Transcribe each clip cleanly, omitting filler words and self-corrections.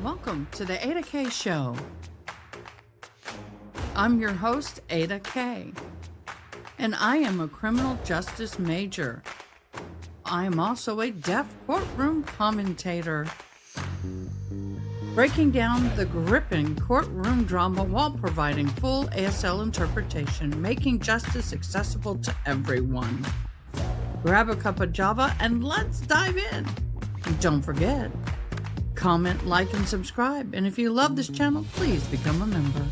Welcome to the Ada K Show. I'm your host, Ada K, and I am a criminal justice major. I am also a deaf courtroom commentator, breaking down the gripping courtroom drama while providing full ASL interpretation, making justice accessible to everyone. Grab a cup of Java and let's dive in. Don't forget, comment, like, and subscribe. And if you love this channel, please become a member.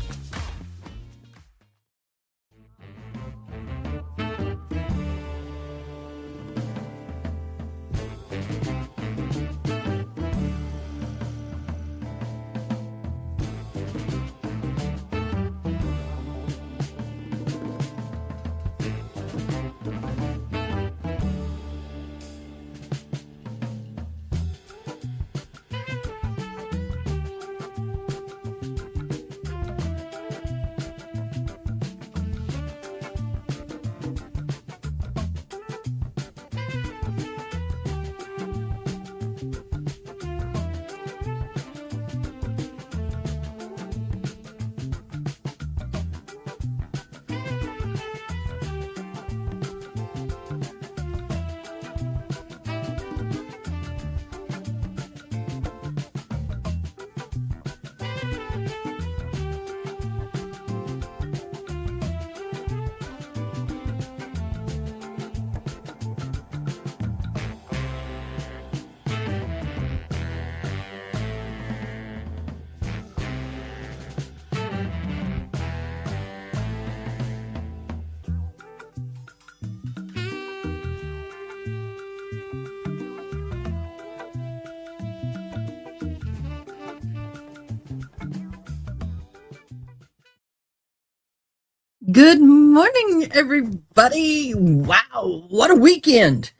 Good morning, everybody. Wow, what a weekend.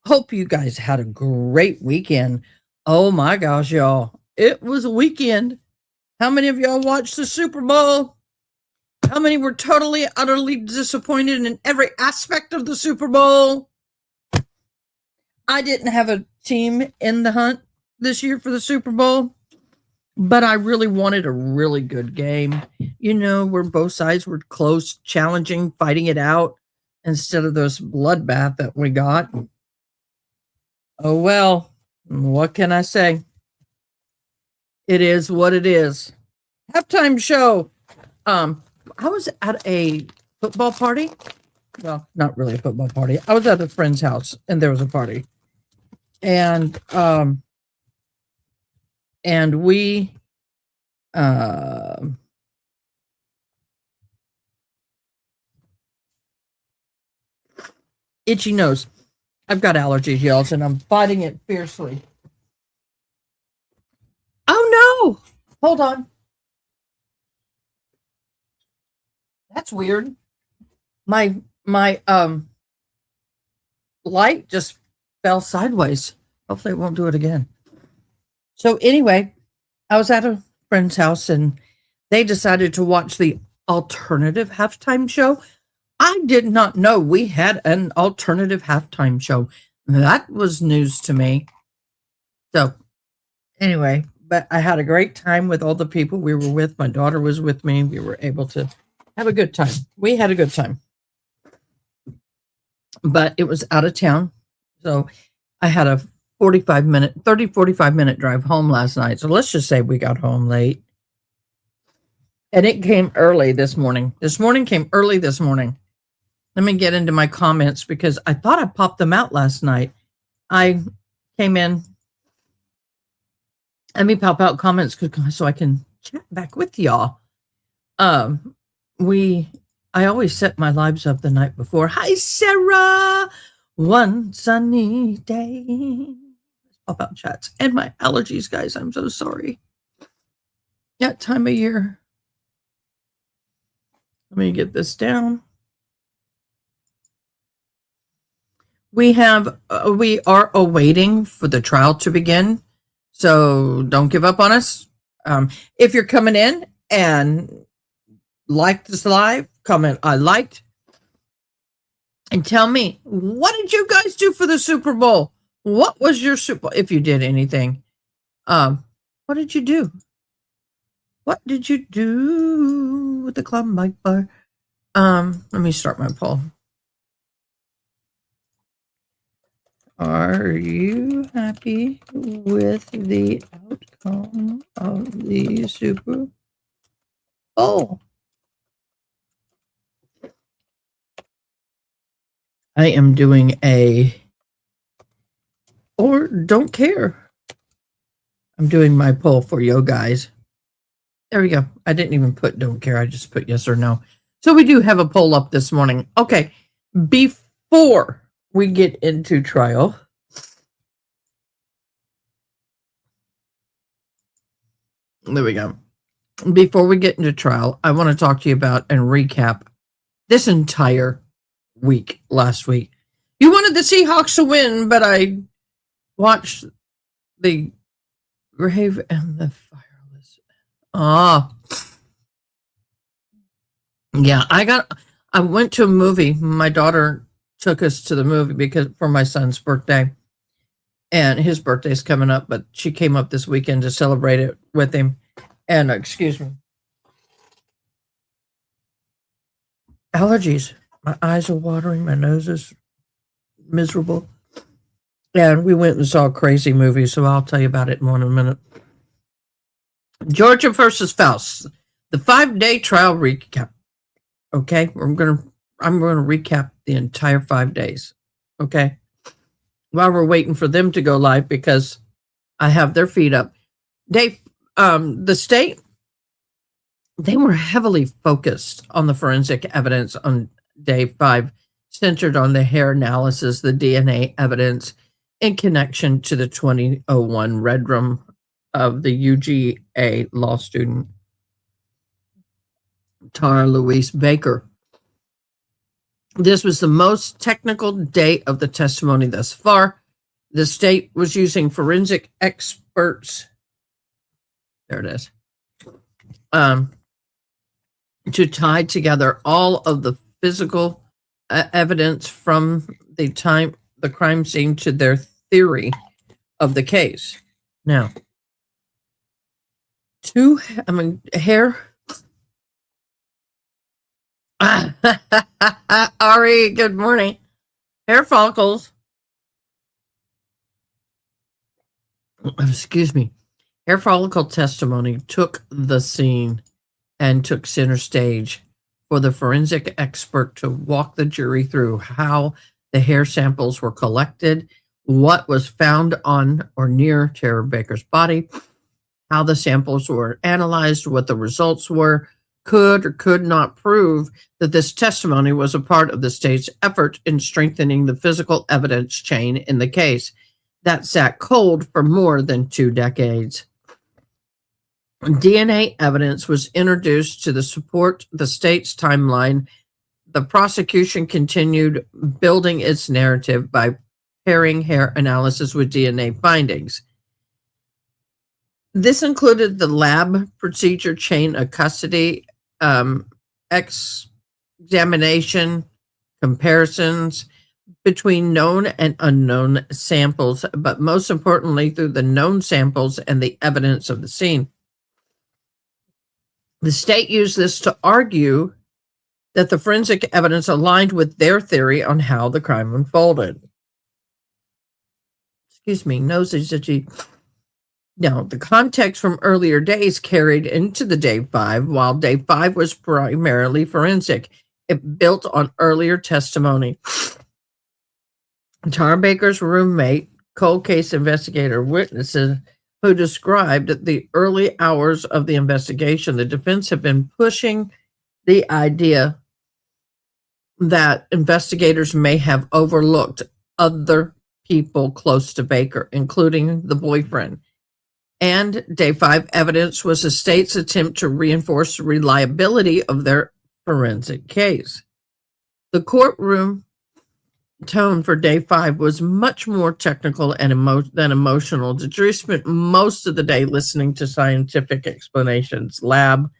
Hope you guys had a great weekend. Oh my gosh, y'all. It was a weekend. How many of y'all watched the Super Bowl? How many were totally, utterly disappointed in every aspect of the Super Bowl? I didn't have a team in the hunt this year for the Super Bowl, but I really wanted a really good game, you know, where both sides were close, challenging, fighting it out, instead of this bloodbath that we got. Oh, well, what can I say? It is what it is. Halftime show. I was at a football party. Well, not really a football party. I was at a friend's house, and there was a party. And we itchy nose. I've got allergies, y'all, and I'm fighting it fiercely. Oh no! Hold on. That's weird. My light just fell sideways. Hopefully it won't do it again. So anyway, I was at a friend's house and they decided to watch the alternative halftime show. I did not know we had an alternative halftime show. That was news to me. So anyway, but I had a great time with all the people we were with. My daughter was with me. We were able to have a good time. We had a good time. But it was out of town. So I had a 45 minute drive home last night. So let's just say we got home late. And it came early this morning. Came early this morning. Let me get into my comments because I thought I popped them out last night. I came in. Let me pop out comments so I can chat back with y'all. I always set my lives up the night before. Hi, Sarah. One sunny day. Pop out chats. And my allergies, guys. I'm so sorry. That time of year. Let me get this down. We are awaiting for the trial to begin. So don't give up on us. If you're coming in and like this live, comment I liked. And tell me, what did you guys do for the Super Bowl? What was your Super Bowl? If you did anything. What did you do? What did you do with the club mic bar? Let me start my poll. Are you happy with the outcome of the Super Bowl? I am doing or don't care. I'm doing my poll for you guys. There we go. I didn't even put don't care. I just put yes or no. So we do have a poll up this morning. Okay. Before we get into trial, there we go. Before we get into trial, I want to talk to you about and recap this entire week last week. You wanted the Seahawks to win, but I watched the grave and the fireless. Yeah, I went to a movie. My daughter took us to the movie for my son's birthday. And his birthday's coming up, but she came up this weekend to celebrate it with him. And excuse me. Allergies. My eyes are watering. My nose is miserable. And we went and saw a crazy movie, so I'll tell you about it in a minute. Georgia versus Faust. The 5-day trial recap. Okay, I'm gonna recap the entire 5 days. Okay, while we're waiting for them to go live because I have their feed up. The state, they were heavily focused on the forensic evidence on day 5, centered on the hair analysis, the DNA evidence in connection to the 2001 Red Room of the UGA law student Tara Louise Baker. This was the most technical day of the testimony thus far. The state was using forensic experts. There it is. To tie together all of the physical evidence from the crime scene to their theory of the case. Now, hair. Ari, good morning. Hair follicles. Excuse me. Hair follicle testimony took the scene and took center stage for the forensic expert to walk the jury through how the hair samples were collected, what was found on or near Tara Baker's body, how the samples were analyzed, what the results were, could or could not prove that this testimony was a part of the state's effort in strengthening the physical evidence chain in the case that sat cold for more than 2 decades. DNA evidence was introduced to support the state's timeline. The prosecution continued building its narrative by pairing hair analysis with DNA findings. This included the lab procedure chain of custody, examination, comparisons between known and unknown samples, but most importantly, through the known samples and the evidence of the scene. The state used this to argue that the forensic evidence aligned with their theory on how the crime unfolded. Excuse me, nose itchy. Now, the context from earlier days carried into the day 5, while day 5 was primarily forensic. It built on earlier testimony. Tara Baker's roommate, cold case investigator, witnesses who described the early hours of the investigation. The defense had been pushing the idea that investigators may have overlooked other people close to Baker, including the boyfriend. And day 5 evidence was the state's attempt to reinforce the reliability of their forensic case. The courtroom tone for day 5 was much more technical and than emotional. The jury spent most of the day listening to scientific explanations, lab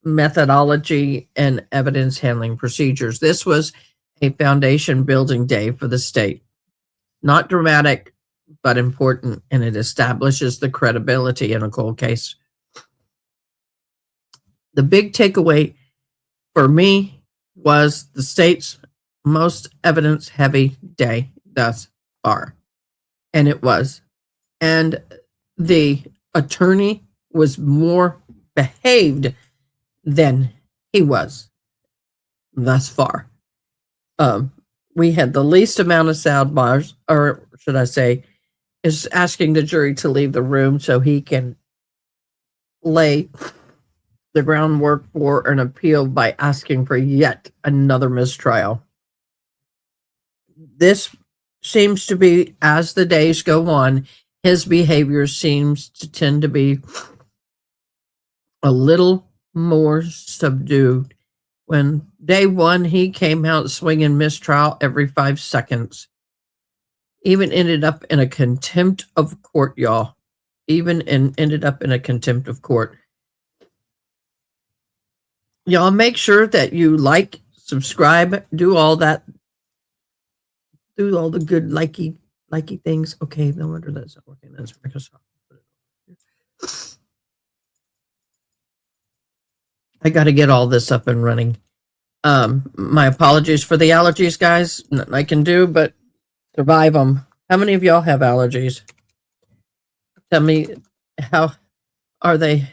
methodology, and evidence handling procedures. This was a foundation building day for the state. Not dramatic, but important, and it establishes the credibility in a cold case. The big takeaway for me was the state's most evidence heavy day thus far. And it was. And the attorney was more behaved than he was thus far. We had the least amount of sound bars, or should I say, is asking the jury to leave the room so he can lay the groundwork for an appeal by asking for yet another mistrial. This seems to be, as the days go on, his behavior seems to tend to be a little more subdued. When day one, he came out swinging mistrial every 5 seconds. Even ended up in a contempt of court, y'all. Ended up in a contempt of court. Y'all make sure that you like, subscribe, do all that. Do all the good likey things. Okay, no wonder that's not working. That's Microsoft. I got to get all this up and running. My apologies for the allergies, guys. Nothing I can do but survive them. How many of y'all have allergies? Tell me, how are they?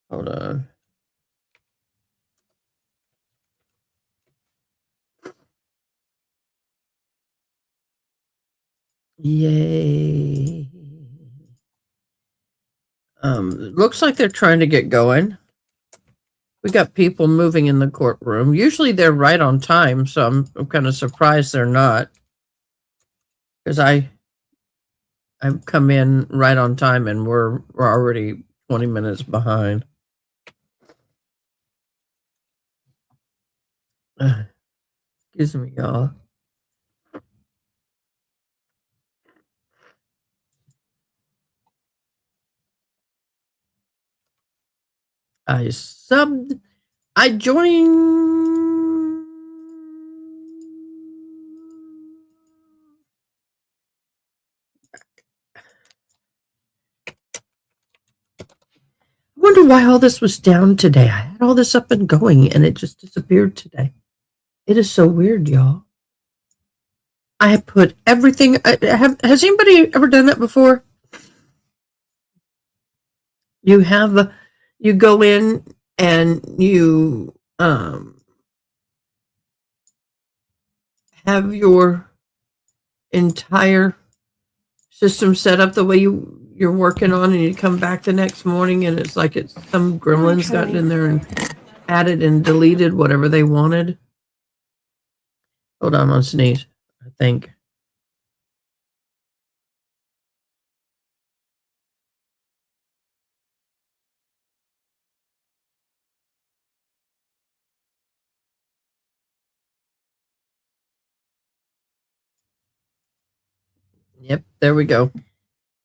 Hold on. Yay. Looks like they're trying to get going. We got people moving in the courtroom. Usually they're right on time, so I'm kind of surprised they're not. Because I've come in right on time and we're already 20 minutes behind. Excuse me, y'all. I joined. I wonder why all this was down today. I had all this up and going and it just disappeared today. It is so weird, y'all. I have put everything. Has anybody ever done that before? You go in and you have your entire system set up the way you're working on, and you come back the next morning and it's like some gremlins gotten in there and added and deleted whatever they wanted. Hold on, I'm gonna sneeze, I think. Yep, there we go.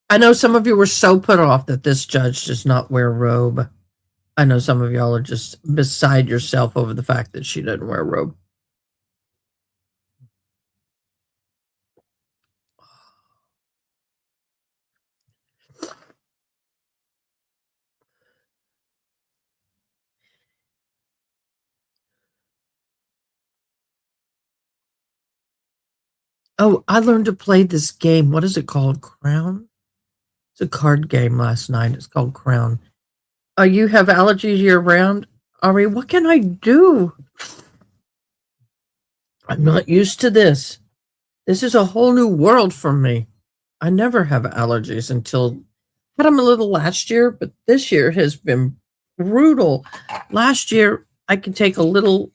I know some of you were so put off that this judge does not wear a robe. I know some of y'all are just beside yourself over the fact that she doesn't wear a robe. Oh, I learned to play this game. What is it called? Crown? It's a card game last night. It's called Crown. You have allergies year round? Ari, what can I do? I'm not used to this. This is a whole new world for me. I never have allergies until had them a little last year, but this year has been brutal. Last year, I could take a little,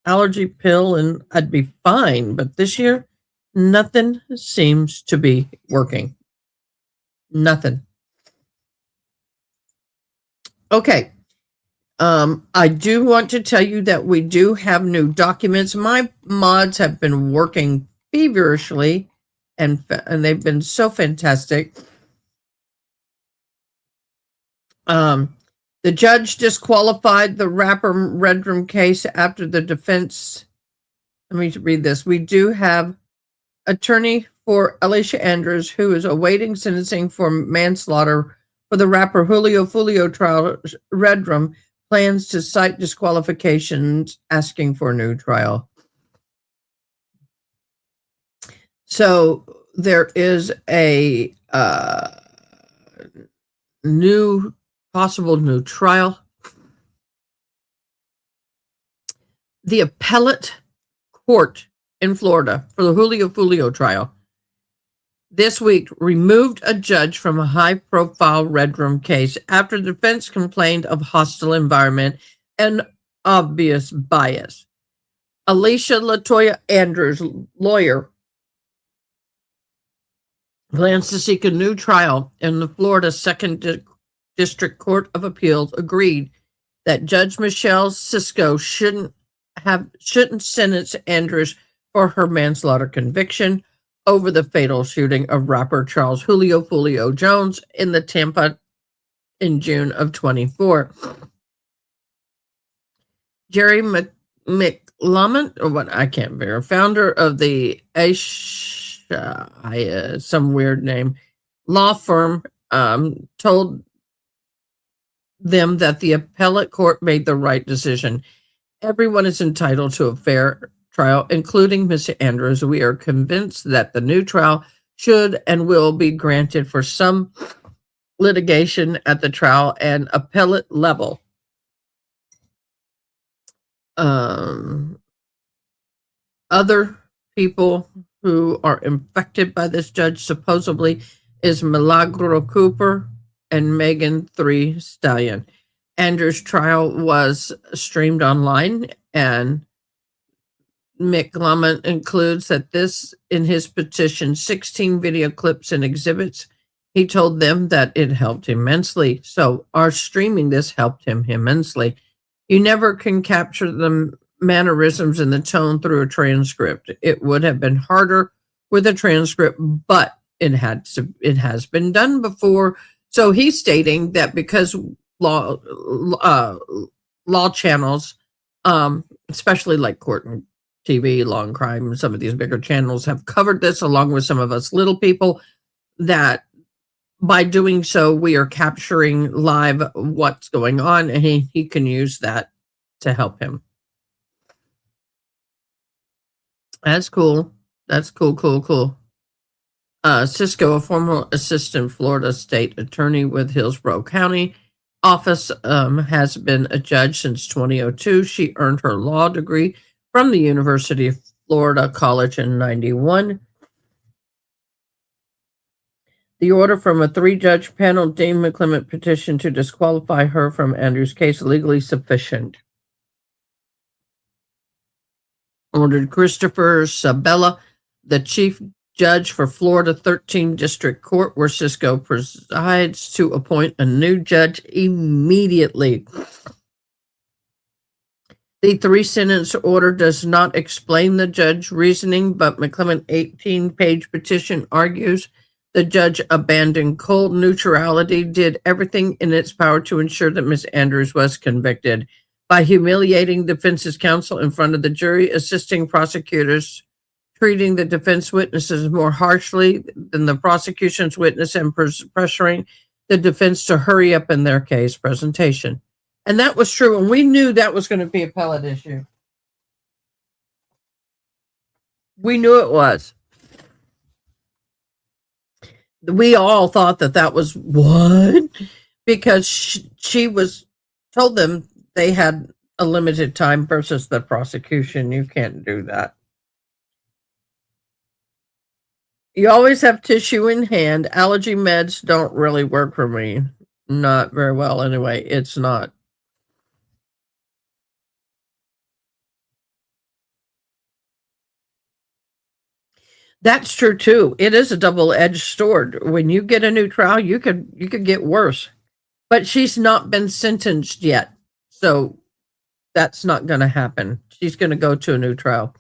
allergy pill and I'd be fine. But this year, nothing seems to be working. Nothing. Okay. I do want to tell you that we do have new documents. My mods have been working feverishly and they've been so fantastic. The judge disqualified the rapper Red Room case after the defense let me read this. We do have attorney for Alicia Andrews, who is awaiting sentencing for manslaughter for the rapper Julio Fulio trial. Redrum plans to cite disqualifications, asking for a new trial. So there is a possible new trial. The appellate court in Florida for the Julio Fulio trial this week removed a judge from a high-profile Red Room case after the defense complained of hostile environment and obvious bias. Alicia Latoya Andrews' lawyer plans to seek a new trial, and the Florida Second District Court of Appeals agreed that Judge Michelle Cisco shouldn't sentence Andrews for her manslaughter conviction over the fatal shooting of rapper Charles Julio Fulio Jones in the Tampa in June of 24. Jerry McLamont, or what I can't verify, founder of the some weird name law firm, told them that the appellate court made the right decision. Everyone is entitled to a fair trial, including Ms. Andrews. We are convinced that the new trial should and will be granted for some litigation at the trial and appellate level. Other people who are infected by this judge supposedly is Milagro Cooper and Megan Thee Stallion. Andrews' trial was streamed online, and McLamont includes that this in his petition, 16 video clips and exhibits. He told them that it helped immensely. So our streaming this helped him immensely. You never can capture the mannerisms and the tone through a transcript. It would have been harder with a transcript, but it has been done before. So he's stating that because law channels, especially like Courtroom TV, Law and Crime, some of these bigger channels have covered this along with some of us little people, that by doing so, we are capturing live what's going on, and he can use that to help him. That's cool. That's cool. Cisco, a former assistant Florida state attorney with Hillsborough County office, has been a judge since 2002. She earned her law degree from the University of Florida College in 91. The order from a 3-judge panel deemed McClement petition to disqualify her from Andrews' case legally sufficient. Ordered Christopher Sabella, the chief judge for Florida 13 District Court, where Cisco presides, to appoint a new judge immediately. The 3-sentence order does not explain the judge's reasoning, but McClement's 18-page petition argues the judge abandoned cold neutrality, did everything in its power to ensure that Ms. Andrews was convicted by humiliating defense's counsel in front of the jury, assisting prosecutors, treating the defense witnesses more harshly than the prosecution's witness, and pressuring the defense to hurry up in their case presentation. And that was true, and we knew that was going to be a appellate issue. We knew it was. We all thought that was what? Because she was told them they had a limited time versus the prosecution. You can't do that. You always have tissue in hand. Allergy meds don't really work for me. Not very well anyway. It's not. That's true too. It is a double-edged sword. When you get a new trial, you could get worse. But she's not been sentenced yet. So that's not going to happen. She's going to go to a new trial.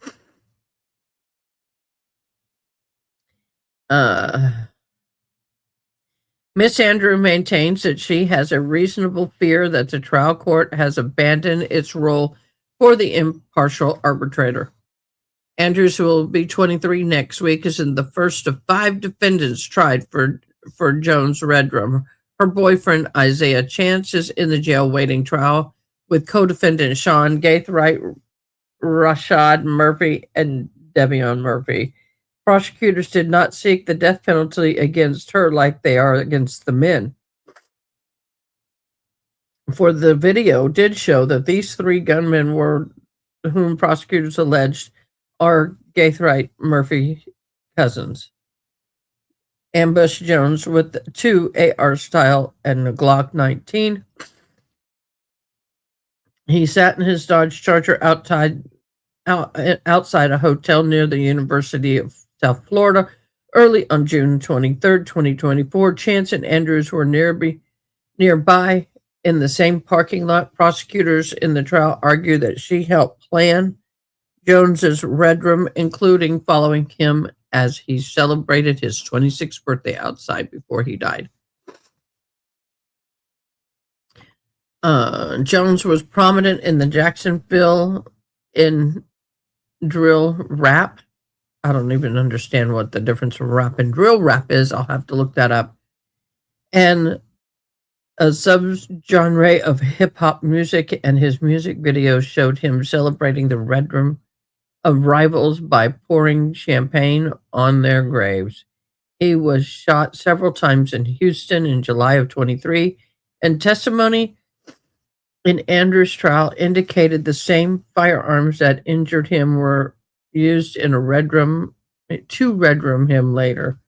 Miss Andrew maintains that she has a reasonable fear that the trial court has abandoned its role for the impartial arbitrator. Andrews, who will be 23 next week, is in the first of 5 defendants tried for Jones Redrum. Her boyfriend, Isaiah Chance, is in the jail waiting trial with co-defendant Sean Gaithright, Rashad Murphy, and Devion Murphy. Prosecutors did not seek the death penalty against her like they are against the men. For the video did show that these 3 gunmen were whom prosecutors alleged are Gaithright Murphy cousins. Ambush Jones with 2 AR style and a Glock 19. He sat in his Dodge Charger outside a hotel near the University of South Florida early on June 23rd, 2024. Chance and Andrews were nearby in the same parking lot. Prosecutors in the trial argue that she helped plan Jones's Redrum, including following him as he celebrated his 26th birthday outside before he died. Jones was prominent in the Jacksonville in drill rap. I don't even understand what the difference of rap and drill rap is. I'll have to look that up. And a subgenre of hip-hop music, and his music videos showed him celebrating the Redrum of rivals by pouring champagne on their graves. He was shot several times in Houston in July of 23, and testimony in Andrews' trial indicated the same firearms that injured him were used in a Redrum to Redrum him later.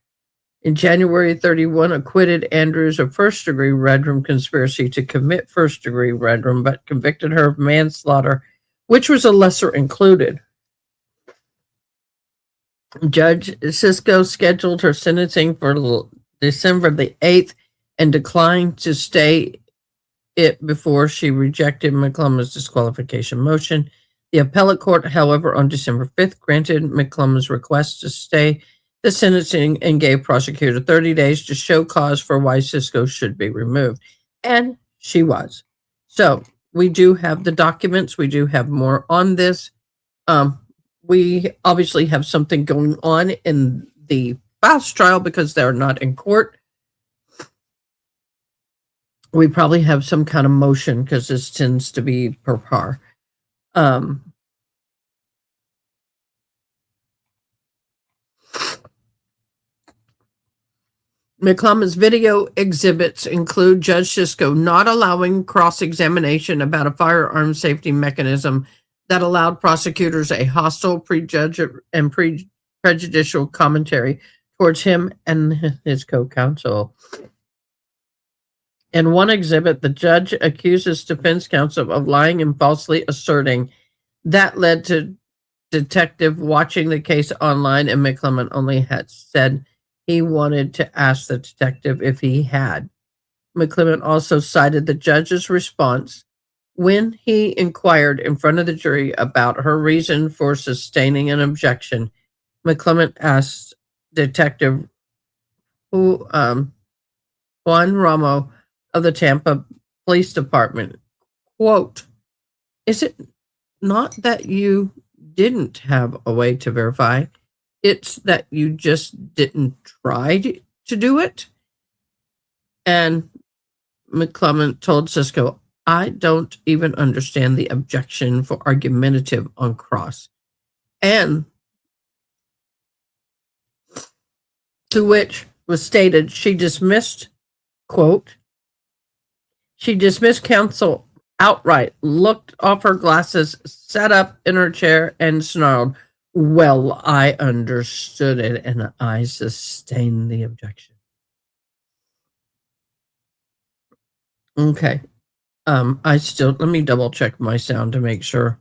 In January 31, acquitted Andrews of first-degree Redrum conspiracy to commit first-degree Redrum, but convicted her of manslaughter, which was a lesser included. Judge Sisko scheduled her sentencing for December the 8th and declined to stay it before she rejected McClellan's disqualification motion. The appellate court, however, on December 5th, granted McClellan's request to stay the sentencing and gave prosecutor 30 days to show cause for why Sisko should be removed. And she was. So we do have the documents. We do have more on this. We obviously have something going on in the Faust trial because they're not in court. We probably have some kind of motion because this tends to be per par. McClellan's video exhibits include Judge Sisko not allowing cross-examination about a firearm safety mechanism that allowed prosecutors a hostile, prejudicial commentary towards him and his co-counsel. In one exhibit, the judge accuses defense counsel of lying and falsely asserting that led to detective watching the case online, and McClellan only had said he wanted to ask the detective if he had. McClellan also cited the judge's response when he inquired in front of the jury about her reason for sustaining an objection. McClellan asked Detective Juan Ramo of the Tampa Police Department, quote, "Is it not that you didn't have a way to verify? It's that you just didn't try to do it?" And McClellan told Sisko, "I don't even understand the objection for argumentative on cross." And to which was stated she dismissed, quote, "She dismissed counsel outright, looked off her glasses, sat up in her chair, and snarled, 'Well, I understood it, and I sustained the objection.'" Okay. Let me double check my sound to make sure,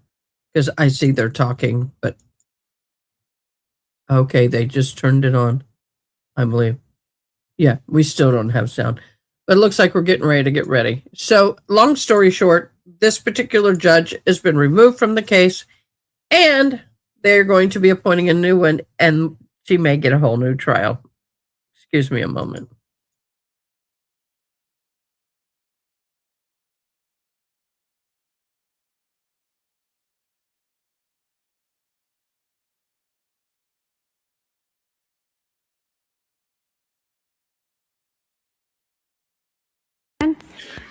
because I see they're talking, but okay, they just turned it on, I believe. Yeah, we still don't have sound, but it looks like we're getting ready to get ready. So, long story short, this particular judge has been removed from the case, and they're going to be appointing a new one, and she may get a whole new trial. Excuse me a moment.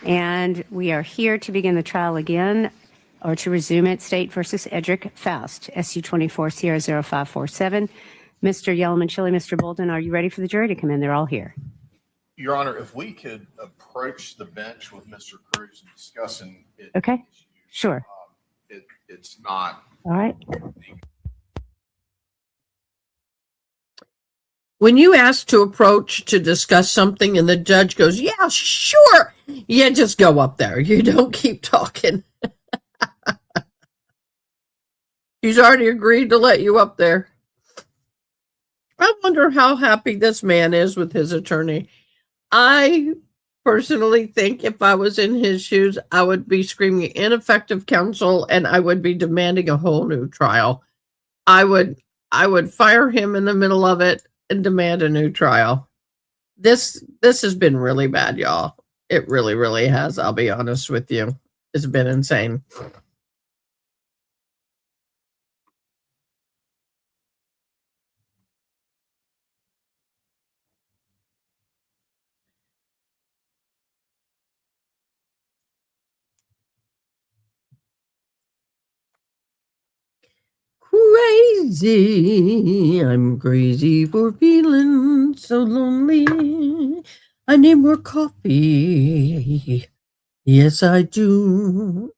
And we are here to begin the trial again, or to resume it, State versus Edrick Faust, SU 24 Sierra 0547. Mr. Yellowman-Chili, Mr. Bolden, are you ready for the jury to come in? They're all here. Your Honor, if we could approach the bench with Mr. Cruz and discussing it. Okay, sure. It's not. All right. When you ask to approach to discuss something and the judge goes, yeah, sure, you just go up there. You don't keep talking. He's already agreed to let you up there. I wonder how happy this man is with his attorney. I personally think if I was in his shoes, I would be screaming ineffective counsel and I would be demanding a whole new trial. I would fire him in the middle of it and demand a new trial. This has been really bad, y'all. It really, really has. I'll be honest with you. It's been insane. Crazy, I'm crazy for feeling so lonely. I need more coffee. Yes, I do.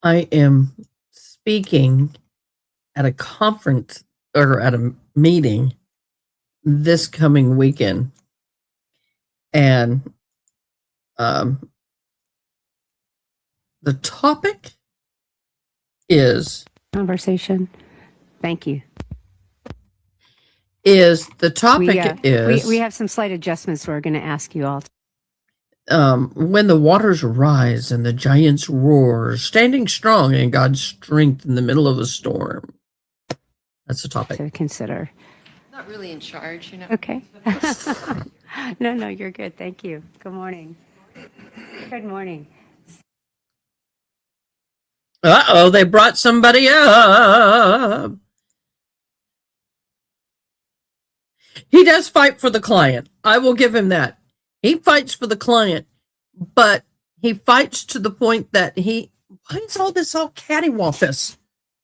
I am speaking at a conference or at a meeting this coming weekend. And the topic is Conversation. Thank you. We have some slight adjustments we're going to ask you all. When the waters rise and the giants roar, standing strong in God's strength in the middle of a storm. That's the topic. To consider. Not really in charge, you know. Okay. No, you're good. Thank you. Good morning. Good morning. Uh-oh, they brought somebody up. He does fight for the client. I will give him that. He fights for the client, but he fights to the point that why is all this all cattywampus?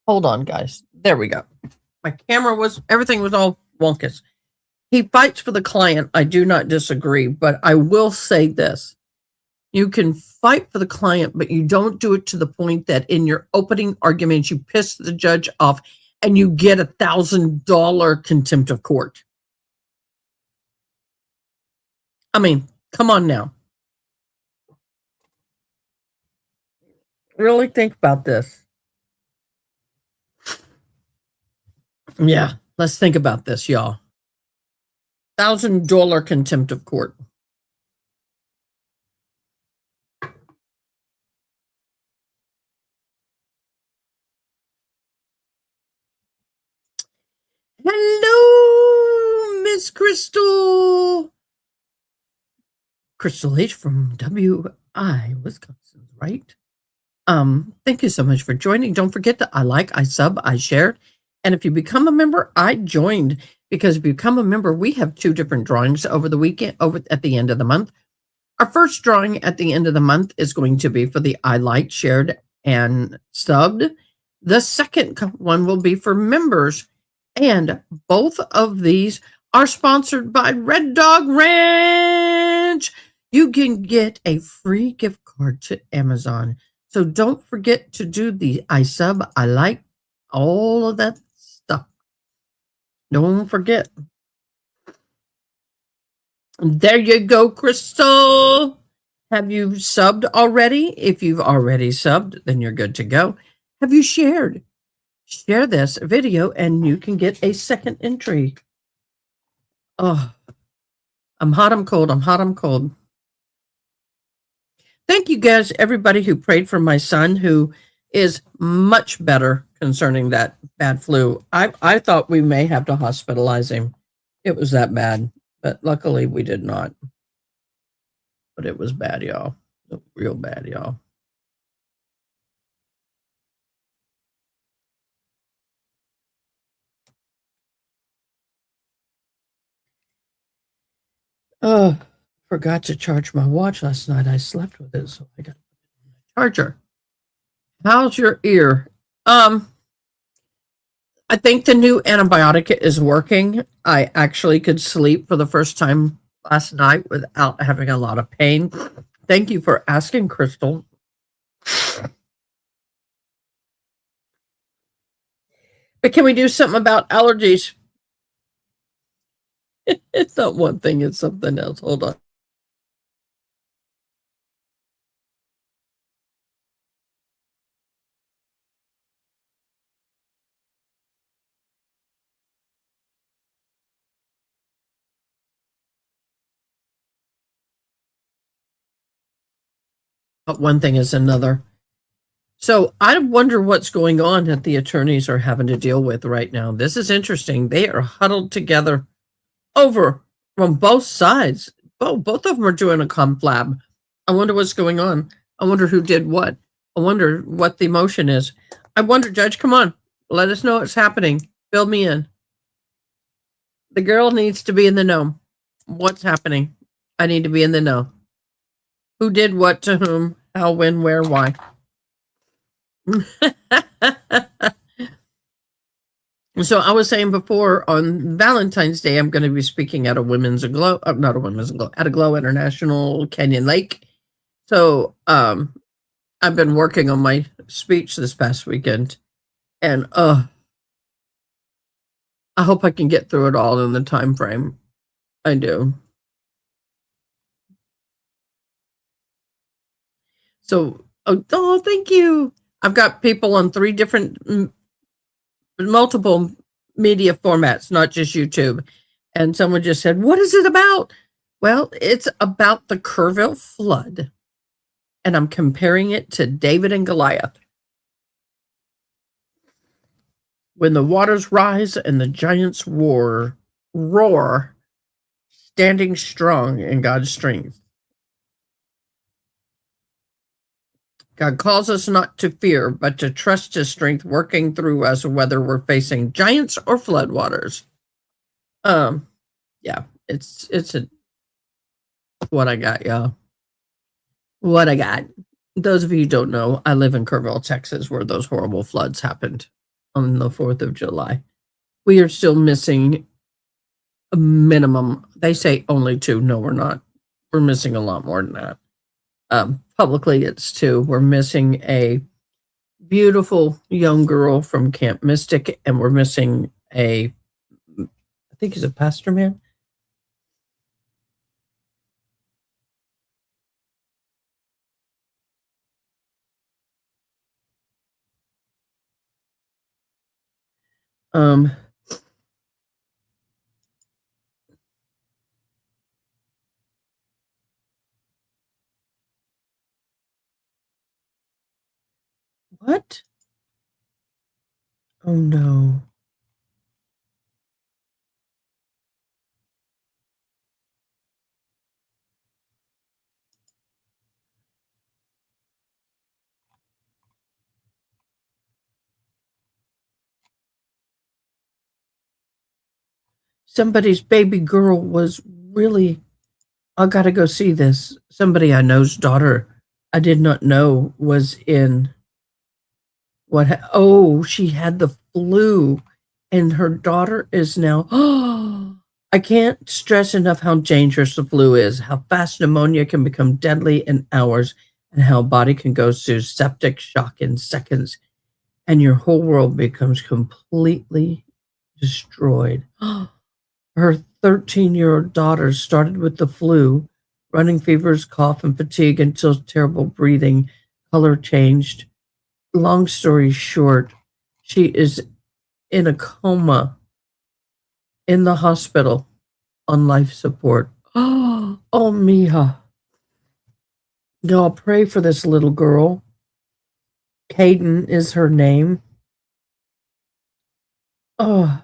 Hold on, guys. There we go. My camera everything was all wonkus. He fights for the client. I do not disagree, but I will say this. You can fight for the client, but you don't do it to the point that in your opening arguments, you piss the judge off and you get $1,000 contempt of court. I mean, come on now. Really think about this. Yeah, let's think about this, y'all. $1,000 contempt of court. Hello, Miss Crystal. Crystal H from WI, Wisconsin, right? Thank you so much for joining. Don't forget that I sub, I shared. And if you become a member, I joined, because if you become a member, we have 2 different drawings over the weekend, at the end of the month. Our first drawing at the end of the month is going to be for the I liked, shared, and subbed. The second one will be for members. And both of these are sponsored by Red Dog Ranch. You can get a free gift card to Amazon. So don't forget to do the I sub, I like, all of that Don't forget. There you go, Crystal. Have you subbed already? If you've already subbed, then you're good to go. Have you shared? Share this video and you can get a second entry. Oh, I'm hot, I'm cold, I'm hot, I'm cold. Thank you guys, everybody who prayed for my son, who is much better concerning that bad flu. I thought we may have to hospitalize him. It was that bad, but luckily we did not. But it was bad, y'all. Real bad, y'all. Oh, forgot to charge my watch last night. I slept with it, so I got a charger. How's your ear? I think the new antibiotic is working. I actually could sleep for the first time last night without having a lot of pain. Thank you for asking, Crystal. But can we do something about allergies? It's not one thing, it's something else. Hold on. But one thing is another. So I wonder what's going on that the attorneys are having to deal with right now. This is interesting. They are huddled together over from both sides. Both of them are doing a conflab. I wonder what's going on. I wonder who did what. I wonder what the emotion is. I wonder, Judge, come on. Let us know what's happening. Fill me in. The girl needs to be in the know. What's happening? I need to be in the know. Who did what to whom? How, when, where, why? So I was saying before, on Valentine's Day, I'm going to be speaking at a Women's Aglow, not a Women's Aglow, at a Glow International Canyon Lake. So I've been working on my speech this past weekend, and I hope I can get through it all in the time frame. I do. So, oh, thank you. I've got people on 3 different, multiple media formats, not just YouTube. And someone just said, what is it about? Well, it's about the Kerrville flood. And I'm comparing it to David and Goliath. When the waters rise and the giants roar, standing strong in God's strength. God calls us not to fear, but to trust his strength working through us, whether we're facing giants or floodwaters. Yeah, it's what I got, y'all. What I got. Those of you who don't know, I live in Kerrville, Texas, where those horrible floods happened on the 4th of July. We are still missing a minimum. They say only 2. No, we're not. We're missing a lot more than that. Publicly, it's 2. We're missing a beautiful young girl from Camp Mystic, and we're missing I think he's a pastor man. What? Oh no. Somebody's baby girl was really, I gotta go see this. Somebody I know's daughter, I did not know was in she had the flu, and her daughter is now, I can't stress enough how dangerous the flu is, how fast pneumonia can become deadly in hours, and how a body can go through septic shock in seconds, and your whole world becomes completely destroyed. Her 13-year-old daughter started with the flu, running fevers, cough, and fatigue until terrible breathing, color changed. Long story short, she is in a coma in the hospital on life support. Oh, Mija. Y'all pray for this little girl. Caden is her name. Oh,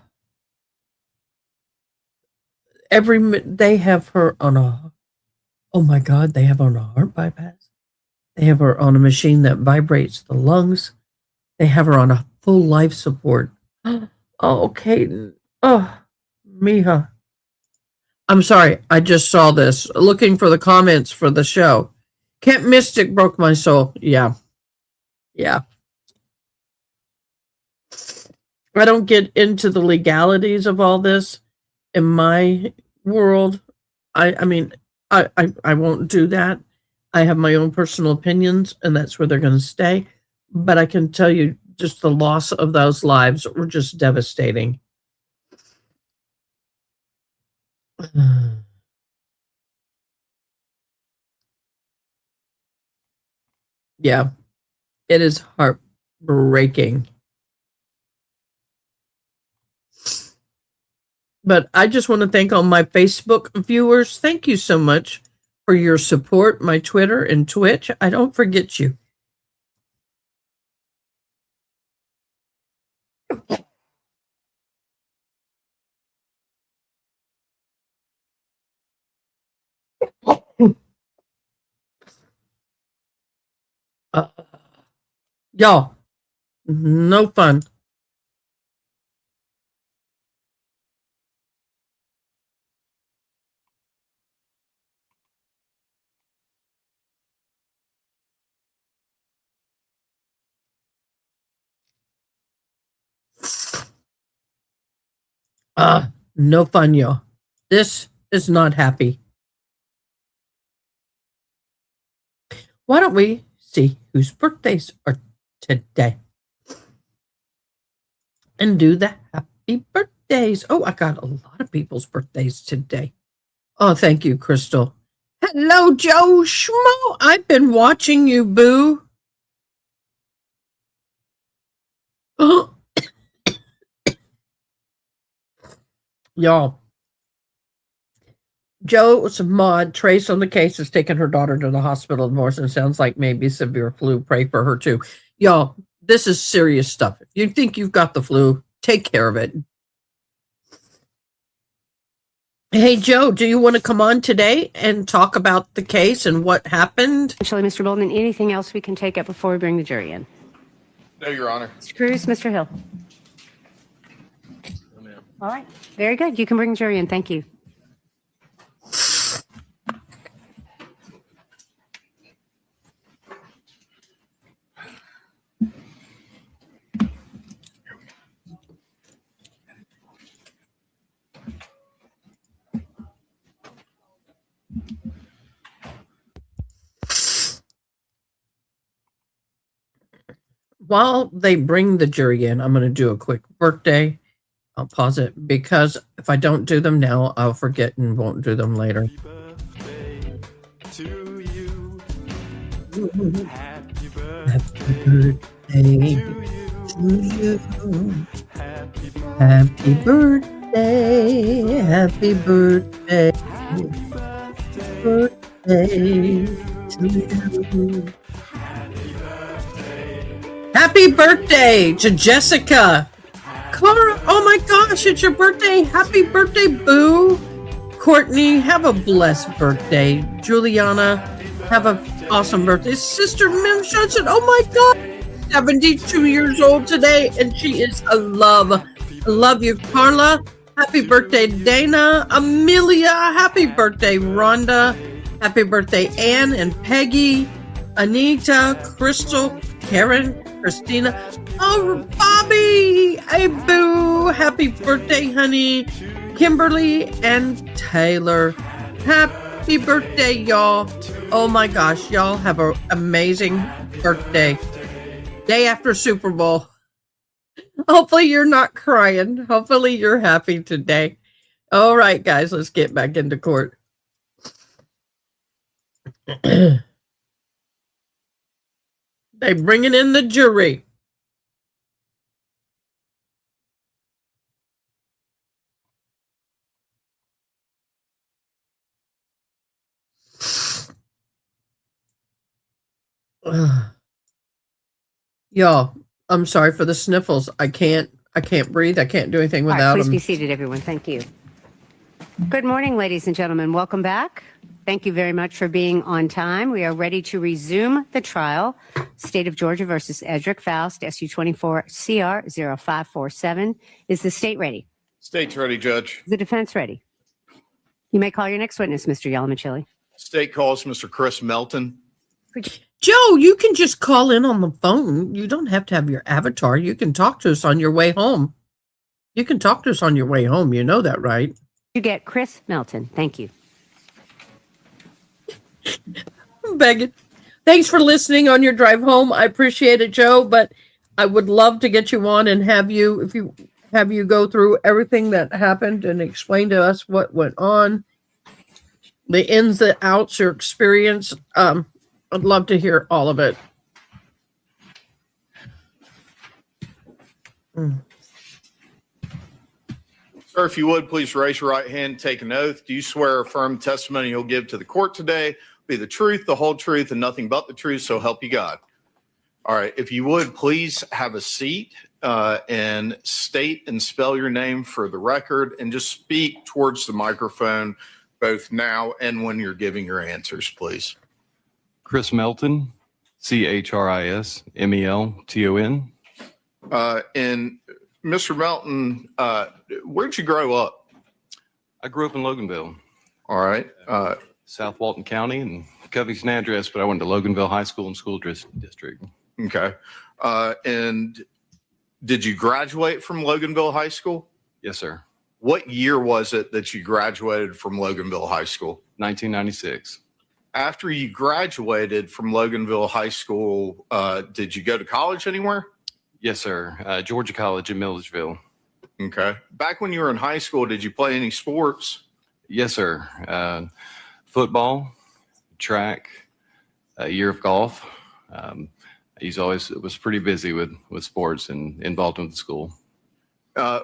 they have her on a, oh my God, they have her on a heart bypass. They have her on a machine that vibrates the lungs. They have her on a full life support. Oh, Caden. Oh, Mija. I'm sorry, I just saw this. Looking for the comments for the show. Kent Mystic broke my soul. Yeah. I don't get into the legalities of all this in my world. I mean, I won't do that. I have my own personal opinions, and that's where they're going to stay. But I can tell you, just the loss of those lives were just devastating. Yeah, it is heartbreaking. But I just want to thank all my Facebook viewers. Thank you so much for your support, my Twitter and Twitch. I don't forget you. Y'all, no fun. No fun, y'all. This is not happy. Why don't we see whose birthdays are today? And do the happy birthdays. Oh, I got a lot of people's birthdays today. Oh, thank you, Crystal. Hello, Joe Schmo. I've been watching you, boo. Oh. Y'all, Joe's mod, Trace on the case, has taken her daughter to the hospital. Morrison sounds like maybe severe flu. Pray for her too. Y'all, this is serious stuff. If you think you've got the flu, take care of it. Hey, Joe, do you want to come on today and talk about the case and what happened? Actually, Mr. Bolden, anything else we can take up before we bring the jury in? No, Your Honor. Mr. Cruz, Mr. Hill. No, ma'am. All right. Very good. You can bring the jury in. Thank you. While they bring the jury in, I'm going to do a quick birthday. I'll pause it because if I don't do them now, I'll forget and won't do them later. Happy birthday to you. Happy Happy birthday birthday to you. to you. Happy Happy birthday. Happy birthday. Birthday to you. Happy birthday to Jessica. Clara, oh my gosh, it's your birthday. Happy birthday, boo. Courtney, have a blessed birthday. Juliana, have an awesome birthday. Sister Mim Johnson, oh my God, 72 years old today, and she is a love. I love you, Carla. Happy birthday, Dana. Amelia, happy birthday, Rhonda. Happy birthday, Ann and Peggy. Anita, Crystal, Karen, Christina. Oh, Bobby. Hey, boo. Happy birthday, honey. Kimberly and Taylor. Happy birthday, y'all. Oh my gosh, y'all have an amazing birthday. Day after Super Bowl. Hopefully you're not crying. Hopefully you're happy today. All right, guys, let's get back into court. They bringing in the jury. Y'all, I'm sorry for the sniffles. I can't breathe. I can't do anything All right, without please them. be seated, everyone. Thank you. Good morning, ladies and gentlemen. Welcome back. Thank you very much for being on time. We are ready to resume the trial. State of Georgia versus Edrick Faust, SU 24 CR 0547. Is the state ready? State's ready, Judge. Is the defense ready? You may call your next witness, Mr. Yalamachili. State calls Mr. Chris Melton. Joe, you can just call in on the phone. You don't have to have your avatar. You can talk to us on your way home. You can talk to us on your way home. You know that, right? You get Chris Melton. Thank you. I'm begging. Thanks for listening on your drive home. I appreciate it, Joe, but I would love to get you on and have you go through everything that happened and explain to us what went on, the ins and outs, your experience. I'd love to hear all of it. Sir, if you would, please raise your right hand, take an oath. Do you swear or affirm testimony you'll give to the court today be the truth, the whole truth, and nothing but the truth, so help you God? All right. If you would, please have a seat and state and spell your name for the record, and just speak towards the microphone both now and when you're giving your answers, please. Chris Melton, CHRISMELTON. And Mr. Melton, where'd you grow up? I grew up in Loganville, All right. South Walton County, and Covington address, but I went to Loganville High School and School District. Okay. And did you graduate from Loganville High School? Yes, sir. What year was it that you graduated from Loganville High School? 1996. After you graduated from Loganville High School, did you go to college anywhere? Yes, sir. Georgia College in Millersville. Okay. Back when you were in high school, did you play any sports? Yes, sir. Football, track, a year of golf. He's always was pretty busy with sports and involved with the school.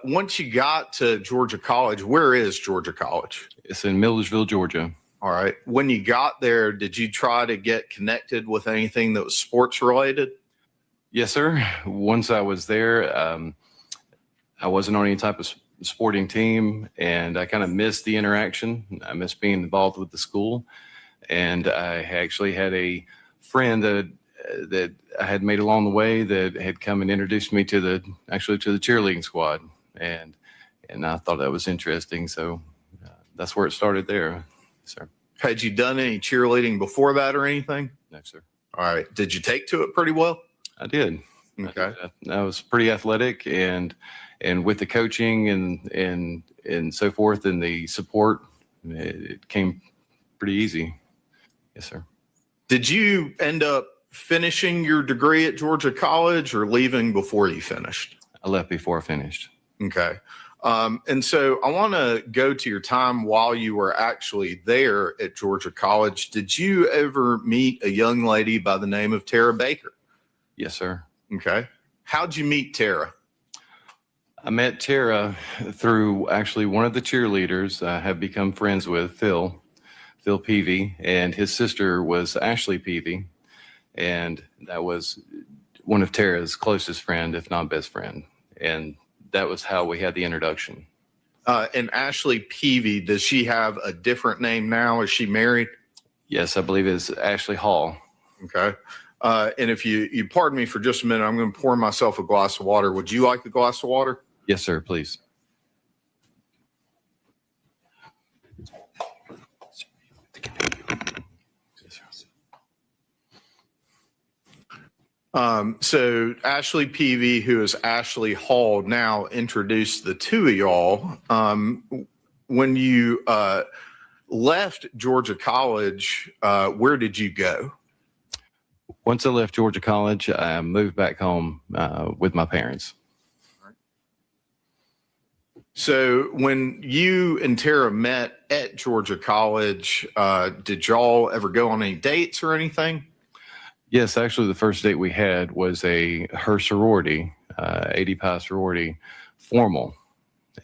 Once you got to Georgia College, where is Georgia College? It's in Millersville, Georgia. All right. When you got there, did you try to get connected with anything that was sports related? Yes, sir. Once I was there, I wasn't on any type of sporting team, and I kind of missed the interaction. I missed being involved with the school, and I actually had a friend that I had made along the way that had come and introduced me to the cheerleading squad, and I thought that was interesting. So that's where it started there, sir. Had you done any cheerleading before that or anything? No, sir. All right. Did you take to it pretty well? I did. Okay. I was pretty athletic, and with the coaching and so forth and the support, it came pretty easy. Yes, sir. Did you end up finishing your degree at Georgia College or leaving before you finished? I left before I finished. Okay. And so I want to go to your time while you were actually there at Georgia College. Did you ever meet a young lady by the name of Tara Baker? Yes, sir. Okay. How'd you meet Tara? I met Tara through actually one of the cheerleaders I have become friends with, Phil Peavy, and his sister was Ashley Peavy, and that was one of Tara's closest friend, if not best friend, and that was how we had the introduction. And Ashley Peavy, does she have a different name now? Is she married? Yes, I believe it's Ashley Hall. Okay. And if you pardon me for just a minute, I'm going to pour myself a glass of water. Would you like a glass of water? Yes, sir, please. So Ashley Peavy, who is Ashley Hall, now introduced the two of y'all. When you left Georgia College, where did you go? Once I left Georgia College, I moved back home with my parents. So when you and Tara met at Georgia College, did y'all ever go on any dates or anything? Yes, actually, the first date we had was her sorority, 80 Pi sorority, formal,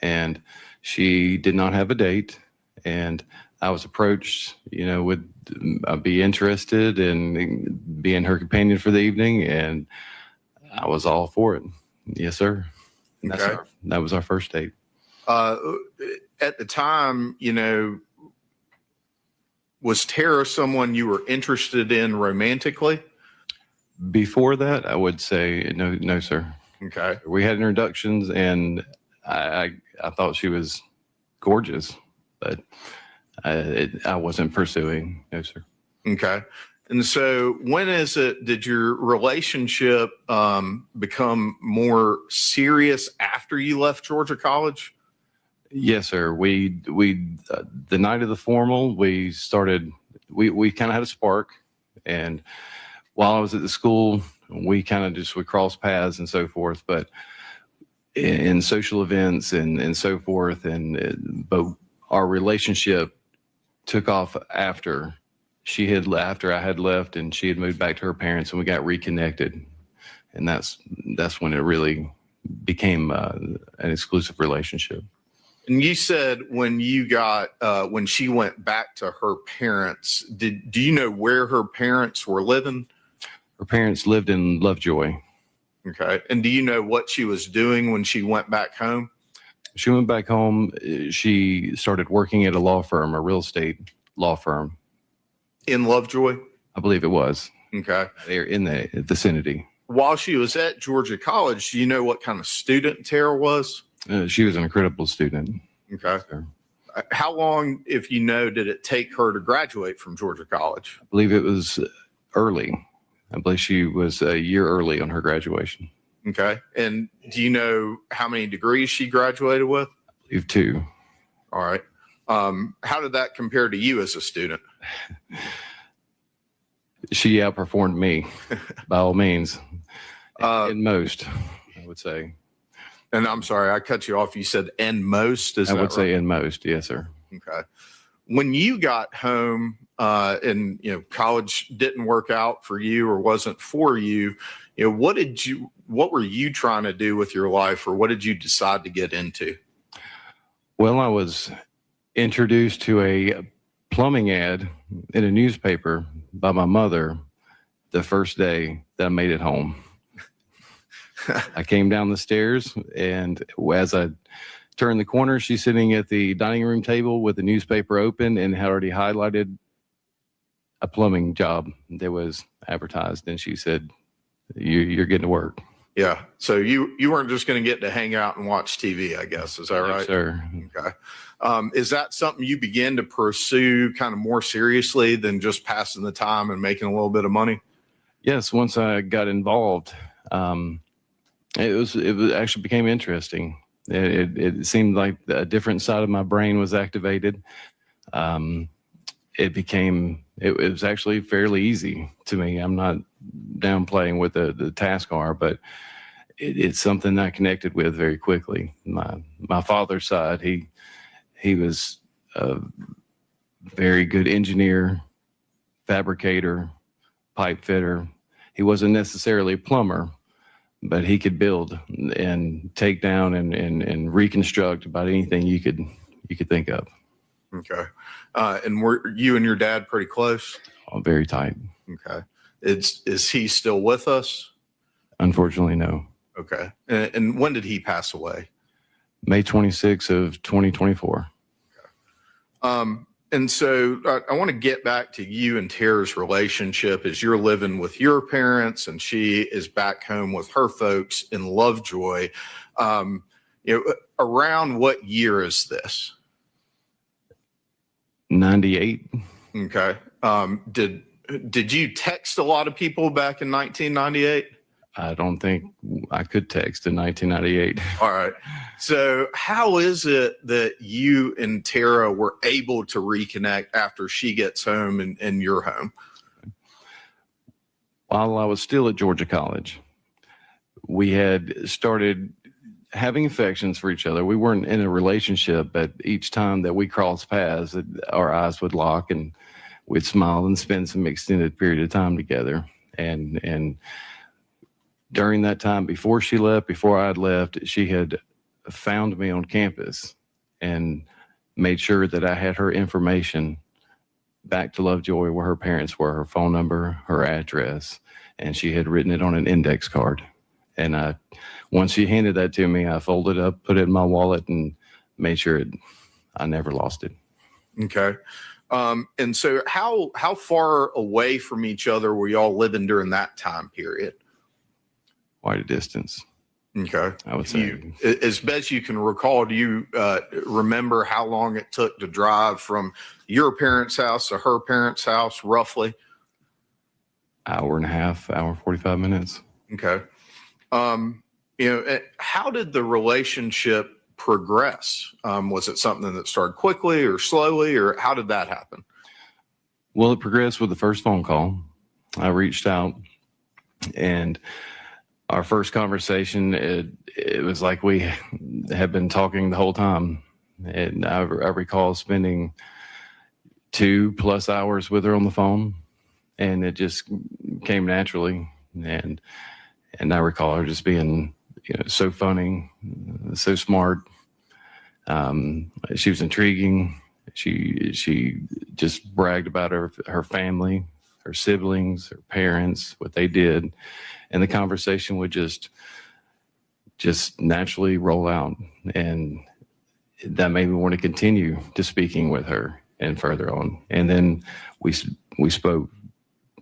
and she did not have a date. And I was approached, would be interested in being her companion for the evening, and I was all for it. Yes, sir. And Okay. that was our first date. At the time, was Tara someone you were interested in romantically? Before that, I would say no, sir. Okay. We had introductions, and I thought she was gorgeous, but I wasn't pursuing. No, sir. Okay. And so did your relationship become more serious after you left Georgia College? Yes, sir. We the night of the formal, we kind of had a spark, and while I was at the school, we kind of would cross paths and so forth. But in social events and so forth, but our relationship took off after I had left, and she had moved back to her parents, and we got reconnected, and that's when it really became an exclusive relationship. And you said when she went back to her parents, do you know where her parents were living? Her parents lived in Lovejoy. Okay. And do you know what she was doing when she went back home? She went back home. She started working at a law firm, a real estate law firm. In Lovejoy? I believe it was. Okay. They're in the vicinity. While she was at Georgia College, do you know what kind of student Tara was? She was an incredible student. Okay. Sure. How long, if you know, did it take her to graduate from Georgia College? I believe it was early. I believe she was a year early on her graduation. Okay. And do you know how many degrees she graduated with? I believe 2. All right. How did that compare to you as a student? She outperformed me by all means, in most, I would say. And I'm sorry, I cut you off. You said "and most." I would say in most, yes, sir. Okay. When you got home, and college didn't work out for you or wasn't for you, what were you trying to do with your life, or what did you decide to get into? Well, I was introduced to a plumbing ad in a newspaper by my mother the first day that I made it home. I came down the stairs, and as I turned the corner, she's sitting at the dining room table with the newspaper open and had already highlighted a plumbing job that was advertised. And she said, you're getting to work. Yeah. So you weren't just going to get to hang out and watch TV, I guess. Is that right? Yes, sir. Okay. Is that something you began to pursue kind of more seriously than just passing the time and making a little bit of money? Yes. Once I got involved, it actually became interesting. It seemed like a different side of my brain was activated. It was actually fairly easy to me. I'm not downplaying what the tasks are, but it's something I connected with very quickly. My father's side, he was a very good engineer, fabricator, pipe fitter. He wasn't necessarily a plumber, but he could build and take down and reconstruct about anything you could think of. Okay. And were you and your dad pretty close? Oh, very tight. Okay. Is he still with us? Unfortunately, no. Okay. And when did he pass away? May 26th of 2024. And so I want to get back to you and Tara's relationship as you're living with your parents and she is back home with her folks in Lovejoy. Around what year is this? 98. Okay. Did you text a lot of people back in 1998? I don't think I could text in 1998. All right. So how is it that you and Tara were able to reconnect after she gets home and you're home? While I was still at Georgia College, we had started having affections for each other. We weren't in a relationship, but each time that we crossed paths, our eyes would lock and we'd smile and spend some extended period of time together. And during that time, before she left, before I'd left, she had found me on campus and made sure that I had her information back to Lovejoy, where her parents were, her phone number, her address, and she had written it on an index card. And once she handed that to me, I folded it up, put it in my wallet, and made sure I never lost it. Okay. And so how far away from each other were y'all living during that time period? Quite a distance. Okay. I would say. As best you can recall, do you remember how long it took to drive from your parents' house to her parents' house, roughly? Hour and a half, hour, 45 minutes. Okay. How did the relationship progress? Was it something that started quickly or slowly, or how did that happen? Well, it progressed with the first phone call. I reached out, and our first conversation, it was like we had been talking the whole time. And I recall spending 2+ hours with her on the phone, and it just came naturally. And I recall her just being, so funny, so smart. She was intriguing. She just bragged about her family, her siblings, her parents, what they did. And the conversation would just naturally roll out. And that made me want to continue to speaking with her and further on. And then we spoke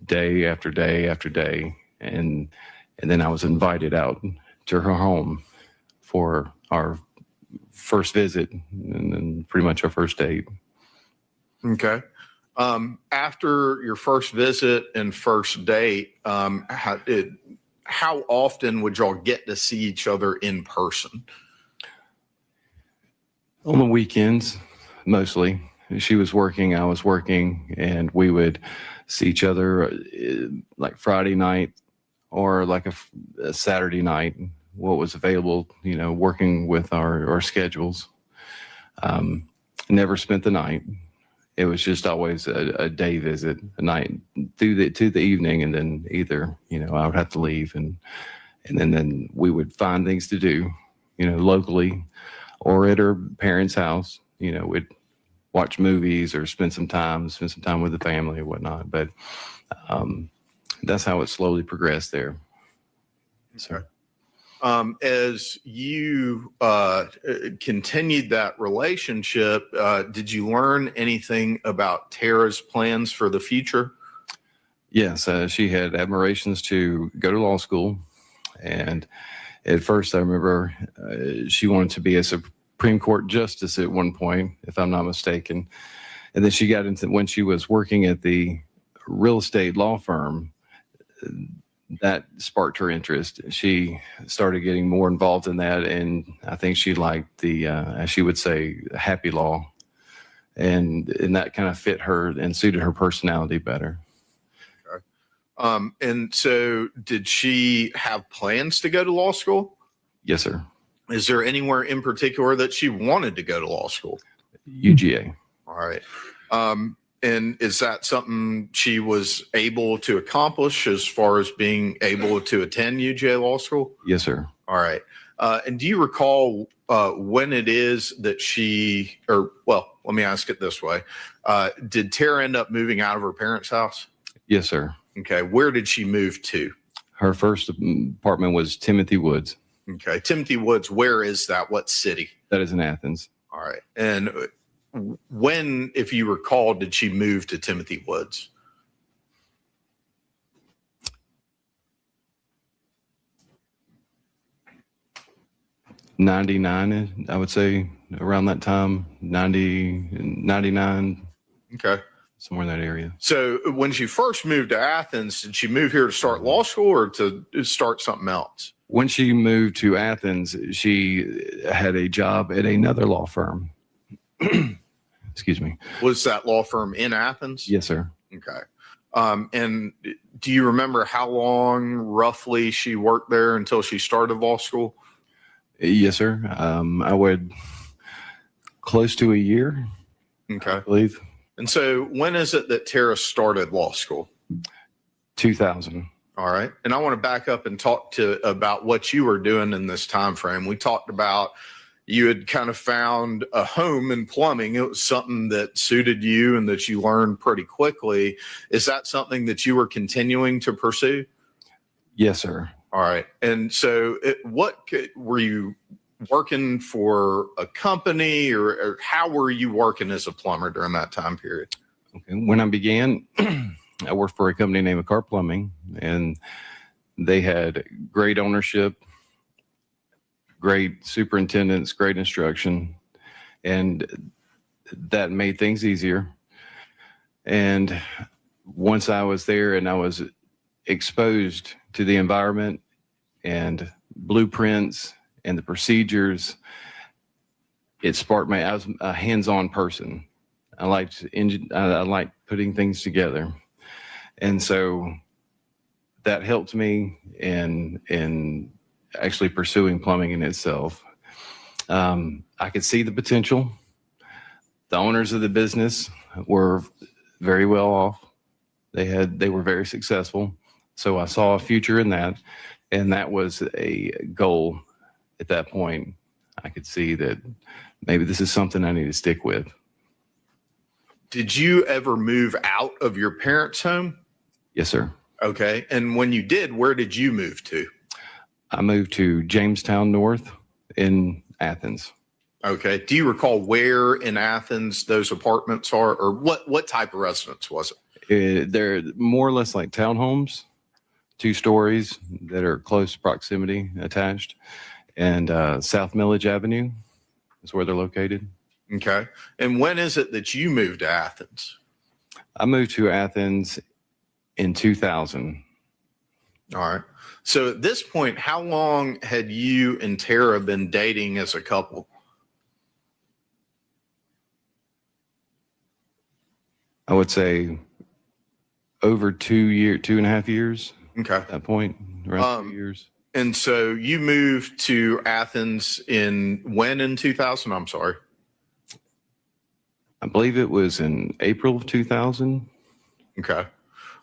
day after day after day. And then I was invited out to her home for our first visit and then pretty much our first date. Okay. After your first visit and first date, how often would y'all get to see each other in person? On the weekends, mostly. She was working, I was working, and we would see each other like Friday night or like a Saturday night, what was available, working with our schedules. Never spent the night. It was just always a day visit, a night to the evening, and then either I would have to leave, and then we would find things to do, locally, or at her parents' house. We'd watch movies or spend some time with the family or whatnot. But that's how it slowly progressed there. So. As you continued that relationship, did you learn anything about Tara's plans for the future? Yes, she had admirations to go to law school. And at first, I remember she wanted to be a Supreme Court justice at one point, if I'm not mistaken. And then she got into, when she was working at the real estate law firm, that sparked her interest. She started getting more involved in that, and I think she liked the, as she would say, happy law, and that kind of fit her and suited her personality better. Okay. And so, did she have plans to go to law school? Yes, sir. Is there anywhere in particular that she wanted to go to law school? UGA. All right. And is that something she was able to accomplish as far as being able to attend UGA Law School? Yes, sir. All right. And do you recall when it is that let me ask it this way. Did Tara end up moving out of her parents' house? Yes, sir. Okay. Where did she move to? Her first apartment was Timothy Woods. Okay. Timothy Woods, where is that? What city? That is in Athens. All right. And when, if you recall, did she move to Timothy Woods? '99, I would say, around that time. 99. Okay. Somewhere in that area. So when she first moved to Athens, did she move here to start law school or to start something else? When she moved to Athens, she had a job at another law firm. Excuse me. Was that law firm in Athens? Yes, sir. Okay. And do you remember how long roughly she worked there until she started law school? Yes, sir. I would close to a year, I Okay. believe. And so when is it that Tara started law school? 2000. All right. And I want to back up and talk about what you were doing in this time frame. We talked about you had kind of found a home in plumbing. It was something that suited you and that you learned pretty quickly. Is that something that you were continuing to pursue? Yes, sir. All right. And so were you working for a company or how were you working as a plumber during that time period? Okay. When I began, I worked for a company named Car Plumbing, and they had great ownership, great superintendents, great instruction, and that made things easier. And once I was there and I was exposed to the environment and blueprints and the procedures, it sparked I was a hands-on person. I liked putting things together. And so that helped me in actually pursuing plumbing in itself. I could see the potential. The owners of the business were very well off. They were very successful. So I saw a future in that, and that was a goal at that point. I could see that maybe this is something I need to stick with. Did you ever move out of your parents' home? Yes, sir. Okay. And when you did, where did you move to? I moved to Jamestown North in Athens. Okay. Do you recall where in Athens those apartments are, or what type of residence was it? They're more or less like townhomes, 2 stories that are close proximity attached. And South Millage Avenue is where they're located. Okay. And when is it that you moved to Athens? I moved to Athens in 2000. All right. So at this point, how long had you and Tara been dating as a couple? I would say over 2.5 years Okay. at that point, around 2 years. And so you moved to Athens when in 2000? I'm sorry. I believe it was in April of 2000. Okay.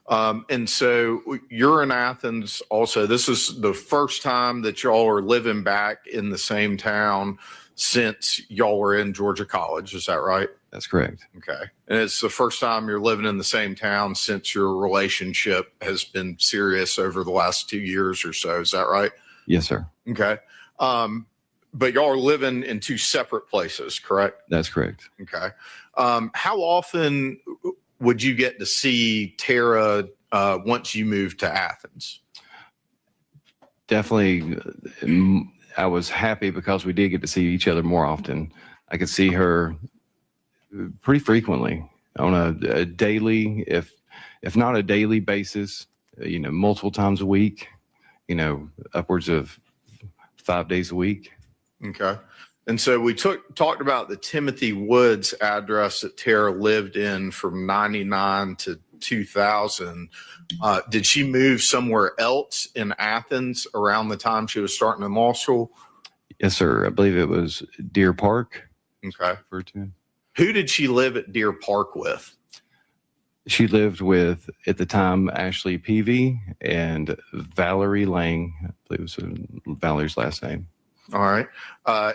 And so you're in Athens also. This is the first time that y'all are living back in the same town since y'all were in Georgia College. Is that right? That's correct. Okay. And it's the first time you're living in the same town since your relationship has been serious over the last 2 years or so. Is that right? Yes, sir. Okay. But y'all are living in 2 separate places, correct? That's correct. Okay. How often would you get to see Tara once you moved to Athens? Definitely, I was happy because we did get to see each other more often. I could see her pretty frequently on a daily, if not a daily basis, multiple times a week, upwards of 5 days a week. Okay. And so we talked about the Timothy Woods address that Tara lived in from 99 to 2000. Did she move somewhere else in Athens around the time she was starting in law school? Yes, sir. I believe it was Deer Park. Okay. Referred to. Who did she live at Deer Park with? She lived with, at the time, Ashley Peavy and Valerie Lang. I believe it was Valerie's last name. All right.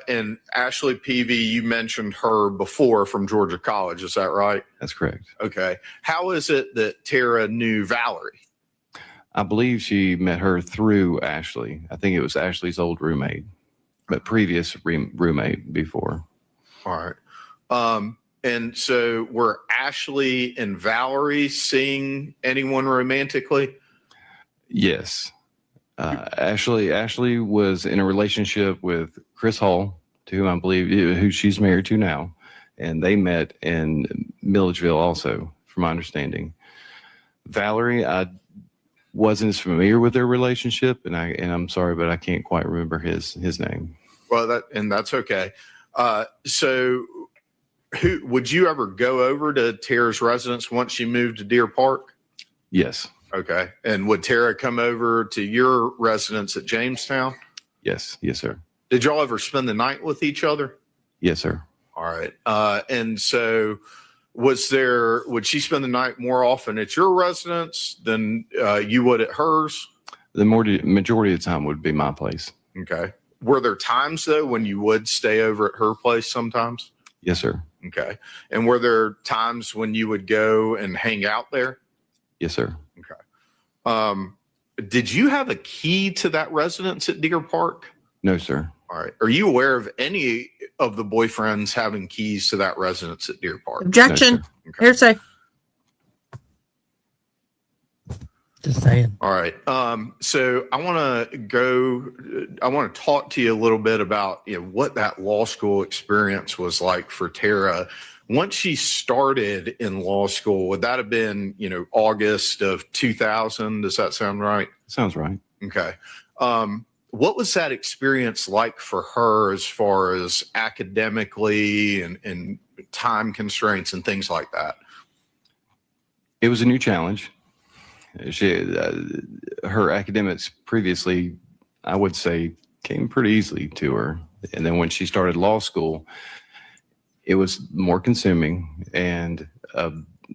And Ashley Peavy, you mentioned her before from Georgia College. Is that right? That's correct. Okay. How is it that Tara knew Valerie? I believe she met her through Ashley. I think it was Ashley's old roommate, but previous roommate before. All right. And so were Ashley and Valerie seeing anyone romantically? Yes. Ashley was in a relationship with Chris Hall, to whom I believe who she's married to now, and they met in Milledgeville also, from my understanding. Valerie, I wasn't as familiar with their relationship, and I'm sorry, but I can't quite remember his name. Well, that's okay. So would you ever go over to Tara's residence once you moved to Deer Park? Yes. Okay. And would Tara come over to your residence at Jamestown? Yes, sir. Did y'all ever spend the night with each other? Yes, sir. All right. And so would she spend the night more often at your residence than you would at hers? The majority of the time would be my place. Okay. Were there times though when you would stay over at her place sometimes? Yes, sir. Okay. And were there times when you would go and hang out there? Yes, sir. Okay. Did you have a key to that residence at Deer Park? No, sir. All right. Are you aware of any of the boyfriends having keys to that residence at Deer Park? Objection. No, Okay. Hearsay. Just saying. All right. So I want to talk to you a little bit about, what that law school experience was like for Tara. Once she started in law school, would that have been, August of 2000? Does that sound right? Sounds right. Okay. What was that experience like for her as far as academically and time constraints and things like that? It was a new challenge. Her academics previously, I would say, came pretty easily to her. And then when she started law school, it was more consuming and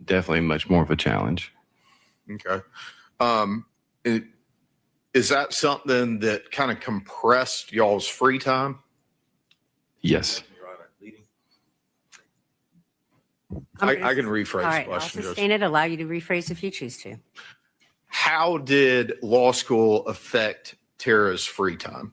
definitely much more of a challenge. Okay. Is that something that kind of compressed y'all's free time? Yes. I can rephrase All the right, I'll question. Judge. sustain it, allow you to rephrase if you choose to. How did law school affect Tara's free time?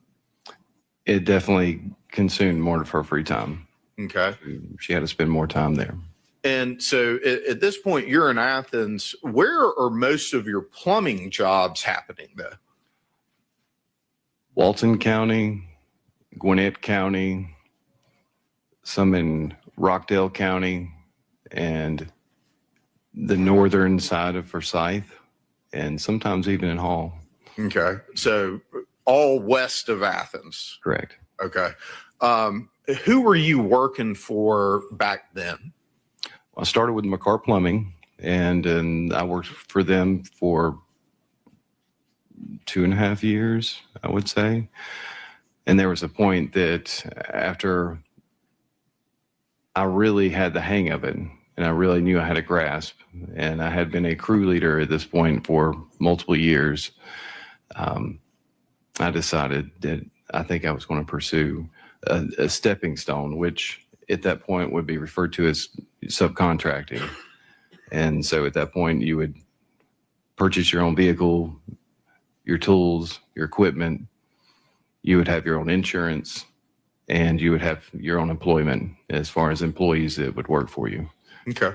It definitely consumed more of her free time. Okay. She had to spend more time there. And so at this point, you're in Athens. Where are most of your plumbing jobs happening, though? Walton County, Gwinnett County, some in Rockdale County, and the northern side of Forsyth, and sometimes even in Hall. Okay. So all west of Athens. Correct. Okay. Who were you working for back then? I started with McCart Plumbing, and I worked for them for 2.5 years, I would say. And there was a point that after I really had the hang of it, and I really knew I had a grasp, and I had been a crew leader at this point for multiple years, I decided that I think I was going to pursue a stepping stone, which at that point would be referred to as subcontracting. And so at that point, you would purchase your own vehicle, your tools, your equipment. You would have your own insurance, and you would have your own employment as far as employees that would work for you. Okay.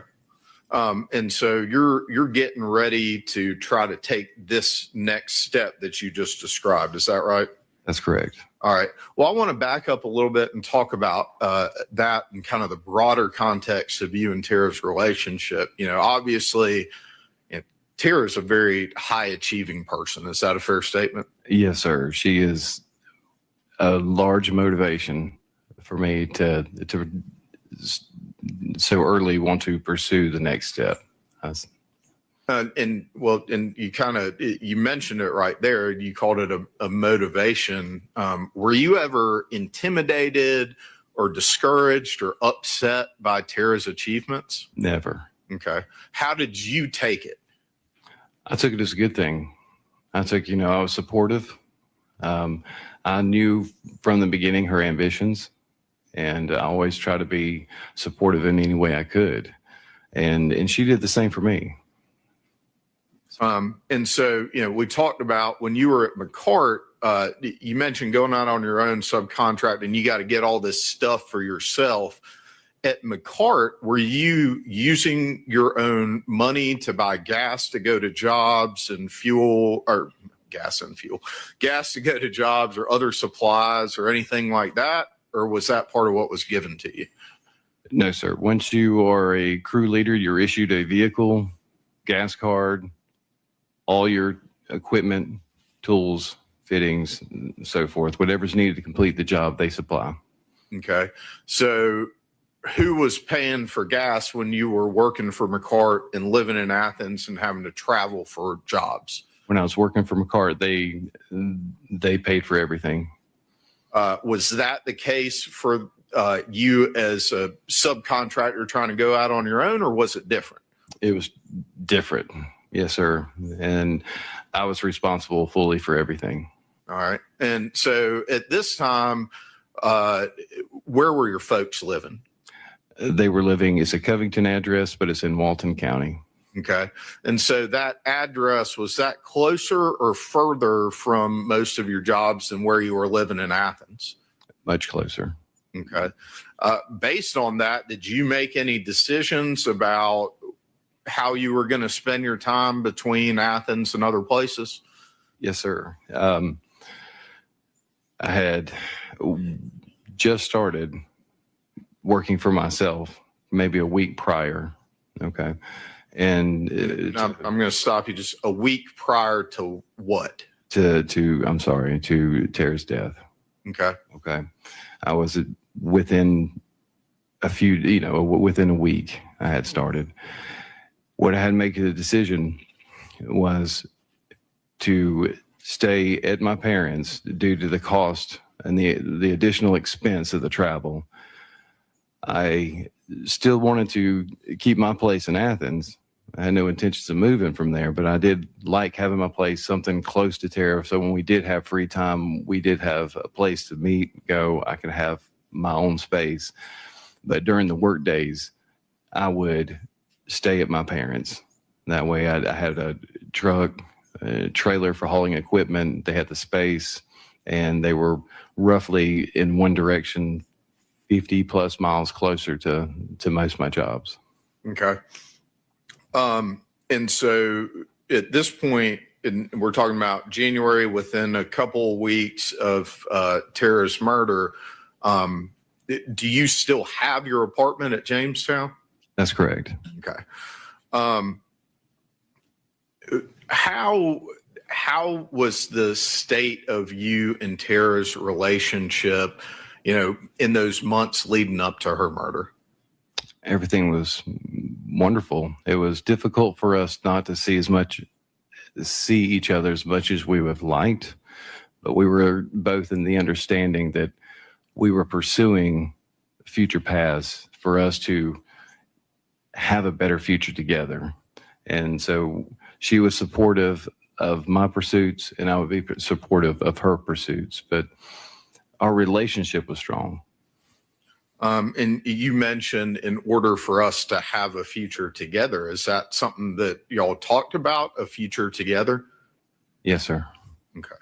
And so you're getting ready to try to take this next step that you just described. Is that right? That's correct. All right. Well, I want to back up a little bit and talk about that and kind of the broader context of you and Tara's relationship. Obviously, Tara's a very high achieving person. Is that a fair statement? Yes, sir. She is a large motivation for me to so early want to pursue the next step. And you mentioned it right there. You called it a motivation. Were you ever intimidated or discouraged or upset by Tara's achievements? Never. Okay. How did you take it? I took it as a good thing. I was supportive. I knew from the beginning her ambitions, and I always try to be supportive in any way I could. And she did the same for me. And so, we talked about when you were at McCart, you mentioned going out on your own subcontract and you got to get all this stuff for yourself. At McCart, were you using your own money to buy gas to go to jobs and fuel, or gas to go to jobs or other supplies or anything like that? Or was that part of what was given to you? No, sir. Once you are a crew leader, you're issued a vehicle, gas card, all your equipment, tools, fittings, and so forth, whatever's needed to complete the job they supply. Okay. So who was paying for gas when you were working for McCart and living in Athens and having to travel for jobs? When I was working for McCart, they paid for everything. Was that the case for you as a subcontractor trying to go out on your own, or was it different? It was different. Yes, sir. And I was responsible fully for everything. All right. And so at this time, where were your folks living? They were living, it's a Covington address, but it's in Walton County. Okay. And so that address, was that closer or further from most of your jobs than where you were living in Athens? Much closer. Okay. Based on that, did you make any decisions about how you were going to spend your time between Athens and other places? Yes, sir. I had just started working for myself maybe a week prior. Okay. And I'm going to stop you just a week prior to what? to Tara's death. Okay. Okay. I was within within a week I had started. What I had to make a decision was to stay at my parents' due to the cost and the additional expense of the travel. I still wanted to keep my place in Athens. I had no intentions of moving from there, but I did like having my place something close to Tara. So when we did have free time, we did have a place to meet, go. I could have my own space. But during the work days, I would stay at my parents'. That way I had a truck, a trailer for hauling equipment. They had the space, and they were roughly in one direction, 50 plus miles closer to most of my jobs. Okay. And so at this point, we're talking about January, within a couple of weeks of Tara's murder. Do you still have your apartment at Jamestown? That's correct. Okay. How was the state of you and Tara's relationship, in those months leading up to her murder? Everything was wonderful. It was difficult for us not to see each other as much as we would have liked, but we were both in the understanding that we were pursuing future paths for us to have a better future together. And so she was supportive of my pursuits, and I would be supportive of her pursuits, but our relationship was strong. And you mentioned in order for us to have a future together, is that something that y'all talked about, a future together? Yes, sir. Okay.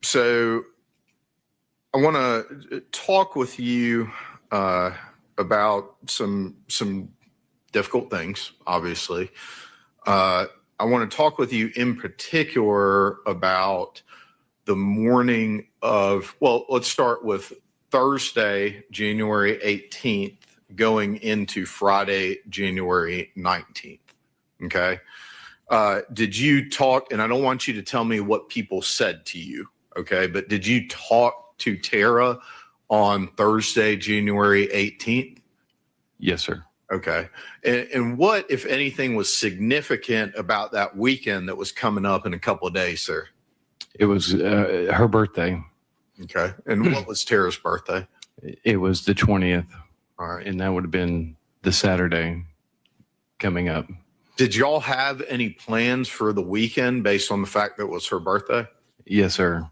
So I want to talk with you about some difficult things, obviously. I want to talk with you in particular about the morning of, let's start with Thursday, January 18th, going into Friday, January 19th. Okay. Did you talk, and I don't want you to tell me what people said to you, okay, but did you talk to Tara on Thursday, January 18th? Yes, sir. Okay. And what, if anything, was significant about that weekend that was coming up in a couple of days, sir? It was her birthday. Okay. And what was Tara's birthday? It was the 20th. All right. And that would have been the Saturday coming up. Did y'all have any plans for the weekend based on the fact that it was her birthday? Yes, sir.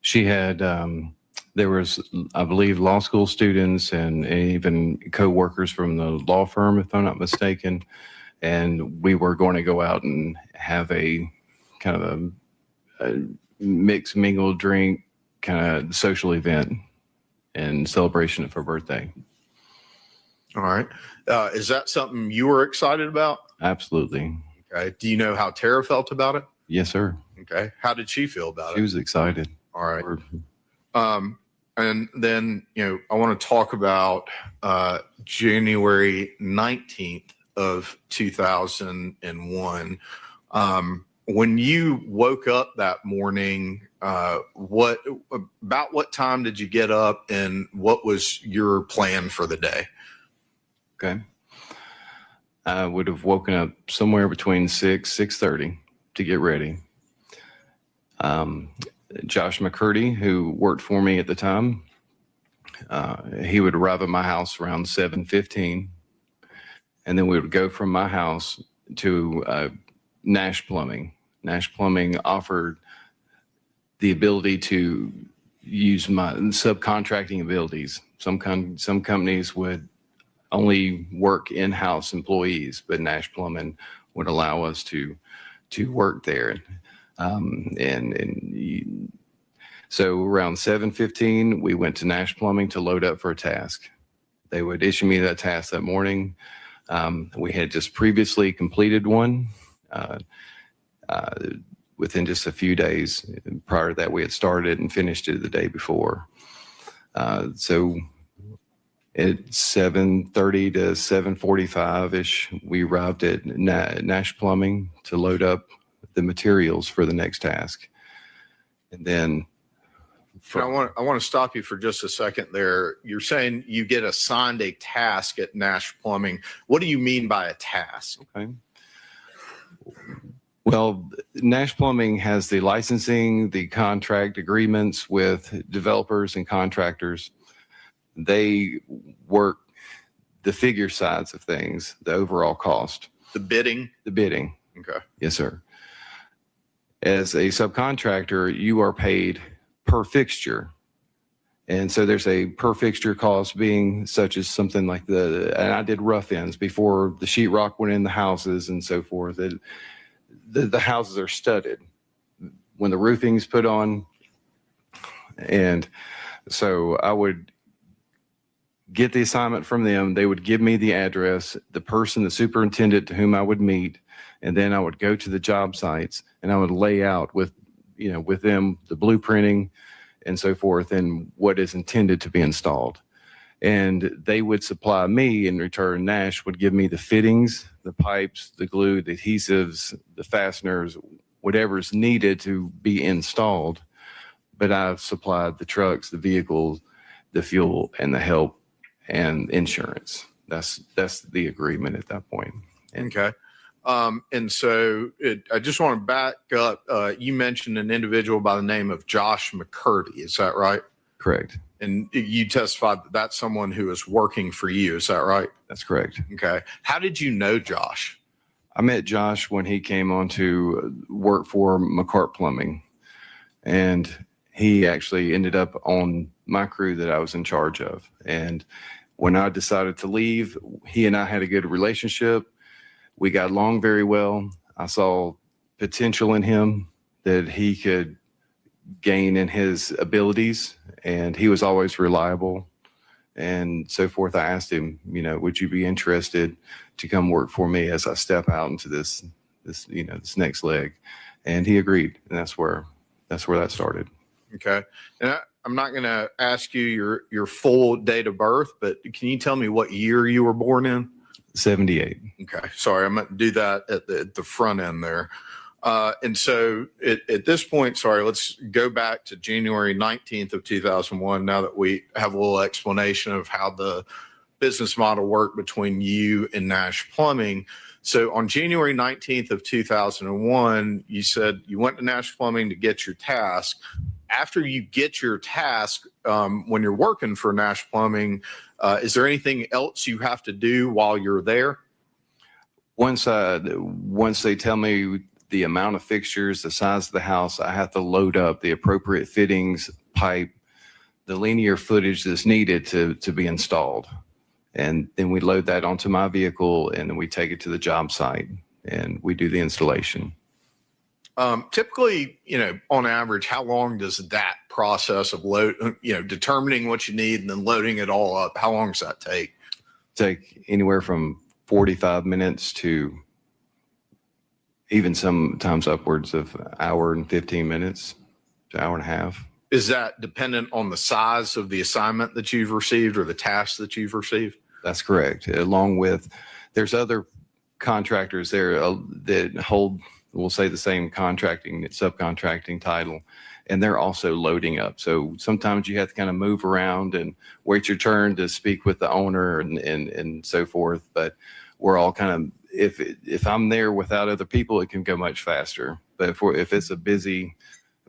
She had, there was, I believe, law school students and even co-workers from the law firm, if I'm not mistaken. And we were going to go out and have a kind of a mixed mingle drink kind of social event in celebration of her birthday. All right. Is that something you were excited about? Absolutely. Okay. Do you know how Tara felt about it? Yes, sir. Okay. How did she feel about She it? was excited. All right. And then, I want to talk about January 19th of 2001. When you woke up that morning, what time did you get up, and what was your plan for the day? Okay. I would have woken up somewhere between 6:30 to get ready. Josh McCurdy, who worked for me at the time. He would arrive at my house around 7:15, and then we would go from my house to Nash Plumbing. Nash Plumbing offered the ability to use my subcontracting abilities. Some companies would only work in-house employees, but Nash Plumbing would allow us to work there. So around 7:15, we went to Nash Plumbing to load up for a task. They would issue me that task that morning. We had just previously completed one. Within just a few days prior to that, we had started and finished it the day before. So at 7:30 to 7:45-ish, we arrived at Nash Plumbing to load up the materials for the next task. And then I want to stop you for just a second there. You're saying you get assigned a task at Nash Plumbing. What do you mean by a task? Okay. Well, Nash Plumbing has the licensing, the contract agreements with developers and contractors. They work the figure sides of things, the overall cost. The bidding? The bidding. Okay. Yes, sir. As a subcontractor, you are paid per fixture. And so there's a per fixture cost being such as something like and I did rough ends before the sheetrock went in the houses and so forth. The houses are studded when the roofing's put on. And so I would get the assignment from them. They would give me the address, the superintendent to whom I would meet. And then I would go to the job sites and I would lay out with them the blueprinting and so forth and what is intended to be installed. And they would supply me in return. Nash would give me the fittings, the pipes, the glue, the adhesives, the fasteners, whatever's needed to be installed. But I've supplied the trucks, the vehicles, the fuel, and the help and insurance. That's the agreement at that point. Okay. And so I just want to back up. You mentioned an individual by the name of Josh McCurdy. Is that right? Correct. And you testified that that's someone who is working for you. Is that right? That's correct. Okay. How did you know Josh? I met Josh when he came on to work for McCart Plumbing. And he actually ended up on my crew that I was in charge of. And when I decided to leave, he and I had a good relationship. We got along very well. I saw potential in him that he could gain in his abilities, and he was always reliable and so forth. I asked him, would you be interested to come work for me as I step out into this next leg? And he agreed, and that's where that started. Okay. And I'm not going to ask you your full date of birth, but can you tell me what year you were born in? 78. Okay. Sorry, I meant to do that at the front end there. And so at this point, sorry, let's go back to January 19th of 2001. Now that we have a little explanation of how the business model worked between you and Nash Plumbing. So on January 19th of 2001, you said you went to Nash Plumbing to get your task. After you get your task, when you're working for Nash Plumbing, is there anything else you have to do while you're there? Once they tell me the amount of fixtures, the size of the house, I have to load up the appropriate fittings, pipe, the linear footage that's needed to be installed. And then we load that onto my vehicle and then we take it to the job site and we do the installation. Typically, on average, how long does that process of determining what you need and then loading it all up, how long does that take? Take anywhere from 45 minutes to even sometimes upwards of an hour and 15 minutes to hour and a half. Is that dependent on the size of the assignment that you've received or the task that you've received? That's correct. Along with, there's other contractors there that hold, we'll say, the same subcontracting title, and they're also loading up. So sometimes you have to kind of move around and wait your turn to speak with the owner and so forth. But we're all kind of, if I'm there without other people, it can go much faster. But if it's a busy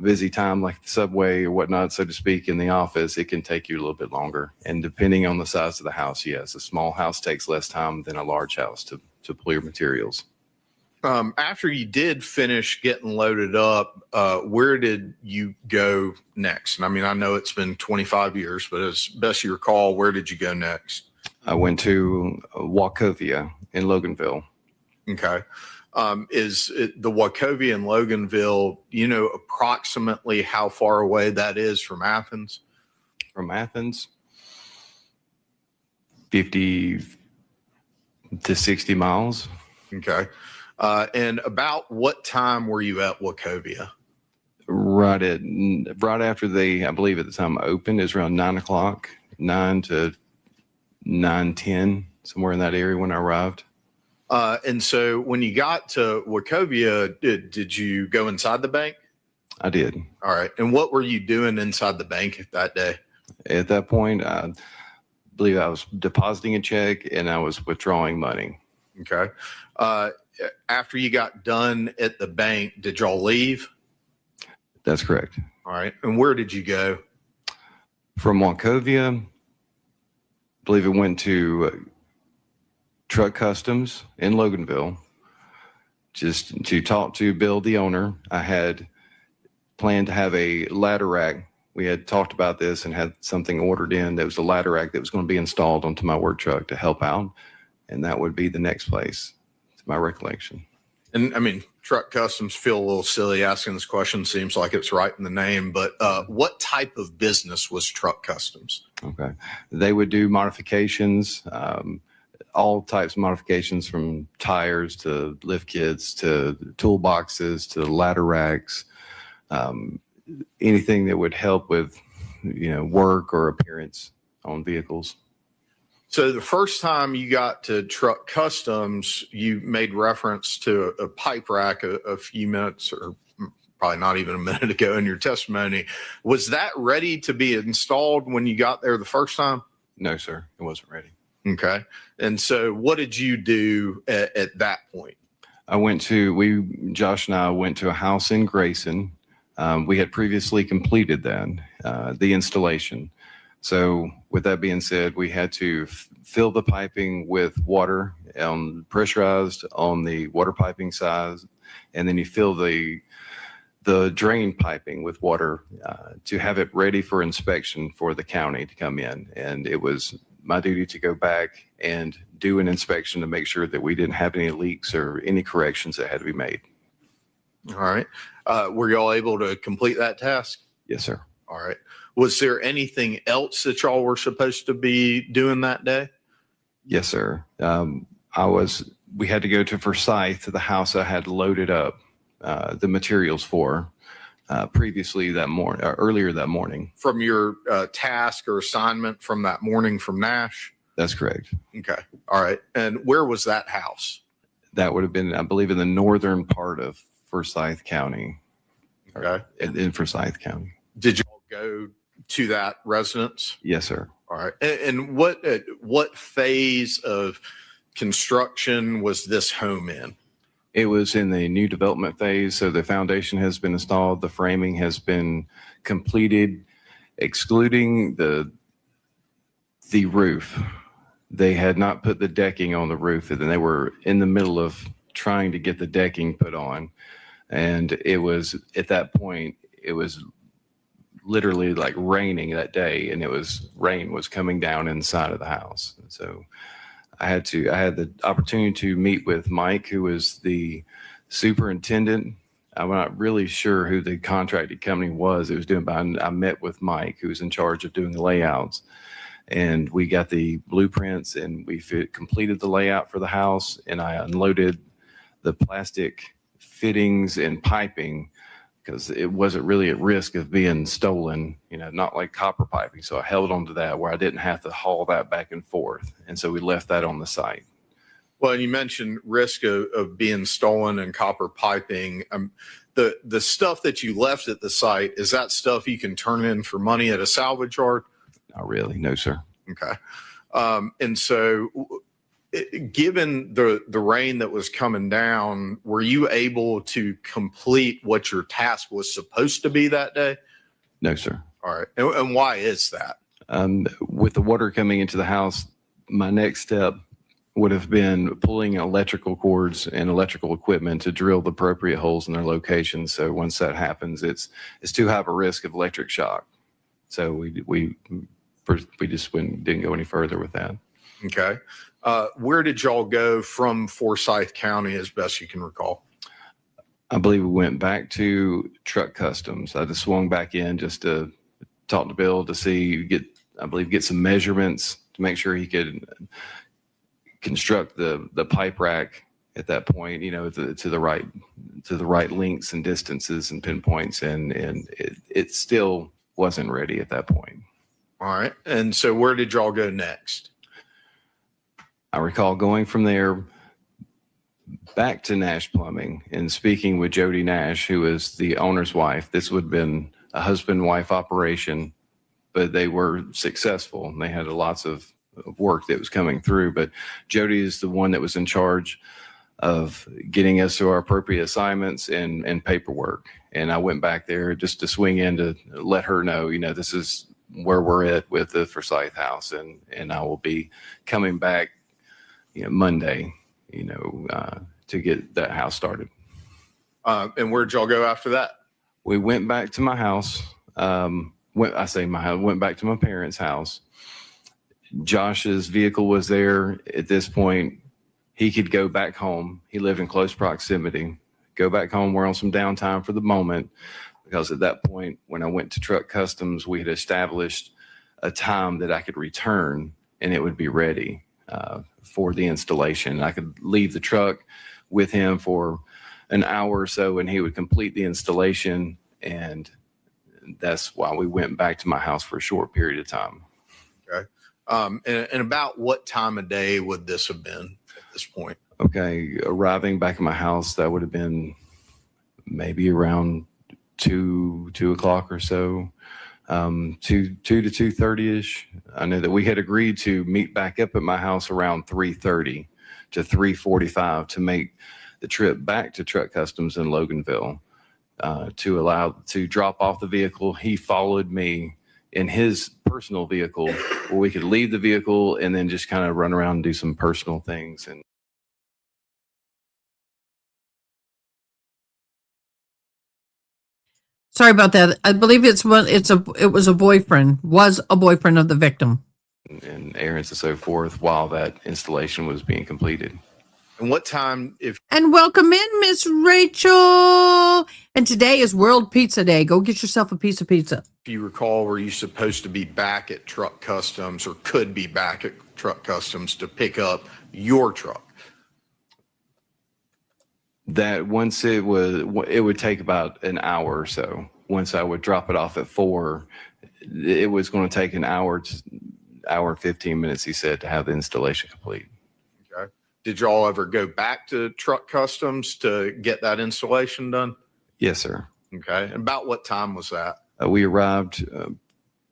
busy time like the subway or whatnot, so to speak, in the office, it can take you a little bit longer. And depending on the size of the house, yes, a small house takes less time than a large house to pull your materials. After you did finish getting loaded up, where did you go next? And I mean, I know it's been 25 years, but as best you recall, where did you go next? I went to Wachovia in Loganville. Okay. Is it the Wachovia in Loganville, you know, approximately how far away that is from Athens? From Athens, 50 to 60 miles. Okay. And about what time were you at Wachovia? Right after they, I believe at the time opened, is around 9 o'clock, 9 to 9:10, somewhere in that area when I arrived. And so when you got to Wachovia, did you go inside the bank? I did. All right. And what were you doing inside the bank that day? At that point, I believe I was depositing a check and I was withdrawing money. Okay. After you got done at the bank, did y'all leave? That's correct. All right. And where did you go? From Wachovia, I believe it went to Truck Customs in Loganville, just to talk to Bill, the owner. I had planned to have a ladder rack. We had talked about this and had something ordered in. There was a ladder rack that was going to be installed onto my work truck to help out. And that would be the next place, to my recollection. And I mean, Truck Customs, feel a little silly asking this question. Seems like it's right in the name, but what type of business was Truck Customs? Okay. They would do modifications, all types of modifications, from tires to lift kits to toolboxes to ladder racks, anything that would help with, work or appearance on vehicles. So the first time you got to Truck Customs, you made reference to a pipe rack a few minutes, or probably not even a minute ago in your testimony. Was that ready to be installed when you got there the first time? No, sir, it wasn't ready. Okay. And so what did you do at that point? Josh and I went to a house in Grayson. We had previously completed that, the installation. So with that being said, we had to fill the piping with water, pressurized on the water piping size, and then you fill the drain piping with water to have it ready for inspection for the county to come in. And it was my duty to go back and do an inspection to make sure that we didn't have any leaks or any corrections that had to be made. All right. Were y'all able to complete that task? Yes, sir. All right. Was there anything else that y'all were supposed to be doing that day? Yes, sir. We had to go to Forsyth, to the house I had loaded up the materials for earlier that morning. From your task or assignment from that morning from Nash? That's correct. Okay. All right. And where was that house? That would have been, I believe, in the northern part of Forsyth County. Okay. In Forsyth County. Did y'all go to that residence? Yes, sir. All right. And what phase of construction was this home in? It was in the new development phase. So the foundation has been installed. The framing has been completed, excluding the roof. They had not put the decking on the roof, and they were in the middle of trying to get the decking put on. And it was, at that point, it was literally like raining that day, and rain was coming down inside of the house. And so I had the opportunity to meet with Mike, who was the superintendent. I'm not really sure who the contracted company was it was doing, but I met with Mike, who was in charge of doing the layouts, and we got the blueprints, and we completed the layout for the house, and I unloaded the plastic fittings and piping because it wasn't really at risk of being stolen, not like copper piping. So I held on to that where I didn't have to haul that back and forth. And so we left that on the site. Well, you mentioned risk of being stolen and copper piping. The stuff that you left at the site, is that stuff you can turn in for money at a salvage yard? Not really. No, sir. Okay. And so Given the rain that was coming down, were you able to complete what your task was supposed to be that day? No, sir. All right. And why is that? With the water coming into the house, my next step would have been pulling electrical cords and electrical equipment to drill the appropriate holes in their locations. So once that happens, it's too high of a risk of electric shock. So we just didn't go any further with that. Okay. Where did y'all go from Forsyth County as best you can recall? I believe we went back to Truck Customs. I just swung back in just to talk to Bill to see, get some measurements to make sure he could construct the pipe rack at that point, to the right lengths and distances and pinpoints. And it still wasn't ready at that point. All right. And so where did y'all go next? I recall going from there back to Nash Plumbing and speaking with Jody Nash, who is the owner's wife. This would have been a husband-wife operation, but they were successful and they had lots of work that was coming through. But Jody is the one that was in charge of getting us to our appropriate assignments and paperwork. And I went back there just to swing in to let her know, this is where we're at with the Forsyth house. And I will be coming back, Monday, to get that house started. And where'd y'all go after that? We went back to my house. Went back to my parents' house. Josh's vehicle was there at this point. He could go back home. He lived in close proximity. Go back home. We're on some downtime for the moment because at that point, when I went to Truck Customs, we had established a time that I could return and it would be ready for the installation. I could leave the truck with him for an hour or so and he would complete the installation. And that's why we went back to my house for a short period of time. Okay. And about what time of day would this have been at this point? Okay. Arriving back at my house, that would have been maybe around 2 o'clock or so. 2 to 2:30ish. I know that we had agreed to meet back up at my house around 3:30 to 3:45 to make the trip back to Truck Customs in Loganville to drop off the vehicle. He followed me in his personal vehicle where we could leave the vehicle and then just kind of run around and do some personal things. And Sorry about that. I believe it was a boyfriend of the victim. and errands and so forth while that installation was being completed. And what time, And welcome in, Miss Rachel. And today is World Pizza Day. Go get yourself a piece of pizza. if you recall, were you supposed to be back at Truck Customs or could be back at Truck Customs to pick up your truck? That once it would take about an hour or so. Once I would drop it off at 4, it was going to take an hour and 15 minutes, he said, to have the installation complete. Okay. Did y'all ever go back to Truck Customs to get that installation done? Yes, sir. Okay. And about what time was that? We arrived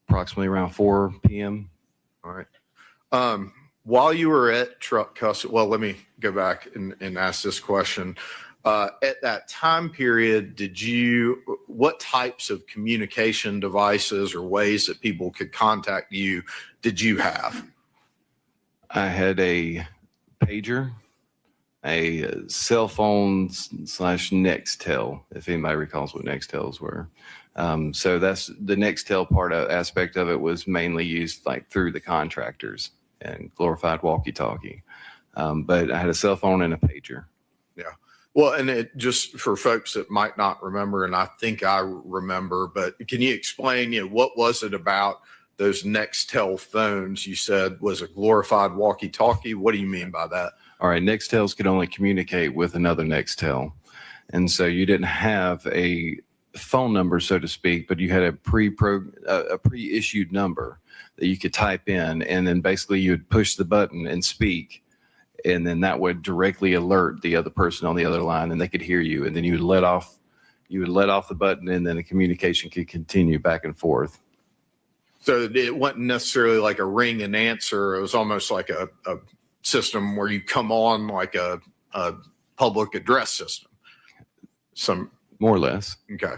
approximately around 4 p.m. All right. While you were at Truck Customs, well, let me go back and ask this question. At that time period, what types of communication devices or ways that people could contact you did you have? I had a pager, a cell phone / Nextel, if anybody recalls what Nextels were. So that's the Nextel aspect of it was mainly used like through the contractors and glorified walkie-talkie. But I had a cell phone and a pager. Yeah. Well, and it just for folks that might not remember, and I think I remember, but can you explain, what was it about those Nextel phones you said was a glorified walkie-talkie? What do you mean by that? All right. Nextels could only communicate with another Nextel. And so you didn't have a phone number, so to speak, but you had a pre-issued number that you could type in, and then basically you would push the button and speak, and then that would directly alert the other person on the other line, and they could hear you, and then you would let off the button, and then the communication could continue back and forth. So it wasn't necessarily like a ring and answer. It was almost like a system where you come on like a public address system. More or less. Okay.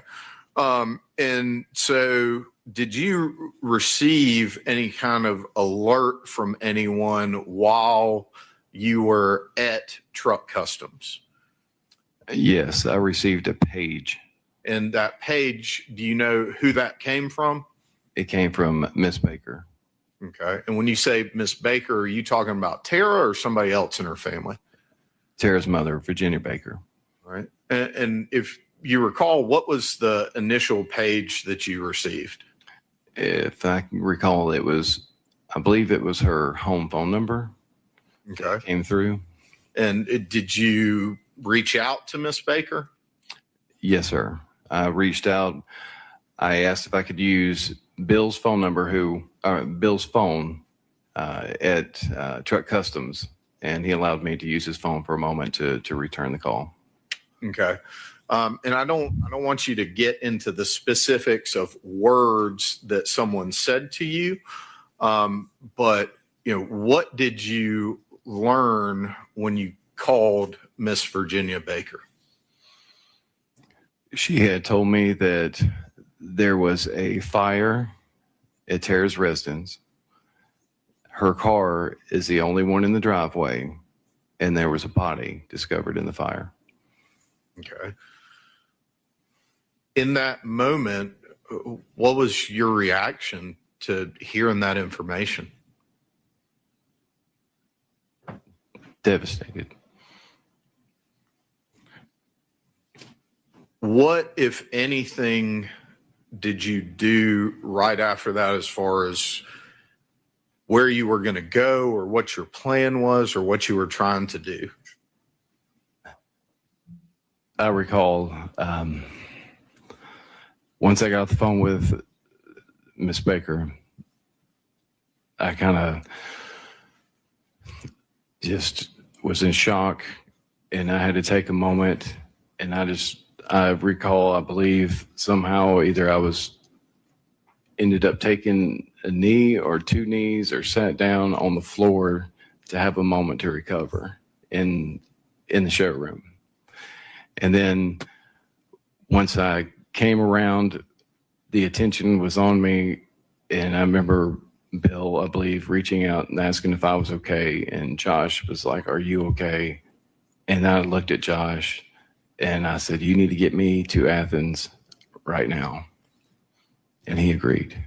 And so did you receive any kind of alert from anyone while you were at Truck Customs? Yes, I received a page. And that page, do you know who that came from? It came from Miss Baker. Okay. And when you say Miss Baker, are you talking about Tara or somebody else in her family? Tara's mother, Virginia Baker. All right. And if you recall, what was the initial page that you received? If I can recall, I believe it was her home phone number. Okay. Came through. And did you reach out to Miss Baker? Yes, sir. I reached out. I asked if I could use Bill's phone number, Bill's phone at Truck Customs, and he allowed me to use his phone for a moment to return the call. Okay. And I don't want you to get into the specifics of words that someone said to you. But what did you learn when you called Miss Virginia Baker? She had told me that there was a fire at Tara's residence. Her car is the only one in the driveway, and there was a body discovered in the fire. Okay. In that moment, what was your reaction to hearing that information? Devastated. What, if anything, did you do right after that as far as where you were going to go or what your plan was or what you were trying to do? I recall once I got off the phone with Miss Baker, I kind of just was in shock, and I had to take a moment, and I recall, I believe somehow either I ended up taking a knee or two knees or sat down on the floor to have a moment to recover in the showroom. And then once I came around, the attention was on me, and I remember Bill, I believe, reaching out and asking if I was okay, and Josh was like, "Are you okay?" And I looked at Josh and I said, "You need to get me to Athens right now." And he agreed.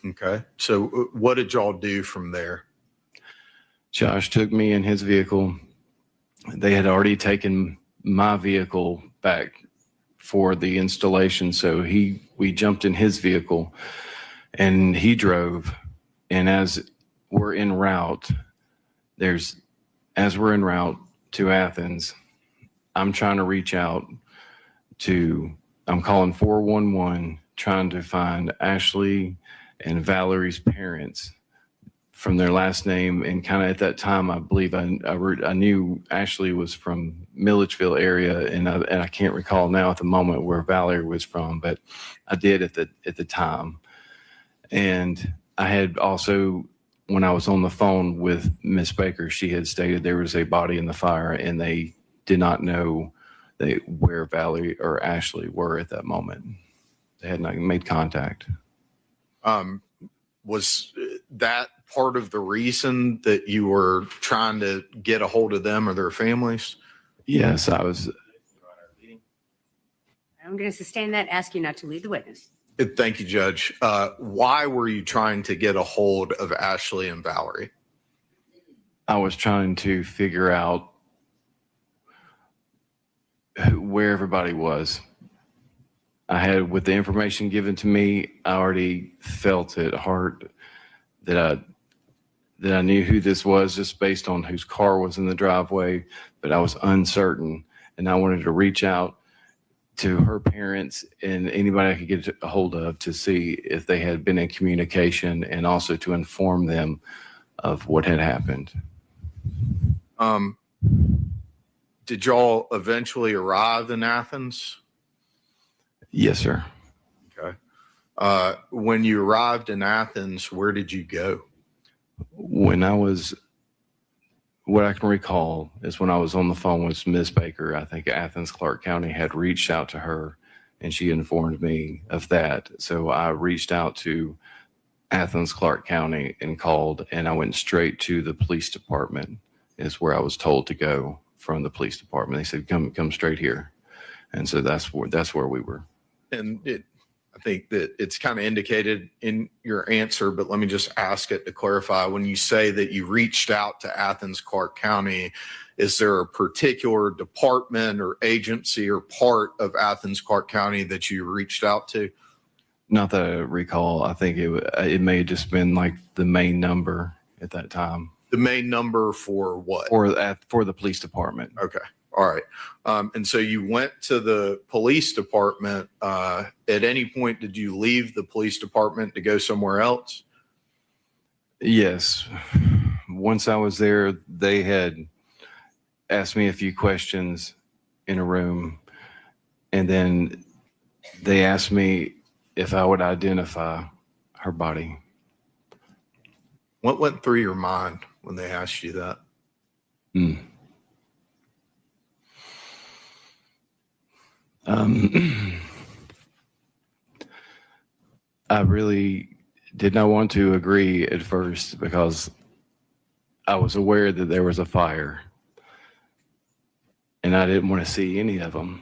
Okay. So what did y'all do from there? Josh took me in his vehicle. They had already taken my vehicle back for the installation. So we jumped in his vehicle and he drove. And as we're en route to Athens, I'm trying to reach out I'm calling 411, trying to find Ashley and Valerie's parents from their last name. And kind of at that time, I believe I knew Ashley was from Milledgeville area, and I can't recall now at the moment where Valerie was from, but I did at the time. And I had also, when I was on the phone with Miss Baker, she had stated there was a body in the fire, and they did not know where Valerie or Ashley were at that moment. They had not made contact. Was that part of the reason that you were trying to get a hold of them or their families? Yes, I was. I'm going to sustain that, ask you not to lead the witness. Thank you, Judge. Why were you trying to get a hold of Ashley and Valerie? I was trying to figure out where everybody was. I had, with the information given to me, I already felt at heart that I knew who this was just based on whose car was in the driveway, but I was uncertain, and I wanted to reach out to her parents and anybody I could get a hold of to see if they had been in communication, and also to inform them of what had happened. Did y'all eventually arrive in Athens? Yes, sir. Okay. When you arrived in Athens, where did you go? When I was what I can recall is when I was on the phone with Ms. Baker, I think Athens Clarke County had reached out to her and she informed me of that. So I reached out to Athens Clarke County and called, and I went straight to the police department is where I was told to go from the police department. They said, come straight here. And so that's where we were. And I think that it's kind of indicated in your answer, but let me just ask it to clarify. When you say that you reached out to Athens Clarke County, is there a particular department or agency or part of Athens Clarke County that you reached out to? Not that I recall. I think it may have just been like the main number at that time. The main number for what? For the police department. Okay. All right. And so you went to the police department. At any point, did you leave the police department to go somewhere else? Yes. Once I was there, they had asked me a few questions in a room, and then they asked me if I would identify her body. What went through your mind when they asked you that? I really did not want to agree at first because I was aware that there was a fire and I didn't want to see any of them.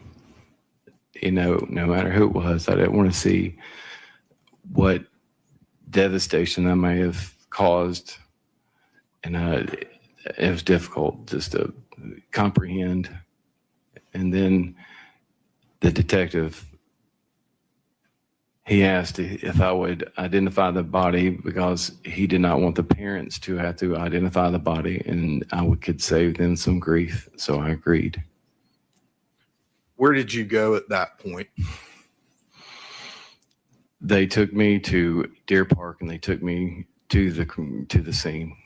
You know, no matter who it was, I didn't want to see what devastation I may have caused. And it was difficult just to comprehend. And then the detective, he asked if I would identify the body because he did not want the parents to have to identify the body, and could save them some grief. So I agreed. Where did you go at that point? They took me to Deer Park and they took me to the scene.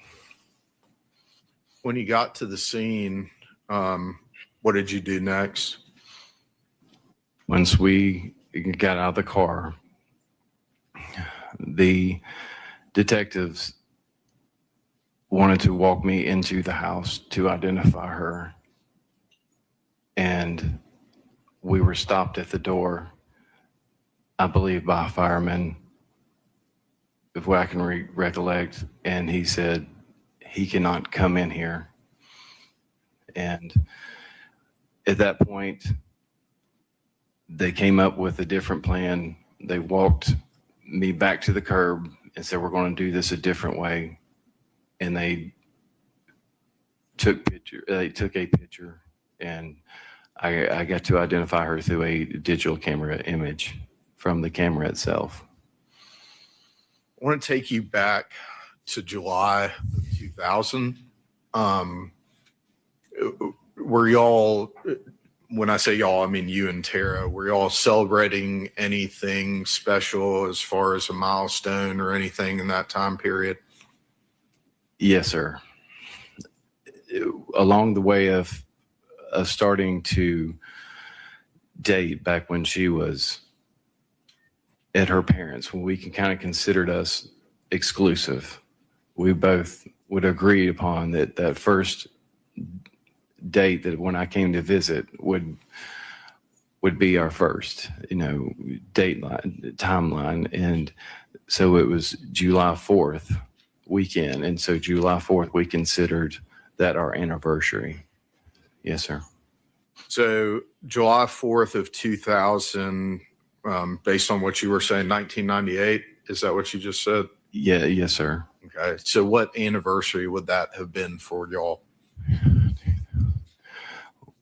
When you got to the scene, what did you do next? Once we got out of the car, the detectives wanted to walk me into the house to identify her. And we were stopped at the door, I believe, by a fireman, if I can recollect. And he said, he cannot come in here. And at that point, they came up with a different plan. They walked me back to the curb and said, we're going to do this a different way. And they took a picture, and I got to identify her through a digital camera image from the camera itself. I want to take you back to July of 2000. Were y'all, when I say y'all, I mean you and Tara, were y'all celebrating anything special as far as a milestone or anything in that time period? Yes, sir. Along the way of starting to date back when she was at her parents', when we kind of considered us exclusive, we both would agree upon that first date, that when I came to visit would be our first, date timeline. And so it was July 4th weekend. And so July 4th, we considered that our anniversary. Yes, sir. So July 4th of 2000, based on what you were saying, 1998, is that what you just said? Yeah. Yes, sir. Okay. So what anniversary would that have been for y'all?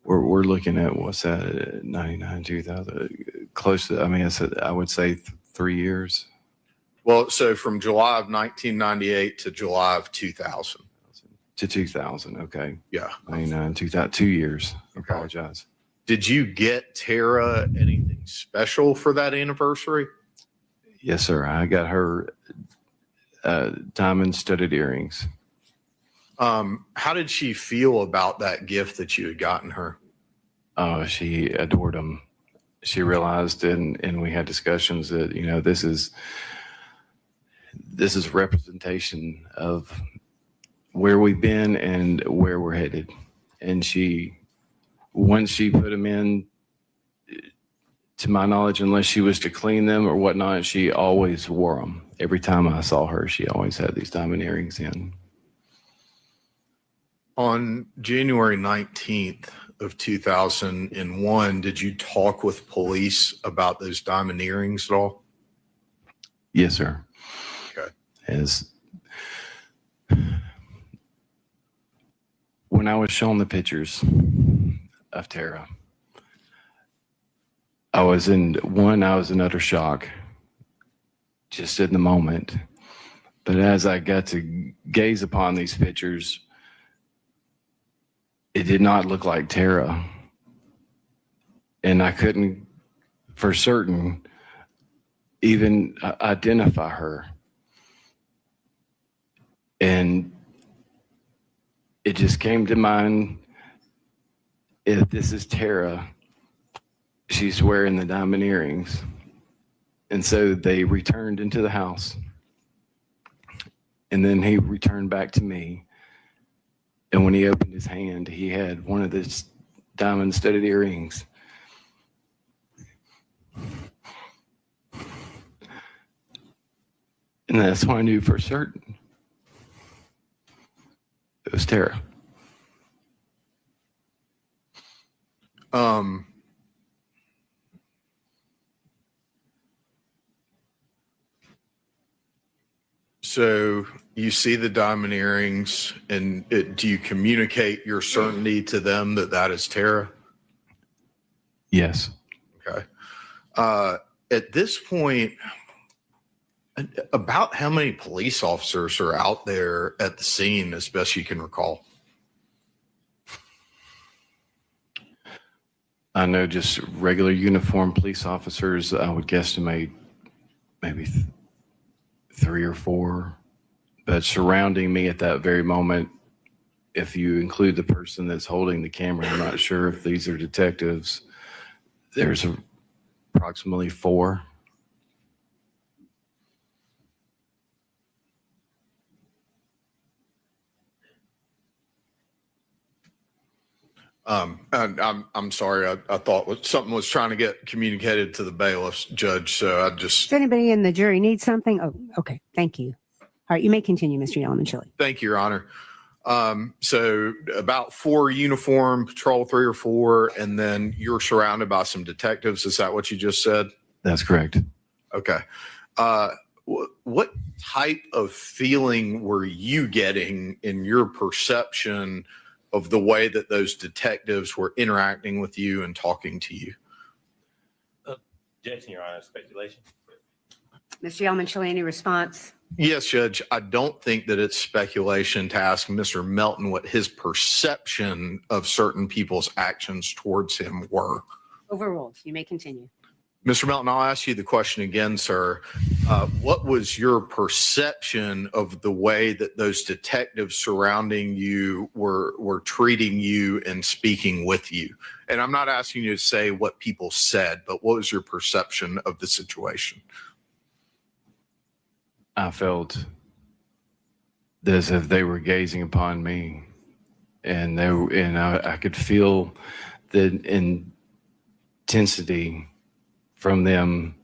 We're looking at, what's that, 99, 2000, close to, I would say 3 years. Well, so from July of 1998 to July of 2000. To 2000, okay. Yeah. 99, 2000, 2 years. I Okay. apologize. Did you get Tara anything special for that anniversary? Yes, sir. I got her diamond studded earrings. How did she feel about that gift that you had gotten her? Oh, she adored them. She realized, and we had discussions that, this is representation of where we've been and where we're headed. And once she put them in, to my knowledge, unless she was to clean them or whatnot, she always wore them. Every time I saw her, she always had these diamond earrings in. On January 19th of 2001, did you talk with police about those diamond earrings at all? Yes, sir. Okay. When I was shown the pictures of Tara, I was in utter shock just in the moment. But as I got to gaze upon these pictures, it did not look like Tara. And I couldn't, for certain, even identify her. And it just came to mind, if this is Tara, she's wearing the diamond earrings. And so they returned into the house. And then he returned back to me. And when he opened his hand, he had one of those diamond studded earrings. And that's when I knew for certain it was Tara. So you see the diamond earrings, and do you communicate your certainty to them that that is Tara? Yes. Okay. At this point, about how many police officers are out there at the scene, as best you can recall? I know just regular uniformed police officers, I would guesstimate maybe 3 or 4. But surrounding me at that very moment, if you include the person that's holding the camera, I'm not sure if these are detectives, there's approximately 4. I'm sorry. I thought something was trying to get communicated to the bailiffs, Judge. So I just Does anybody in the jury need something? Oh, okay. Thank you. All right, you may continue, Mr. Yellman-Chili. thank you, Your Honor. So about 4 uniform patrol, 3 or 4, and then you're surrounded by some detectives. Is that what you just said? That's correct. Okay. What type of feeling were you getting in your perception of the way that those detectives were interacting with you and talking to you? Objection, Your Honor, speculation. Mr. Yellman-Chili, any response? Yes, Judge. I don't think that it's speculation to ask Mr. Melton what his perception of certain people's actions towards him were. Overruled. You may continue. Mr. Melton, I'll ask you the question again, sir. What was your perception of the way that those detectives surrounding you were treating you and speaking with you? And I'm not asking you to say what people said, but what was your perception of the situation? I felt as if they were gazing upon me, and I could feel the intensity from them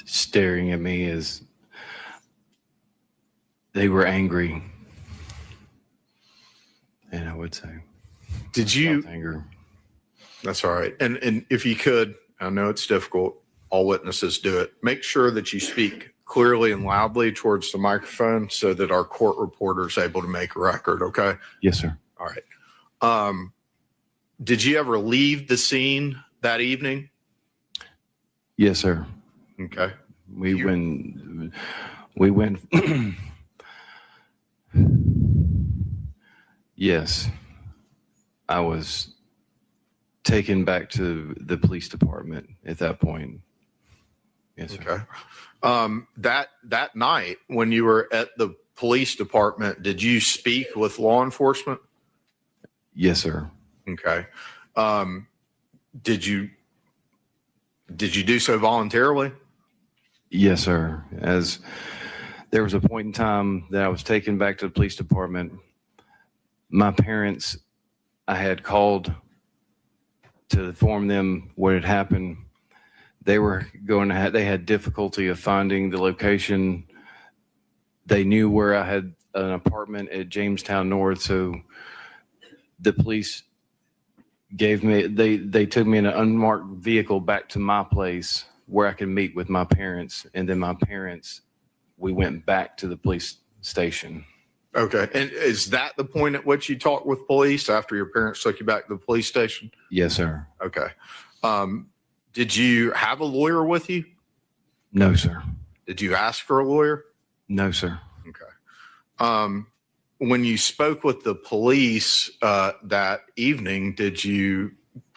staring at me as they were angry. And I would say, Did you? Anger. That's all right. And if you could, I know it's difficult. All witnesses do it. Make sure that you speak clearly and loudly towards the microphone so that our court reporter is able to make a record. Okay. Yes, sir. All right. Did you ever leave the scene that evening? Yes, sir. Okay. We went. Yes, I was taken back to the police department at that point. Yes, sir. Okay. That night when you were at the police department, did you speak with law enforcement? Yes, sir. Okay. Did you do so voluntarily? Yes, sir. As there was a point in time that I was taken back to the police department. My parents, I had called to inform them what had happened. They were going to they had difficulty of finding the location. They knew where I had an apartment at Jamestown North, so the police gave me, they took me in an unmarked vehicle back to my place where I could meet with my parents. And then my parents, we went back to the police station. Okay. And is that the point at which you talked with police after your parents took you back to the police station? Yes, sir. Okay. Did you have a lawyer with you? No, sir. Did you ask for a lawyer? No, sir. Okay. When you spoke with the police that evening, did you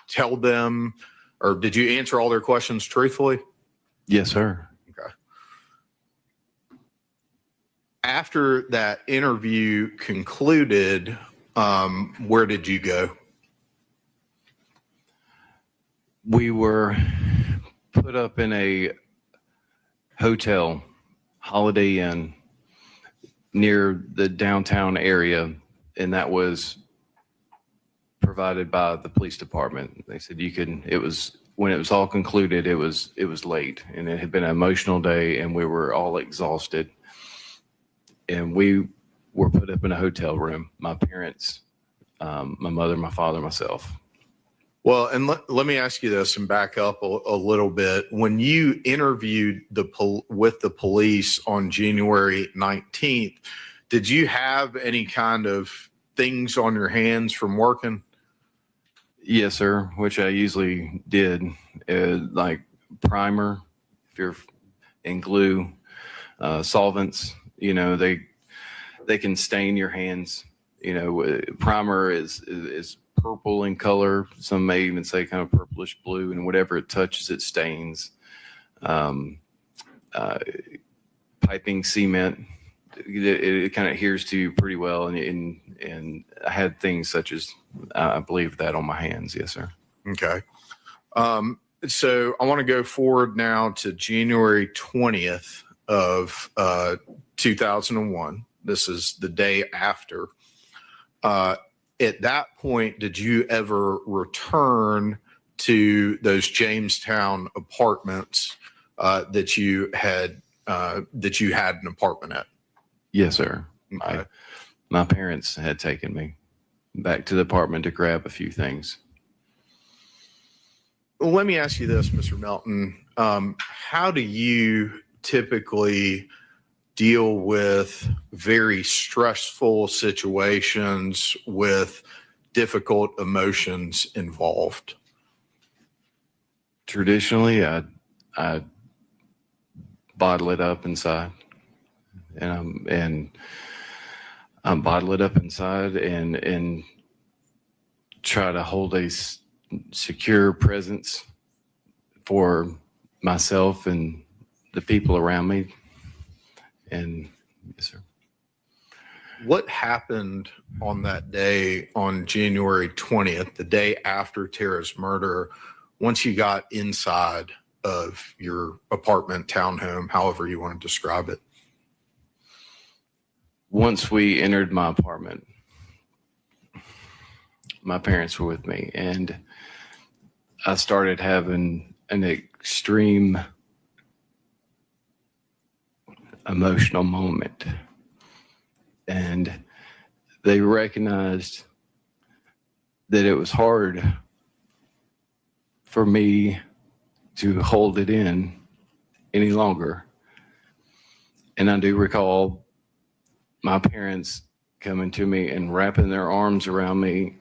tell them or did you answer all their questions truthfully? Yes, sir. Okay. After that interview concluded, where did you go? We were put up in a hotel, Holiday Inn, near the downtown area, and that was provided by the police department. They said you can, it was, when it was all concluded, it was late, and it had been an emotional day, and we were all exhausted. And we were put up in a hotel room, my parents, my mother, my father, myself. Well, and let me ask you this and back up a little bit. When you interviewed with the police on January 19th, did you have any kind of things on your hands from working? Yes, sir, which I usually did, like primer, if you're in glue, solvents, you know, they can stain your hands. You know, primer is purple in color. Some may even say kind of purplish blue, and whatever it touches, it stains. Piping cement, it kind of adheres to you pretty well. And I had things such as, I believe, that on my hands. Yes, sir. Okay. So I want to go forward now to January 20th of 2001. This is the day after. At that point, did you ever return to those Jamestown apartments that you had an apartment at? Yes, sir. Okay. My parents had taken me back to the apartment to grab a few things. Well, let me ask you this, Mr. Melton. How do you typically deal with very stressful situations with difficult emotions involved? Traditionally, I bottle it up inside, and I bottle it up inside and try to hold a secure presence for myself and the people around me. And yes, sir. What happened on that day on January 20th, the day after Tara's murder, once you got inside of your apartment, townhome, however you want to describe it? Once we entered my apartment, my parents were with me, and I started having an extreme emotional moment. And they recognized that it was hard for me to hold it in any longer. And I do recall my parents coming to me and wrapping their arms around me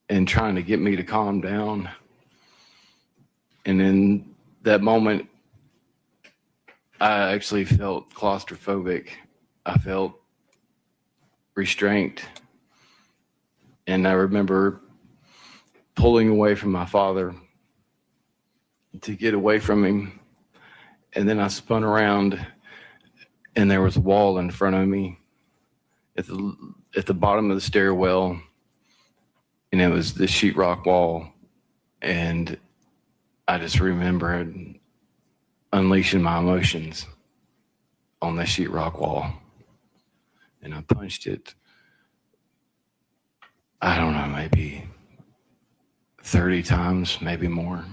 and trying to get me to calm down. And in that moment, I actually felt claustrophobic. I felt restraint. And I remember pulling away from my father to get away from him. And then I spun around, and there was a wall in front of me at the bottom of the stairwell. And it was the sheetrock wall. And I just remembered unleashing my emotions on the sheetrock wall. And I punched it, I don't know, maybe 30 times, maybe more.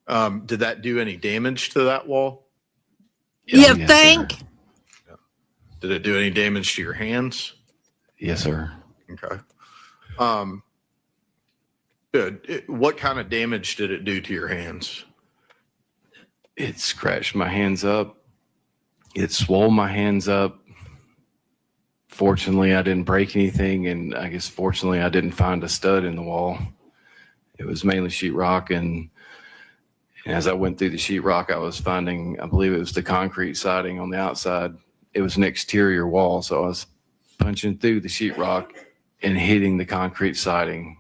Did that do any damage to that wall? You Yes, sir. think? Did it do any damage to your hands? Yes, sir. Okay. Good. What kind of damage did it do to your hands? It scratched my hands up. It swole my hands up. Fortunately, I didn't break anything, and I guess fortunately, I didn't find a stud in the wall. It was mainly sheetrock, and as I went through the sheetrock, I was finding, I believe it was the concrete siding on the outside. It was an exterior wall, so I was punching through the sheetrock and hitting the concrete siding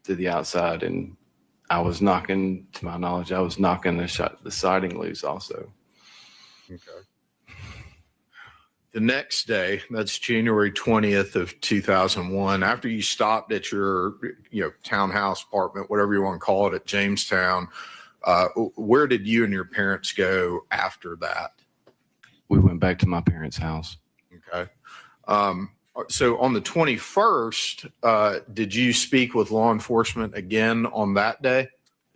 to the outside, and I was knocking, to my knowledge, I was knocking the siding loose also. Okay. The next day, that's January 20th of 2001, after you stopped at your, townhouse apartment, whatever you want to call it, at Jamestown, where did you and your parents go after that? We went back to my parents' house. Okay. So on the 21st, did you speak with law enforcement again on that day?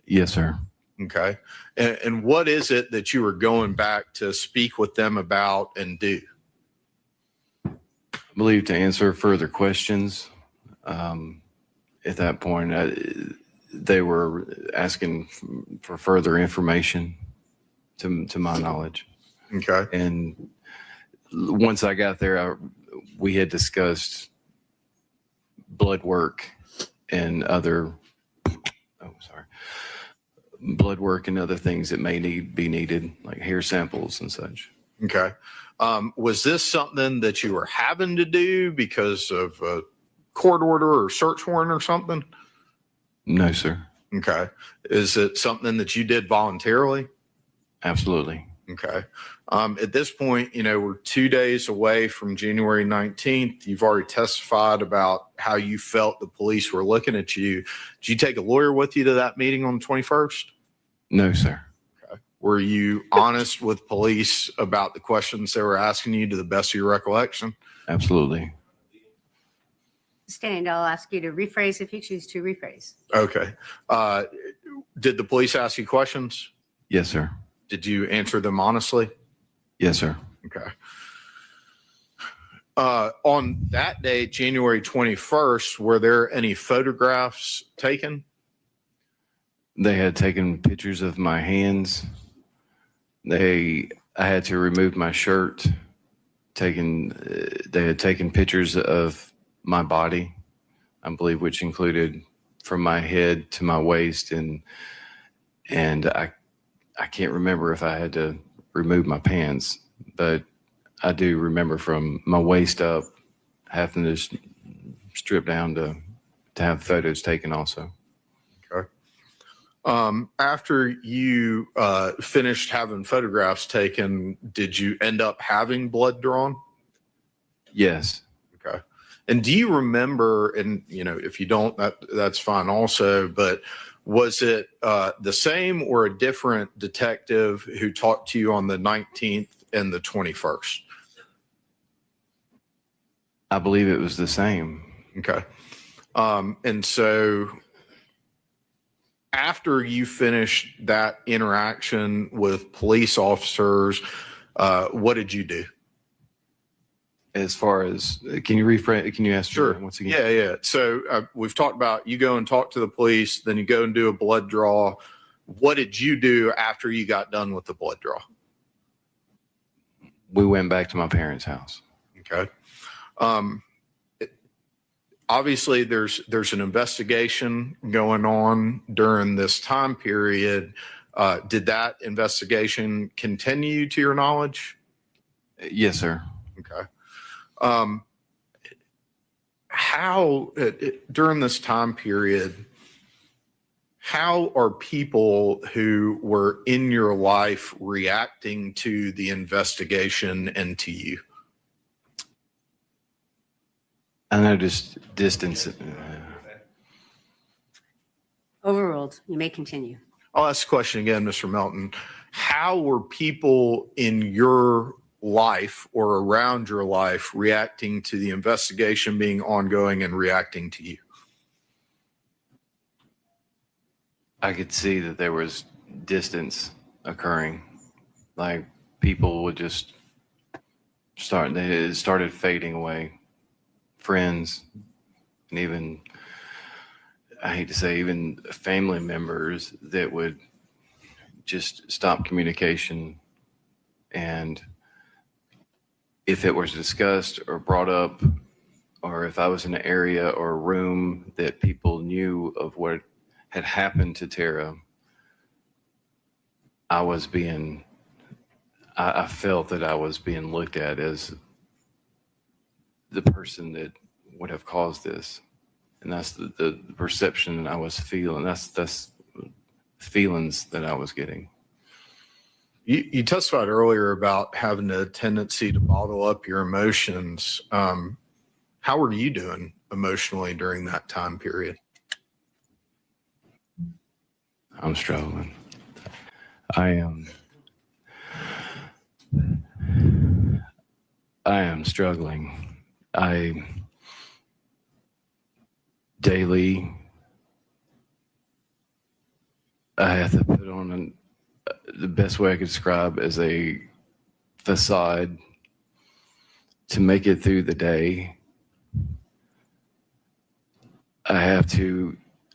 Yes, sir. Okay. And what is it that you were going back to speak with them about and do? I believe to answer further questions. At that point, they were asking for further information to my knowledge. Okay. And once I got there, we had discussed blood work and other, blood work and other things that may be needed, like hair samples and such. Okay. Was this something that you were having to do because of a court order or search warrant or something? No, sir. Okay. Is it something that you did voluntarily? Absolutely. Okay. At this point, we're 2 days away from January 19th. You've already testified about how you felt the police were looking at you. Did you take a lawyer with you to that meeting on the 21st? No, sir. Okay. Were you honest with police about the questions they were asking you to the best of your recollection? Absolutely. Stand, I'll ask you to rephrase if you choose to rephrase. Okay. Did the police ask you questions? Yes, sir. Did you answer them honestly? Yes, sir. Okay. On that day, January 21st, were there any photographs taken? They had taken pictures of my hands. I had to remove my shirt. They had taken pictures of my body, I believe, which included from my head to my waist, and I can't remember if I had to remove my pants, but I do remember from my waist up having to strip down to have photos taken also. Okay. After you finished having photographs taken, did you end up having blood drawn? Yes. Okay. And do you remember, and if you don't, that's fine also, but was it the same or a different detective who talked to you on the 19th and the 21st? I believe it was the same. Okay. And so after you finished that interaction with police officers, what did you do? As far as, can you rephrase? Can you ask Sure. me once again? Yeah. So we've talked about you go and talk to the police, then you go and do a blood draw. What did you do after you got done with the blood draw? We went back to my parents' house. Okay. Obviously, there's an investigation going on during this time period. Did that investigation continue to your knowledge? Yes, sir. Okay. How during this time period, how are people who were in your life reacting to the investigation and to you? I noticed distance. Overruled. You may continue. I'll ask the question again, Mr. Melton. how were people in your life or around your life reacting to the investigation being ongoing and reacting to you? I could see that there was distance occurring. Like people would just it started fading away. Friends, and even, I hate to say, even family members that would just stop communication. And if it was discussed or brought up, or if I was in an area or a room that people knew of what had happened to Tara, I felt that I was being looked at as the person that would have caused this. And that's the perception I was feeling. That's feelings that I was getting. You testified earlier about having a tendency to bottle up your emotions. How were you doing emotionally during that time period? I'm struggling. I am struggling. Daily, I have to put on the best way I could describe as a facade to make it through the day. I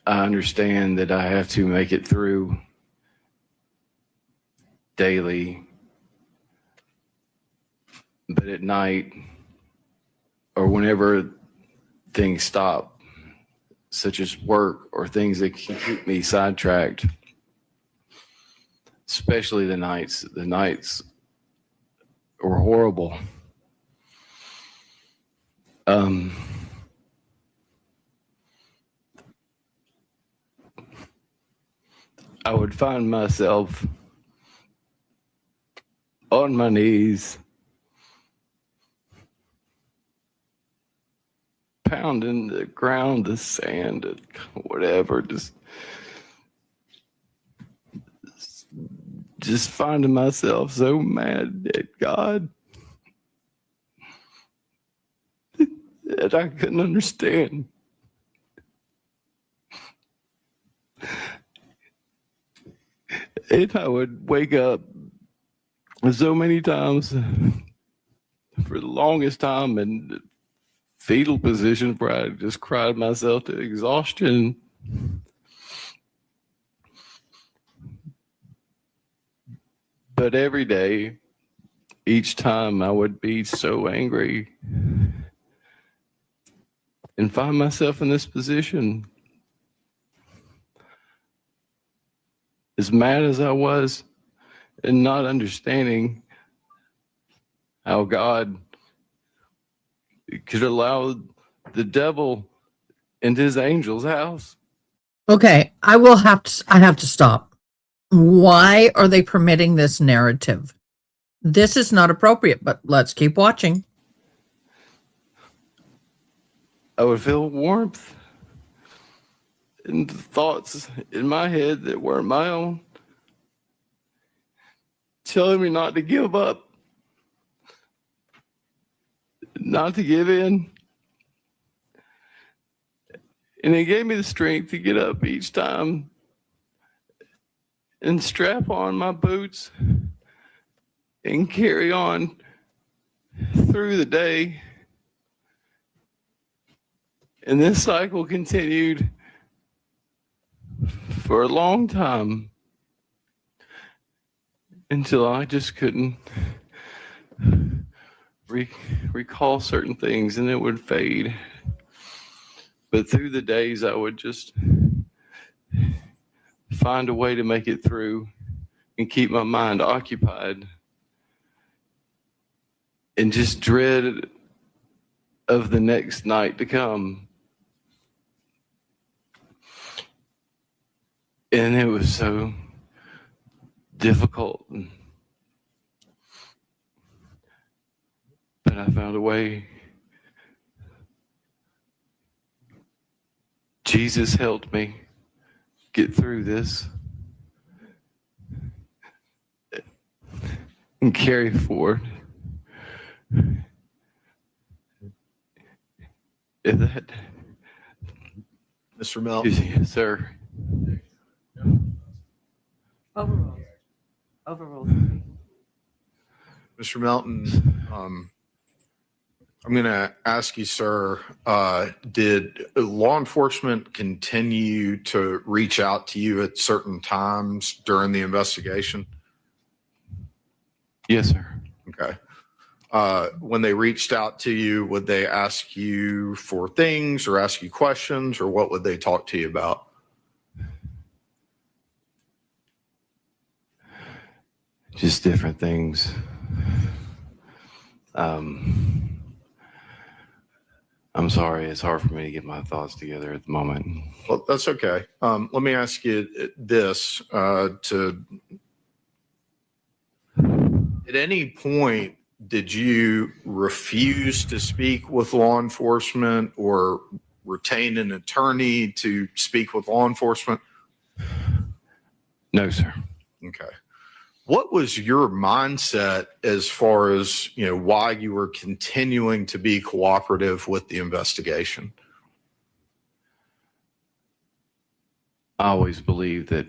understand that I have to make it through daily, but at night or whenever things stop, such as work or things that can keep me sidetracked, especially the nights were horrible. I would find myself on my knees, pounding the ground, the sand, whatever, just finding myself so mad at God that I couldn't understand. And I would wake up so many times for the longest time in fetal position where I just cried myself to exhaustion. But every day, each time I would be so angry and find myself in this position. As mad as I was and not understanding how God could allow the devil and his angels' house. Okay, I have to stop. Why are they permitting this narrative? This is not appropriate, but let's keep watching. I would feel warmth and thoughts in my head that weren't my own, telling me not to give up, not to give in. And it gave me the strength to get up each time and strap on my boots and carry on through the day. And this cycle continued for a long time until I just couldn't recall certain things, and it would fade. But through the days, I would just find a way to make it through and keep my mind occupied, and just dread of the next night to come. And it was so difficult. But I found a way. Jesus helped me get through this. and carry forward. Is that, Mr. Melton, yes, sir. Overruled. Overruled. Mr. Melton, I'm going to ask you, sir, did law enforcement continue to reach out to you at certain times during the investigation? Yes, sir. Okay. When they reached out to you, would they ask you for things or ask you questions, or what would they talk to you about? Just different things. I'm sorry, it's hard for me to get my thoughts together at the moment. Well, that's okay. Let me ask you this, at any point, did you refuse to speak with law enforcement or retain an attorney to speak with law enforcement? No, sir. Okay. What was your mindset as far as, why you were continuing to be cooperative with the investigation? I always believed that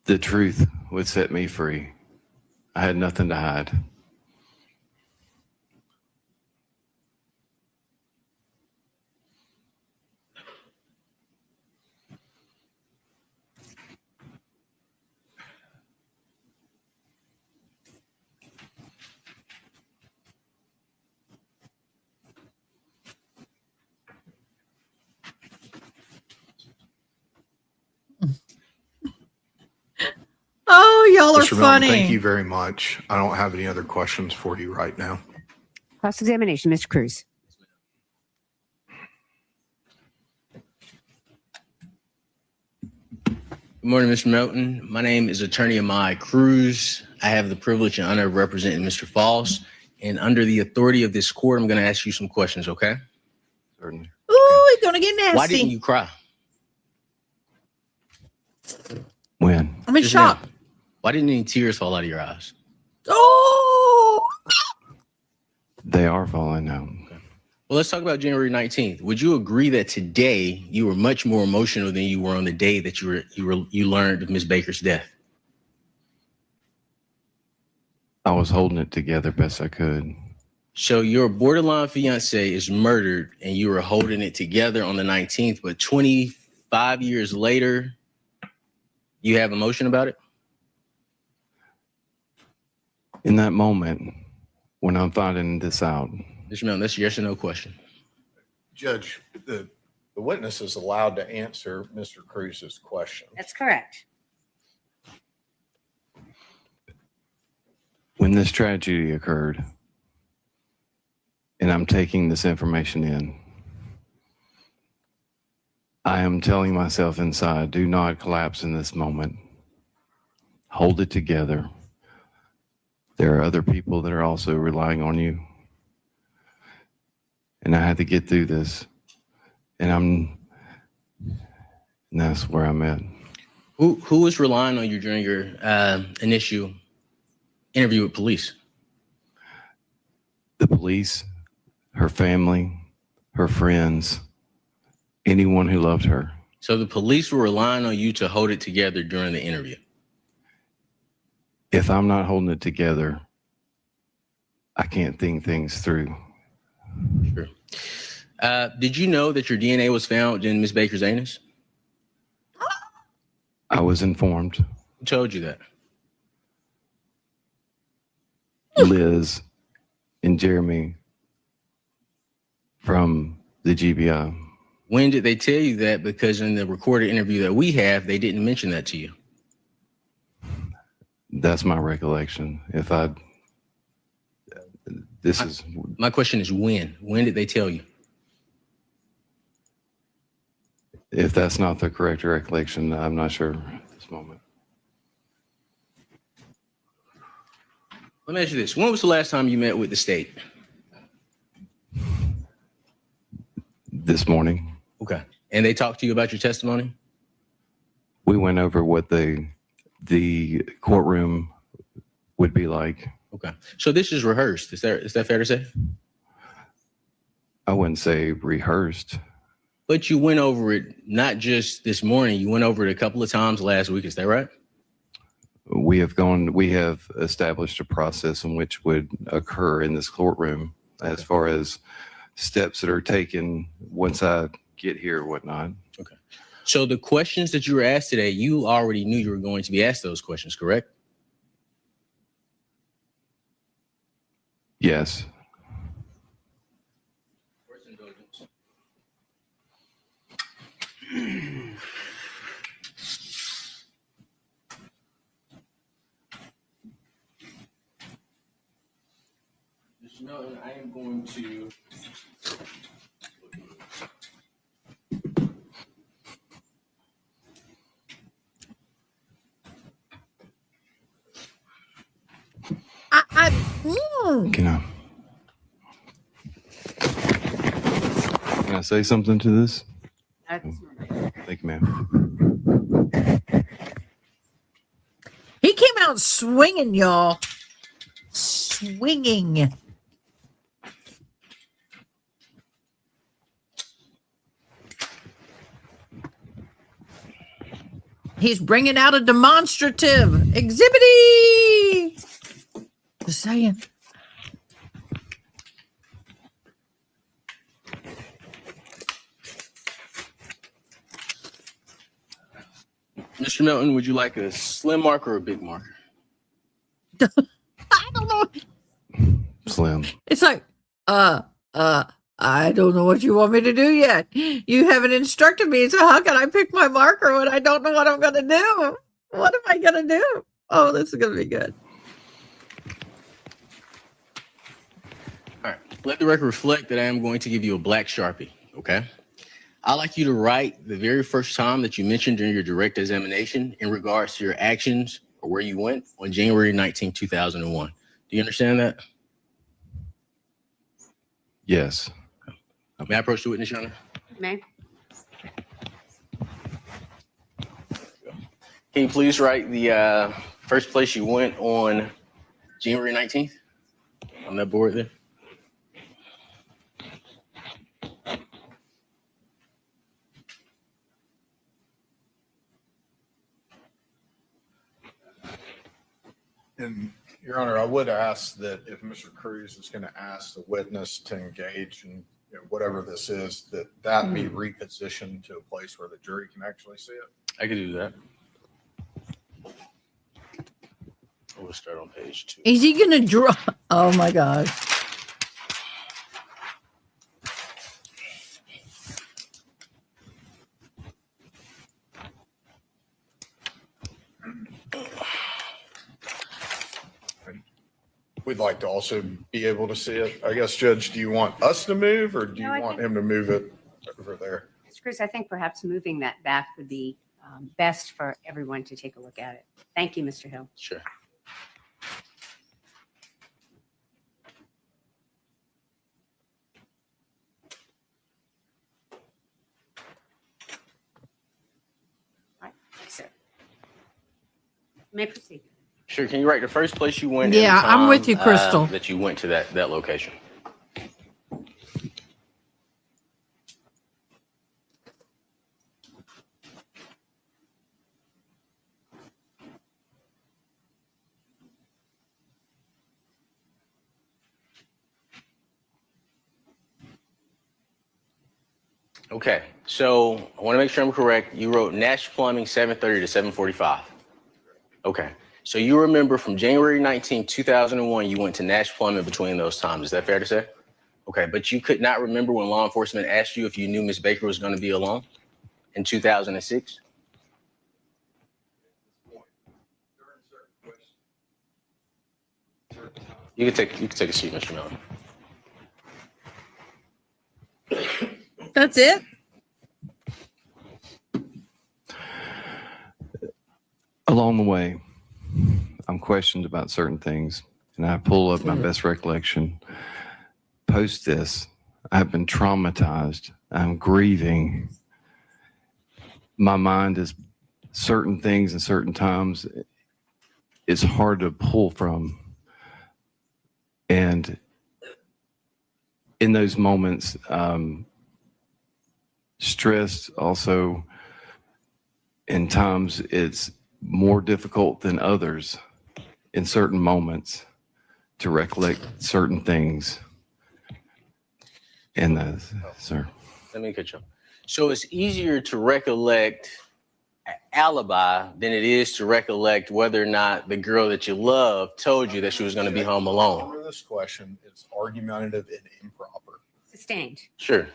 the truth would set me free. I had nothing to hide. Oh, y'all are Mr. Melton, funny. thank you very much. I don't have any other questions for you right now. Cross-examination, Mr. Cruz. Good morning, Mr. Melton. My name is Attorney Amai Cruz. I have the privilege and honor of representing Mr. Faust. And under the authority of this court, I'm going to ask you some questions, okay? Certainly. Ooh, it's gonna get nasty. Why didn't you cry? When? I'm in Just shock. now. Why didn't any tears fall out of your eyes? Oh, They are falling now. Well, let's talk about January 19th. Would you agree that today you were much more emotional than you were on the day that you learned of Ms. Baker's death? I was holding it together best I could. So your borderline fiance is murdered and you were holding it together on the 19th, but 25 years later, you have emotion about it? In that moment, when I'm finding this out, Mr. Melton, that's a yes or no question. Judge, the witness is allowed to answer Mr. Cruz's question. That's correct. when this tragedy occurred, and I'm taking this information in, I am telling myself inside, do not collapse in this moment. Hold it together. There are other people that are also relying on you. And I had to get through this. And that's where I'm at. Who was relying on you during your initial interview with police? The police, her family, her friends, anyone who loved her. So the police were relying on you to hold it together during the interview. If I'm not holding it together, I can't think things through. Sure. Did you know that your DNA was found in Ms. Baker's anus? I was informed. Who told you that? Liz and Jeremy from the GBI. When did they tell you that? Because in the recorded interview that we have, they didn't mention that to you. That's my recollection. My question is when? When did they tell you? If that's not the correct recollection, I'm not sure at this moment. Let me ask you this. When was the last time you met with the state? This morning, Okay. And they talked to you about your testimony? we went over what the courtroom would be like. Okay. So this is rehearsed. Is that fair to say? I wouldn't say rehearsed. But you went over it not just this morning. You went over it a couple of times last week. Is that right? We have established a process in which would occur in this courtroom as far as steps that are taken once I get here or whatnot. Okay. So the questions that you were asked today, you already knew you were going to be asked those questions, correct? Yes. Mr. Melton, I am going to Can I say something to this? Thank you, ma'am. He came out swinging, y'all. Swinging. He's bringing out a demonstrative. Exhibity. Just saying. Mr. Melton, would you like a slim marker or a big marker? I don't know. Slim. It's like, I don't know what you want me to do yet. You haven't instructed me, so how can I pick my marker when I don't know what I'm going to do? What am I going to do? Oh, this is going to be good. All right. Let the record reflect that I am going to give you a black Sharpie, okay? I'd like you to write the very first time that you mentioned during your direct examination in regards to your actions or where you went on January 19, 2001. Do you understand that? Yes. May I approach the witness, Your Honor? May. Can you please write the first place you went on January 19th on that board there? And Your Honor, I would ask that if Mr. Cruz is going to ask the witness to engage in whatever this is, that be repositioned to a place where the jury can actually see it. I can do that. We'll start on page 2. Is he going to draw? Oh, my gosh. We'd like to also be able to see it. I guess, Judge, do you want us to move or do you No, I want think- him to move it over there? Mr. Cruz, I think perhaps moving that back would be best for everyone to take a look at it. Thank you, Mr. Hill. Sure. All right, sir. You may proceed. Sure. Can you write the first place you went? Yeah, and the I'm with time, you, Crystal. that you went to that location. Okay, so I want to make sure I'm correct. You wrote Nash Plumbing 7:30 to 7:45. Okay, so you remember from January 19, 2001, you went to Nash Plumbing between those times. Is that fair to say? Okay, but you could not remember when law enforcement asked you if you knew Ms. Baker was going to be alone in 2006? You can take a seat, Mr. Miller. That's it? Along the way, I'm questioned about certain things, and I pull up my best recollection. Post this, I've been traumatized. I'm grieving. My mind is certain things and certain times. it's hard to pull from. And in those moments, stress also, in times, it's more difficult than others in certain moments to recollect certain things. And sir. Let me catch up. So it's easier to recollect an alibi than it is to recollect whether or not the girl that you love told you that she was going to be home alone. Under this question, it's argumentative and improper. Sustained. Sure.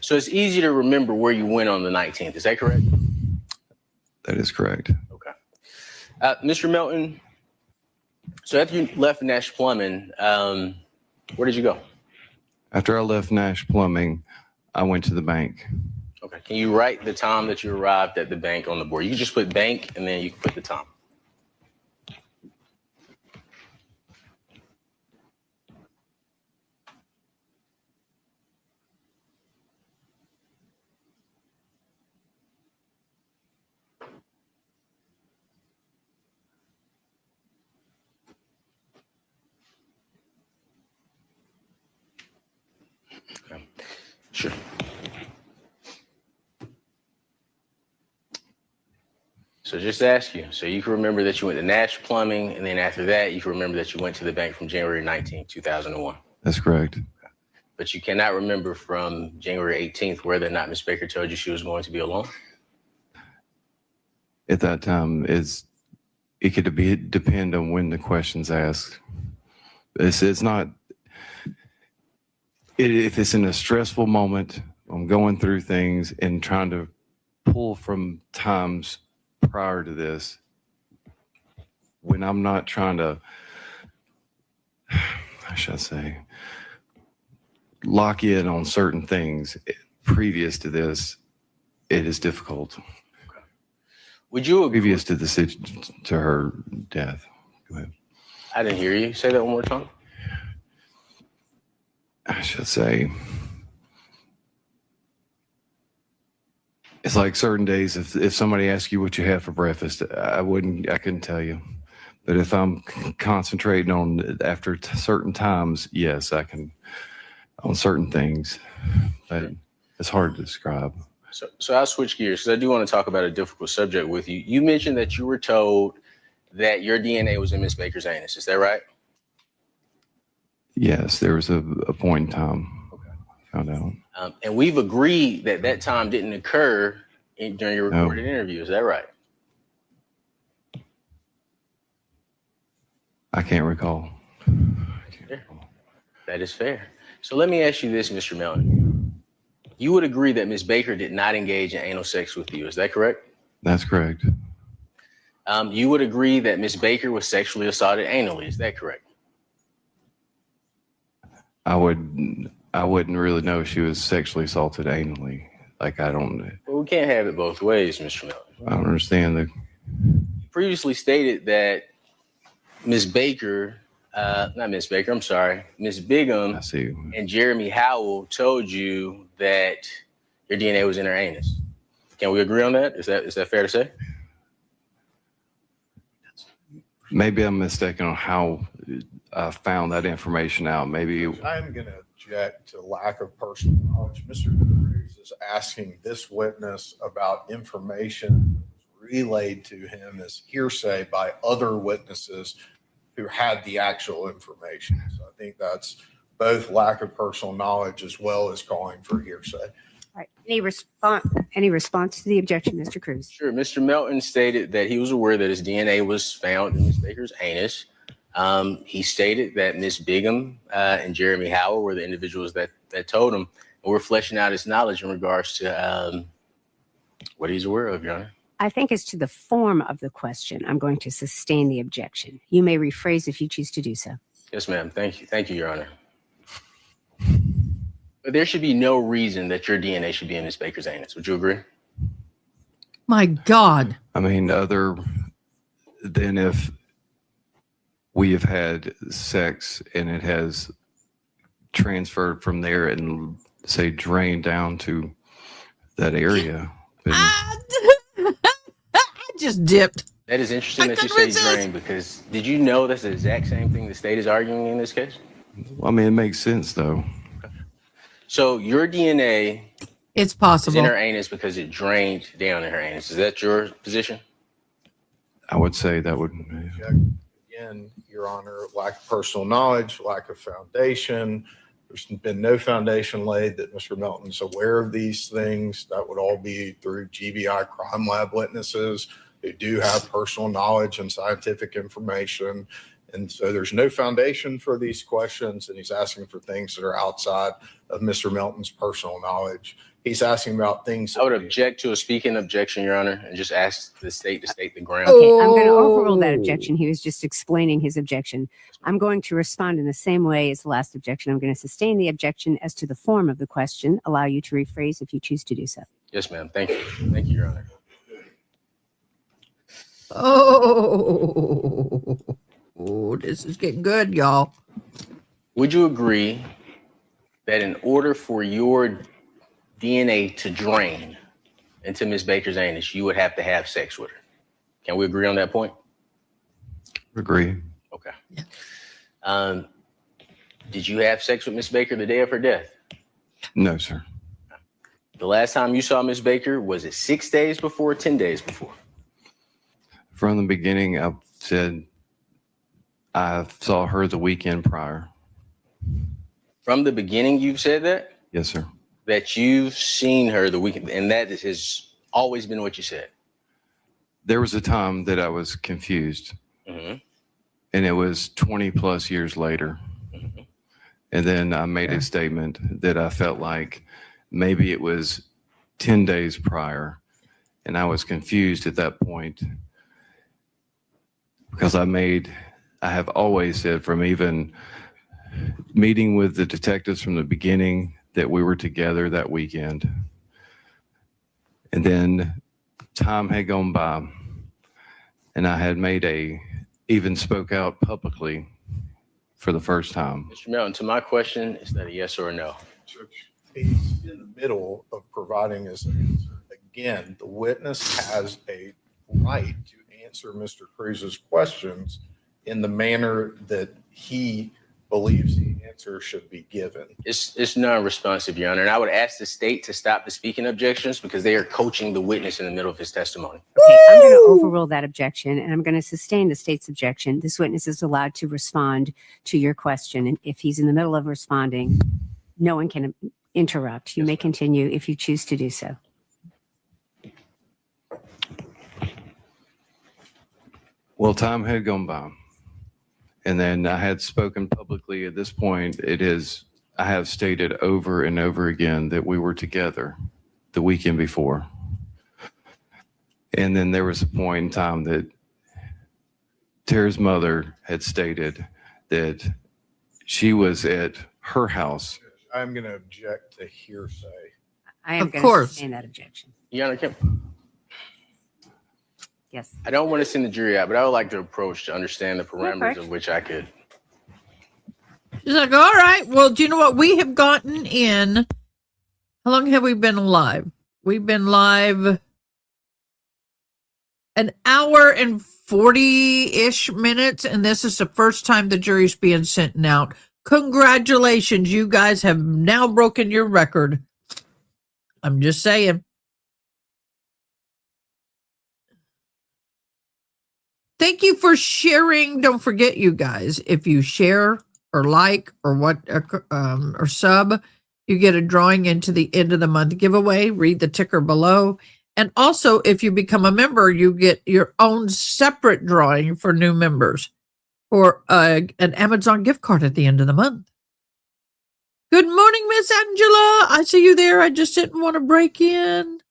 So it's easy to remember where you went on the 19th. Is that correct? That is correct. Okay. Mr. Melton, so after you left Nash Plumbing, where did you go? After I left Nash Plumbing, I went to the bank. Okay. Can you write the time that you arrived at the bank on the board? You can just put bank and then you can put the time. Okay. Sure. So just to ask you, so you can remember that you went to Nash Plumbing, and then after that, you can remember that you went to the bank from January 19, 2001. That's correct. But you cannot remember from January 18th whether or not Ms. Baker told you she was going to be alone? At that time, it could depend on when the question's asked. It's not, if it's in a stressful moment, I'm going through things and trying to pull from times prior to this, when I'm not trying to, how should I say, lock in on certain things previous to this, it is difficult. Would you agree? Previous to to her death. Go ahead. I didn't hear you. Say that one more time. I should say, it's like certain days, if somebody asks you what you had for breakfast, I couldn't tell you. But if I'm concentrating on after certain times, yes, I can on certain things. But it's hard to describe. So I'll switch gears because I do want to talk about a difficult subject with you. You mentioned that you were told that your DNA was in Miss Baker's anus. Is that right? Yes, there was a point in time. Okay. I found out. And we've agreed that that time didn't occur during your recorded interview. Is that right? I can't recall. That is fair. So let me ask you this, Mr. Melton. You would agree that Ms. Baker did not engage in anal sex with you. Is that correct? That's correct. You would agree that Ms. Baker was sexually assaulted anally. Is that correct? I wouldn't really know if she was sexually assaulted anally. Like, I don't. Well, we can't have it both ways, Mr. Melton. I don't understand You previously stated that Ms. Baker, not Ms. Baker, I'm sorry, Ms. Bigham I see. and Jeremy Howell told you that your DNA was in her anus. Can we agree on that? Is that fair to say? Maybe I'm mistaken on how I found that information out. Maybe I'm going to object to lack of personal knowledge. Mr. Cruz is asking this witness about information relayed to him as hearsay by other witnesses who had the actual information. So I think that's both lack of personal knowledge as well as calling for hearsay. All right. Any response to the objection, Mr. Cruz? Sure. Mr. Melton stated that he was aware that his DNA was found in Ms. Baker's anus. He stated that Ms. Bigham and Jeremy Howell were the individuals that told him, and we're fleshing out his knowledge in regards to what he's aware of, Your Honor. I think as to the form of the question, I'm going to sustain the objection. You may rephrase if you choose to do so. Yes, ma'am. Thank you. Thank you, Your Honor. But there should be no reason that your DNA should be in Ms. Baker's anus. Would you agree? My God. I mean, other than if we have had sex and it has transferred from there and say drained down to that area. I just dipped. That is interesting I that you couldn't say resist. drain, because did you know that's the exact same thing the state is arguing in this case? Well, I mean, it makes sense though. So your DNA It's is in possible. her anus because it drained down in her anus. Is that your position? I would say that would. Again, Your Honor, lack of personal knowledge, lack of foundation. There's been no foundation laid that Mr. Melton's aware of these things. That would all be through GBI crime lab witnesses who do have personal knowledge and scientific information. And so there's no foundation for these questions, and he's asking for things that are outside of Mr. Melton's personal knowledge. He's asking about things. I would object to a speaking objection, Your Honor, and just ask the state to state the ground. Okay, I'm going to overrule that Oh. objection. He was just explaining his objection. I'm going to respond in the same way as the last objection. I'm going to sustain the objection as to the form of the question, allow you to rephrase if you choose to do so. Yes, ma'am. Thank you. Thank you, Your Honor. Oh, this is getting good, y'all. Would you agree that in order for your DNA to drain into Miss Baker's anus, you would have to have sex with her? Can we agree on that point? Agree. Okay. Did you have sex with Miss Baker the day of her death? No, sir. The last time you saw Miss Baker, was it 6 days before or 10 days before? From the beginning, I've said I saw her the weekend prior. From the beginning, you've said that? Yes, sir. That you've seen her the weekend, and that has always been what you said. There was a time that I was confused, Mm-hmm. and it was 20 plus years later. Mm-hmm. And then I made a statement that I felt like maybe it was 10 days prior, and I was confused at that point because I have always said, from even meeting with the detectives from the beginning, that we were together that weekend. And then time had gone by, and I had even spoke out publicly for the first time. Mr. Melton, to my question, is that a yes or a no? He's in the middle of providing his answer. Again, the witness has a right to answer Mr. Cruz's questions in the manner that he believes the answer should be given. It's non-responsive, Your Honor, and I would ask the state to stop the speaking objections because they are coaching the witness in the middle of his testimony. Okay, I'm going to overrule that objection, and I'm going to sustain the state's objection. This witness is allowed to respond to your question, and if he's in the middle of responding, no one can interrupt. You may continue if you choose to do so. Well, time had gone by. And then I had spoken publicly. At this point, I have stated over and over again that we were together the weekend before. And then there was a point in time that Tara's mother had stated that she was at her house. I'm going to object to hearsay. I am Of going to course. sustain that objection. Your Honor, Yes. I don't want to send the jury out, but I would like to approach to understand the parameters Okay. of which I could. She's like, all right, well, do you know what? We have gotten in. How long have we been live? We've been live an hour and 40-ish minutes, and this is the first time the jury's being sent out. Congratulations, you guys have now broken your record. I'm just saying. Thank you for sharing. Don't forget, you guys, if you share or like or sub, you get a drawing into the end of the month giveaway. Read the ticker below. And also, if you become a member, you get your own separate drawing for new members or an Amazon gift card at the end of the month. Good morning, Miss Angela. I see you there. I just didn't want to break in.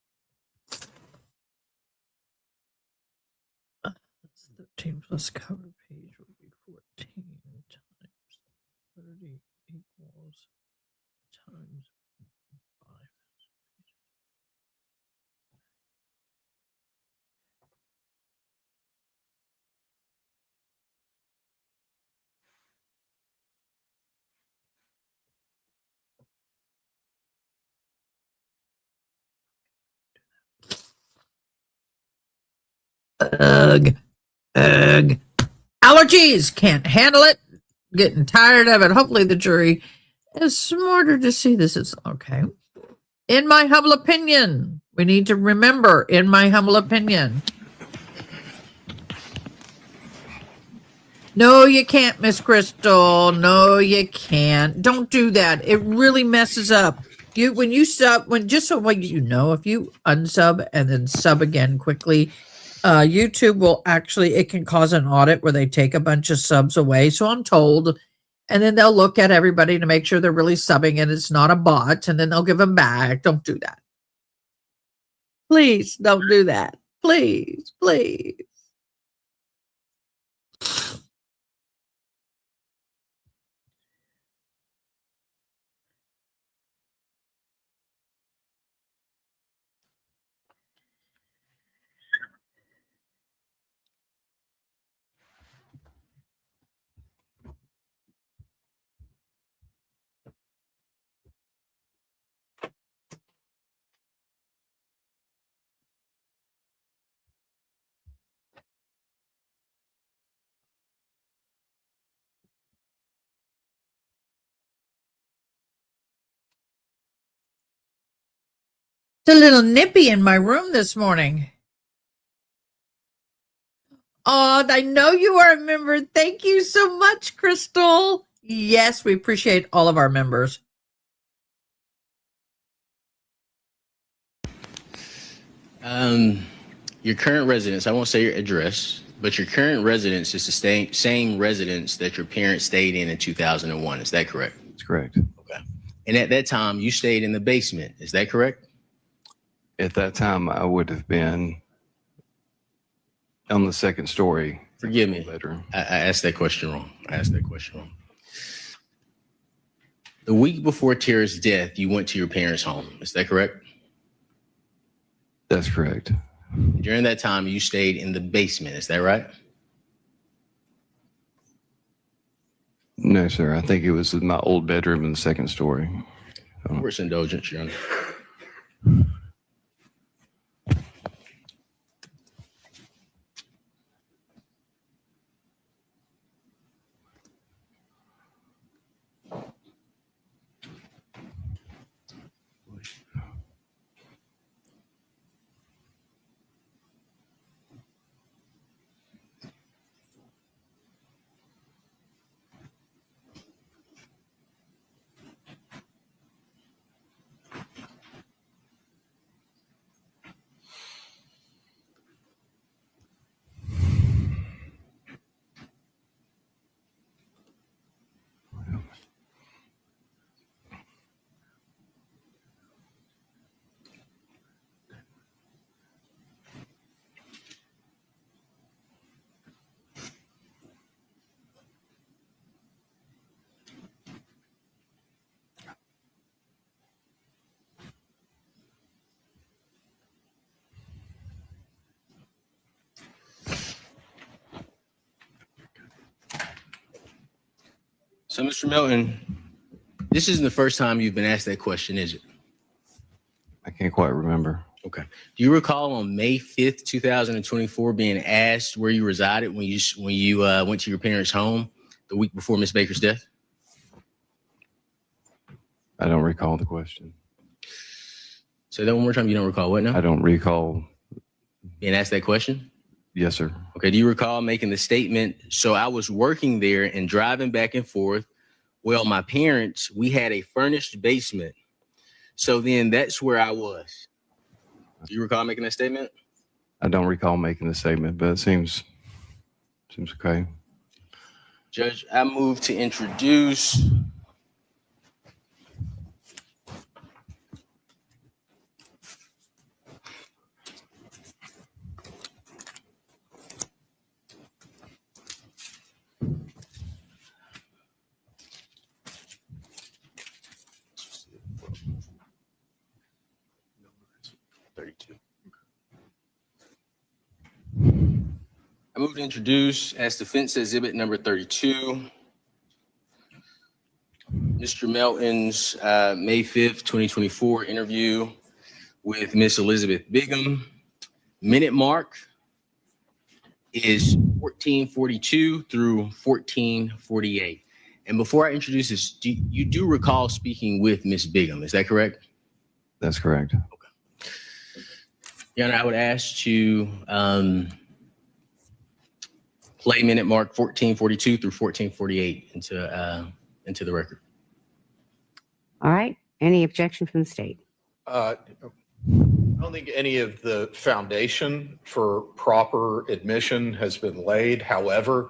13 plus cover page will be 14 times 30 equals times 5. Ugh. Ugh. Allergies, can't handle it, getting tired of it. Hopefully the jury is smarter to see this is okay. In my humble opinion, we need to remember, in my humble opinion. No, you can't, Miss Crystal. No, you can't. Don't do that. It really messes up. Just so you know, if you unsub and then sub again quickly, YouTube will it can cause an audit where they take a bunch of subs away. So I'm told, and then they'll look at everybody to make sure they're really subbing and it's not a bot, and then they'll give them back. Don't do that. Please don't do that. Please, please. It's a little nippy in my room this morning. Oh, I know you are a member. Thank you so much, Crystal. Yes, we appreciate all of our members. Your current residence, I won't say your address, but your current residence is the same residence that your parents stayed in 2001. Is that correct? That's correct. Okay. And at that time, you stayed in the basement. Is that correct? At that time, I would have been on the second story. Forgive me. Bedroom. I asked that question wrong. The week before Tara's death, you went to your parents' home. Is that correct? That's correct. During that time, you stayed in the basement. Is that right? No, sir. I think it was in my old bedroom in the second story. Court's indulgence, Your Honor. So, Mr. Melton, this isn't the first time you've been asked that question, is it? I can't quite remember. Okay. Do you recall on May 5th, 2024, being asked where you resided when you went to your parents' home the week before Miss Baker's death? I don't recall the question. Say that one more time. You don't recall what now? I don't recall. Being asked that question? Yes, sir. Okay. Do you recall making the statement? So I was working there and driving back and forth. Well, my parents, we had a furnished basement. So then that's where I was. Do you recall making that statement? I don't recall making the statement, but it seems okay. Judge, I move to introduce as defense exhibit number 32, Mr. Melton's May 5th, 2024 interview with Miss Elizabeth Bigham. Minute mark is 1442 through 1448. And before I introduce this, you do recall speaking with Ms. Bigham, is that correct? That's correct. Your Honor, I would ask to play minute mark 1442 through 1448 into the record. All right. Any objection from the state? I don't think any of the foundation for proper admission has been laid. However,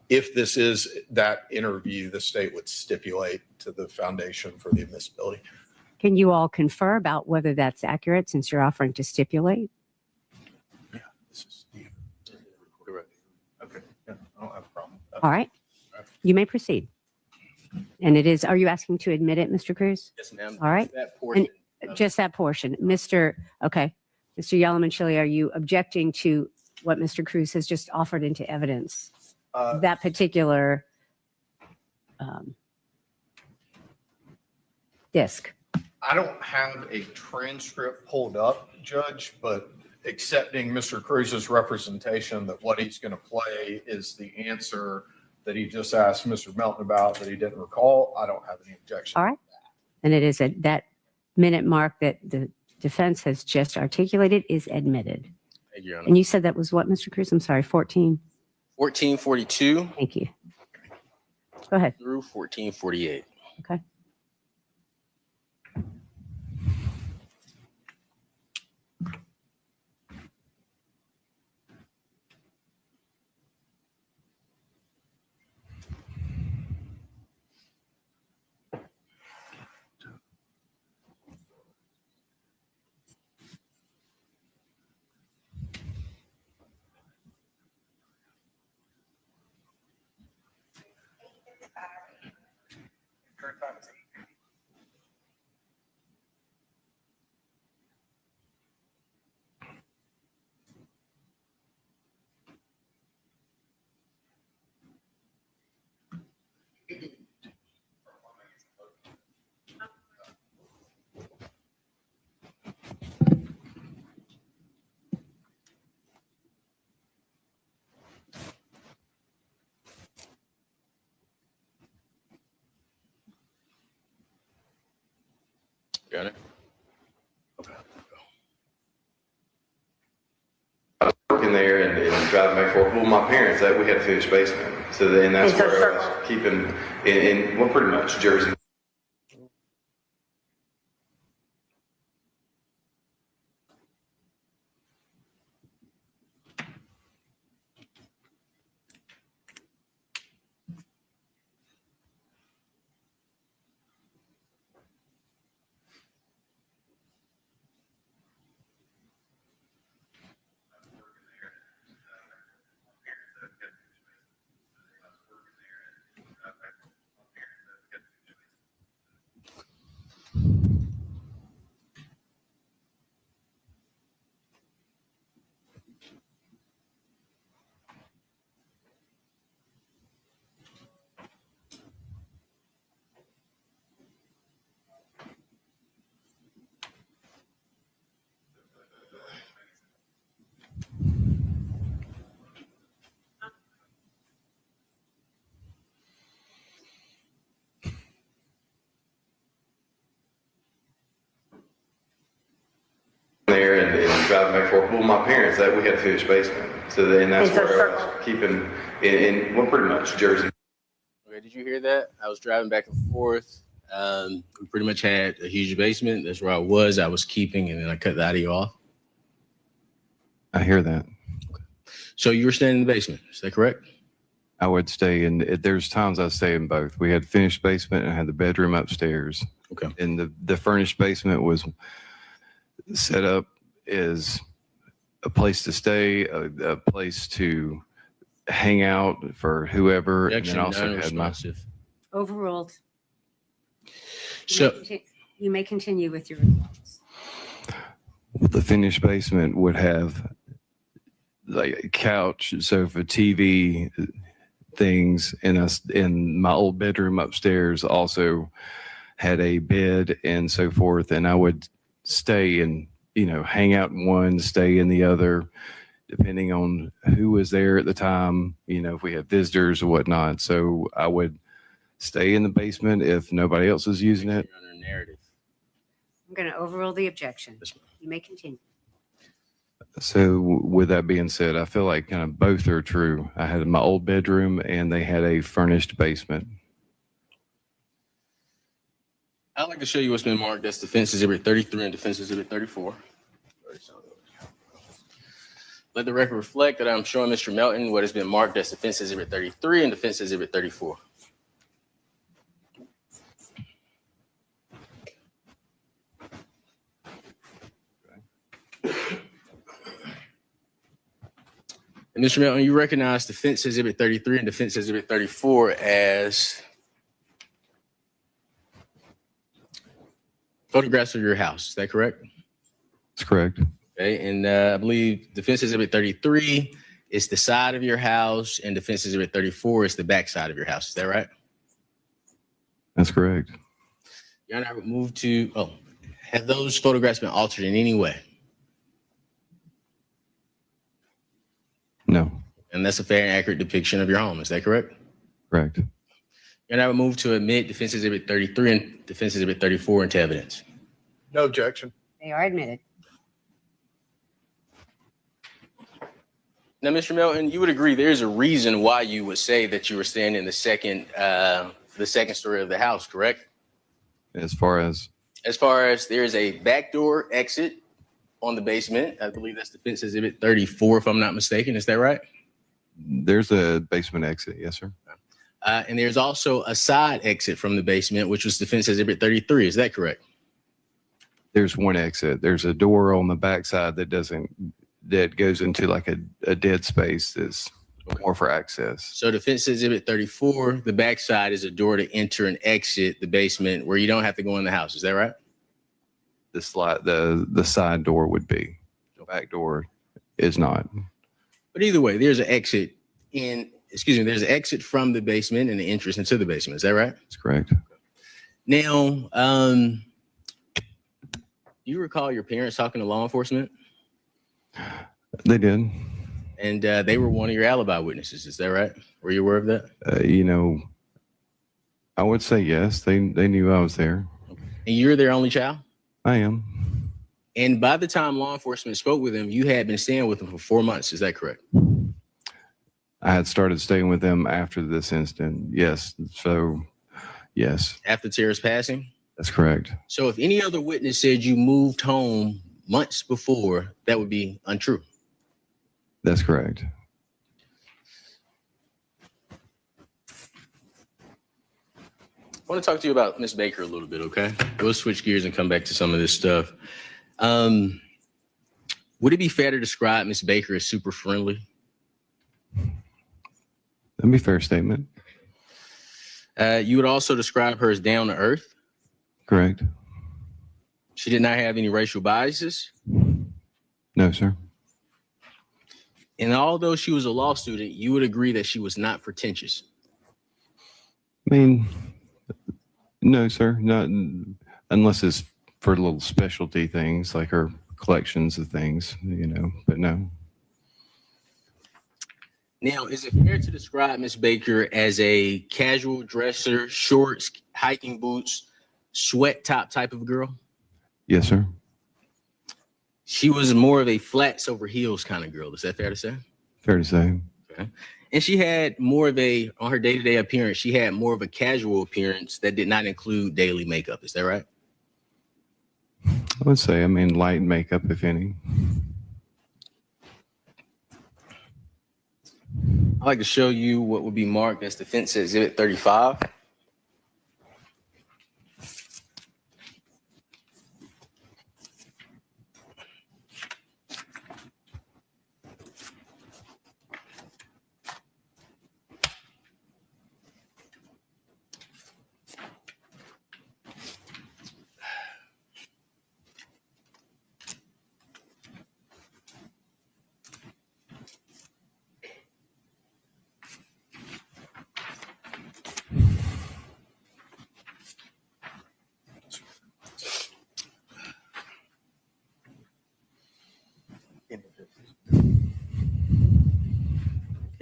if this is that interview, the state would stipulate to the foundation for the admissibility. Can you all confer about whether that's accurate since you're offering to stipulate? Yeah, this is correct. Okay, yeah, I don't have a problem. All right. You may proceed. And it is, are you asking to admit it, Mr. Cruz? Yes, ma'am. All right. That portion. Just that portion. Mr. Yalamanchili, are you objecting to what Mr. Cruz has just offered into evidence? That particular disc? I don't have a transcript pulled up, Judge, but accepting Mr. Cruz's representation that what he's going to play is the answer that he just asked Mr. Melton about that he didn't recall, I don't have any objection. All right. And it is at that minute mark that the defense has just articulated is admitted. Thank you, Your Honor. And you said that was what, Mr. Cruz? I'm sorry, 14. 1442 Thank you. Go ahead. through 1448. Okay. Your Honor. Working there and driving back and forth. Well, my parents, that we had a finished basement. So then that's where I was keeping in well, pretty much Jersey. There and driving back and forth. Well, my parents, that we had a finished basement. So then that's where I was keeping in well, pretty much Jersey. Okay, did you hear that? I was driving back and forth. We pretty much had a huge basement. That's where I was keeping, and then I cut the audio off. I hear that. So you were staying in the basement, is that correct? I would stay in, there's times I stay in both. We had finished basement and I had the bedroom upstairs. Okay. And the furnished basement was set up as a place to stay, a place to hang out for whoever. And then also had my, Overruled. So You may continue with your response. the finished basement would have like a couch, sofa, TV things, and my old bedroom upstairs also had a bed and so forth. And I would stay and, hang out in one, stay in the other. depending on who was there at the time, if we had visitors or whatnot. So I would stay in the basement if nobody else is using it. You're under narrative. I'm going to overrule the objection. Yes, ma'am. You may continue. So with that being said, I feel like kind of both are true. I had my old bedroom and they had a furnished basement. I'd like to show you what's been marked as Defense Exhibit 33 and Defense Exhibit 34. Let the record reflect that I'm showing Mr. Melton what has been marked as Defense Exhibit 33 and Defense Exhibit 34. And Mr. Melton, you recognize Defense Exhibit 33 and Defense Exhibit 34 as photographs of your house. Is that correct? That's correct. Okay, and I believe Defense Exhibit 33 is the side of your house, and Defense Exhibit 34 is the back side of your house. Is that right? That's correct. Your Honor, I would move to, have those photographs been altered in any way? No. And that's a fair and accurate depiction of your home. Is that correct? Correct. Your Honor, I would move to admit Defense Exhibit 33 and Defense Exhibit 34 into evidence. No objection. They are admitted. Now, Mr. Melton, you would agree there's a reason why you would say that you were staying in the second story of the house, correct? As far as There's a backdoor exit on the basement. I believe that's Defense Exhibit 34, if I'm not mistaken. Is that right? there's a basement exit. Yes, sir. And there's also a side exit from the basement, which was Defense Exhibit 33. Is that correct? There's one exit. There's a door on the backside that goes into like a dead space that's more for access. So Defense Exhibit 34, the backside is a door to enter and exit the basement where you don't have to go in the house. Is that right? The side door would be. The back door is not. But either way, there's an exit there's an exit from the basement and the entrance into the basement. Is that right? That's correct. Now, do you recall your parents talking to law enforcement? They did. And they were one of your alibi witnesses. Is that right? Were you aware of that? I would say yes. They knew I was there. And you're their only child? I am. And by the time law enforcement spoke with them, you had been staying with them for 4 months. Is that correct? I had started staying with them after this incident. Yes. So, yes. After Tara's passing? That's correct. So if any other witness said you moved home months before, that would be untrue. That's correct. I want to talk to you about Miss Baker a little bit, okay? We'll switch gears and come back to some of this stuff. Would it be fair to describe Miss Baker as super friendly? That'd be a fair statement. You would also describe her as down to earth? Correct. She did not have any racial biases? No, sir. And although she was a law student, you would agree that she was not pretentious? I mean, no, sir. Not unless it's for little specialty things like her collections of things, but no. Now, is it fair to describe Miss Baker as a casual dresser, shorts, hiking boots, sweat top type of girl? Yes, sir. She was more of a flats over heels kind of girl. Is that fair to say? Fair to say. Okay. And she had more of on her day-to-day appearance, she had more of a casual appearance that did not include daily makeup. Is that right? I would say, light makeup, if any. I'd like to show you what would be marked as Defense Exhibit 35.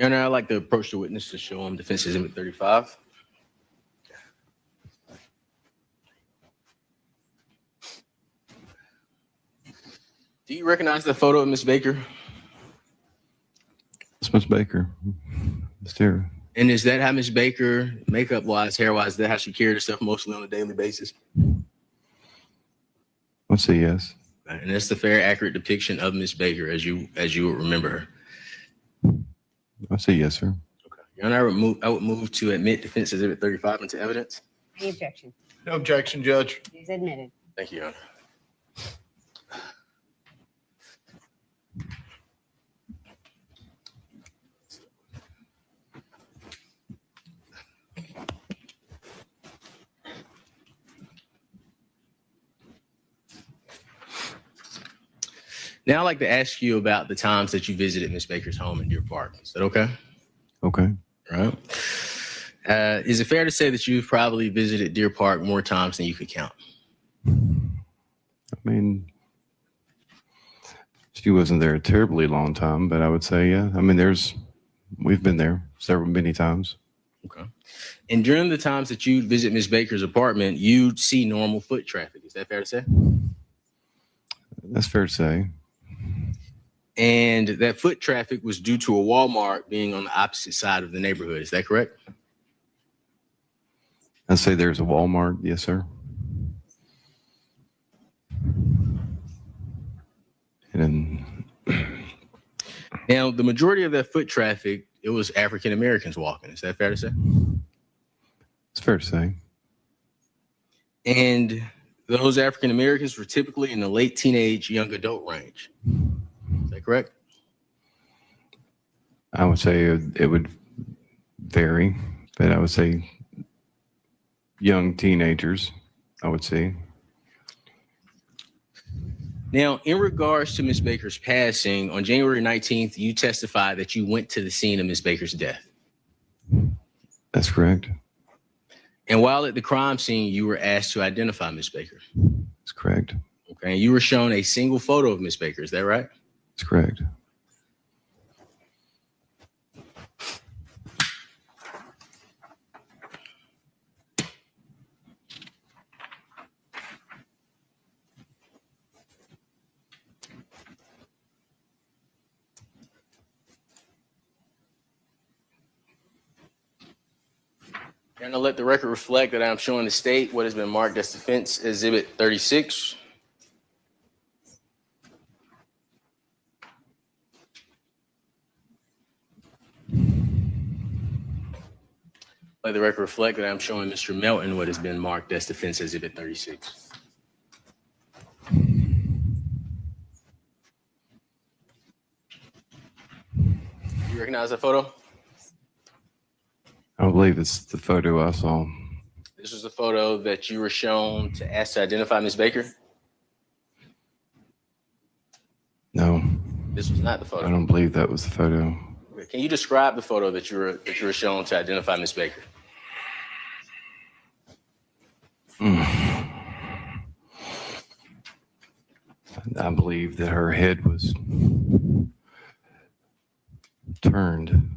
Your Honor, I'd like to approach the witness to show him Defense Exhibit 35. Do you recognize the photo of Miss Baker? It's Miss Baker. Mr. And is that how Miss Baker, makeup-wise, hair-wise, is that how she carried herself mostly on a daily basis? I'd say yes. And that's the fair, accurate depiction of Miss Baker as you would remember her. I'd say yes, sir. Okay. Your Honor, I would move to admit Defense Exhibit 35 into evidence. Any objection? No objection, Judge. It is admitted. Thank you, Your Honor. Now I'd like to ask you about the times that you visited Miss Baker's home in Deer Park. Is that okay? Okay. All right. Is it fair to say that you've probably visited Deer Park more times than you could count? I mean, she wasn't there a terribly long time, but I would say, yeah. I mean, we've been there many times. Okay. And during the times that you'd visit Miss Baker's apartment, you'd see normal foot traffic. Is that fair to say? That's fair to say. And that foot traffic was due to a Walmart being on the opposite side of the neighborhood. Is that correct? I'd say there's a Walmart. Yes, sir. And Now, the majority of that foot traffic, it was African Americans walking. Is that fair to say? it's fair to say. And those African Americans were typically in the late teenage, young adult range. Is that correct? I would say it would vary, but I would say young teenagers, I would say. Now, in regards to Miss Baker's passing, on January 19th, you testified that you went to the scene of Miss Baker's death. That's correct. And while at the crime scene, you were asked to identify Miss Baker. That's correct. Okay. And you were shown a single photo of Miss Baker. Is that right? That's correct. And I'll let the record reflect that I'm showing the state what has been marked as Defense Exhibit 36. Let the record reflect that I'm showing Mr. Melton what has been marked as Defense Exhibit 36. You recognize that photo? I believe it's the photo I saw. This was the photo that you were shown to ask to identify Ms. Baker? No, This was not the I photo. don't believe that was the photo. Okay. Can you describe the photo that you were shown to identify Ms. Baker? I believe that her head was turned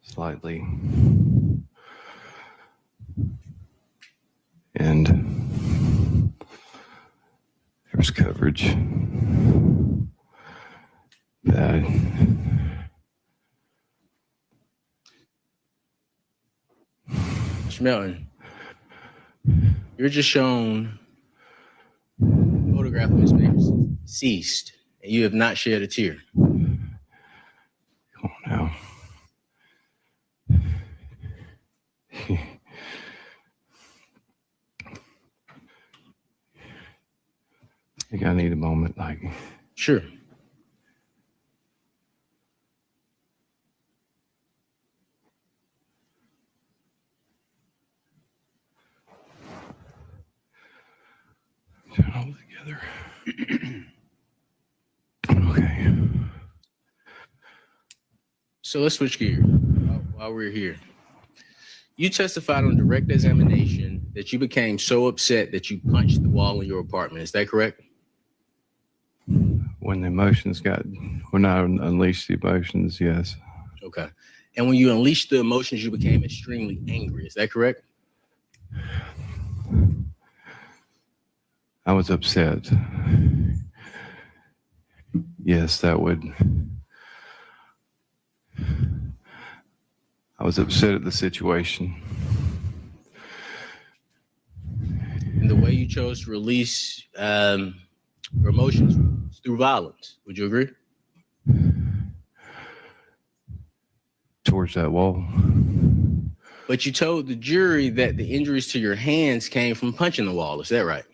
slightly. And there was coverage that Mr. Melton, you're just shown a photograph of Ms. Baker deceased, and you have not shed a tear. Come on now. I think I need a moment, like, Sure. put it all together. Okay. So let's switch gears while we're here. You testified on direct examination that you became so upset that you punched the wall in your apartment. Is that correct? When I unleashed the emotions, yes. Okay. And when you unleashed the emotions, you became extremely angry. Is that correct? I was upset. Yes, that would. I was upset at the situation. And the way you chose to release your emotions was through violence. Would you agree? Towards that wall. But you told the jury that the injuries to your hands came from punching the wall. Is that right?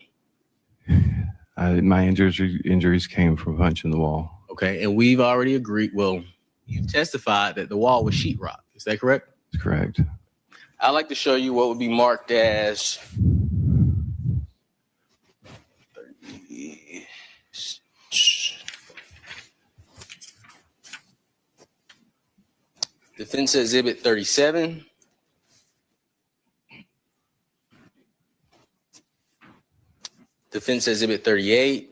My injuries came from punching the wall. Okay. And we've already agreed. Well, you've testified that the wall was sheetrock. Is that correct? That's correct. I'd like to show you what would be marked as Defense Exhibit 37. Defense Exhibit 38.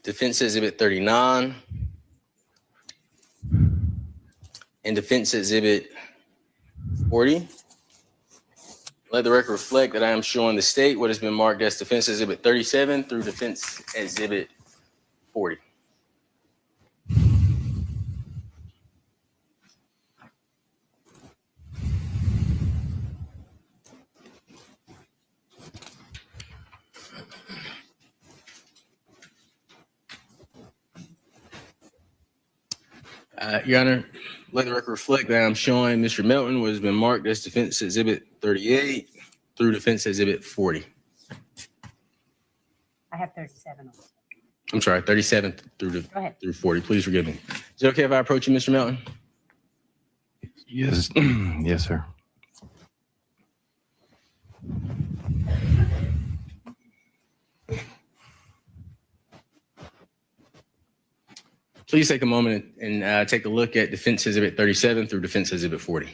Defense Exhibit 39. And Defense Exhibit 40. Let the record reflect that I am showing the state what has been marked as Defense Exhibit 37 through Defense Exhibit 40. Your Honor, let the record reflect that I'm showing Mr. Melton what has been marked as Defense Exhibit 38 through Defense Exhibit 40. I have 37 on. I'm sorry, 37 through 40. Please forgive me. Is it okay if I approach you, Mr. Melton? Yes. Yes, sir. Please take a moment and take a look at Defense Exhibit 37 through Defense Exhibit 40.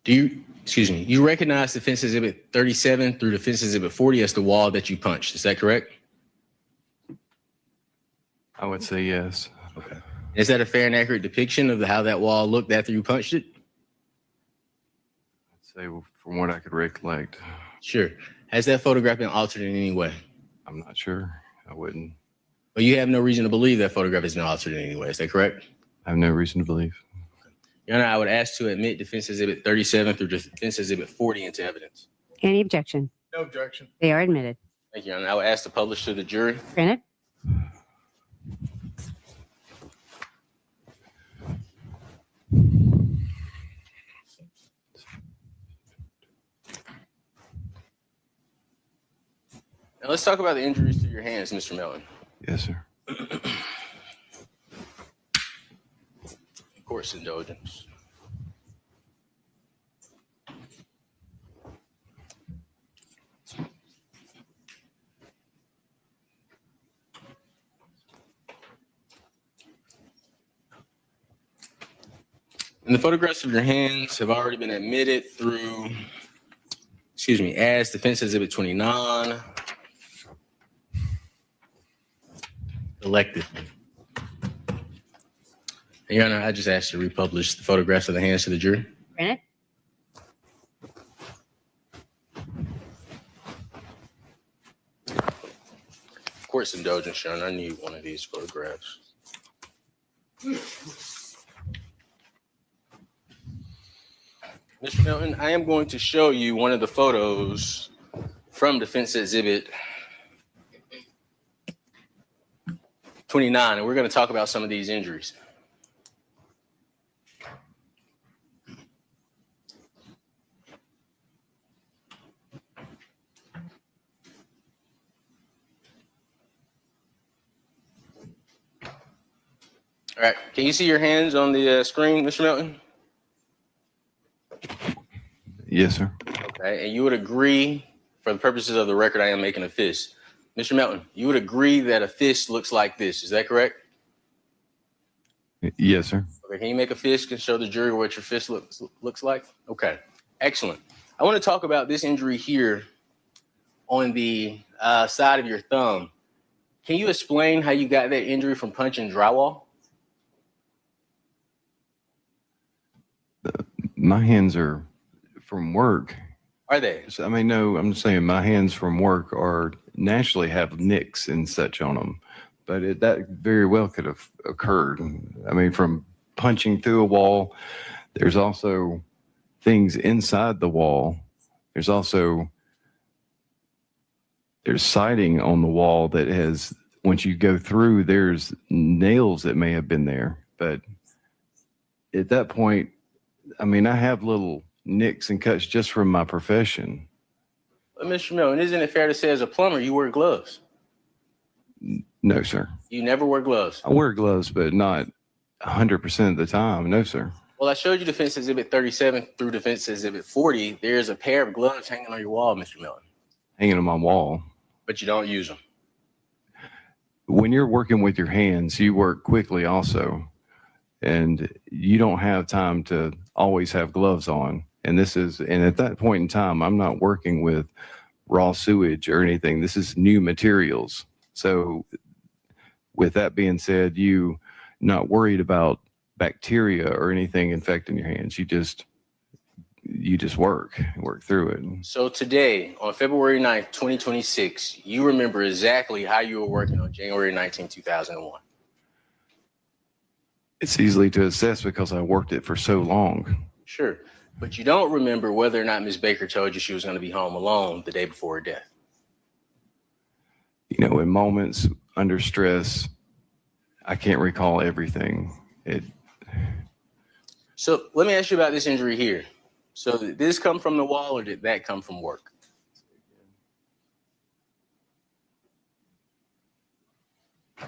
You recognize Defense Exhibit 37 through Defense Exhibit 40 as the wall that you punched. Is that correct? I would say yes. Okay. Is that a fair and accurate depiction of how that wall looked after you punched it? I'd say from what I could recollect. Sure. Has that photograph been altered in any way? I'm not sure. I wouldn't. Well, you have no reason to believe that photograph has been altered in any way. Is that correct? I have no reason to believe. Your Honor, I would ask to admit Defense Exhibit 37 through Defense Exhibit 40 into evidence. Any objection? No objection. They are admitted. Thank you, Your Honor. I would ask to publish to the jury. Granted. Now let's talk about the injuries to your hands, Mr. Melton. Yes, sir. Court's indulgence. And the photographs of your hands have already been admitted through, as Defense Exhibit 29. Elected. Your Honor, I just asked to republish the photographs of the hands to the jury. Granted. Court's indulgence, Your Honor. I need one of these photographs. Mr. Melton, I am going to show you one of the photos from Defense Exhibit 29, and we're going to talk about some of these injuries. All right, can you see your hands on the screen, Mr. Melton? Yes, sir. Okay, and you would agree, for the purposes of the record, I am making a fist. Mr. Melton, you would agree that a fist looks like this, is that correct? Yes, sir. Okay, can you make a fist and show the jury what your fist looks like? Okay, excellent. I want to talk about this injury here on the side of your thumb. Can you explain how you got that injury from punching drywall? My hands are from work. Are they? I mean, no, I'm just saying my hands from work are naturally have nicks and such on them, but that very well could have occurred. I mean, from punching through a wall, there's also things inside the wall. There's siding on the wall that has, once you go through, there's nails that may have been there. But at that point, I mean, I have little nicks and cuts just from my profession. But Mr. Milton, isn't it fair to say as a plumber, you wear gloves? No, sir. You never wear gloves? I wear gloves, but not 100% of the time. No, sir. Well, I showed you Defense Exhibit 37 through Defense Exhibit 40. There's a pair of gloves hanging on your wall, Mr. Milton. Hanging on my wall. But you don't use them. When you're working with your hands, you work quickly also. And you don't have time to always have gloves on. And at that point in time, I'm not working with raw sewage or anything. This is new materials. So with that being said, you not worried about bacteria or anything infecting your hands. You just work through it. So today, on February 9th, 2026, you remember exactly how you were working on January 19, 2001. It's easily to assess because I worked it for so long. Sure. But you don't remember whether or not Ms. Baker told you she was going to be home alone the day before her death. You know, in moments under stress, I can't recall everything. So let me ask you about this injury here. So did this come from the wall or did that come from work? Is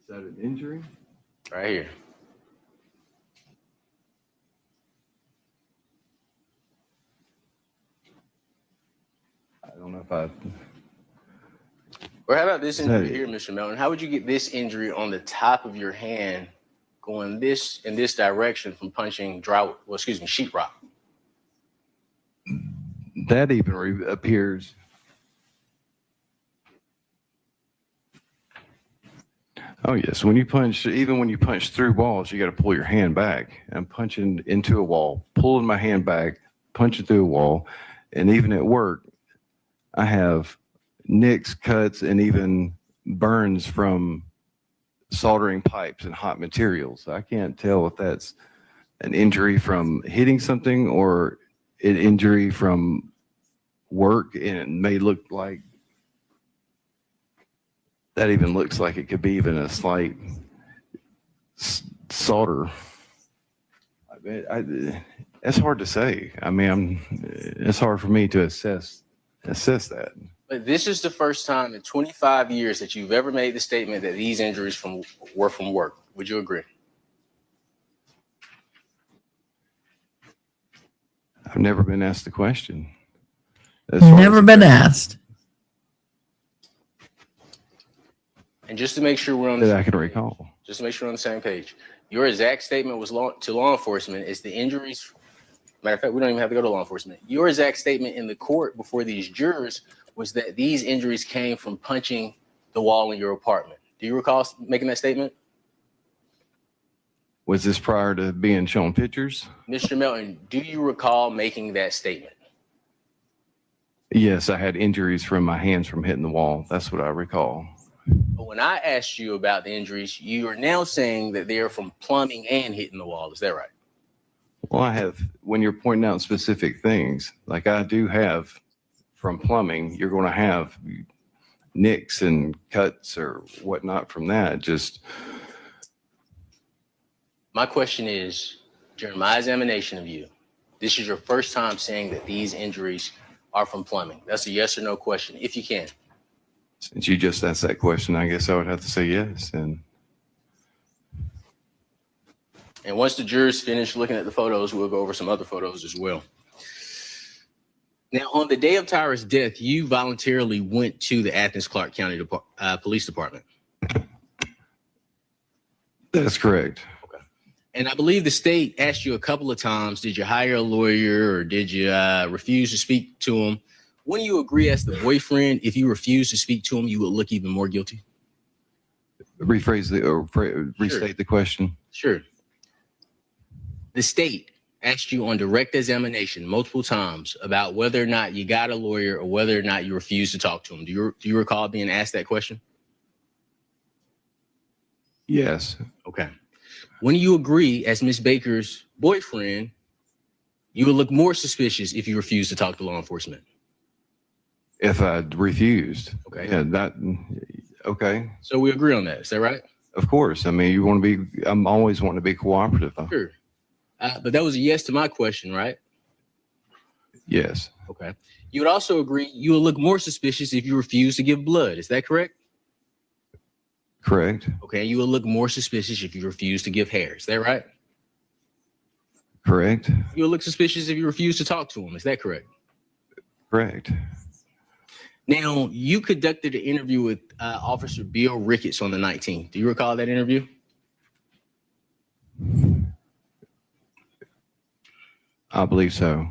that an injury? Right here. I don't know if I... Or how about this injury here, Mr. Melton? How would you get this injury on the top of your hand going in this direction from punching sheetrock? That even appears... Oh, yes. Even when you punch through walls, you got to pull your hand back. I'm punching into a wall, pulling my hand back, punching through a wall. And even at work, I have nicks, cuts, and even burns from soldering pipes and hot materials. I can't tell if that's an injury from hitting something or an injury from work. And it may look like that even looks like it could be even a slight solder. It's hard to say. I mean, it's hard for me to assess that. But this is the first time in 25 years that you've ever made the statement that these injuries were from work. Would you agree? I've never been asked the question. Never been asked. And just to make sure we're on That I can recall. Just to make sure we're on the same page, your exact statement was to law enforcement is the injuries. Matter of fact, we don't even have to go to law enforcement. Your exact statement in the court before these jurors was that these injuries came from punching the wall in your apartment. Do you recall making that statement? Was this prior to being shown pictures? Mr. Melton, do you recall making that statement? Yes, I had injuries from my hands from hitting the wall. That's what I recall. But when I asked you about the injuries, you are now saying that they are from plumbing and hitting the wall. Is that right? Well, when you're pointing out specific things, like I do have from plumbing, you're going to have nicks and cuts or whatnot from that. My question is, during my examination of you, this is your first time saying that these injuries are from plumbing. That's a yes or no question, if you can. Since you just asked that question, I guess I would have to say yes. And once the jurors finish looking at the photos, we'll go over some other photos as well. Now, on the day of Tyra's death, you voluntarily went to the Athens-Clarke County Police Department. That's correct. And I believe the state asked you a couple of times, did you hire a lawyer or did you refuse to speak to him? When you agree as the boyfriend, if you refuse to speak to him, you would look even more guilty? Restate the question. Sure. The state asked you on direct examination multiple times about whether or not you got a lawyer or whether or not you refused to talk to him. Do you recall being asked that question? Yes. Okay. When you agree as Miss Baker's boyfriend, you would look more suspicious if you refuse to talk to law enforcement. If I refused. Okay. Yeah, okay. So we agree on that. Is that right? Of course. I mean, I'm always wanting to be cooperative. Sure. But that was a yes to my question, right? Yes. Okay. You would also agree you would look more suspicious if you refuse to give blood. Is that correct? Correct. Okay. You will look more suspicious if you refuse to give hair. Is that right? Correct. You will look suspicious if you refuse to talk to him. Is that correct? Correct. Now, you conducted an interview with Officer Bill Ricketts on the 19th. Do you recall that interview? I believe so.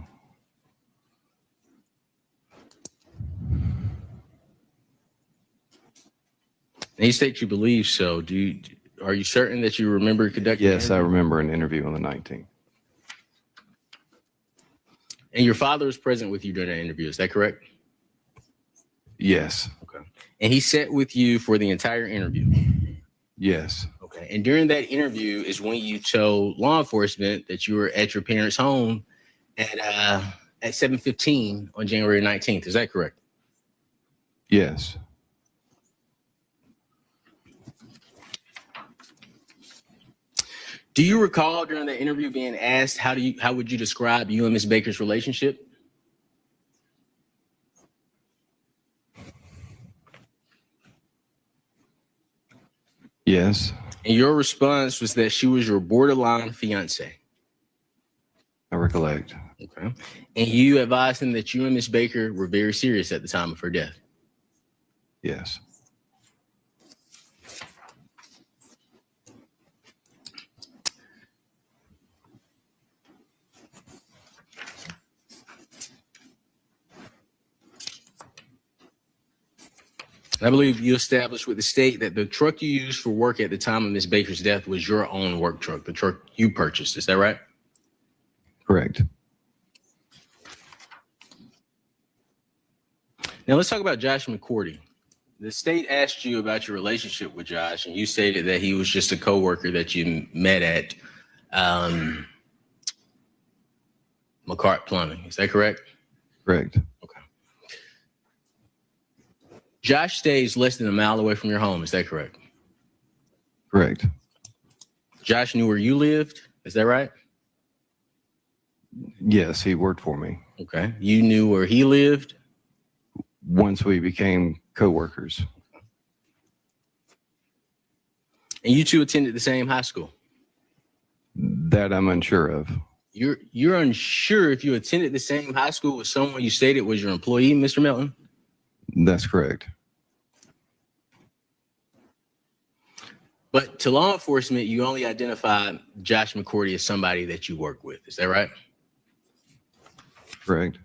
And you state you believe so. Are you certain that you remember conducting? Yes, I remember an interview on the 19th. And your father was present with you during that interview. Is that correct? Yes. Okay. And he sat with you for the entire interview. Yes. Okay. And during that interview is when you told law enforcement that you were at your parents' home at 7:15 on January 19th. Is that correct? Yes. Do you recall during the interview being asked how would you describe you and Miss Baker's relationship? Yes. And your response was that she was your borderline fiance. I recollect. Okay. And you advised him that you and Miss Baker were very serious at the time of her death. Yes. I believe you established with the state that the truck you used for work at the time of Miss Baker's death was your own work truck, the truck you purchased. Is that right? Correct. Now let's talk about Josh McCourty. The state asked you about your relationship with Josh, and you stated that he was just a coworker that you met at McCart Plumbing. Is that correct? Correct. Okay. Josh stays less than a mile away from your home. Is that correct? Correct. Josh knew where you lived. Is that right? Yes, he worked for me. Okay. You knew where he lived? Once we became coworkers. And you two attended the same high school? That I'm unsure of. You're unsure if you attended the same high school with someone you stated was your employee, Mr. Melton? That's correct. But to law enforcement, you only identified Josh McCourty as somebody that you work with. Is that right? Correct.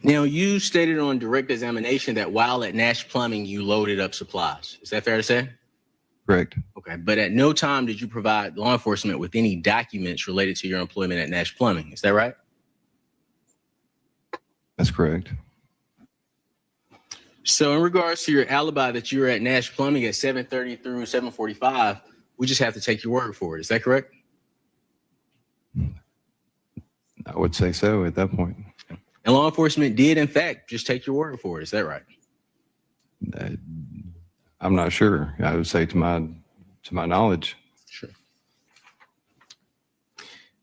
Now, you stated on direct examination that while at Nash Plumbing, you loaded up supplies. Is that fair to say? Correct. Okay. But at no time did you provide law enforcement with any documents related to your employment at Nash Plumbing. Is that right? That's correct. So in regards to your alibi that you were at Nash Plumbing at 7:30 through 7:45, we just have to take your word for it. Is that correct? I would say so at that point. And law enforcement did, in fact, just take your word for it. Is that right? I'm not sure. I would say to my knowledge. Sure.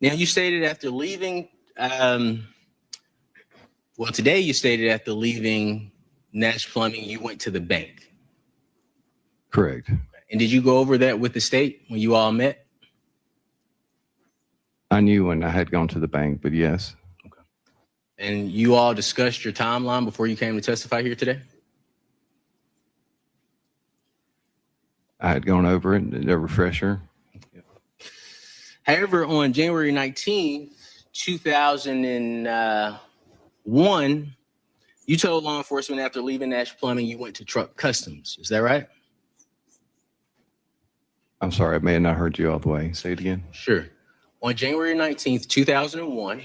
Now, you stated after leaving, today you stated after leaving Nash Plumbing, you went to the bank. Correct. And did you go over that with the state when you all met? I knew when I had gone to the bank, but yes. Okay. And you all discussed your timeline before you came to testify here today? I had gone over it, a refresher. However, on January 19th, 2001, you told law enforcement after leaving Nash Plumbing you went to Truck Customs. Is that right? I'm sorry, I may have not heard you all the way. Say it again. Sure. On January 19th, 2001,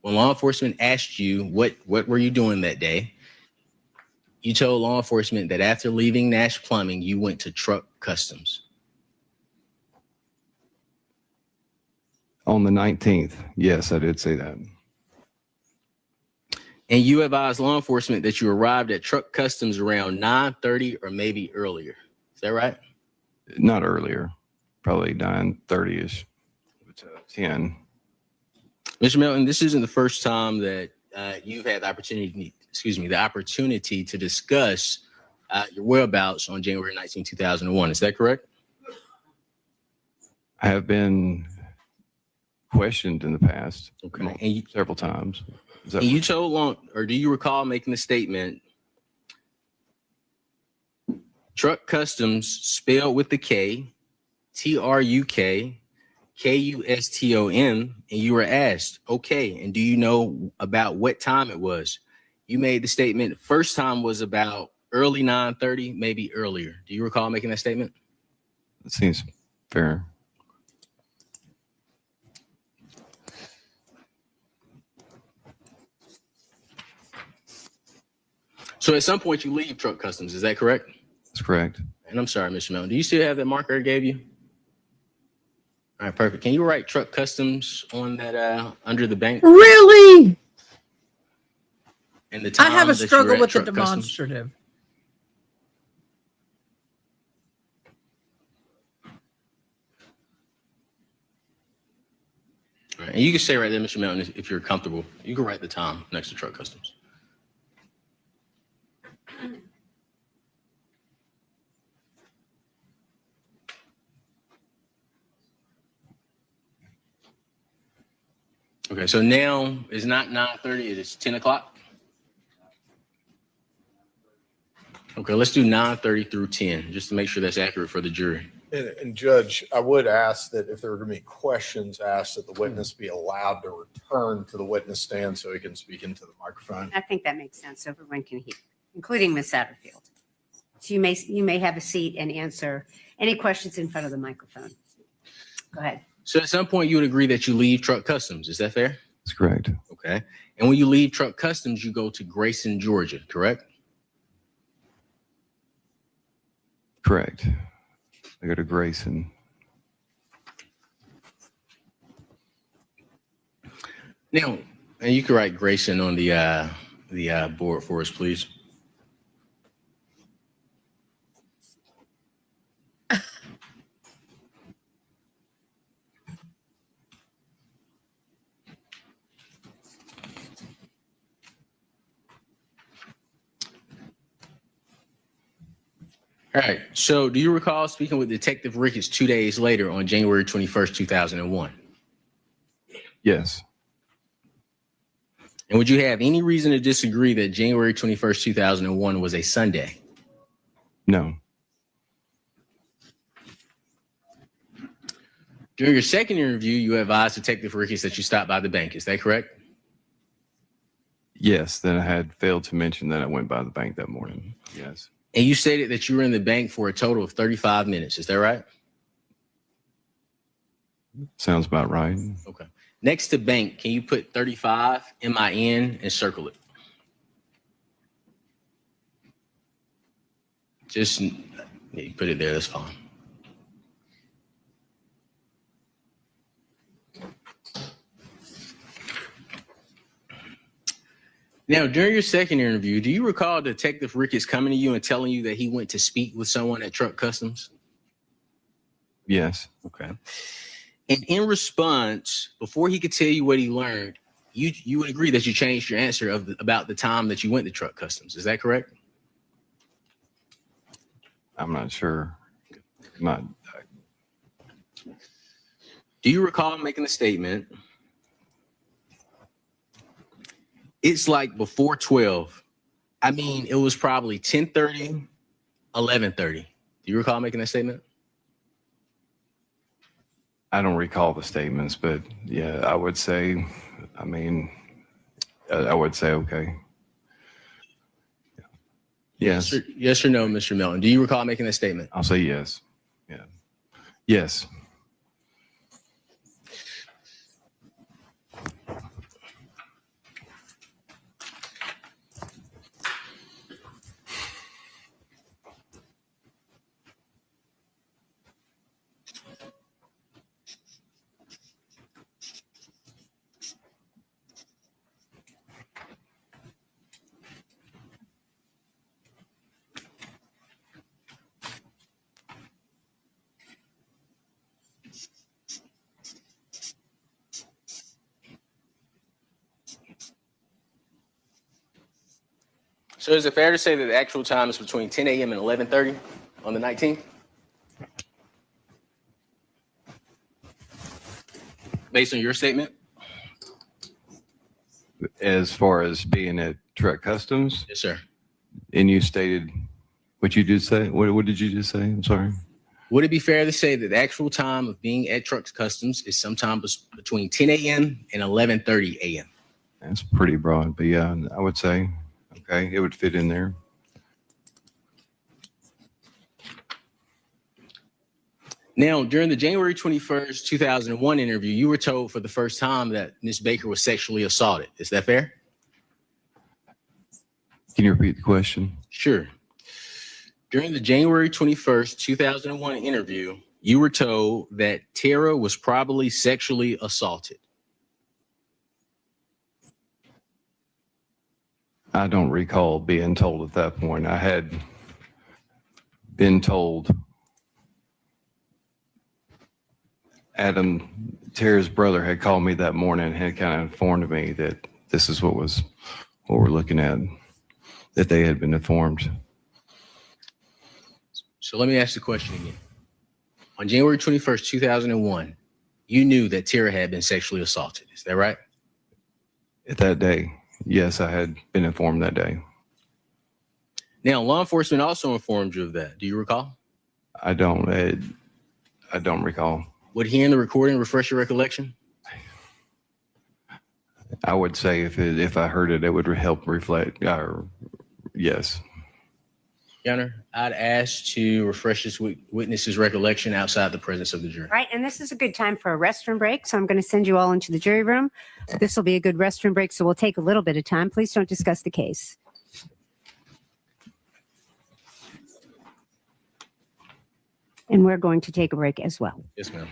when law enforcement asked you what were you doing that day, you told law enforcement that after leaving Nash Plumbing, you went to Truck Customs. On the 19th, yes, I did say that. And you advised law enforcement that you arrived at Truck Customs around 9:30 or maybe earlier. Is that right? Not earlier, probably 9:30ish, 10. Mr. Melton, this isn't the first time that you've had the opportunity to discuss your whereabouts on January 19, 2001. Is that correct? I have been questioned in the past, Okay. And several times. do you recall making the statement, Truck Customs spelled with the K, TRUK, KUSTOM, and you were asked, okay, and do you know about what time it was? You made the statement, first time was about early 9:30, maybe earlier. Do you recall making that statement? It seems fair. So at some point you leave Truck Customs, is that correct? That's correct. And I'm sorry, Mr. Melton, do you still have that marker I gave you? All right, perfect. Can you write Truck Customs on that under the bank? Really? And the I time have a that you were struggle at with the Truck Customs? demonstrative. All right, and you can say right there, Mr. Melton, if you're comfortable. You can write the time next to Truck Customs. Okay, so now it's not 9:30, it is 10 o'clock. Okay, let's do 9:30 through 10, just to make sure that's accurate for the jury. And Judge, I would ask that if there are going to be questions asked, that the witness be allowed to return to the witness stand so he can speak into the microphone. I think that makes sense so everyone can hear, including Ms. Satterfield. So you may have a seat and answer any questions in front of the microphone. Go ahead. So at some point you would agree that you leave Truck Customs, is that fair? That's correct. Okay. And when you leave Truck Customs, you go to Grayson, Georgia, correct? Correct. I go to Grayson. Now, and you can write Grayson on the board for us, please. All right. So do you recall speaking with Detective Ricketts 2 days later on January 21st, 2001? Yes. And would you have any reason to disagree that January 21st, 2001 was a Sunday? No. During your second interview, you advised Detective Ricketts that you stopped by the bank. Is that correct? Yes. Then I had failed to mention that I went by the bank that morning. Yes. And you stated that you were in the bank for a total of 35 minutes. Is that right? Sounds about right. Okay. Next to bank, can you put 35 MIN and circle it? Just you put it there. That's fine. Now, during your second interview, do you recall Detective Ricketts coming to you and telling you that he went to speak with someone at Truck Customs? Yes. Okay. And in response, before he could tell you what he learned, you would agree that you changed your answer about the time that you went to Truck Customs. Is that correct? I'm not sure. Not. Do you recall making the statement, it's like before 12? I mean, it was probably 10:30, 11:30. Do you recall making that statement? I don't recall the statements, but yeah, I would say, I would say, okay. Yes, Yes or no, Mr. Melton? Do you recall making that statement? I'll say yes. Yeah. Yes. So is it fair to say that the actual time is between 10 a.m. and 11:30 on the 19th? Based on your statement? As far as being at Truck Customs, Yes, sir. and you stated what you did say. What did you just say? I'm sorry. Would it be fair to say that the actual time of being at Truck Customs is sometime between 10 a.m. and 11:30 a.m.? That's pretty broad, but yeah, I would say, okay, it would fit in there. Now, during the January 21st, 2001 interview, you were told for the first time that Ms. Baker was sexually assaulted. Is that fair? Can you repeat the question? Sure. During the January 21st, 2001 interview, you were told that Tara was probably sexually assaulted. I don't recall being told at that point. I had been told Adam, Tara's brother, had called me that morning and had kind of informed me that this is what we're looking at, that they had been informed. So let me ask the question again. On January 21st, 2001, you knew that Tara had been sexually assaulted. Is that right? At that day, yes, I had been informed that day. Now, law enforcement also informed you of that. Do you recall? I don't recall. Would hearing the recording refresh your recollection? I would say if I heard it, it would help reflect. Yes. Your Honor, I'd ask to refresh this witness's recollection outside the presence of the jury. Right, and this is a good time for a restroom break, so I'm going to send you all into the jury room. This will be a good restroom break, so we'll take a little bit of time. Please don't discuss the case. And we're going to take a break as well. Yes, ma'am.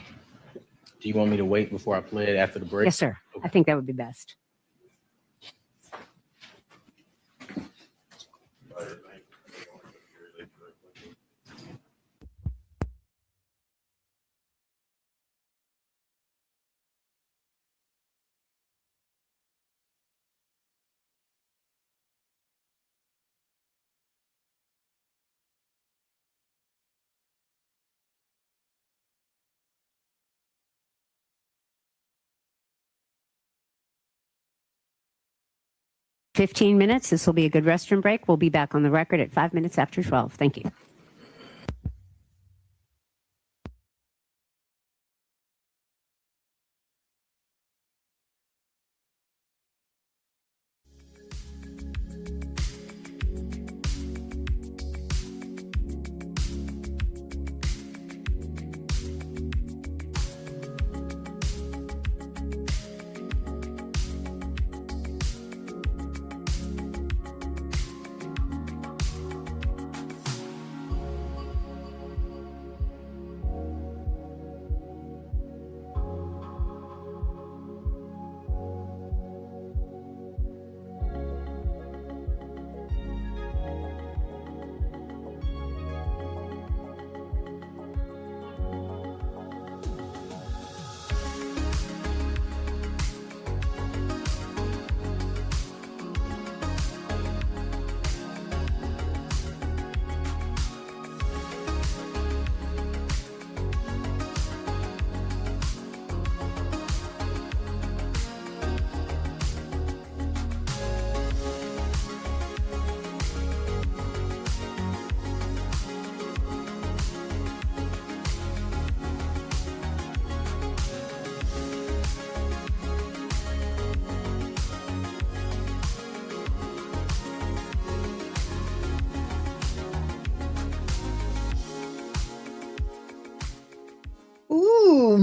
Do you want me to wait before I play it after the break? Yes, sir. I think that would be best. "15 minutes. This will be a good restroom break. We'll be back on the record at 5 minutes after 12. Thank you."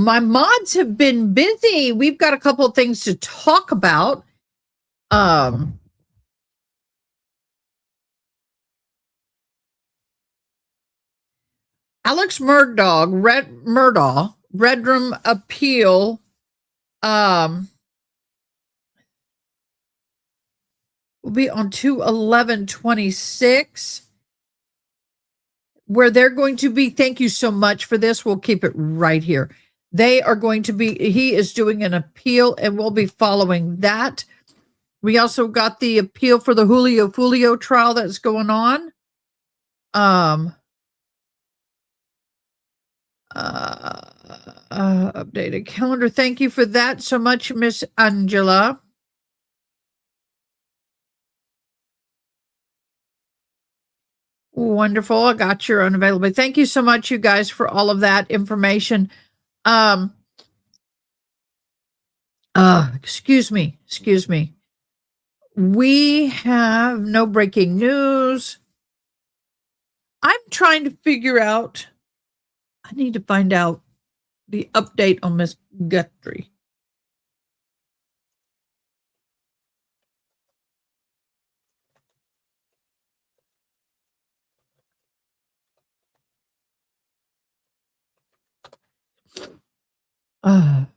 my mods have been busy. We've got a couple of things to talk about. Alex Murdaugh, Redrum appeal, will be on 2/11/26, where they're going to be, thank you so much for this. We'll keep it right here. They are going to be, he is doing an appeal and we'll be following that. We also got the appeal for the Julio Fulio trial that's going on. Updated calendar. Thank you for that so much, Miss Angela. Wonderful. I got your unavailable. Thank you so much, you guys, for all of that information. Excuse me. We have no breaking news. I'm trying to figure out, I need to find out the update on Miss Guthrie.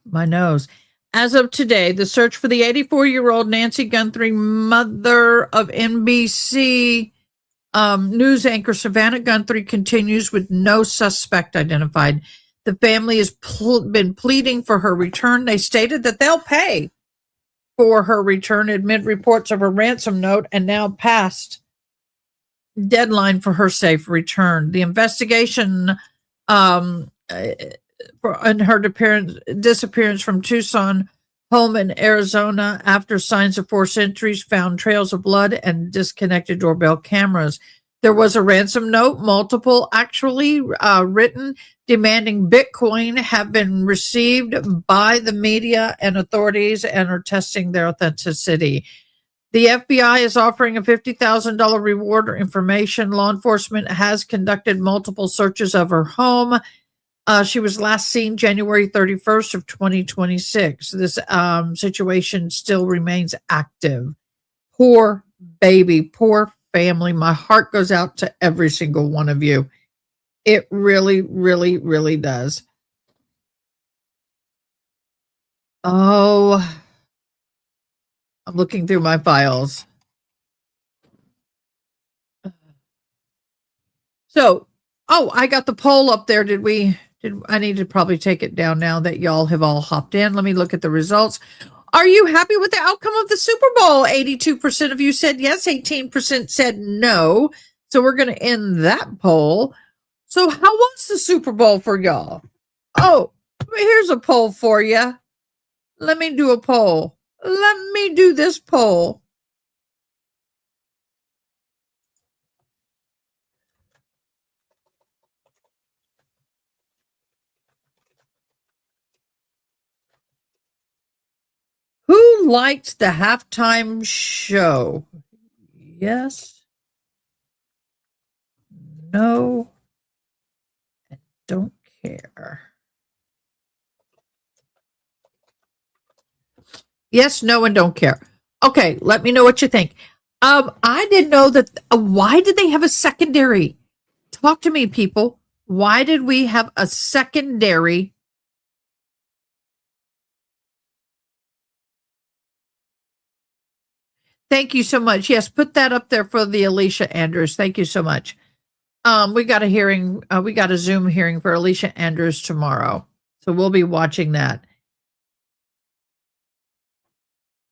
My nose. As of today, the search for the 84-year-old Nancy Guthrie, mother of NBC news anchor Savannah Guthrie, continues with no suspect identified. The family has been pleading for her return. They stated that they'll pay for her return amid reports of a ransom note and now past deadline for her safe return. The investigation and her disappearance from Tucson home in Arizona after signs of forced entries found trails of blood and disconnected doorbell cameras. There was a ransom note, multiple actually written, demanding Bitcoin have been received by the media and authorities and are testing their authenticity. The FBI is offering a $50,000 reward or information. Law enforcement has conducted multiple searches of her home. She was last seen January 31st of 2026. This situation still remains active. Poor baby, poor family. My heart goes out to every single one of you. It really, really, really does. Oh, I'm looking through my files. So, I got the poll up there. I need to probably take it down now that y'all have all hopped in. Let me look at the results. Are you happy with the outcome of the Super Bowl? 82% of you said yes, 18% said no. So we're going to end that poll. So how was the Super Bowl for y'all? Oh, here's a poll for you. Let me do a poll. Let me do this poll. Who liked the halftime show? Yes. No. I don't care. Yes, no, and don't care. Okay, let me know what you think. I didn't know that. Why did they have a secondary? Talk to me, people. Why did we have a secondary? Thank you so much. Yes, put that up there for the Alicia Andrews. Thank you so much. We got a hearing. We got a Zoom hearing for Alicia Andrews tomorrow. So we'll be watching that.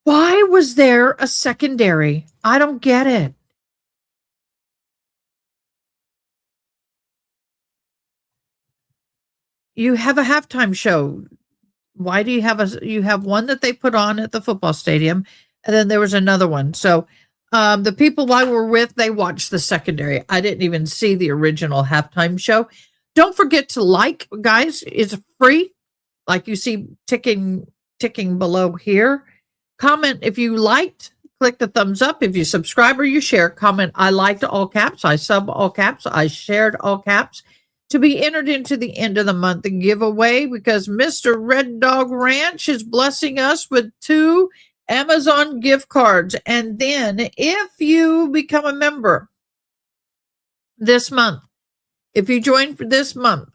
Why was there a secondary? I don't get it. You have a halftime show. Why do you have one that they put on at the football stadium, and then there was another one. So the people I were with, they watched the secondary. I didn't even see the original halftime show. Don't forget to like, guys. It's free. Like you see ticking below here. Comment if you liked. Click the thumbs up. If you subscribe or you share, comment I liked all caps. I sub all caps. I shared all caps. to be entered into the end of the month giveaway because Mr. Red Dog Ranch is blessing us with 2 Amazon gift cards. And then if you become a member this month, if you join for this month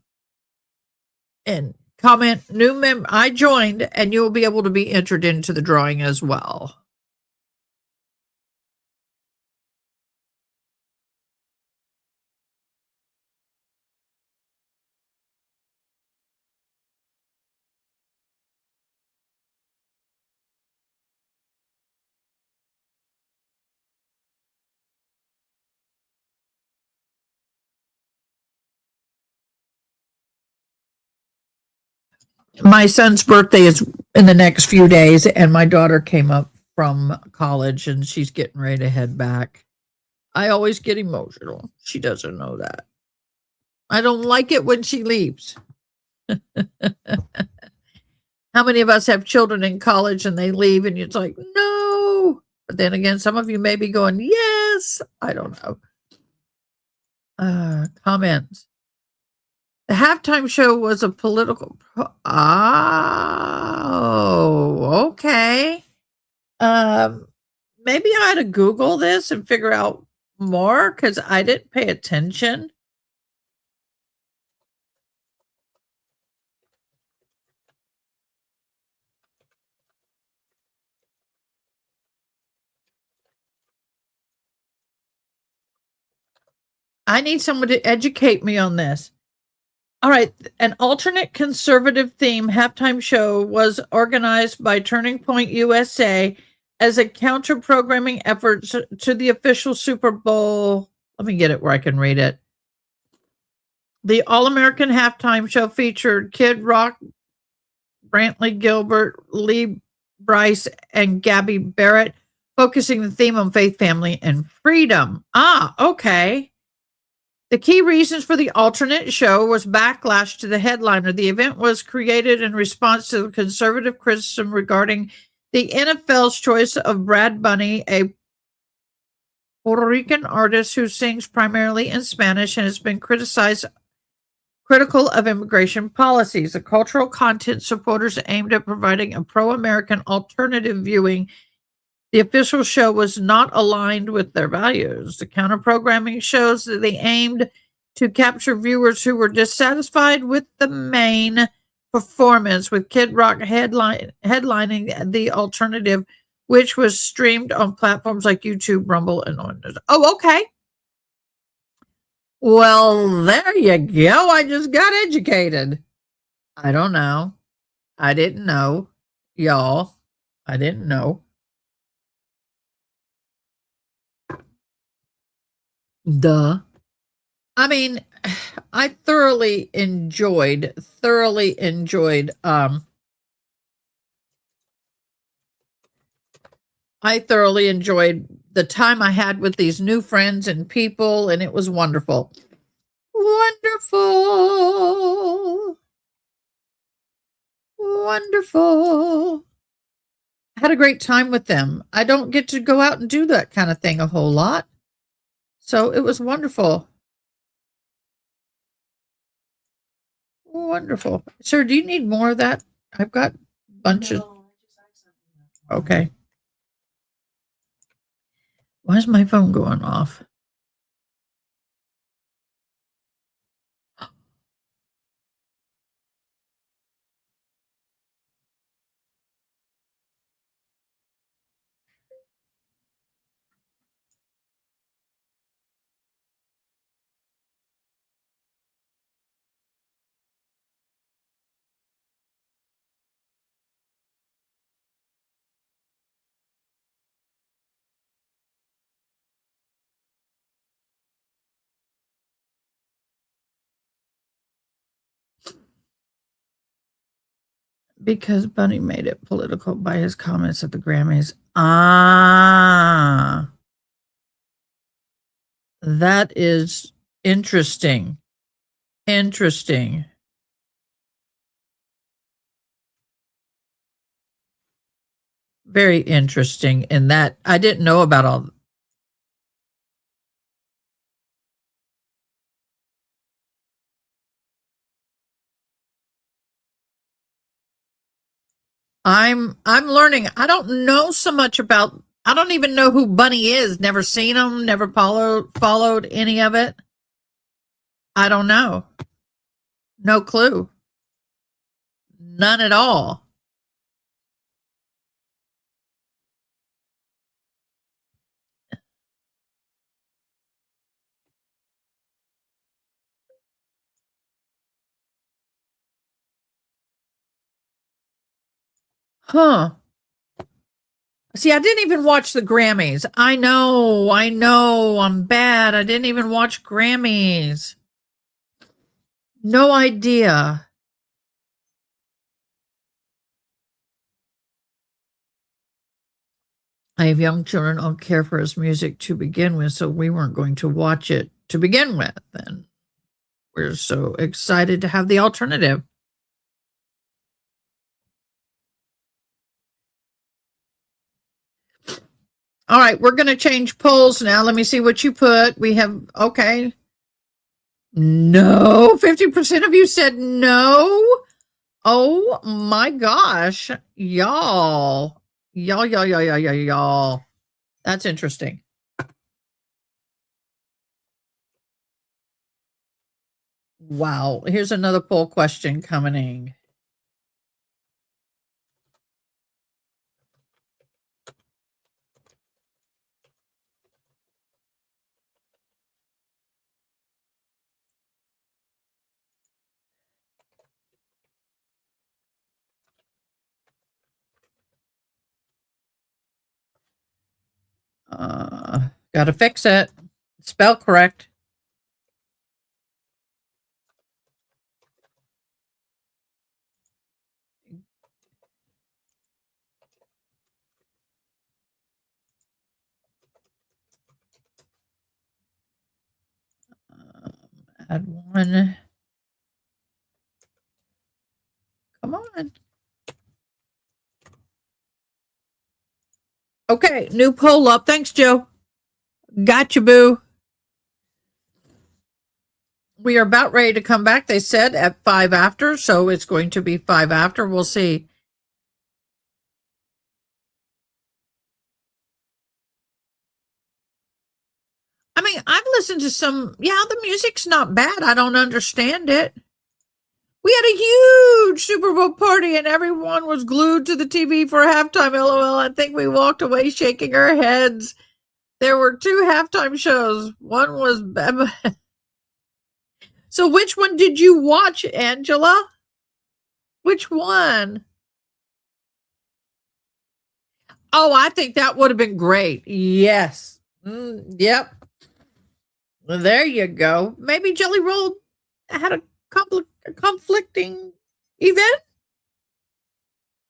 and comment new member, I joined, and you will be able to be entered into the drawing as well. My son's birthday is in the next few days, and my daughter came up from college and she's getting ready to head back. I always get emotional. She doesn't know that. I don't like it when she leaves. How many of us have children in college and they leave and it's like, no. But then again, some of you may be going, yes. I don't know. Comments. The halftime show was a political. Oh, okay. Maybe I ought to Google this and figure out more because I didn't pay attention. I need someone to educate me on this. All right. An alternate conservative theme halftime show was organized by Turning Point USA as a counter programming effort to the official Super Bowl. Let me get it where I can read it. The All American halftime show featured Kid Rock, Brantley Gilbert, Lee Bryce, and Gabby Barrett, focusing the theme on faith, family, and freedom. Okay. The key reasons for the alternate show was backlash to the headliner. The event was created in response to the conservative criticism regarding the NFL's choice of Brad Bunny, a Puerto Rican artist who sings primarily in Spanish and has been critical of immigration policies. The cultural content supporters aimed at providing a pro-American alternative viewing. The official show was not aligned with their values. The counter-programming shows that they aimed to capture viewers who were dissatisfied with the main performance, with Kid Rock headlining the alternative, which was streamed on platforms like YouTube, Rumble, and others. Oh, okay. Well, there you go. I just got educated. I don't know. I didn't know. Y'all, I didn't know. Duh. I mean, I thoroughly enjoyed the time I had with these new friends and people, and it was wonderful. Wonderful. Wonderful. I had a great time with them. I don't get to go out and do that kind of thing a whole lot. So it was wonderful. Wonderful. Sir, do you need more of that? I've got bunches. Okay. Why is my phone going off? Because Bunny made it political by his comments at the Grammys. That is interesting. Interesting. Very interesting in that I didn't know about all. I'm learning. I don't know so much about. I don't even know who Bunny is. Never seen him. Never followed any of it. I don't know. No clue. None at all. Huh. See, I didn't even watch the Grammys. I know, I'm bad. I didn't even watch Grammys. No idea. I have young children, don't care for his music to begin with, so we weren't going to watch it to begin with. And we're so excited to have the alternative. All right, we're going to change polls now. Let me see what you put. We have, okay. No, 50% of you said no. Oh my gosh. Y'all. Y'all. That's interesting. Wow. Here's another poll question coming in. Gotta fix it. Spell correct. Add one. Come on. Okay, new poll up. Thanks, Joe. Gotcha, boo. We are about ready to come back, they said, at 5 after, so it's going to be 5 after. We'll see. I mean, I've listened to some, the music's not bad. I don't understand it. We had a huge Super Bowl party and everyone was glued to the TV for halftime. LOL. I think we walked away shaking our heads. There were 2 halftime shows. One was. So which one did you watch, Angela? Which one? Oh, I think that would have been great. Yes. Yep. Well, there you go. Maybe Jelly Roll had a conflicting event.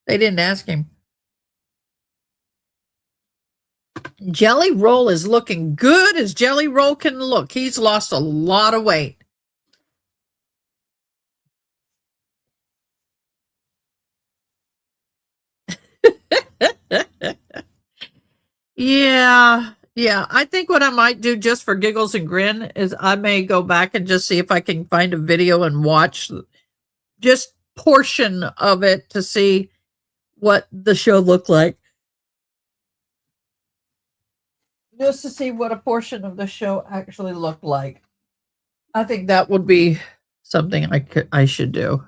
They didn't ask him. Jelly Roll is looking good as Jelly Roll can look. He's lost a lot of weight. Yeah. I think what I might do just for giggles and grin is I may go back and just see if I can find a video and watch just portion of it to see what the show looked like. Just to see what a portion of the show actually looked like. I think that would be something I should do.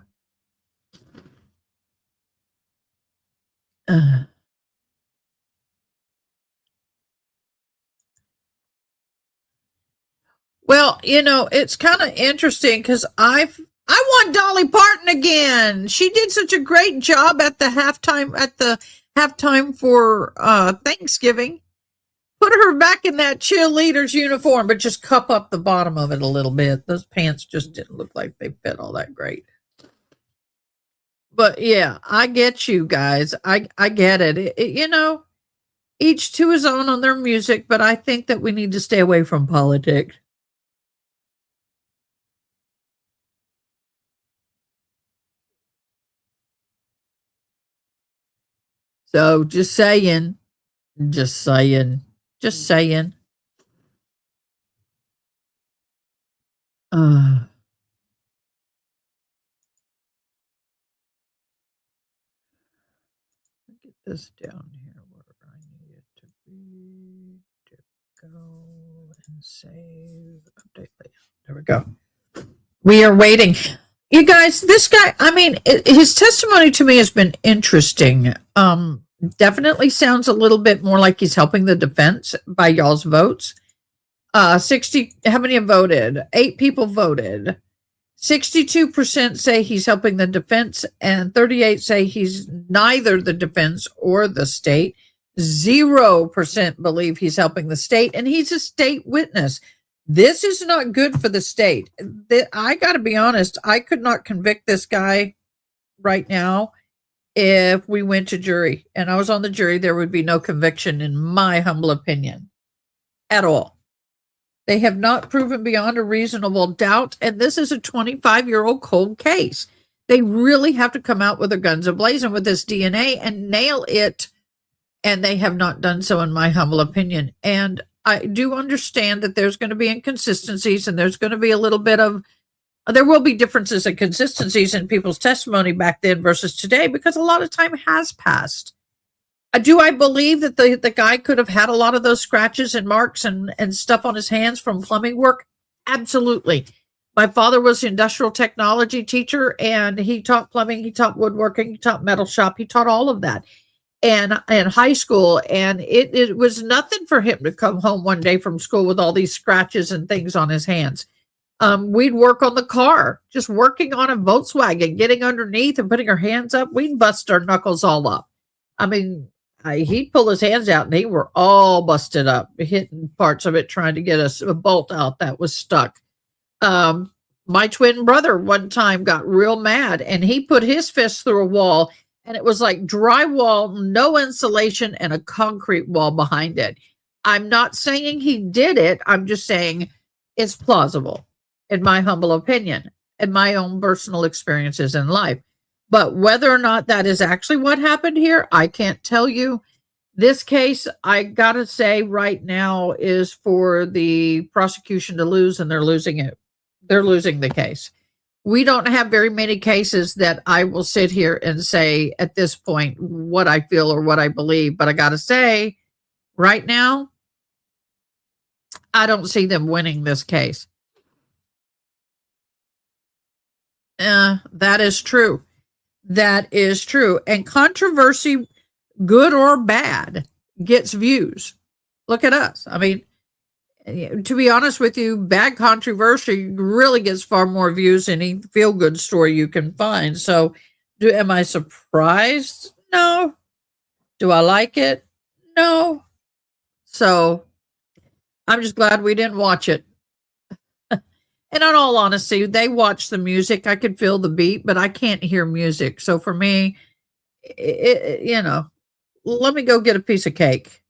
Well, it's kind of interesting because I want Dolly Parton again. She did such a great job at the halftime for Thanksgiving. Put her back in that cheerleader's uniform, but just cup up the bottom of it a little bit. Those pants just didn't look like they fit all that great. But yeah, I get you guys. I get it. Each to his own on their music, but I think that we need to stay away from politics. So just saying. this down here where I need it to be. To go and save. Update later. There we go. We are waiting. You guys, this guy, I mean, his testimony to me has been interesting. Definitely sounds a little bit more like he's helping the defense by y'all's votes. 60, how many have voted? 8 people voted. 62% say he's helping the defense, and 38 say he's neither the defense or the state. 0% believe he's helping the state, and he's a state witness. This is not good for the state. I got to be honest, I could not convict this guy right now if we went to jury and I was on the jury. There would be no conviction, in my humble opinion, at all. They have not proven beyond a reasonable doubt, and this is a 25-year-old cold case. They really have to come out with their guns ablazing with this DNA and nail it, and they have not done so, in my humble opinion. And I do understand that there's going to be inconsistencies, and there's going to be a little bit of, there will be differences and consistencies in people's testimony back then versus today, because a lot of time has passed. Do I believe that the guy could have had a lot of those scratches and marks and stuff on his hands from plumbing work? Absolutely. My father was an industrial technology teacher, and he taught plumbing, he taught woodworking, he taught metal shop, he taught all of that. And in high school, and it was nothing for him to come home one day from school with all these scratches and things on his hands. We'd work on the car, just working on a Volkswagen, getting underneath and putting our hands up. We'd bust our knuckles all up. I mean, he'd pull his hands out and they were all busted up, hitting parts of it, trying to get a bolt out that was stuck. My twin brother one time got real mad and he put his fist through a wall, and it was like drywall, no insulation, and a concrete wall behind it. I'm not saying he did it. I'm just saying it's plausible, in my humble opinion, and my own personal experiences in life. But whether or not that is actually what happened here, I can't tell you. This case, I got to say right now, is for the prosecution to lose, and they're losing it. They're losing the case. We don't have very many cases that I will sit here and say at this point what I feel or what I believe. But I got to say, right now, I don't see them winning this case. That is true. That is true. And controversy, good or bad, gets views. Look at us. I mean, to be honest with you, bad controversy really gets far more views than any feel-good story you can find. So, am I surprised? No. Do I like it? No. So, I'm just glad we didn't watch it. And in all honesty, they watch the music. I could feel the beat, but I can't hear music. So for me, let me go get a piece of cake.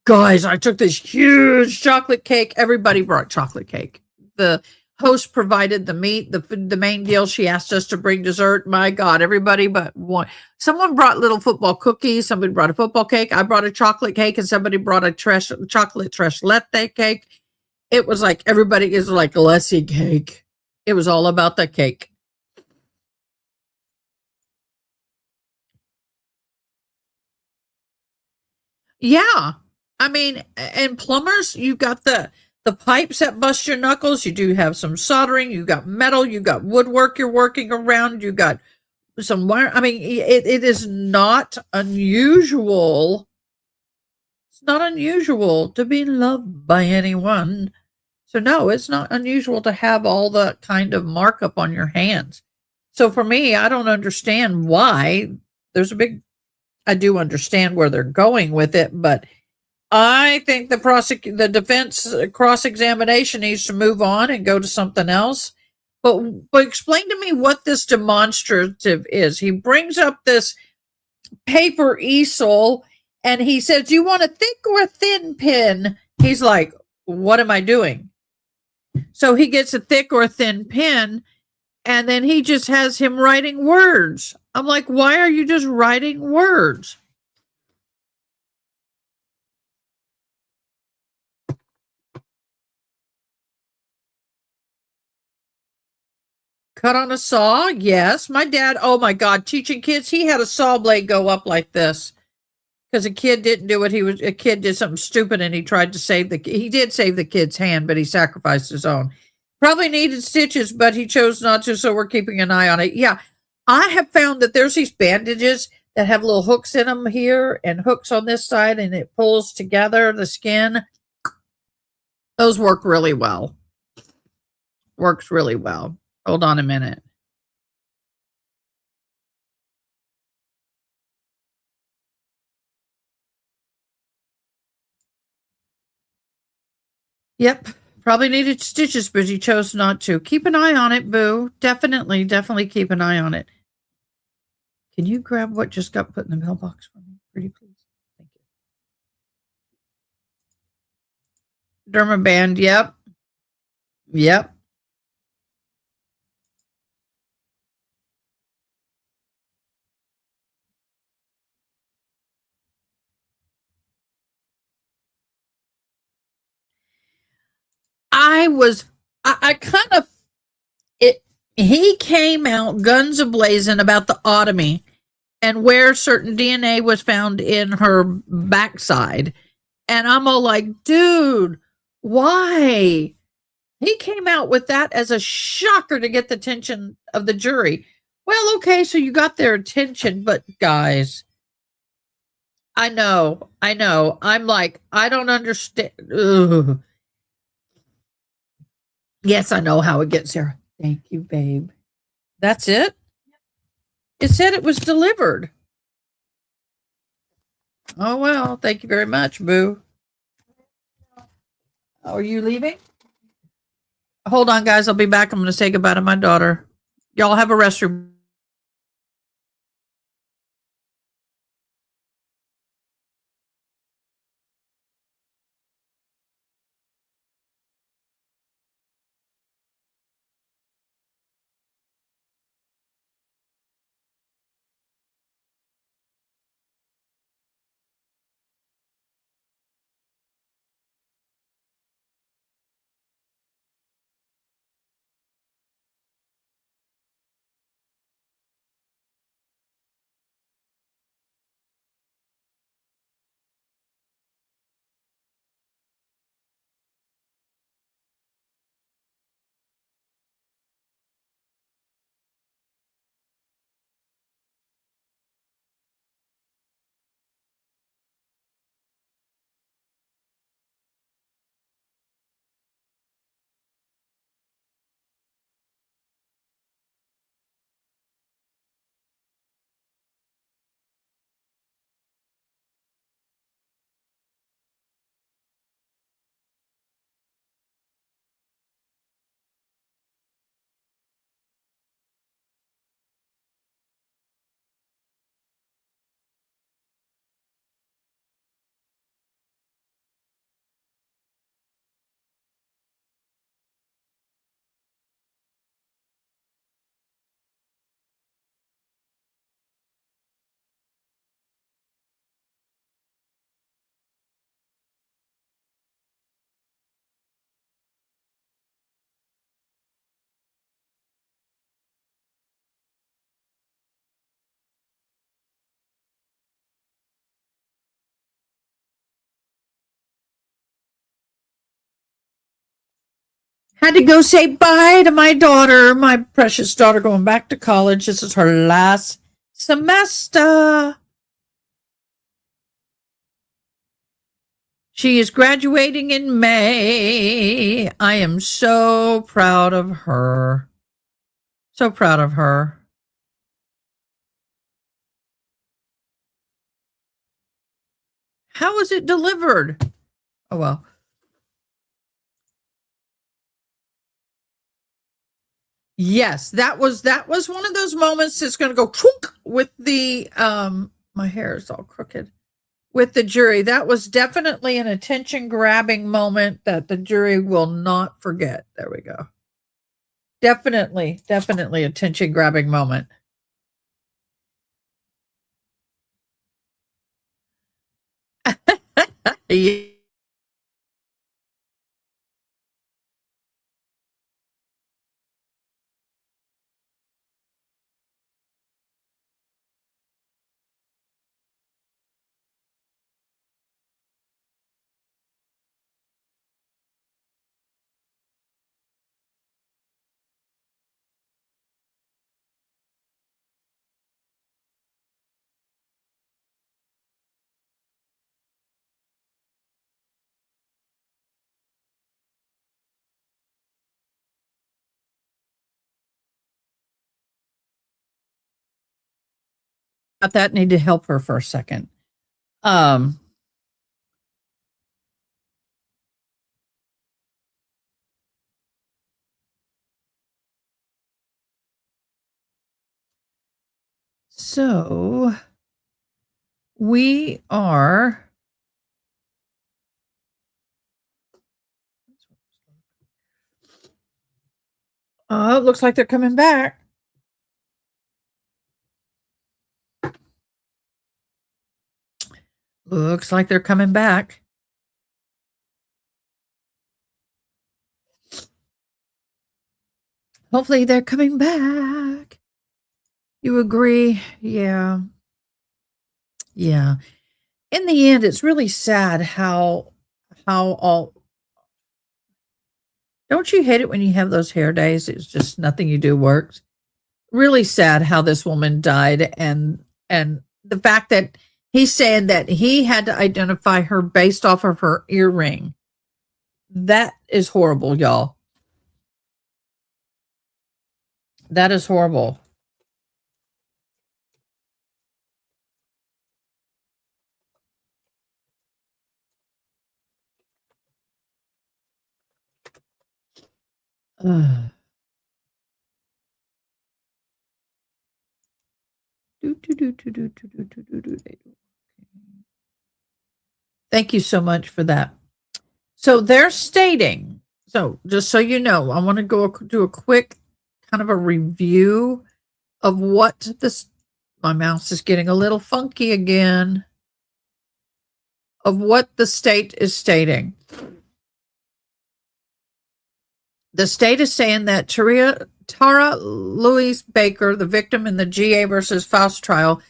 Guys, I took this huge chocolate cake. Everybody brought chocolate cake. The host provided the meat, the main deal. She asked us to bring dessert. My God, everybody but one. Someone brought little football cookies. Somebody brought a football cake. I brought a chocolate cake, and somebody brought a chocolate tres leche cake. It was like everybody is like Lessie cake. It was all about the cake. Yeah. I mean, and plumbers, you got the pipes that bust your knuckles. You do have some soldering. You got metal. You got woodwork you're working around. You got some wire. I mean, it is not unusual. It's not unusual to be loved by anyone. So no, it's not unusual to have all that kind of markup on your hands. So for me, I don't understand why I do understand where they're going with it, but I think the defense cross-examination needs to move on and go to something else. But explain to me what this demonstrative is. He brings up this paper easel and he says, "You want a thick or a thin pen?" He's like, "What am I doing?" So he gets a thick or a thin pen, and then he just has him writing words. I'm like, why are you just writing words? Cut on a saw? Yes. My dad, oh my God, teaching kids, he had a saw blade go up like this. Because a kid didn't do a kid did something stupid and he tried to he did save the kid's hand, but he sacrificed his own. Probably needed stitches, but he chose not to, so we're keeping an eye on it. Yeah, I have found that there's these bandages that have little hooks in them here and hooks on this side, and it pulls together the skin. Those work really well. Works really well. Hold on a minute. Yep. Probably needed stitches, but he chose not to. Keep an eye on it, Boo. Definitely keep an eye on it. Can you grab what just got put in the mailbox for me, pretty please? Thank you. Dermaband, yep. Yep. I kind of, he came out guns a-blazing about the otomy and where certain DNA was found in her backside. And I'm all like, dude, why? He came out with that as a shocker to get the attention of the jury. Well, okay, so you got their attention, but guys, I know. I'm like, I don't understand. Ugh. Yes, I know how it gets there. Thank you, babe. That's it? It said it was delivered. Oh, well, thank you very much, Boo. Are you leaving? Hold on, guys. I'll be back. I'm going to say goodbye to my daughter. Y'all have a restroom. Had to go say bye to my daughter, my precious daughter, going back to college. This is her last semester. She is graduating in May. I am so proud of her. So proud of her. How was it delivered? Oh, well. Yes, that was one of those moments that's going to go with the my hair is all crooked with the jury. That was definitely an attention grabbing moment that the jury will not forget. There we go. Definitely attention grabbing moment. Yeah. Got that. Need to help her for a second. So we are. Oh, it looks like they're coming back. Looks like they're coming back. Hopefully they're coming back. You agree? Yeah. Yeah. In the end, it's really sad how all. Don't you hate it when you have those hair days? It's just nothing you do works. Really sad how this woman died, and the fact that he's saying that he had to identify her based off of her earring. That is horrible, y'all. That is horrible. Ugh. Thank you so much for that. So they're stating, so just so you know, I want to go do a quick kind of a review of what this, my mouse is getting a little funky again, of what the state is stating. The state is saying that Tara Louise Baker, the victim in the GA versus Faust trial,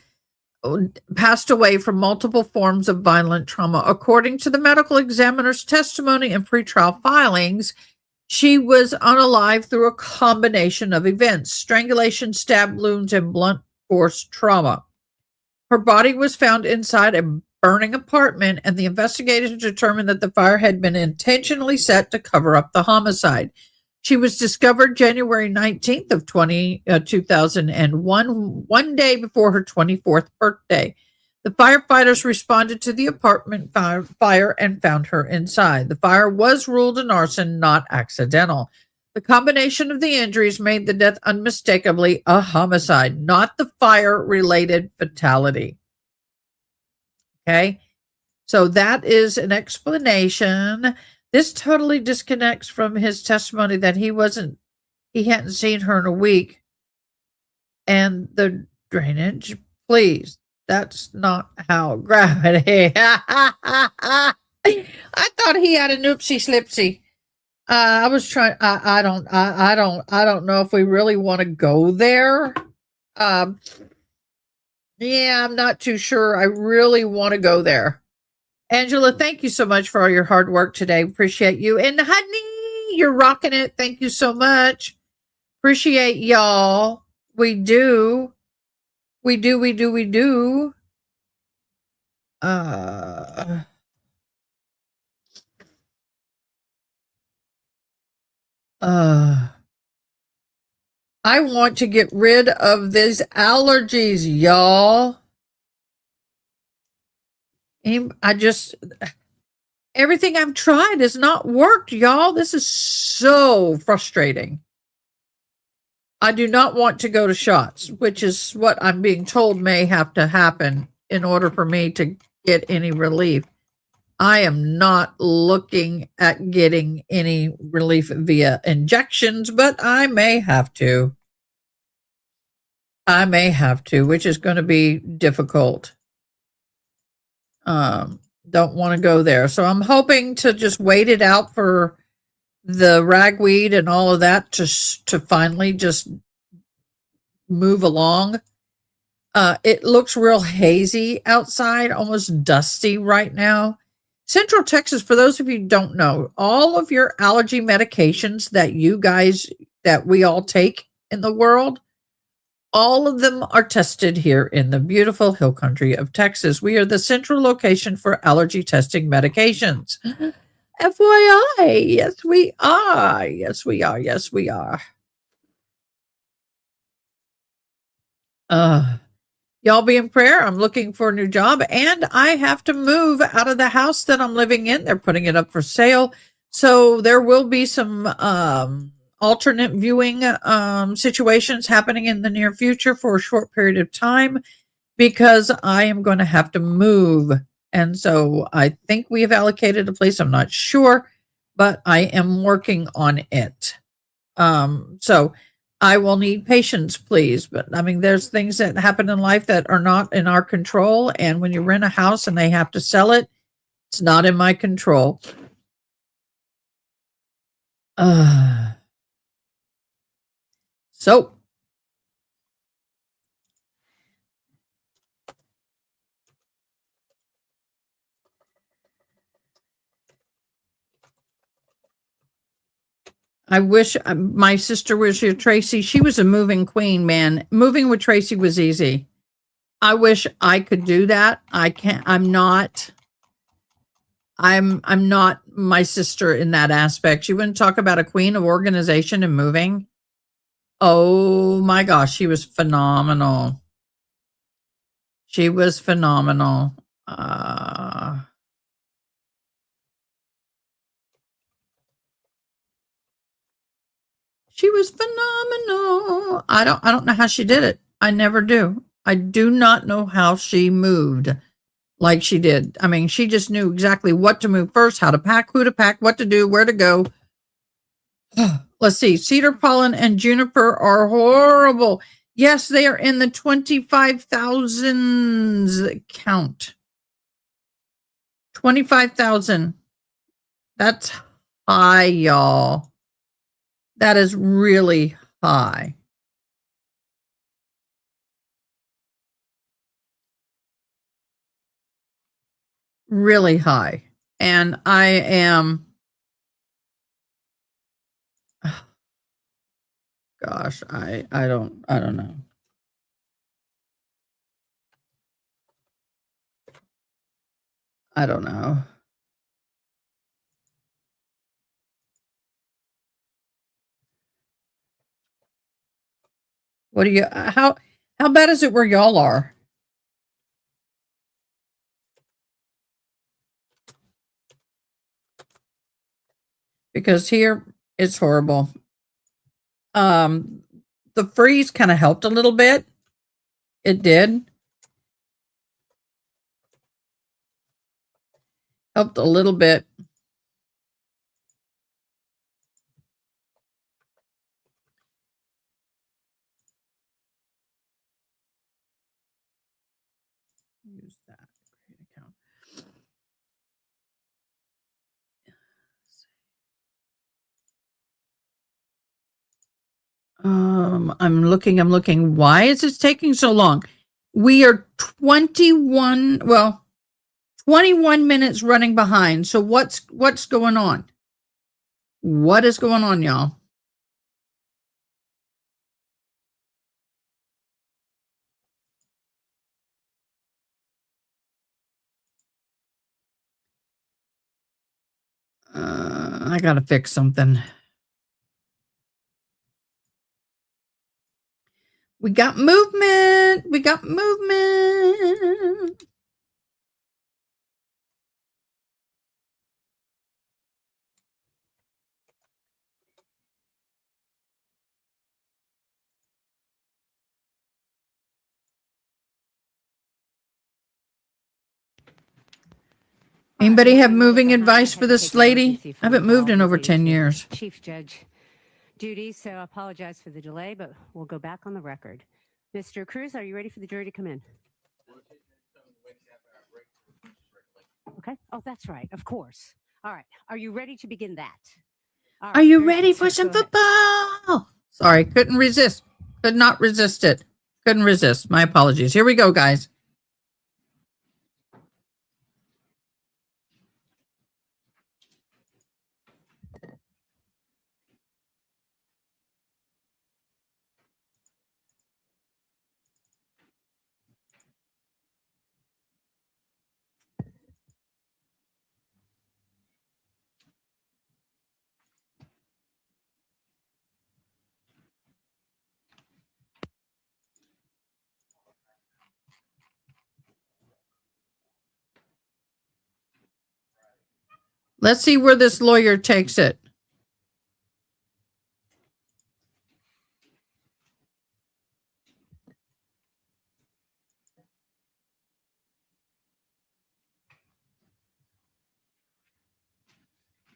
passed away from multiple forms of violent trauma. According to the medical examiner's testimony and pretrial filings, she was unalive through a combination of events: strangulation, stab wounds, and blunt force trauma. Her body was found inside a burning apartment, and the investigators determined that the fire had been intentionally set to cover up the homicide. She was discovered January 19th of 2001, one day before her 24th birthday. The firefighters responded to the apartment fire and found her inside. The fire was ruled an arson, not accidental. The combination of the injuries made the death unmistakably a homicide, not the fire-related fatality. Okay, so that is an explanation. This totally disconnects from his testimony that he hadn't seen her in a week. And the drainage, please, that's not how gravity. I thought he had an oopsie slipsy. I was trying. I don't know if we really want to go there. Yeah, I'm not too sure. I really want to go there. Angela, thank you so much for all your hard work today. Appreciate you. And honey, you're rocking it. Thank you so much. Appreciate y'all. We do. We do. I want to get rid of these allergies, y'all. Everything I've tried has not worked, y'all. This is so frustrating. I do not want to go to shots, which is what I'm being told may have to happen in order for me to get any relief. I am not looking at getting any relief via injections, but I may have to. Which is going to be difficult. Don't want to go there. So I'm hoping to just wait it out for the ragweed and all of that to finally just move along. It looks real hazy outside, almost dusty right now. Central Texas, for those of you who don't know, all of your allergy medications that we all take in the world, all of them are tested here in the beautiful hill country of Texas. We are the central location for allergy testing medications. FYI, yes, we are. Yes, we are. Yes, we are. Y'all be in prayer. I'm looking for a new job and I have to move out of the house that I'm living in. They're putting it up for sale. So there will be some alternate viewing situations happening in the near future for a short period of time because I am going to have to move. And so I think we have allocated a place. I'm not sure, but I am working on it. So I will need patience, please. But I mean, there's things that happen in life that are not in our control. And when you rent a house and they have to sell it, it's not in my control. So I wish my sister was here, Tracy. She was a moving queen, man. Moving with Tracy was easy. I wish I could do that. I can't. I'm not my sister in that aspect. You wouldn't talk about a queen of organization and moving. Oh my gosh, she was phenomenal. She was phenomenal. She was phenomenal. I don't know how she did it. I never do. I do not know how she moved like she did. I mean, she just knew exactly what to move first, how to pack, who to pack, what to do, where to go. Let's see. Cedar pollen and juniper are horrible. Yes, they are in the 25,000s count. 25,000. That's high, y'all. That is really high. Really high. And I am, gosh, I don't know. I don't know. What do you, how bad is it where y'all are? Because here it's horrible. The freeze kind of helped a little bit. It did. Helped a little bit. Use that. Create account. I'm looking. Why is this taking so long? We are 21 minutes running behind. So what's going on? What is going on, y'all? I gotta fix something. We got movement. We got movement. Anybody have moving advice for this lady? I haven't moved in over 10 years. Chief Judge duty, so I apologize for the delay, but we'll go back on the record. Mr. Cruz, are you ready for the jury to come in? Okay. Oh, that's right. Of course. All right. Are you ready to begin that? All right, Are you very ready good, for sir. some Go ahead. football? Sorry, couldn't resist. Could not resist it. Couldn't resist. My apologies. Here we go, guys. Let's see where this lawyer takes it.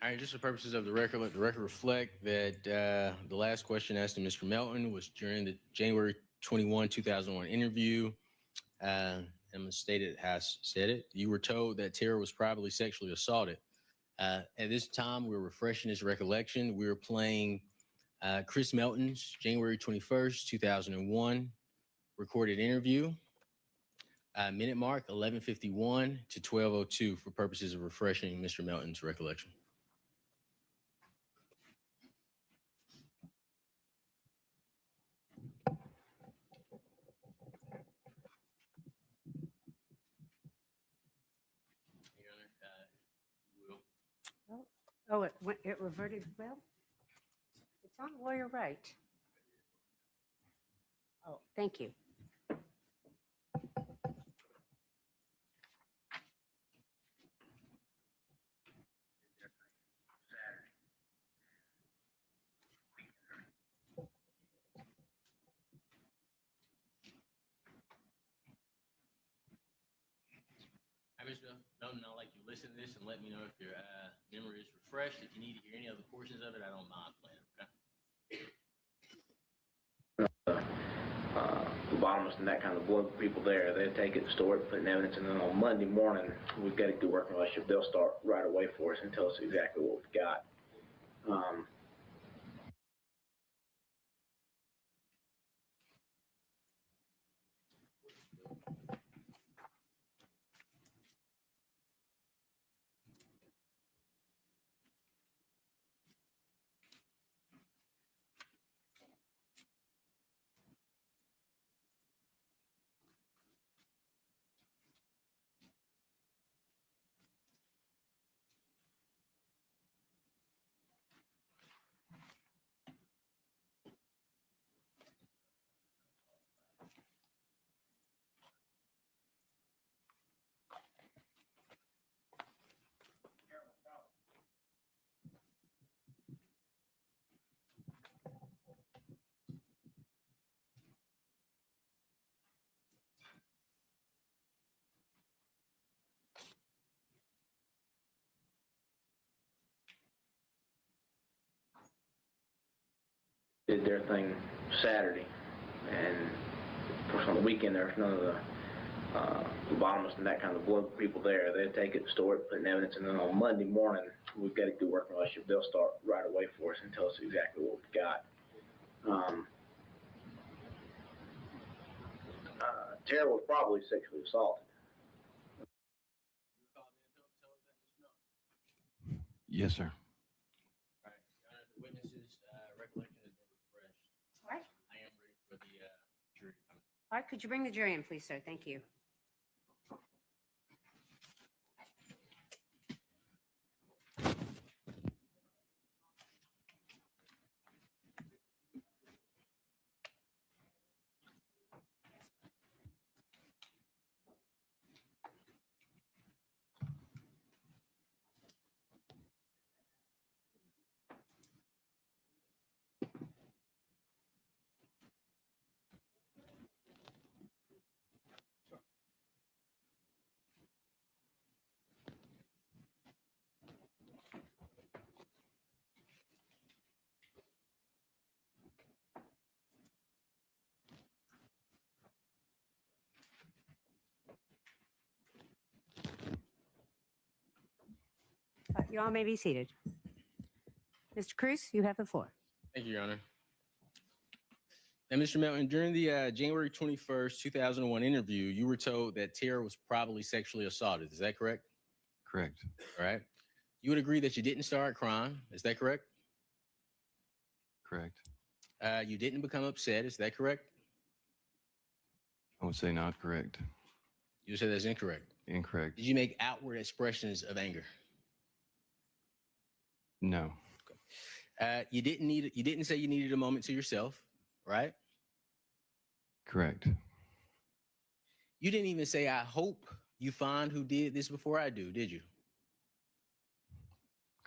All right, just for purposes of the record, let the record reflect that the last question asked to Mr. Melton was during the January 21, 2001 interview. I'm going to state it as said it. You were told that Tara was probably sexually assaulted. At this time, we were refreshing his recollection. We were playing Chris Melton's January 21st, 2001 recorded interview. Minute mark 11:51 to 12:02 for purposes of refreshing Mr. Melton's recollection. Oh, it reverted. Well, it's on lawyer right. Oh, thank you. Mr. Melton, I'd like you to listen to this and let me know if your memory is refreshed. If you need to hear any other portions of it, I don't mind playing. Okay. Phlebotomists and that kind of blood people there, they take it, store it, put in evidence, and then on Monday morning, we've got a good working relationship. They'll start right away for us and tell us exactly what we've got. Did their thing Saturday, and of course on the weekend there's none of the phlebotomists and that kind of blood people there. They take it, store it, put in evidence, and then on Monday morning we've got a good working relationship. They'll start right away for us and tell us exactly what we've got. Tara was probably sexually assaulted. Yes, sir. All right, Your Honor, the witness's recollection has been refreshed. All right. I am ready for the jury. All right, could you bring the jury in, please, sir? Thank you. You all may be seated. Mr. Cruz, you have the floor. Thank you, Your Honor. And Mr. Melton, during the January 21st, 2001 interview, you were told that Tara was probably sexually assaulted. Is that correct? Correct. All right. You would agree that you didn't start crying. Is that correct? Correct. You didn't become upset. Is that correct? I would say not correct. You said that's incorrect. Incorrect. Did you make outward expressions of anger? No. You didn't say you needed a moment to yourself, right? Correct. You didn't even say, I hope you find who did this before I do, did you?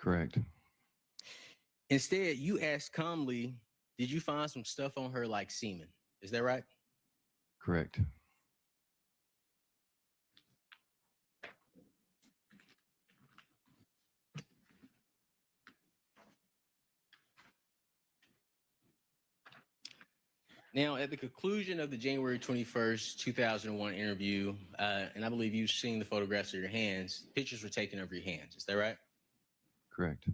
Correct. Instead, you asked calmly, did you find some stuff on her like semen? Is that right? Correct. Now, at the conclusion of the January 21st, 2001 interview, and I believe you've seen the photographs of your hands, pictures were taken of your hands. Is that right? Correct.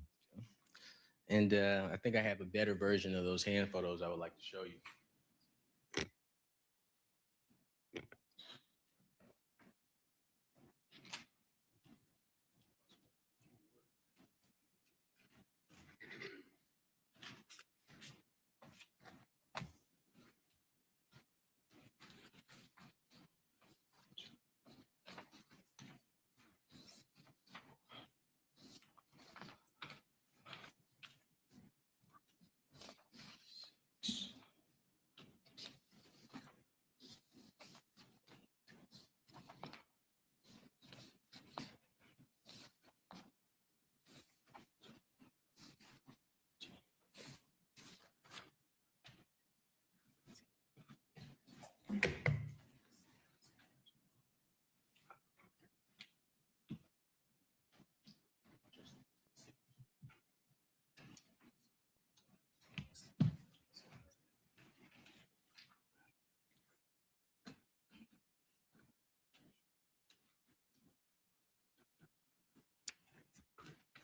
And I think I have a better version of those hand photos I would like to show you.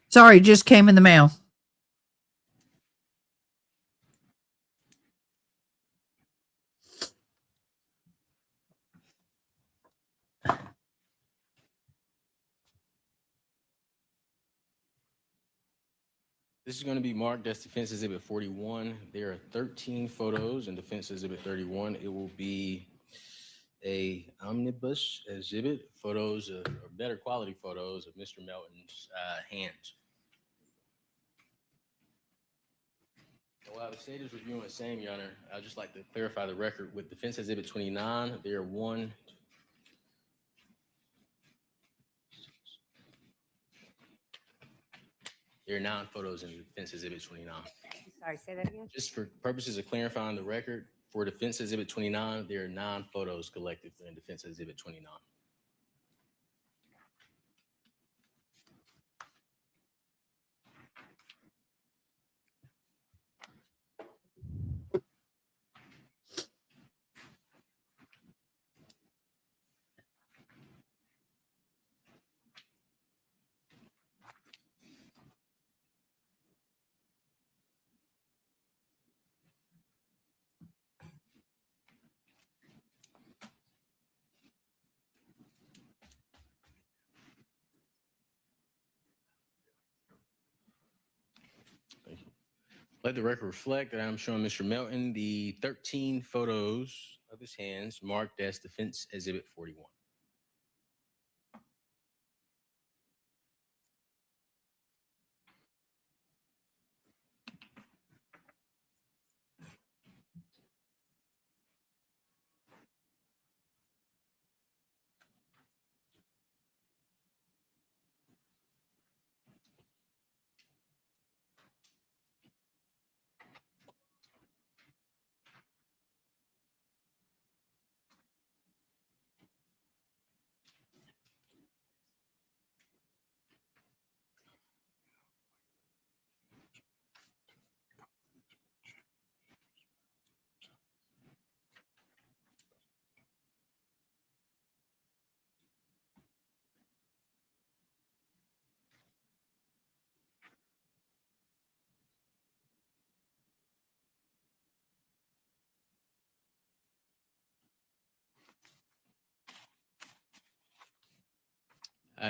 Sorry, just came in the mail. This is going to be marked as Defense Exhibit 41. There are 13 photos in Defense Exhibit 31. It will be a omnibus exhibit, photos or better quality photos of Mr. Melton's hands. While the state is reviewing the same, Your Honor, I'd just like to clarify the record. With Defense Exhibit 29, there are there are 9 photos in Defense Exhibit 29. Sorry, say that again. Just for purposes of clarifying the record, for Defense Exhibit 29, there are 9 photos collected in Defense Exhibit 29. Thank you. Let the record reflect that I'm showing Mr. Melton the 13 photos of his hands marked as Defense Exhibit 41.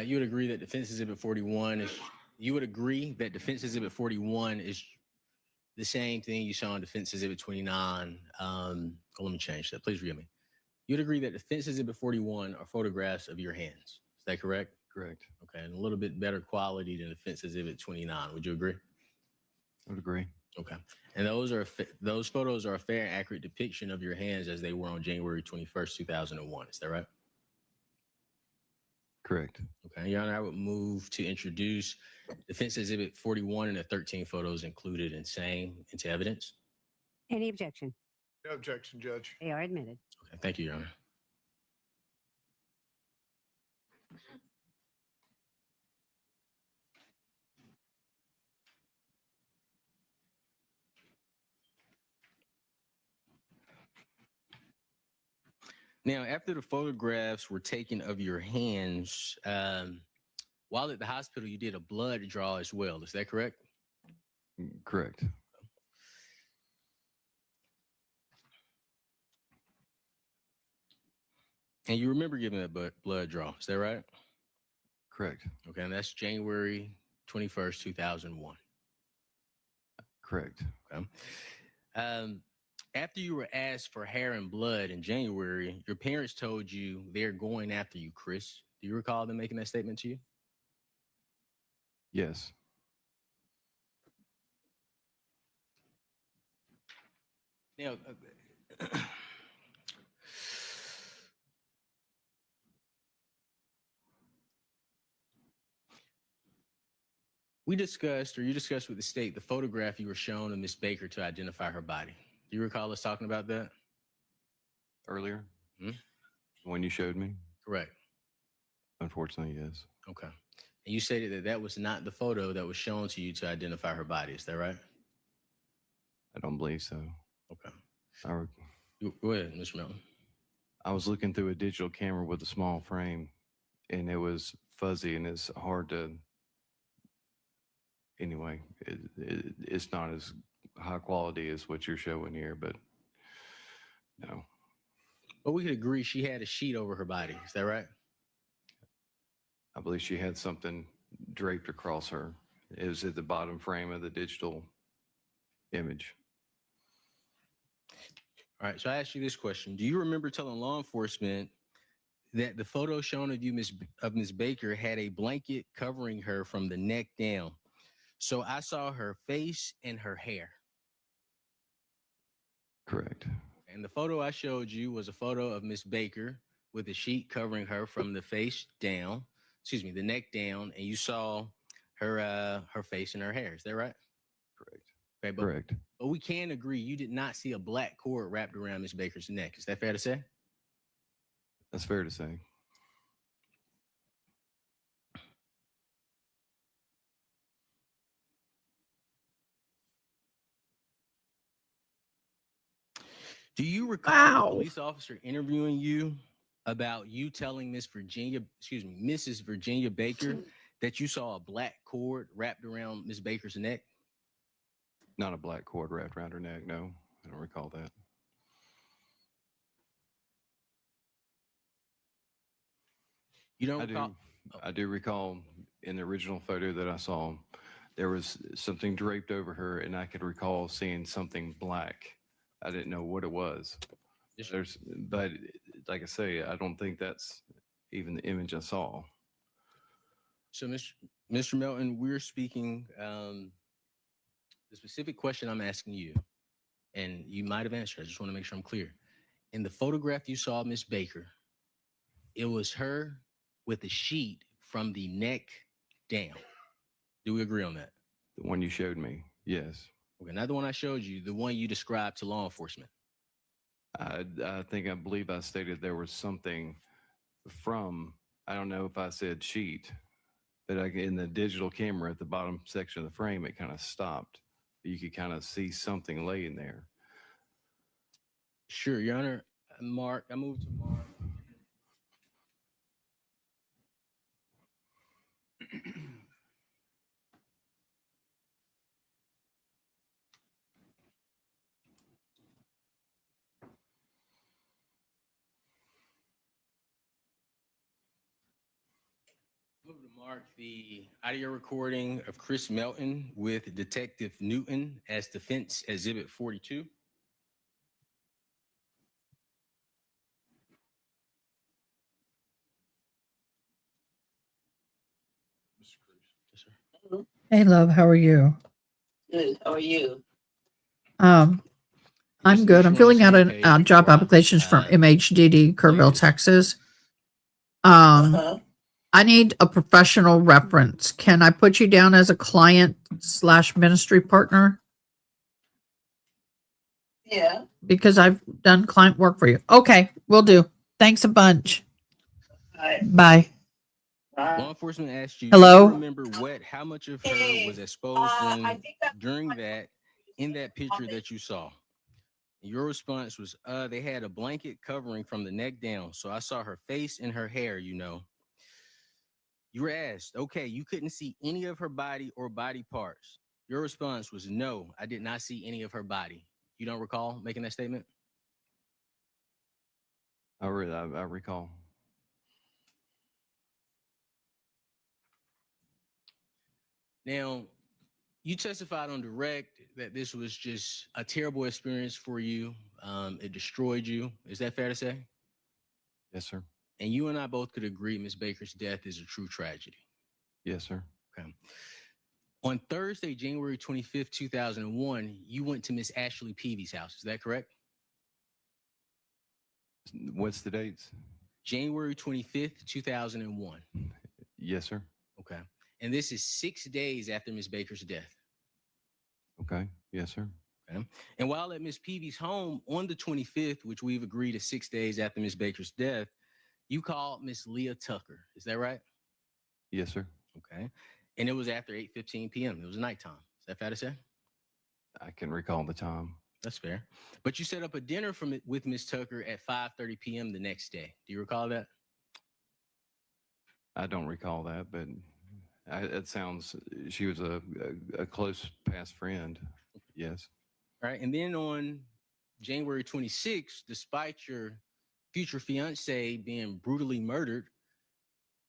You would agree that Defense Exhibit 41 is. You would agree that Defense Exhibit 41 is the same thing you saw in Defense Exhibit 29. Let me change that. Please forgive me. You'd agree that Defense Exhibit 41 are photographs of your hands. Is that correct? Correct. Okay, and a little bit better quality than Defense Exhibit 29. Would you agree? I would agree. Okay, and those photos are a fair, accurate depiction of your hands as they were on January 21st, 2001. Is that right? Correct. Correct. Okay, Your Honor, I would move to introduce Defense Exhibit 41 and the 13 photos included in same into evidence. Any objection? No objection, Judge. They are admitted. Okay, thank you, Your Honor. Now, after the photographs were taken of your hands, while at the hospital, you did a blood draw as well. Is that correct? Correct. And you remember giving that blood draw. Is that right? Correct. Okay, and that's January 21st, 2001. Correct. Okay. After you were asked for hair and blood in January, your parents told you they're going after you, Chris. Do you recall them making that statement to you? Yes. Now, you discussed with the state the photograph you were shown of Miss Baker to identify her body. Do you recall us talking about that? Earlier? Hmm? When you showed me? Correct. Unfortunately, yes. Okay. And you stated that that was not the photo that was shown to you to identify her body. Is that right? I don't believe so. Okay. I Go ahead, Mr. Melton. was looking through a digital camera with a small frame, and it was fuzzy, and it's hard to. Anyway, it's not as high quality as what you're showing here, but no. But we could agree she had a sheet over her body. Is that right? I believe she had something draped across her. It was at the bottom frame of the digital image. All right. So I asked you this question. Do you remember telling law enforcement that the photo shown of you, of Miss Baker, had a blanket covering her from the neck down? So I saw her face and her hair. Correct. And the photo I showed you was a photo of Miss Baker with a sheet covering her from the face down, the neck down, and you saw her face and her hair. Is that right? Correct. Okay, Correct. But we can agree you did not see a black cord wrapped around Miss Baker's neck. Is that fair to say? That's fair to say. Do you recall Wow. a police officer interviewing you about you telling Mrs. Virginia Baker that you saw a black cord wrapped around Miss Baker's neck? Not a black cord wrapped around her neck. No, I don't recall that. You don't recall? I do recall in the original photo that I saw, there was something draped over her, and I could recall seeing something black. I didn't know what it was. But like I say, I don't think that's even the image I saw. So, Mr. Melton, we're speaking, the specific question I'm asking you, and you might have answered, I just want to make sure I'm clear. In the photograph you saw of Miss Baker, it was her with a sheet from the neck down. Do we agree on that? The one you showed me, yes. Okay, not the one I showed you, the one you described to law enforcement. I believe I stated there was something from, I don't know if I said sheet, but in the digital camera at the bottom section of the frame, it kind of stopped. You could kind of see something laying there. Sure, Your Honor. Mark, I move to Mark. Move to mark the audio recording of Chris Melton with Detective Newton as Defense Exhibit 42. Mr. Cruz. Yes, sir. Hey, love, how are you? Good. How are you? I'm good. I'm filling out job applications from MHDD, Kerrville, Texas. Uh-huh. I need a professional reference. Can I put you down as a client / ministry partner? Yeah. Because I've done client work for you. Okay, will do. Thanks a bunch. Bye. Law enforcement asked you, Hello? do you remember how much of her was exposed during that, in that picture that you saw? Your response was, they had a blanket covering from the neck down. So I saw her face and her hair, you know. You were asked, okay, you couldn't see any of her body or body parts. Your response was, no, I did not see any of her body. You don't recall making that statement? I recall. Now, you testified on direct that this was just a terrible experience for you. It destroyed you. Is that fair to say? Yes, sir. And you and I both could agree Miss Baker's death is a true tragedy. Yes, sir. Okay. On Thursday, January 25th, 2001, you went to Miss Ashley Peavy's house. Is that correct? What's the dates? January 25th, 2001. Yes, sir. Okay. And this is 6 days after Miss Baker's death. Okay. Yes, sir. Okay. And while at Miss Peavy's home on the 25th, which we've agreed is 6 days after Miss Baker's death, you called Miss Leah Tucker. Is that right? Yes, sir. Okay. And it was after 8:15 p.m. It was nighttime. Is that fair to say? I can recall the time. That's fair. But you set up a dinner with Miss Tucker at 5:30 p.m. the next day. Do you recall that? I don't recall that, but it sounds, she was a close past friend. Yes. All right. And then on January 26th, despite your future fiance being brutally murdered,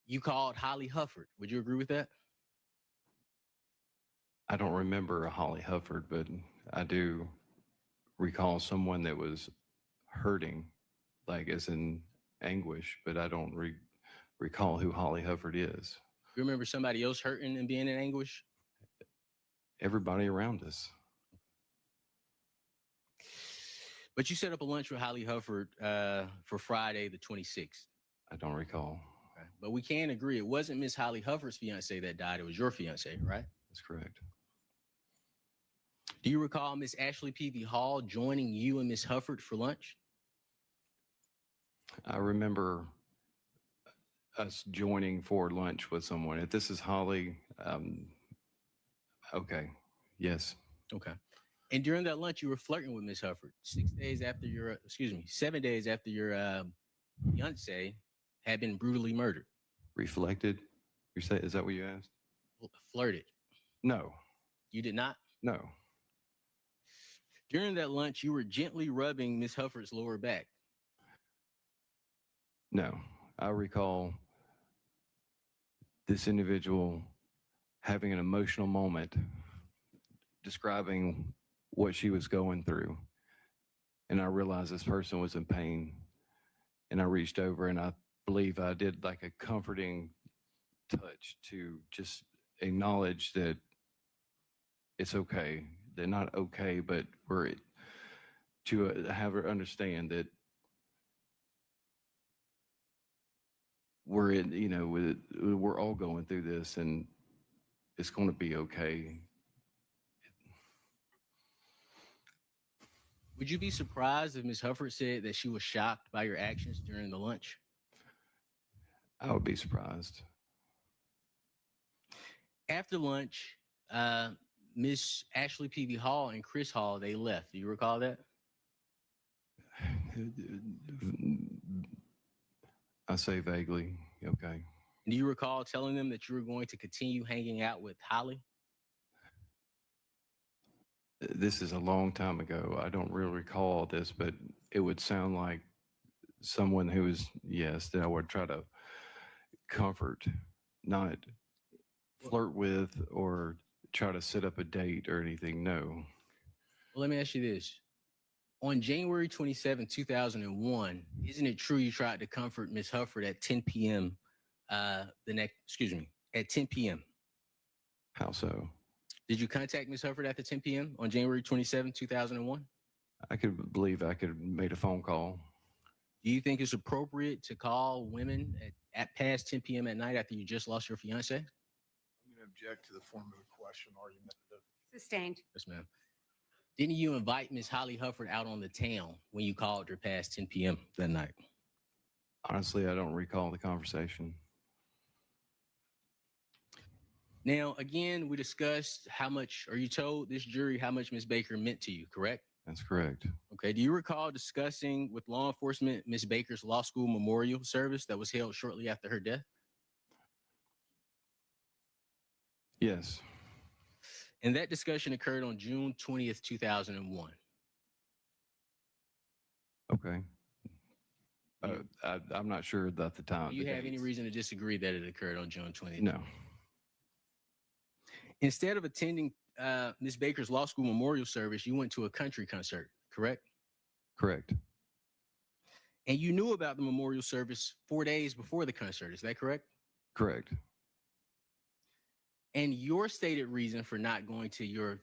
you called Holly Hufford. Would you agree with that? I don't remember Holly Hufford, but I do recall someone that was hurting, like as in anguish, but I don't recall who Holly Hufford is. You remember somebody else hurting and being in anguish? Everybody around us. But you set up a lunch with Holly Hufford for Friday the 26th. I don't recall. Okay. But we can agree it wasn't Miss Holly Hufford's fiance that died. It was your fiance, right? That's correct. Do you recall Miss Ashley Peavy Hall joining you and Miss Hufford for lunch? I remember us joining for lunch with someone. If this is Holly, okay, yes. Okay. And during that lunch, you were flirting with Miss Hufford 7 days after your fiance had been brutally murdered. Reflected? Is that what you asked? Flirted. No. You did not? No. During that lunch, you were gently rubbing Miss Hufford's lower back. No. I recall this individual having an emotional moment, describing what she was going through. And I realized this person was in pain. And I reached over and I believe I did like a comforting touch to just acknowledge that it's okay. They're not okay, but to have her understand that we're all going through this and it's going to be okay. Would you be surprised if Miss Hufford said that she was shocked by your actions during the lunch? I would be surprised. After lunch, Miss Ashley Peavy Hall and Chris Hall, they left. Do you recall that? I say vaguely, okay. Do you recall telling them that you were going to continue hanging out with Holly? This is a long time ago. I don't really recall this, but it would sound like someone who is, yes, that I would try to comfort, not flirt with or try to set up a date or anything. No. Well, let me ask you this. On January 27, 2001, isn't it true you tried to comfort Miss Hufford at 10 p.m. At 10 p.m.? How so? Did you contact Miss Hufford after 10 p.m. on January 27, 2001? I could believe I could have made a phone call. Do you think it's appropriate to call women at past 10 p.m. at night after you just lost your fiance? I'm going to object to the form of the question argumentative. Sustained. Yes, ma'am. Didn't you invite Miss Holly Hufford out on the town when you called her past 10 p.m. that night? Honestly, I don't recall the conversation. Now, again, we discussed how much, or you told this jury how much Miss Baker meant to you, correct? That's correct. Okay. Do you recall discussing with law enforcement Miss Baker's law school memorial service that was held shortly after her death? Yes. And that discussion occurred on June 20th, 2001. Okay. I'm not sure at the time. Do you have any reason to disagree that it occurred on June 20th? No. Instead of attending Miss Baker's law school memorial service, you went to a country concert, correct? Correct. And you knew about the memorial service 4 days before the concert. Is that correct? Correct. And your stated reason for not going to your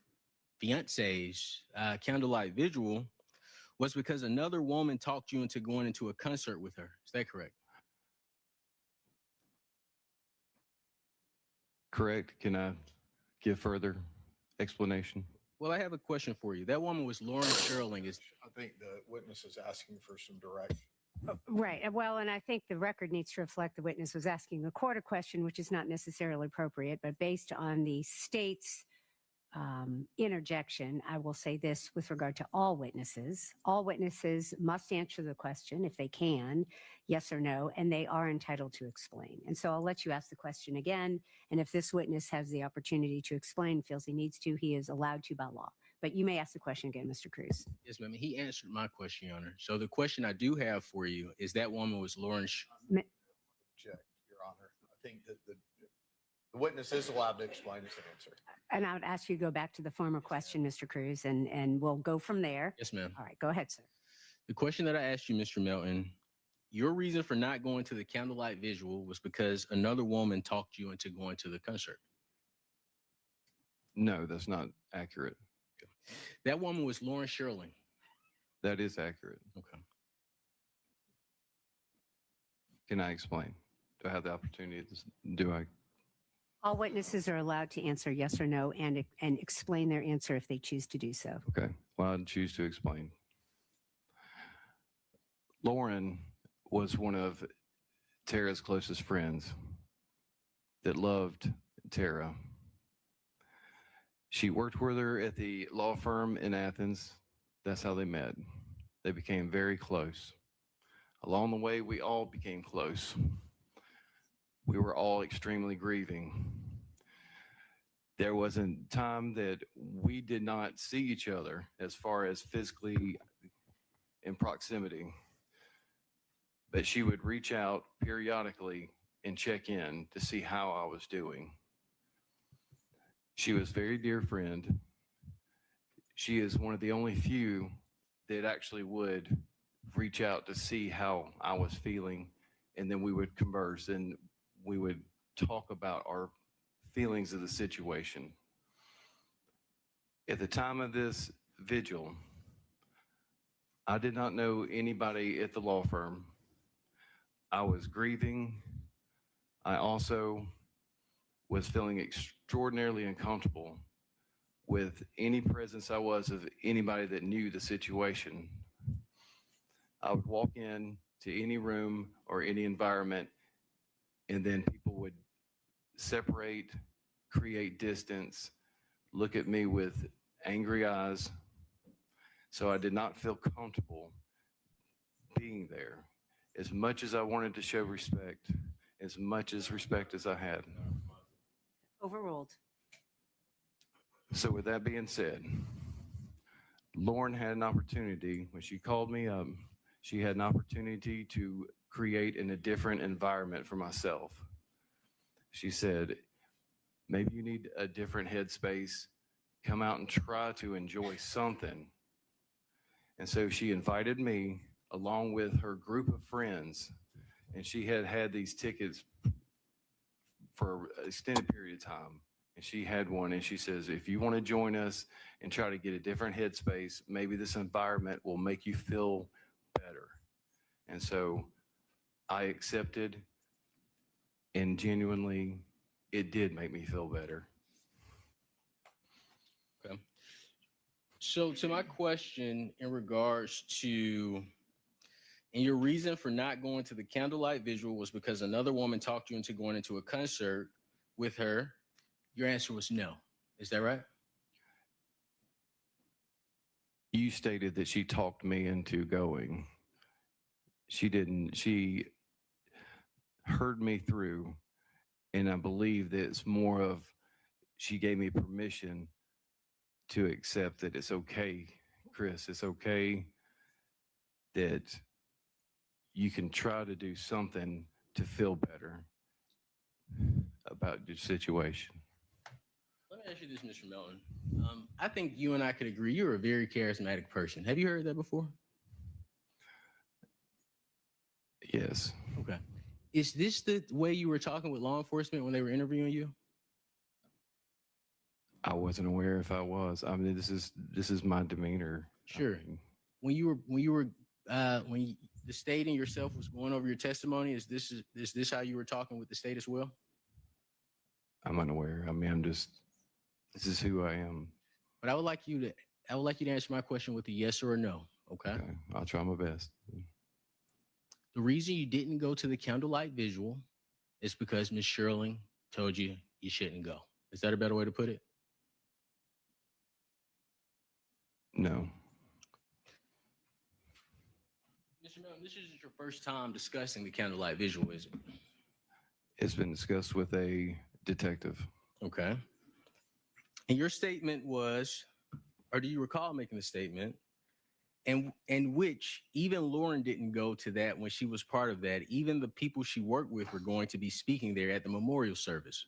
fiance's candlelight vigil was because another woman talked you into going into a concert with her. Is that correct? Correct. Can I give further explanation? Well, I have a question for you. That woman was Lauren Sherling. I think the witness is asking for some direction. Right. Well, and I think the record needs to reflect the witness was asking the court a question, which is not necessarily appropriate, but based on the state's interjection, I will say this with regard to all witnesses. All witnesses must answer the question if they can, yes or no, and they are entitled to explain. And so I'll let you ask the question again. And if this witness has the opportunity to explain, feels he needs to, he is allowed to by law. But you may ask the question again, Mr. Cruz. Yes, ma'am. He answered my question, Your Honor. So the question I do have for you is that woman was Lauren. Object, Your Honor. I think that the witness is allowed to explain his answer. And I would ask you to go back to the former question, Mr. Cruz, and we'll go from there. Yes, ma'am. All right, go ahead, sir. The question that I asked you, Mr. Melton, your reason for not going to the candlelight visual was because another woman talked you into going to the concert. No, that's not accurate. That woman was Lauren Sherling. That is accurate. Okay. Can I explain? Do I have the opportunity? Do I? All witnesses are allowed to answer yes or no and explain their answer if they choose to do so. Okay. Well, I'd choose to explain. Lauren was one of Tara's closest friends that loved Tara. She worked with her at the law firm in Athens. That's how they met. They became very close. Along the way, we all became close. We were all extremely grieving. There was a time that we did not see each other as far as physically in proximity, but she would reach out periodically and check in to see how I was doing. She was a very dear friend. She is one of the only few that actually would reach out to see how I was feeling, and then we would converse and we would talk about our feelings of the situation. At the time of this vigil, I did not know anybody at the law firm. I was grieving. I also was feeling extraordinarily uncomfortable with any presence I was of anybody that knew the situation. I would walk in to any room or any environment, and then people would separate, create distance, look at me with angry eyes. So I did not feel comfortable being there. As much as I wanted to show respect, as much as respect as I had. Overruled. So with that being said, Lauren had an opportunity when she called me up. She had an opportunity to create in a different environment for myself. She said, maybe you need a different headspace. Come out and try to enjoy something. And so she invited me along with her group of friends, and she had these tickets for an extended period of time. And she had one, and she says, if you want to join us and try to get a different headspace, maybe this environment will make you feel better. And so I accepted. And genuinely, it did make me feel better. Okay. So to my question in regards to, and your reason for not going to the candlelight visual was because another woman talked you into going into a concert with her. Your answer was no. Is that right? You stated that she talked me into going. She didn't. She heard me through, and I believe that it's more of she gave me permission to accept that it's okay, Chris. It's okay that you can try to do something to feel better about your situation. Let me ask you this, Mr. Melton. I think you and I could agree you're a very charismatic person. Have you heard that before? Yes. Okay. Is this the way you were talking with law enforcement when they were interviewing you? I wasn't aware if I was. I mean, this is my demeanor. Sure. When the state and yourself was going over your testimony, is this how you were talking with the state as well? I'm unaware. I mean, this is who I am. But I would like you to answer my question with a yes or a no. Okay. I'll try my best. The reason you didn't go to the candlelight visual is because Miss Sherling told you you shouldn't go. Is that a better way to put it? No. Mr. Melton, this isn't your first time discussing the candlelight visual, is it? It's been discussed with a detective. Okay. And your statement was, or do you recall making the statement, and which even Lauren didn't go to that when she was part of that. Even the people she worked with were going to be speaking there at the memorial service.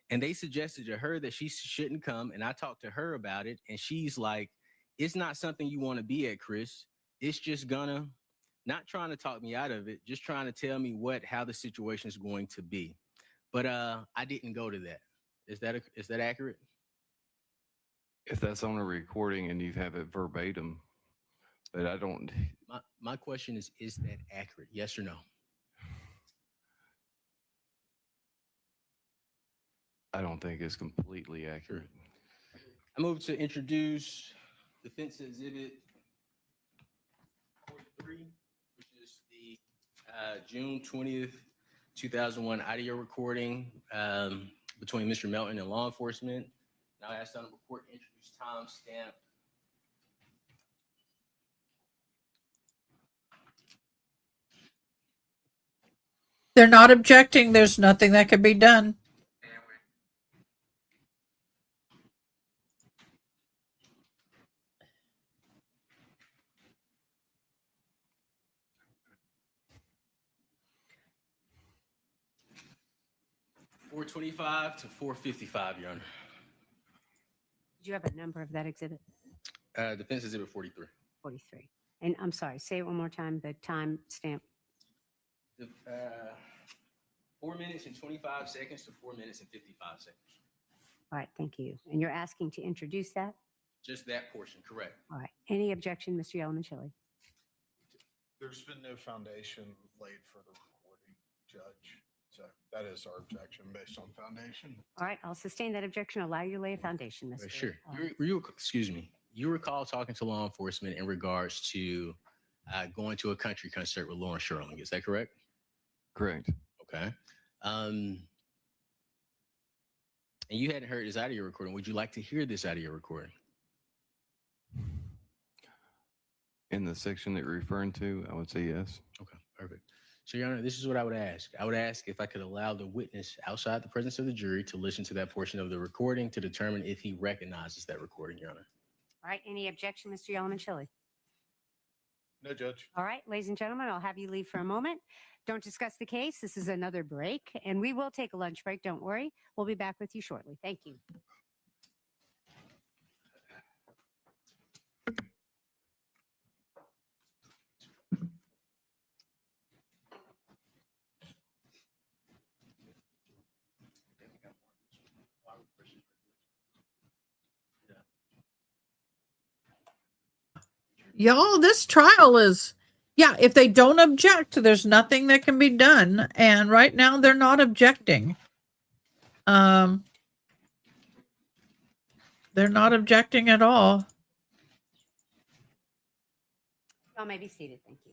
And they suggested to her that she shouldn't come. And I talked to her about it. And she's like, it's not something you want to be at, Chris. It's just not trying to talk me out of it, just trying to tell me how the situation is going to be. But I didn't go to that. Is that accurate? If that's on a recording and you have it verbatim, but I don't. My question is that accurate? Yes or no? I don't think it's completely accurate. I move to introduce Defense Exhibit 43, which is the June 20th, 2001 audio recording between Mr. Melton and law enforcement. Now I ask the Honorable Court to introduce timestamp. They're not objecting. There's nothing that can be done. .425 to 455, Your Honor. Do you have a number of that exhibit? Defense Exhibit 43. 43. And I'm sorry, say it one more time, the time stamp. 4 minutes and 25 seconds to 4 minutes and 55 seconds. All right, thank you. And you're asking to introduce that? Just that portion, correct. All right. Any objection, Mr. Yellowman-Chili? There's been no foundation laid for the recording, Judge. So that is our objection based on foundation. All right, I'll sustain that objection. Allow you to lay a foundation, Mr. Sure. Excuse me. You recall talking to law enforcement in regards to going to a country concert with Lauren Sherling. Is that correct? Correct. Okay. And you hadn't heard this audio recording. Would you like to hear this audio recording? In the section that you're referring to, I would say yes. Okay, perfect. So, Your Honor, this is what I would ask. I would ask if I could allow the witness outside the presence of the jury to listen to that portion of the recording to determine if he recognizes that recording, Your Honor. All right, any objection, Mr. Yellowman-Chili? No, Judge. All right, ladies and gentlemen, I'll have you leave for a moment. Don't discuss the case. This is another break, and we will take a lunch break. Don't worry. We'll be back with you shortly. Thank you. Y'all, this trial is Yeah, if they don't object, there's nothing that can be done. And right now they're not objecting. They're not objecting at all. Y'all may be seated. Thank you.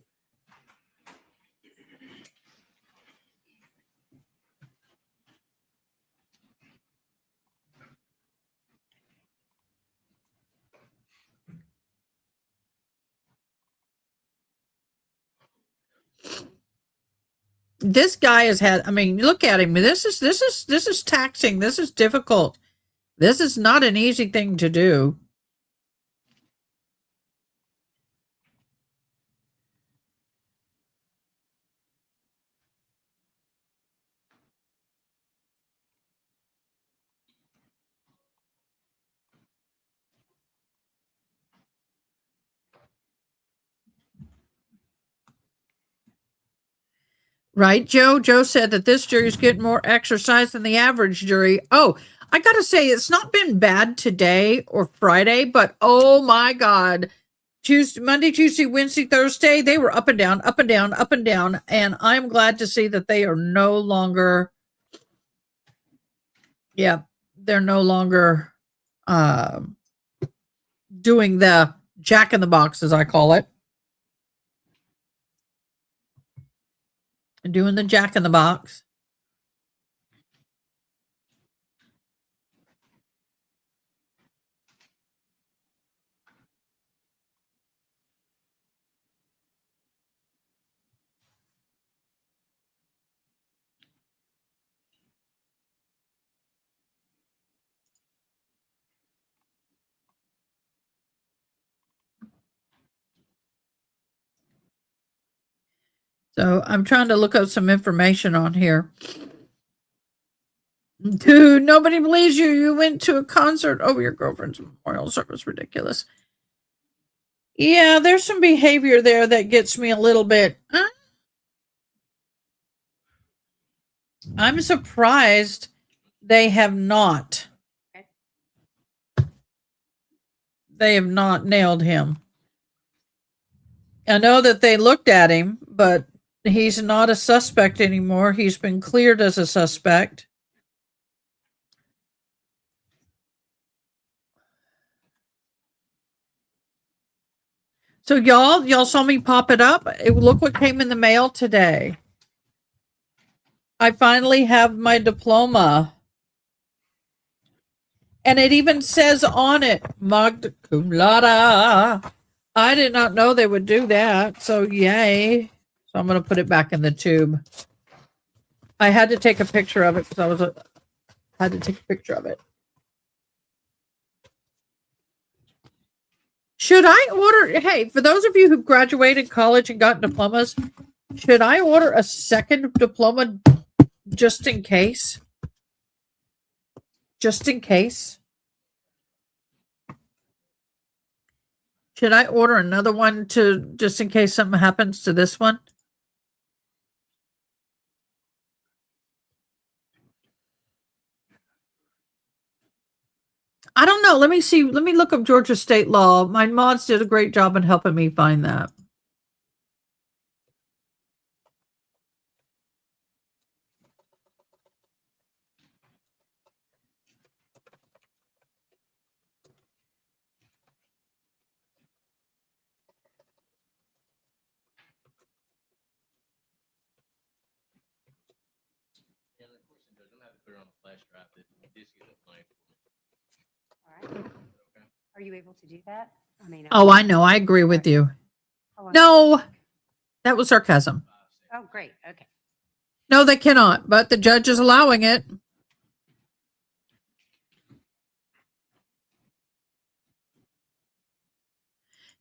This guy has had, I mean, look at him. This is taxing. This is difficult. This is not an easy thing to do. Right, Joe? Joe said that this jury's getting more exercise than the average jury. Oh, I got to say, it's not been bad today or Friday, but oh my God. Monday, Tuesday, Wednesday, Thursday, they were up and down, up and down, up and down. And I'm glad to see that they are no longer, they're no longer doing the jack in the box, as I call it. Doing the jack in the box. So I'm trying to look up some information on here. Dude, nobody believes you. You went to a concert over your girlfriend's memorial service. Ridiculous. Yeah, there's some behavior there that gets me a little bit. I'm surprised they have not. They have not nailed him. I know that they looked at him, but he's not a suspect anymore. He's been cleared as a suspect. So y'all saw me pop it up. Look what came in the mail today. I finally have my diploma. And it even says on it, magna cum laude. I did not know they would do that. So yay. So I'm going to put it back in the tube. I had to take a picture of it because I had to take a picture of it. Should I order, hey, for those of you who graduated college and got diplomas, should I order a second diploma just in case? Just in case? Should I order another one just in case something happens to this one? I don't know. Let me see. Let me look up Georgia state law. My mods did a great job in helping me find that. All right. Are you able to do that? I mean, Oh, I know. I agree with you. No, that was sarcasm. Oh, great. Okay. No, they cannot, but the judge is allowing it.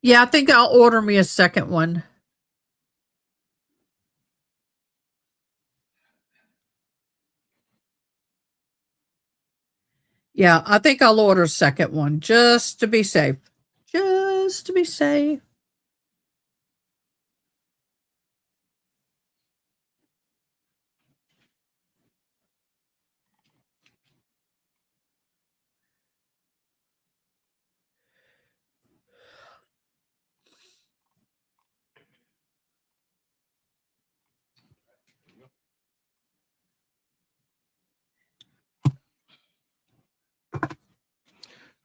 Yeah, I think I'll order me a second one. Yeah, I think I'll order a second one just to be safe. Just to be safe.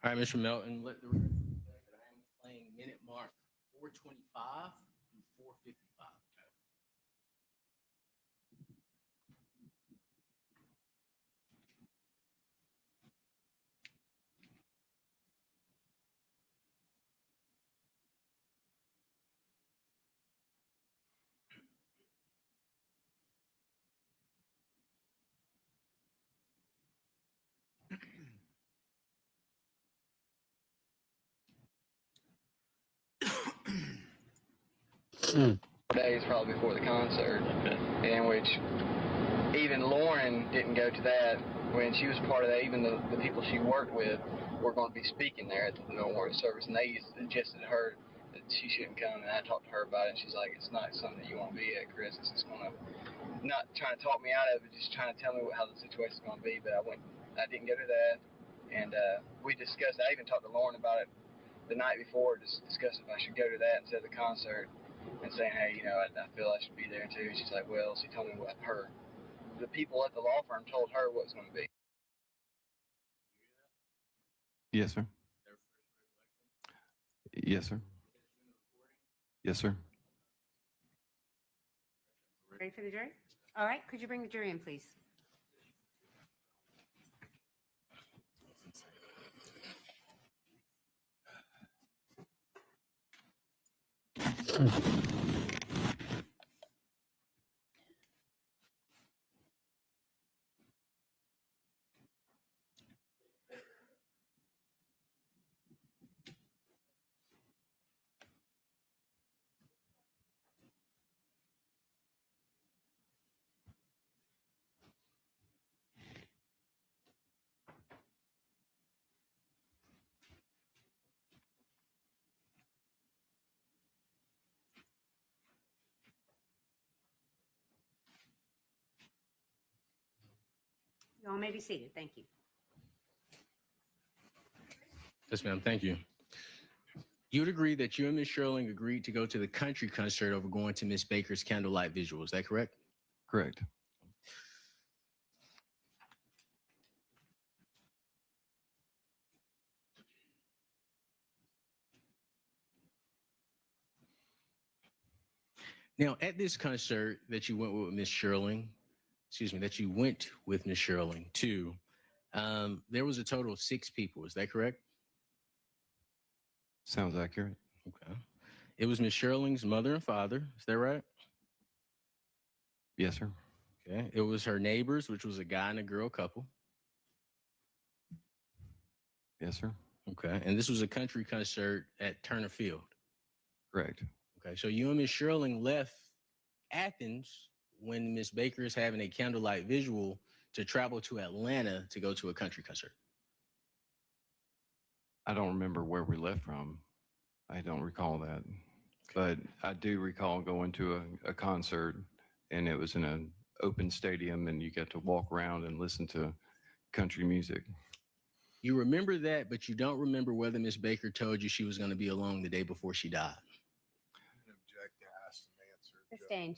All right, Mr. Melton, let the record reflect that I am playing minute mark 425 through 455. Days probably before the concert, in which even Lauren didn't go to that when she was part of that. Even the people she worked with were going to be speaking there at the memorial service, and they suggested to her that she shouldn't come. And I talked to her about it, and she's like, "It's not something that you want to be at, Chris. It's just going to not trying to talk me out of it, just trying to tell me how the situation's going to be." But I didn't go to that, and we discussed. I even talked to Lauren about it the night before, just discussed if I should go to that instead of the concert. And saying, hey, I feel I should be there too. She's like, well, she told me what the people at the law firm told her what it was going to be. Yes, sir. Yes, sir. Yes, sir. Ready for the jury? All right, could you bring the jury in, please? You all may be seated. Thank you. Yes, ma'am. Thank you. You would agree that you and Ms. Sherling agreed to go to the country concert over going to Miss Baker's candlelight visual. Is that correct? Correct. Now, at this concert that you went with Miss Sherling, that you went with Miss Sherling to, there was a total of 6 people. Is that correct? Sounds accurate. Okay. It was Miss Sherling's mother and father. Is that right? Yes, sir. Okay. It was her neighbors, which was a guy and a girl couple. Yes, sir. Okay. And this was a country concert at Turner Field. Correct. Okay. So you and Miss Sherling left Athens when Miss Baker is having a candlelight visual to travel to Atlanta to go to a country concert. I don't remember where we left from. I don't recall that. But I do recall going to a concert, and it was in an open stadium, and you get to walk around and listen to country music. You remember that, but you don't remember whether Miss Baker told you she was going to be alone the day before she died. Sustained.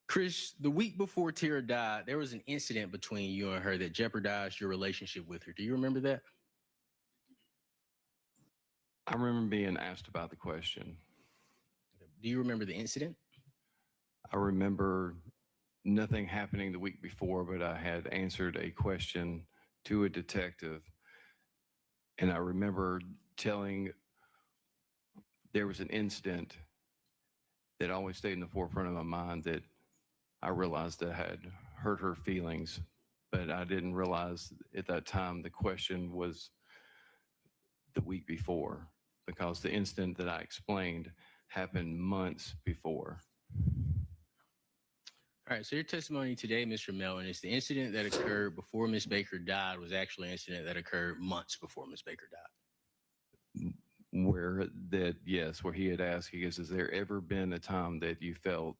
Chris, the week before Tara died, there was an incident between you and her that jeopardized your relationship with her. Do you remember that? I remember being asked about the question. Do you remember the incident? I remember nothing happening the week before, but I had answered a question to a detective. And I remember telling, there was an incident that always stayed in the forefront of my mind that I realized that I had hurt her feelings, but I didn't realize at that time the question was the week before, because the incident that I explained happened months before. All right, so your testimony today, Mr. Melton, is the incident that occurred before Miss Baker died was actually an incident that occurred months before Miss Baker died. Where he had asked, he goes, has there ever been a time that you felt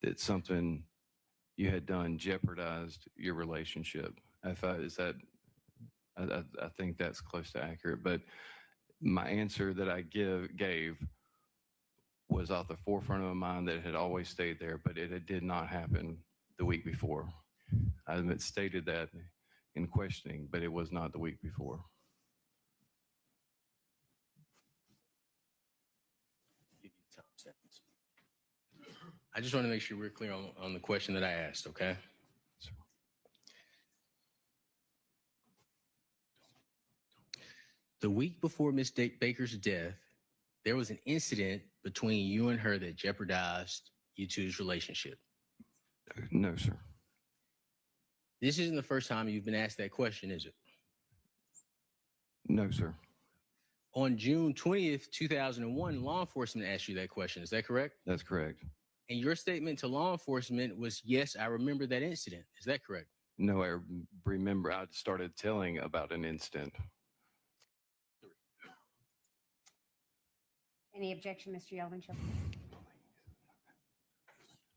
that something you had done jeopardized your relationship? I think that's close to accurate, but my answer that I gave was off the forefront of my mind that it had always stayed there, but it did not happen the week before. I had stated that in questioning, but it was not the week before. I just want to make sure we're clear on the question that I asked, okay? The week before Miss Baker's death, there was an incident between you and her that jeopardized you two's relationship. No, sir. This isn't the first time you've been asked that question, is it? No, sir. On June 20th, 2001, law enforcement asked you that question. Is that correct? That's correct. And your statement to law enforcement was, yes, I remember that incident. Is that correct? No, I remember I started telling about an incident. Any objection, Mr. Yeoman?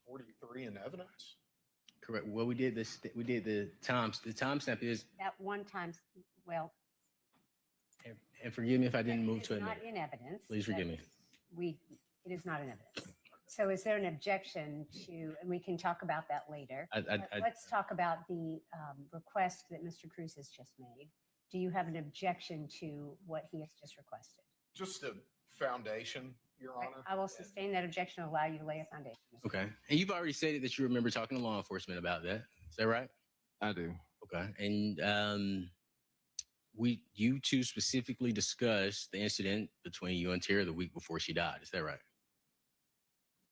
43 in evidence? Correct. Well, we did this. We did the times. The timestamp is, That one time, well, and forgive me if I didn't move to it's it. not in evidence. Please forgive me. It is not in evidence. So is there an objection to, and we can talk about that later. Let's talk about the request that Mr. Cruz has just made. Do you have an objection to what he has just requested? Just a foundation, Your Honor. I will sustain that objection and allow you to lay a foundation. Okay. And you've already stated that you remember talking to law enforcement about that. Is that right? I do. Okay. And you two specifically discussed the incident between you and Tara the week before she died. Is that right?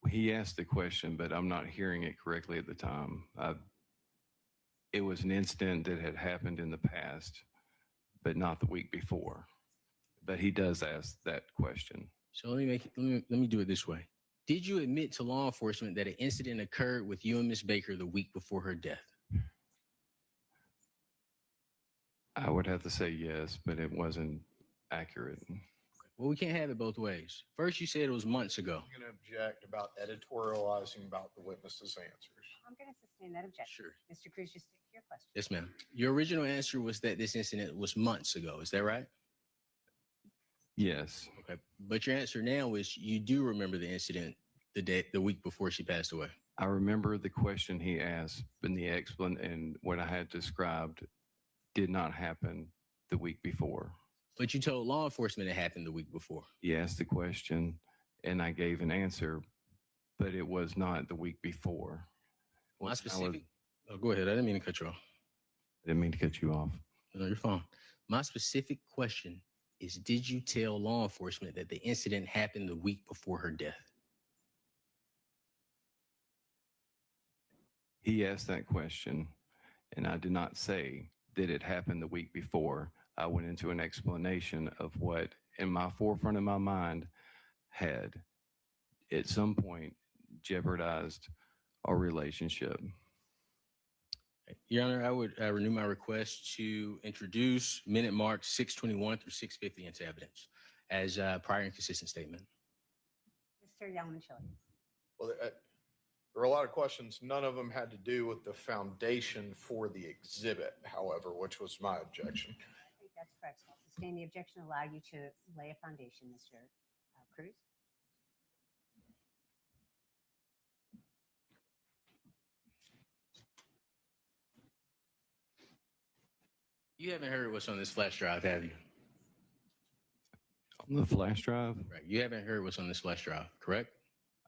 He asked the question, but I'm not hearing it correctly at the time. It was an incident that had happened in the past, but not the week before. But he does ask that question. So let me do it this way. Did you admit to law enforcement that an incident occurred with you and Miss Baker the week before her death? I would have to say yes, but it wasn't accurate. Well, we can't have it both ways. First, you said it was months ago. I'm going to object about editorializing about the witness's answers. I'm going to sustain that objection. Sure. Mr. Cruz, just stick to your question. Yes, ma'am. Your original answer was that this incident was months ago. Is that right? Yes. Okay. But your answer now is you do remember the incident the week before she passed away. I remember the question he asked, but the and what I had described did not happen the week before. But you told law enforcement it happened the week before. He asked the question and I gave an answer, but it was not the week before. My specific, go ahead. I didn't mean to cut you off. I didn't mean to cut you off. No, you're fine. My specific question is, did you tell law enforcement that the incident happened the week before her death? He asked that question and I did not say that it happened the week before. I went into an explanation of what in my forefront of my mind had at some point jeopardized our relationship. Your Honor, I would renew my request to introduce minute marks 621 through 650 into evidence as a prior inconsistent statement. Mr. Yalman-Chile. Well, there were a lot of questions. None of them had to do with the foundation for the exhibit, however, which was my objection. I think that's correct. So I'll sustain the objection, allow you to lay a foundation, Mr. Cruz. You haven't heard what's on this flash drive, have you? On the flash drive? Right. You haven't heard what's on this flash drive, correct?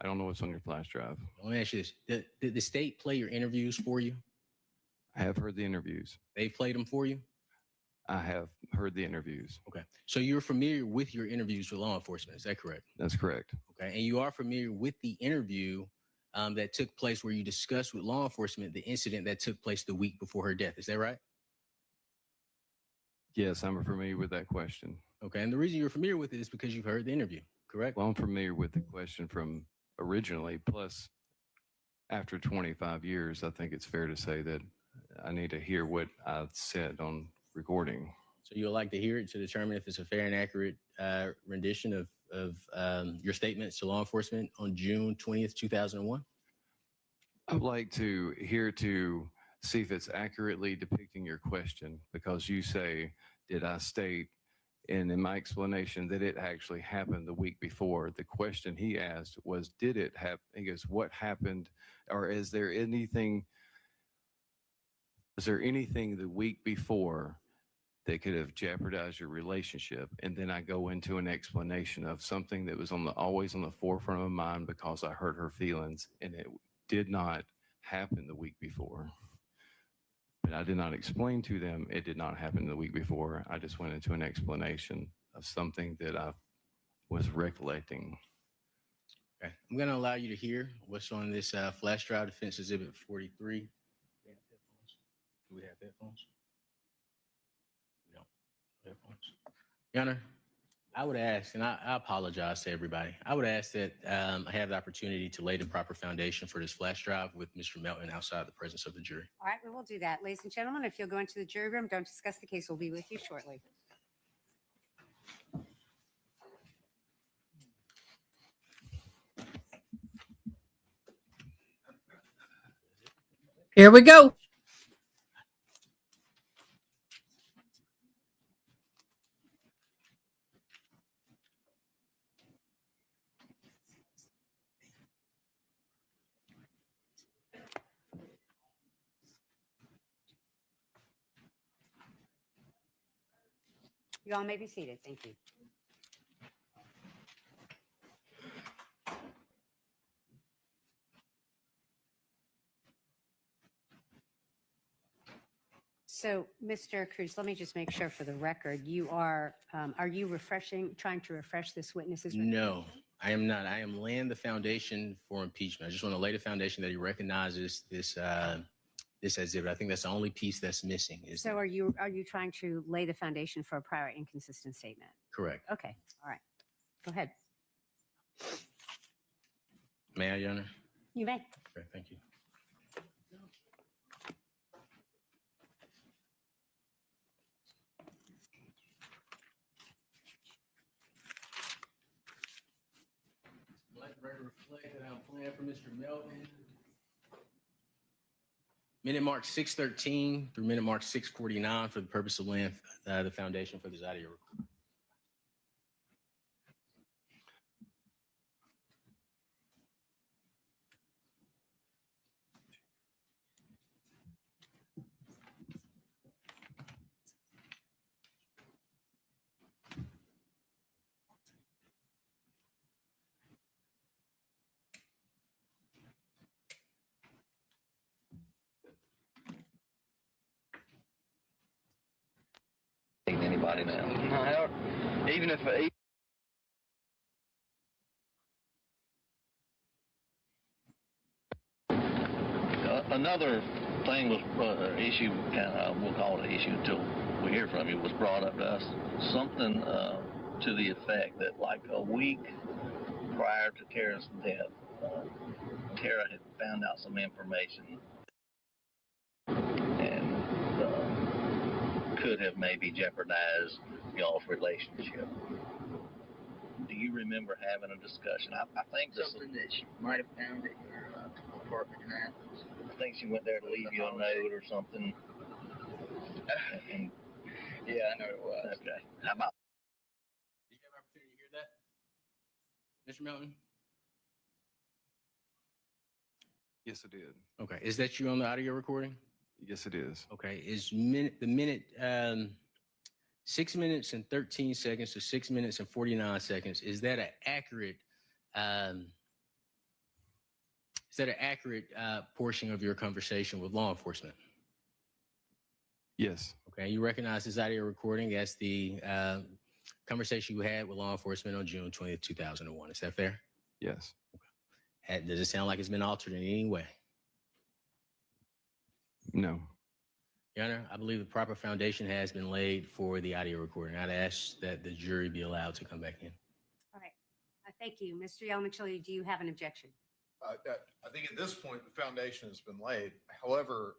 I don't know what's on your flash drive. Let me ask you this. Did the state play your interviews for you? I have heard the interviews. They played them for you? I have heard the interviews. Okay. So you're familiar with your interviews with law enforcement. Is that correct? That's correct. Okay. And you are familiar with the interview that took place where you discussed with law enforcement the incident that took place the week before her death. Is that right? Yes, I'm familiar with that question. Okay. And the reason you're familiar with it is because you've heard the interview, correct? Well, I'm familiar with the question from originally, plus after 25 years, I think it's fair to say that I need to hear what I said on recording. So you'll like to hear it to determine if it's a fair and accurate rendition of your statements to law enforcement on June 20th, 2001? I'd like to hear to see if it's accurately depicting your question, because you say, did I state, and in my explanation, that it actually happened the week before. The question he asked was, did it happen? He goes, what happened? Or is there anything Was there anything the week before that could have jeopardized your relationship? And then I go into an explanation of something that was always on the forefront of my mind because I hurt her feelings, and it did not happen the week before. But I did not explain to them it did not happen the week before. I just went into an explanation of something that I was recollecting. Okay, I'm going to allow you to hear what's on this flash drive, Defense Exhibit 43. Do we have headphones? We don't. Headphones. Your Honor, I would ask, and I apologize to everybody, I would ask that I have the opportunity to lay the proper foundation for this flash drive with Mr. Melton outside the presence of the jury. All right, we will do that. Ladies and gentlemen, if you'll go into the jury room, don't discuss the case. We'll be with you shortly. Here we go. You all may be seated. Thank you. So, Mr. Cruz, let me just make sure for the record, you are you trying to refresh this witness's record? No, I am not. I am laying the foundation for impeachment. I just want to lay the foundation that he recognizes this exhibit. I think that's the only piece that's missing. So are you trying to lay the foundation for a prior inconsistent statement? Correct. Okay, all right. Go ahead. May I, Your Honor? You may. Okay, thank you. Let the record reflect that I'm playing for Mr. Melton. Minute mark 6:13 through minute mark 6:49 for the purpose of laying the foundation for this audio recording. Anybody now? No, even if Another thing was issue, we'll call it an issue until we hear from you, was brought up to us. Something to the effect that like a week prior to Tara's death, Tara had found out some information and could have maybe jeopardized y'all's relationship. Do you remember having a discussion? I think something that she might have found at your apartment in Athens. I think she went there to leave you a note or something. And, Yeah, I know it was. okay. How about? Do you have an opportunity to hear that, Mr. Melton? Yes, it did. Okay, is that you on the audio recording? Yes, it is. Okay, is the minute 6 minutes and 13 seconds to 6 minutes and 49 seconds? Is that an accurate? Is that an accurate portion of your conversation with law enforcement? Yes. Okay, you recognize this audio recording as the conversation you had with law enforcement on June 20th, 2001. Is that fair? Yes. Does it sound like it's been altered in any way? No. Your Honor, I believe the proper foundation has been laid for the audio recording. I'd ask that the jury be allowed to come back in. All right. Thank you. Mr. Yelmanchili, do you have an objection? I think at this point, the foundation has been laid. However,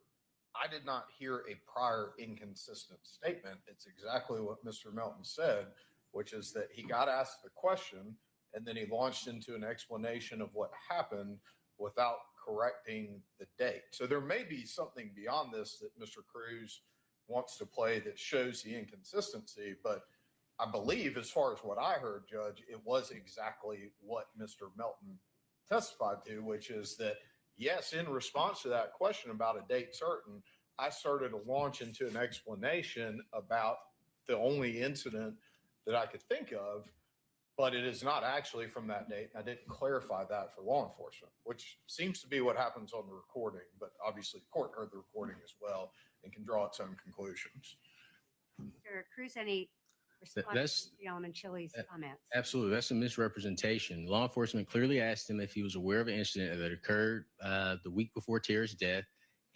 I did not hear a prior inconsistent statement. It's exactly what Mr. Melton said, which is that he got asked the question and then he launched into an explanation of what happened without correcting the date. So there may be something beyond this that Mr. Cruz wants to play that shows the inconsistency, but I believe as far as what I heard, Judge, it was exactly what Mr. Melton testified to, which is that, yes, in response to that question about a date certain, I started to launch into an explanation about the only incident that I could think of, but it is not actually from that date. I didn't clarify that for law enforcement, which seems to be what happens on the recording, but obviously the court heard the recording as well and can draw its own conclusions. Mr. Cruz, any response That's- to Limoncelli's comments? Absolutely. That's a misrepresentation. Law enforcement clearly asked him if he was aware of an incident that occurred the week before Tara's death.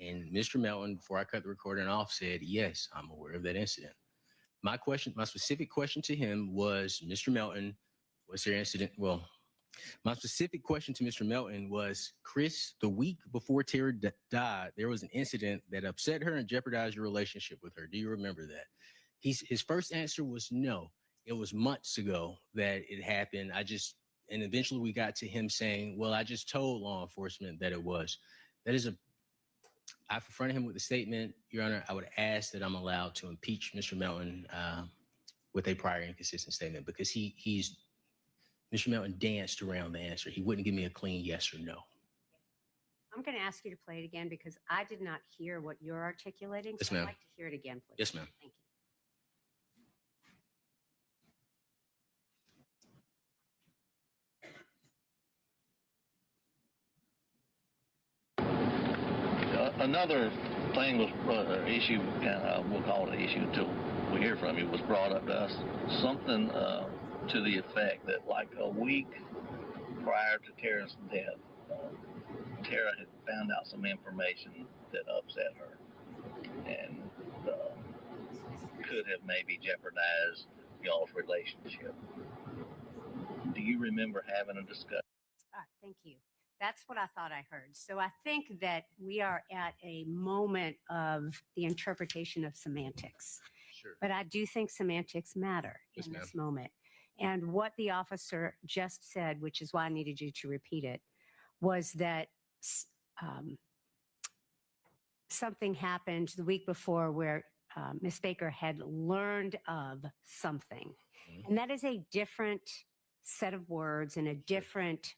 And Mr. Melton, before I cut the recording off, said, yes, I'm aware of that incident. My specific question to him was, Mr. Melton, was there incident? Well, my specific question to Mr. Melton was, Chris, the week before Tara died, there was an incident that upset her and jeopardized your relationship with her. Do you remember that? His first answer was no. It was months ago that it happened. And eventually we got to him saying, well, I just told law enforcement that it was. I confronted him with the statement, Your Honor, I would ask that I'm allowed to impeach Mr. Melton with a prior inconsistent statement, because Mr. Melton danced around the answer. He wouldn't give me a clean yes or no. I'm going to ask you to play it again because I did not hear what you're articulating. Yes, so ma'am. I'd like to hear it again, please. Yes, ma'am. Thank you. Another thing was issue, we'll call it an issue until we hear from you, was brought up to us. Something to the effect that like a week prior to Tara's death, Tara had found out some information that upset her and could have maybe jeopardized y'all's relationship. Do you remember having a discussion? All right, thank you. That's what I thought I heard. So I think that we are at a moment of the interpretation of semantics. Sure. But I do think semantics matter Yes, in ma'am. this moment. And what the officer just said, which is why I needed you to repeat it, was that something happened the week before where Ms. Baker had learned of something. Mhm. And that is a different set of words and a different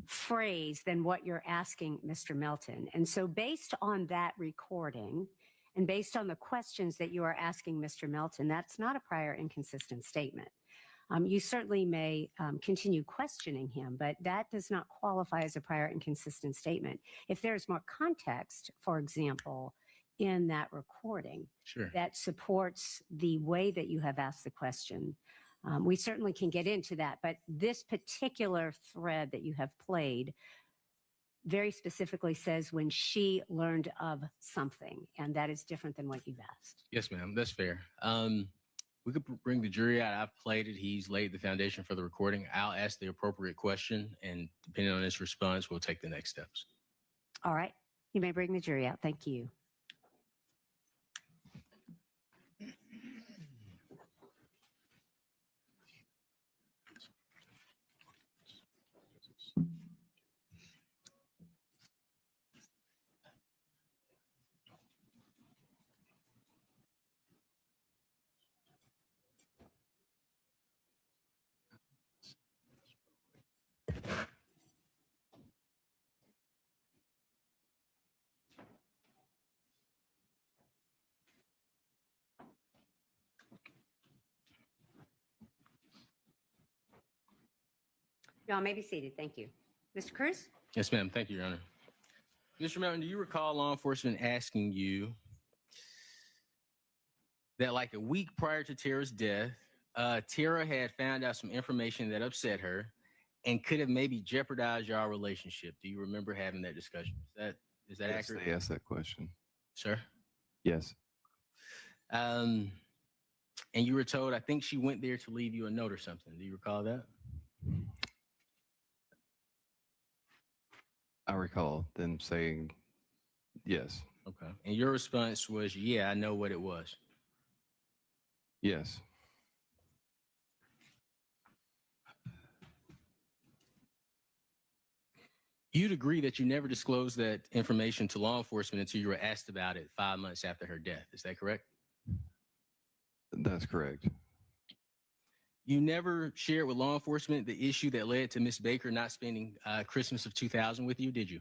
phrase than what you're asking Mr. Melton. And so based on that recording and based on the questions that you are asking Mr. Melton, that's not a prior inconsistent statement. You certainly may continue questioning him, but that does not qualify as a prior inconsistent statement. If there's more context, for example, in that recording Sure. that supports the way that you have asked the question, we certainly can get into that. But this particular thread that you have played very specifically says when she learned of something, and that is different than what you've asked. Yes, ma'am. That's fair. We could bring the jury out. I've played it. He's laid the foundation for the recording. I'll ask the appropriate question, and depending on his response, we'll take the next steps. All right. You may bring the jury out. Thank you. Y'all may be seated. Thank you. Mr. Cruz? Yes, ma'am. Thank you, Your Honor. Mr. Melton, do you recall law enforcement asking you that like a week prior to Tara's death, Tara had found out some information that upset her and could have maybe jeopardized your relationship? Do you remember having that discussion? Is that Yes, accurate? they asked that question. Sir? Yes. And you were told, I think she went there to leave you a note or something. Do you recall that? I recall them saying yes. Okay. And your response was, yeah, I know what it was. Yes. You'd agree that you never disclosed that information to law enforcement until you were asked about it 5 months after her death. Is that correct? That's correct. You never shared with law enforcement the issue that led to Miss Baker not spending Christmas of 2000 with you, did you?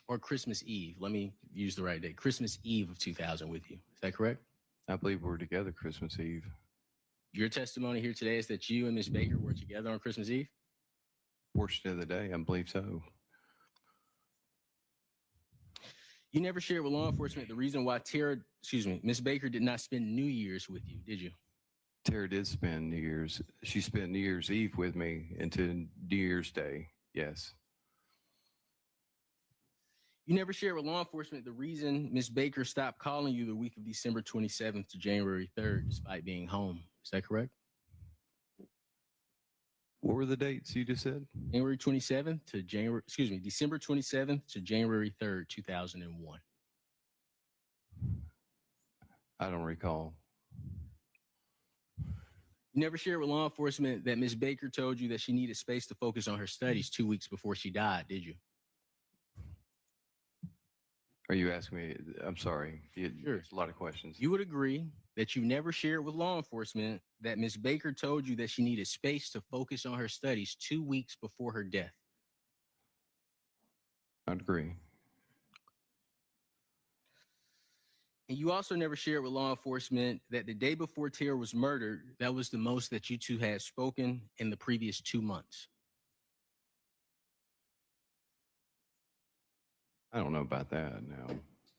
or Christmas Eve. Let me use the right date. Christmas Eve of 2000 with you. Is that correct? I believe we were together Christmas Eve. Your testimony here today is that you and Miss Baker were together on Christmas Eve? Portion of the day, I believe so. You never shared with law enforcement the reason why Miss Baker did not spend New Year's with you, did you? Tara did spend New Year's. She spent New Year's Eve with me into New Year's Day. Yes. You never shared with law enforcement the reason Miss Baker stopped calling you the week of December 27th to January 3rd, despite being home. Is that correct? What were the dates you just said? December 27th to January 3rd, 2001. I don't recall. You never shared with law enforcement that Miss Baker told you that she needed space to focus on her studies 2 weeks before she died, did you? Are you asking me? I'm sorry. Sure. There's a lot of questions. You would agree that you never shared with law enforcement that Miss Baker told you that she needed space to focus on her studies 2 weeks before her death. I'd agree. And you also never shared with law enforcement that the day before Tara was murdered, that was the most that you two had spoken in the previous 2 months. I don't know about that.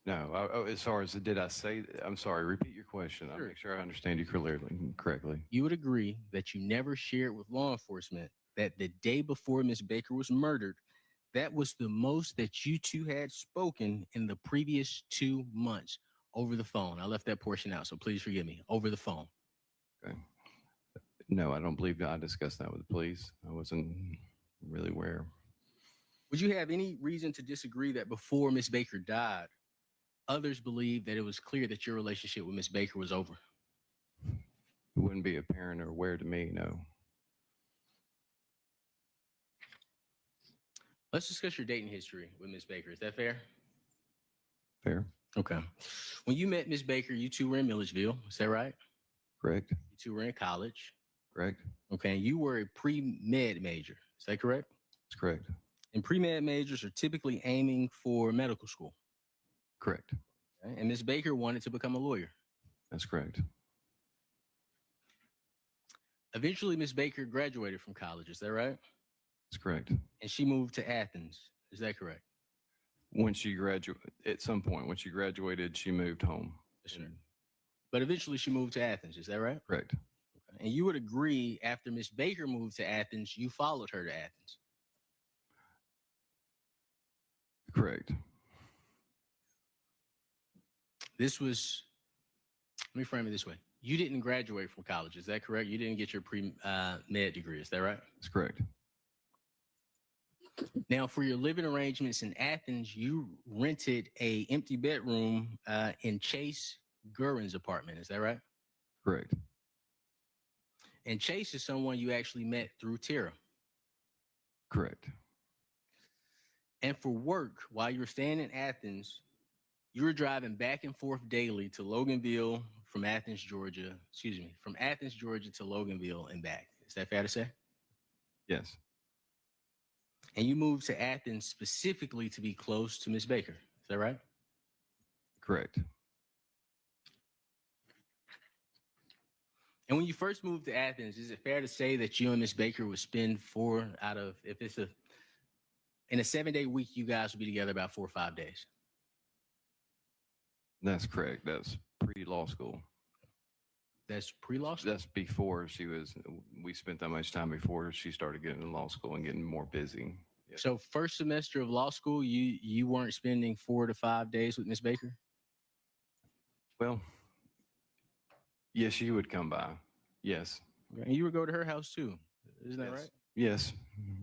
No. As far as did I say? I'm sorry. Repeat your question. Sure. I'll make sure I understand you correctly. You would agree that you never shared with law enforcement that the day before Miss Baker was murdered, that was the most that you two had spoken in the previous 2 months over the phone. I left that portion out, so please forgive me. Over the phone. Okay. No, I don't believe I discussed that with the police. I wasn't really aware. Would you have any reason to disagree that before Miss Baker died, others believed that it was clear that your relationship with Miss Baker was over? It wouldn't be apparent or aware to me, no. Let's discuss your dating history with Miss Baker. Is that fair? Fair. Okay. When you met Miss Baker, you two were in Milledgeville. Is that right? Correct. You two were in college. Correct. Okay. And you were a pre-med major. Is that correct? That's correct. And pre-med majors are typically aiming for medical school. Correct. Okay. And Miss Baker wanted to become a lawyer. That's correct. Eventually, Miss Baker graduated from college. Is that right? That's correct. And she moved to Athens. Is that correct? When she graduated, at some point, when she graduated, she moved home. Yes, sir. But eventually she moved to Athens. Is that right? Correct. Okay. And you would agree after Miss Baker moved to Athens, you followed her to Athens. Correct. Let me frame it this way. You didn't graduate from college. Is that correct? You didn't get your pre-med degree. Is that right? That's correct. Now, for your living arrangements in Athens, you rented a empty bedroom in Chase Guerin's apartment. Is that right? Correct. And Chase is someone you actually met through Tara. Correct. And for work, while you were staying in Athens, you were driving back and forth daily to Loganville from Athens, Georgia to Loganville and back. Is that fair to say? Yes. And you moved to Athens specifically to be close to Miss Baker. Is that right? Correct. And when you first moved to Athens, is it fair to say that you and Miss Baker would spend in a 7-day week, you guys would be together about 4 or 5 days? That's correct. That's pre-law school. That's pre-law school? That's before we spent that much time before she started getting in law school and getting more busy. Yeah. So first semester of law school, you weren't spending 4 to 5 days with Miss Baker? Well, yes, she would come by. Yes. And you would go to her house too. Isn't that right? Yes.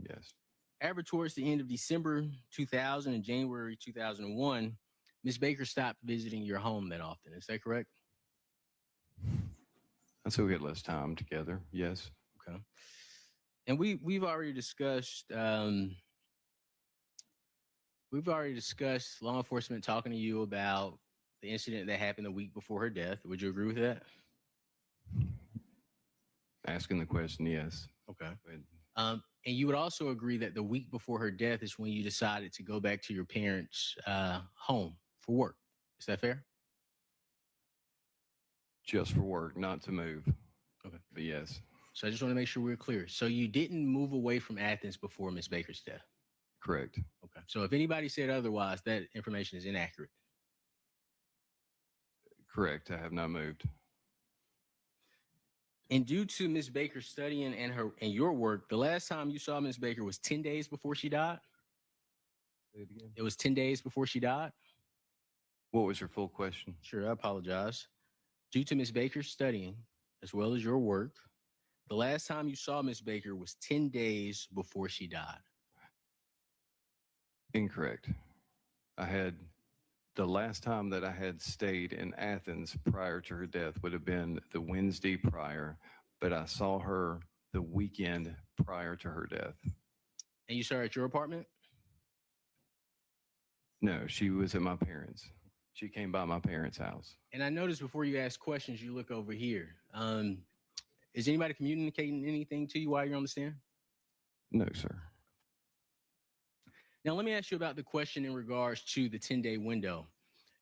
Yes. Ever towards the end of December 2000 and January 2001, Miss Baker stopped visiting your home that often. Is that correct? So we had less time together. Yes. Okay. And we've already discussed law enforcement talking to you about the incident that happened the week before her death. Would you agree with that? Asking the question, yes. Okay. And you would also agree that the week before her death is when you decided to go back to your parents' home for work. Is that fair? Just for work, not to move. Okay. But yes, So I just want to make sure we're clear. So you didn't move away from Athens before Miss Baker's death. correct. Okay. So if anybody said otherwise, that information is inaccurate. Correct. I have not moved. And due to Miss Baker studying and your work, the last time you saw Miss Baker was 10 days before she died. Say it again. It was 10 days before she died. What was your full question? Sure, I apologize. Due to Miss Baker's studying as well as your work, the last time you saw Miss Baker was 10 days before she died. Incorrect. The last time that I had stayed in Athens prior to her death would have been the Wednesday prior, but I saw her the weekend prior to her death. And you saw her at your apartment? No, she was at my parents'. She came by my parents' house. And I noticed before you ask questions, you look over here. Is anybody communicating anything to you while you're on the stand? No, sir. Now, let me ask you about the question in regards to the 10-day window.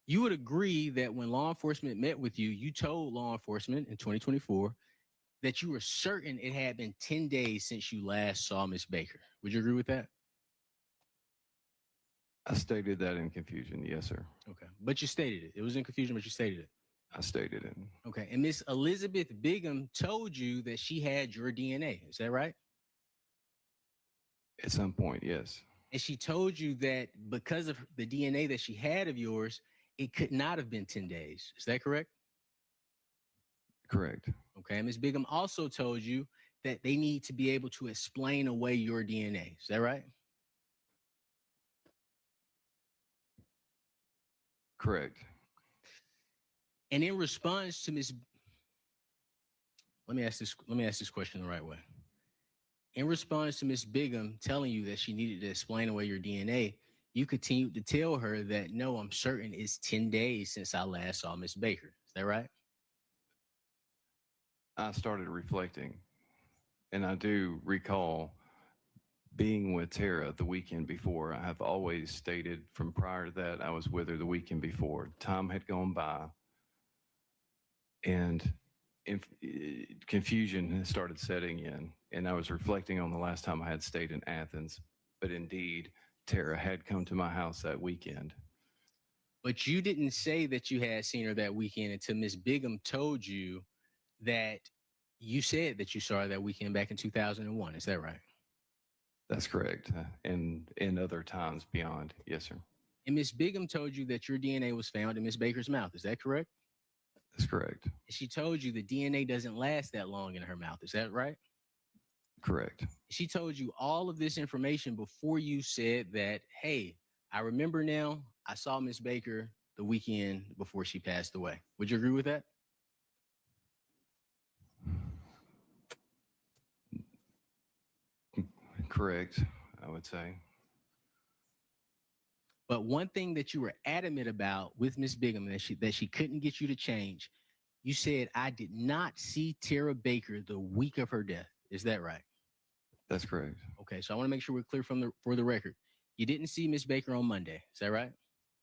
You would agree that when law enforcement met with you, you told law enforcement in 2024 that you were certain it had been 10 days since you last saw Miss Baker. Would you agree with that? I stated that in confusion. Yes, sir. Okay. But you stated it. It was in confusion, but you stated it. I stated it. Okay. And Miss Elizabeth Bigham told you that she had your DNA. Is that right? At some point, yes. And she told you that because of the DNA that she had of yours, it could not have been 10 days. Is that correct? Correct. Okay. Ms. Bigham also told you that they need to be able to explain away your DNA. Is that right? Correct. And in response to let me ask this question the right way. In response to Ms. Bigham telling you that she needed to explain away your DNA, you continued to tell her that, no, I'm certain it's 10 days since I last saw Miss Baker. Is that right? I started reflecting, and I do recall being with Tara the weekend before. I have always stated from prior to that I was with her the weekend before. Time had gone by, and confusion had started setting in, and I was reflecting on the last time I had stayed in Athens. But indeed, Tara had come to my house that weekend. But you didn't say that you had seen her that weekend until Miss Bigham told you that you said that you saw her that weekend back in 2001. Is that right? That's correct. And other times beyond. Yes, sir. And Miss Bigham told you that your DNA was found in Miss Baker's mouth. Is that correct? That's correct. She told you the DNA doesn't last that long in her mouth. Is that right? Correct. She told you all of this information before you said that, hey, I remember now, I saw Miss Baker the weekend before she passed away. Would you agree with that? Correct, I would say. But one thing that you were adamant about with Miss Bigham that she couldn't get you to change, you said, I did not see Tara Baker the week of her death. Is that right? That's correct. Okay, so I want to make sure we're clear for the record. You didn't see Miss Baker on Monday. Is that right?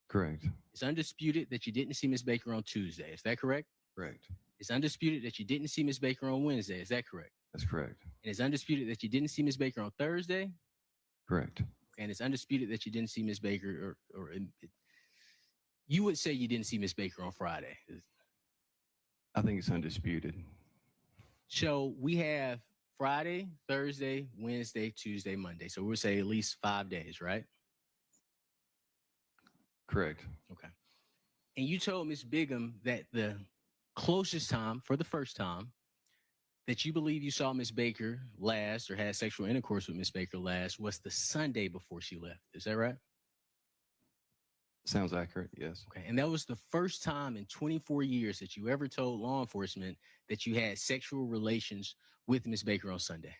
Correct. It's undisputed that you didn't see Miss Baker on Tuesday. Is that correct? Correct. It's undisputed that you didn't see Miss Baker on Wednesday. Is that correct? That's correct. And it's undisputed that you didn't see Miss Baker on Thursday. Correct. And it's undisputed that you didn't see Miss Baker you would say you didn't see Miss Baker on Friday. I think it's undisputed. So we have Friday, Thursday, Wednesday, Tuesday, Monday. So we'll say at least 5 days, right? Correct. Okay. And you told Miss Bigham that the closest time for the first time that you believe you saw Miss Baker last or had sexual intercourse with Miss Baker last was the Sunday before she left. Is that right? Sounds accurate, yes. Okay. And that was the first time in 24 years that you ever told law enforcement that you had sexual relations with Miss Baker on Sunday.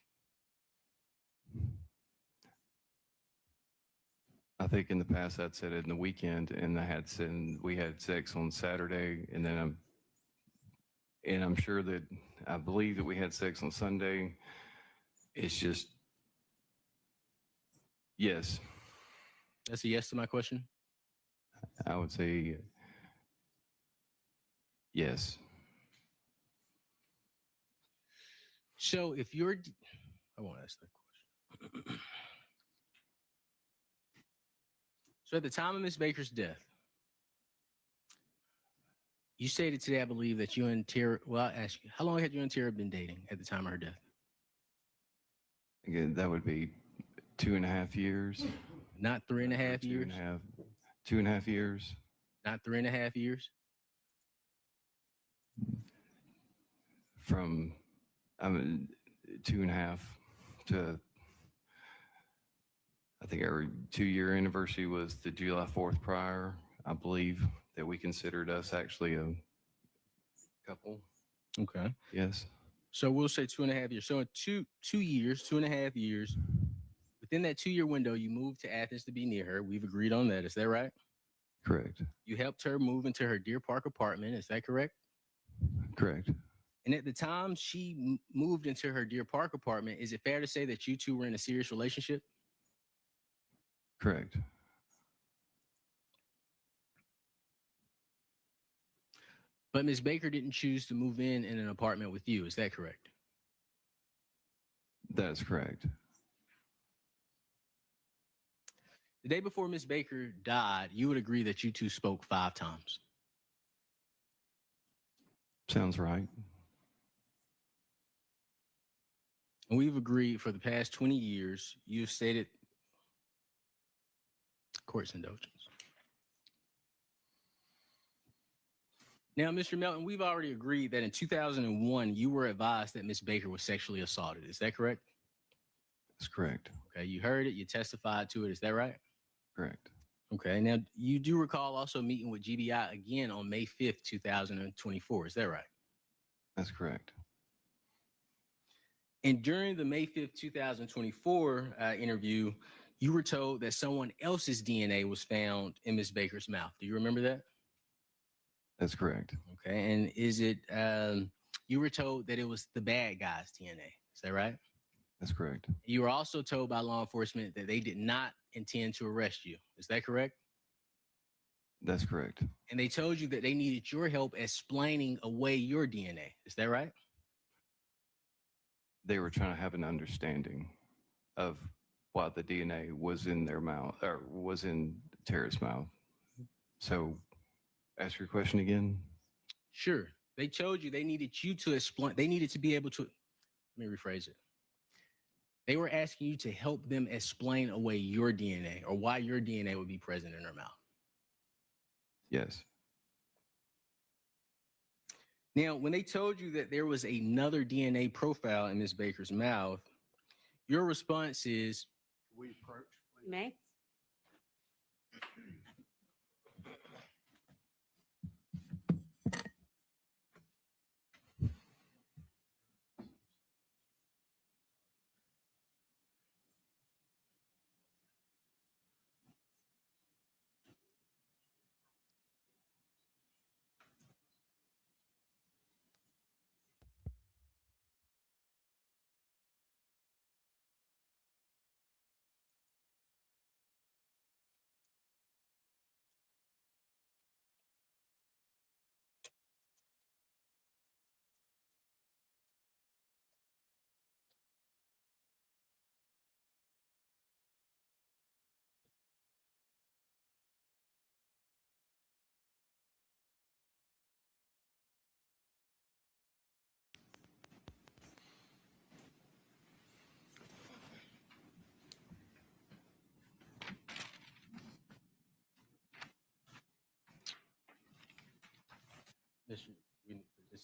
I think in the past I'd said it in the weekend, and we had sex on Saturday, and then I'm sure that I believe that we had sex on Sunday. It's just Yes, That's a yes to my question. I would say yes. So if you're, I won't ask that question. So at the time of Miss Baker's death, you stated today, I believe, that you and Tara, well, I'll ask you, how long had you and Tara been dating at the time of her death? Again, that would be 2.5 years. Not 3.5 years? 2.5 years. Not 3.5 years? From 2.5 to, I think our 2-year anniversary was the July 4th prior. I believe that we considered us actually a couple. Okay. Yes. So we'll say 2.5 years. So in 2.5 years, within that 2-year window, you moved to Athens to be near her. We've agreed on that. Is that right? Correct. You helped her move into her Deer Park apartment. Is that correct? Correct. And at the time she moved into her Deer Park apartment, is it fair to say that you two were in a serious relationship? Correct. But Ms. Baker didn't choose to move in an apartment with you. Is that correct? That's correct. The day before Ms. Baker died, you would agree that you two spoke 5 times. Sounds right. And we've agreed for the past 20 years, you've stated court's indulgence. Now, Mr. Melton, we've already agreed that in 2001, you were advised that Ms. Baker was sexually assaulted. Is that correct? That's correct. Okay, you heard it, you testified to it. Is that right? Correct. Okay, now you do recall also meeting with GBI again on May 5th, 2024. Is that right? That's correct. And during the May 5th, 2024 interview, you were told that someone else's DNA was found in Ms. Baker's mouth. Do you remember that? That's correct. Okay, and is it, you were told that it was the bad guy's DNA. Is that right? That's correct. You were also told by law enforcement that they did not intend to arrest you. Is that correct? That's correct. And they told you that they needed your help explaining away your DNA. Is that right? They were trying to have an understanding of why the DNA was in their mouth or was in Tara's mouth. So ask your question again. Sure. They told you they needed you to explain, they needed to be able to, let me rephrase it. They were asking you to help them explain away your DNA or why your DNA would be present in her mouth. Yes. Now, when they told you that there was another DNA profile in Ms. Baker's mouth, your response is, We approach, please. May?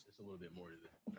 it's a little bit more to this. Okay.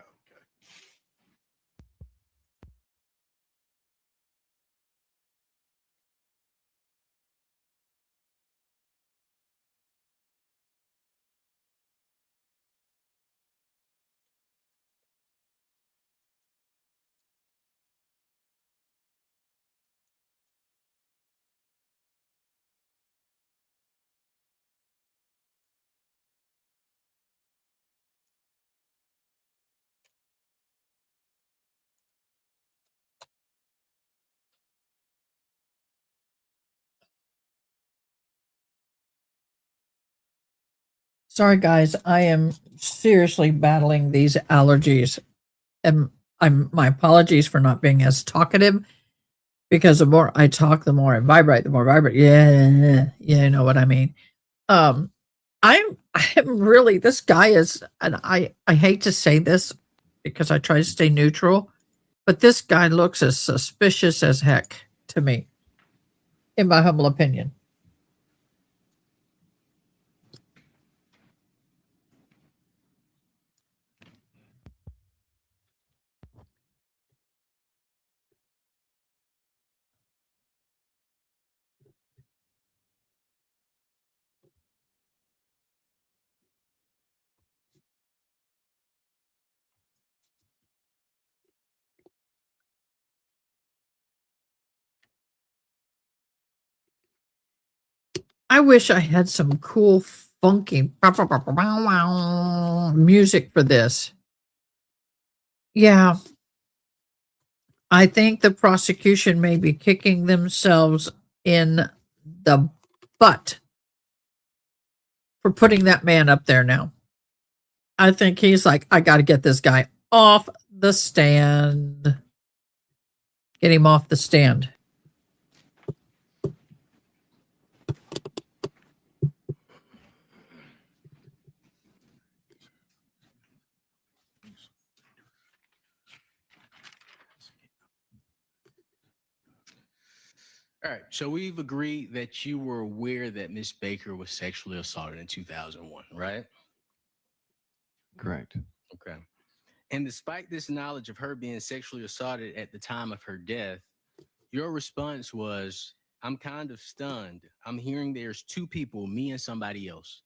Sorry, guys. I am seriously battling these allergies. And my apologies for not being as talkative because the more I talk, the more I vibrate, the more vibrate. Yeah, you know what I mean. I'm really, this guy is, and I hate to say this because I try to stay neutral, but this guy looks as suspicious as heck to me, in my humble opinion. I wish I had some cool, funky music for this. Yeah, I think the prosecution may be kicking themselves in the butt for putting that man up there now. I think he's like, I got to get this guy off the stand. Get him off the stand. All right. So we've agreed that you were aware that Miss Baker was sexually assaulted in 2001, right? Correct. Okay. And despite this knowledge of her being sexually assaulted at the time of her death, your response was, I'm kind of stunned. I'm hearing there's two people, me and somebody else.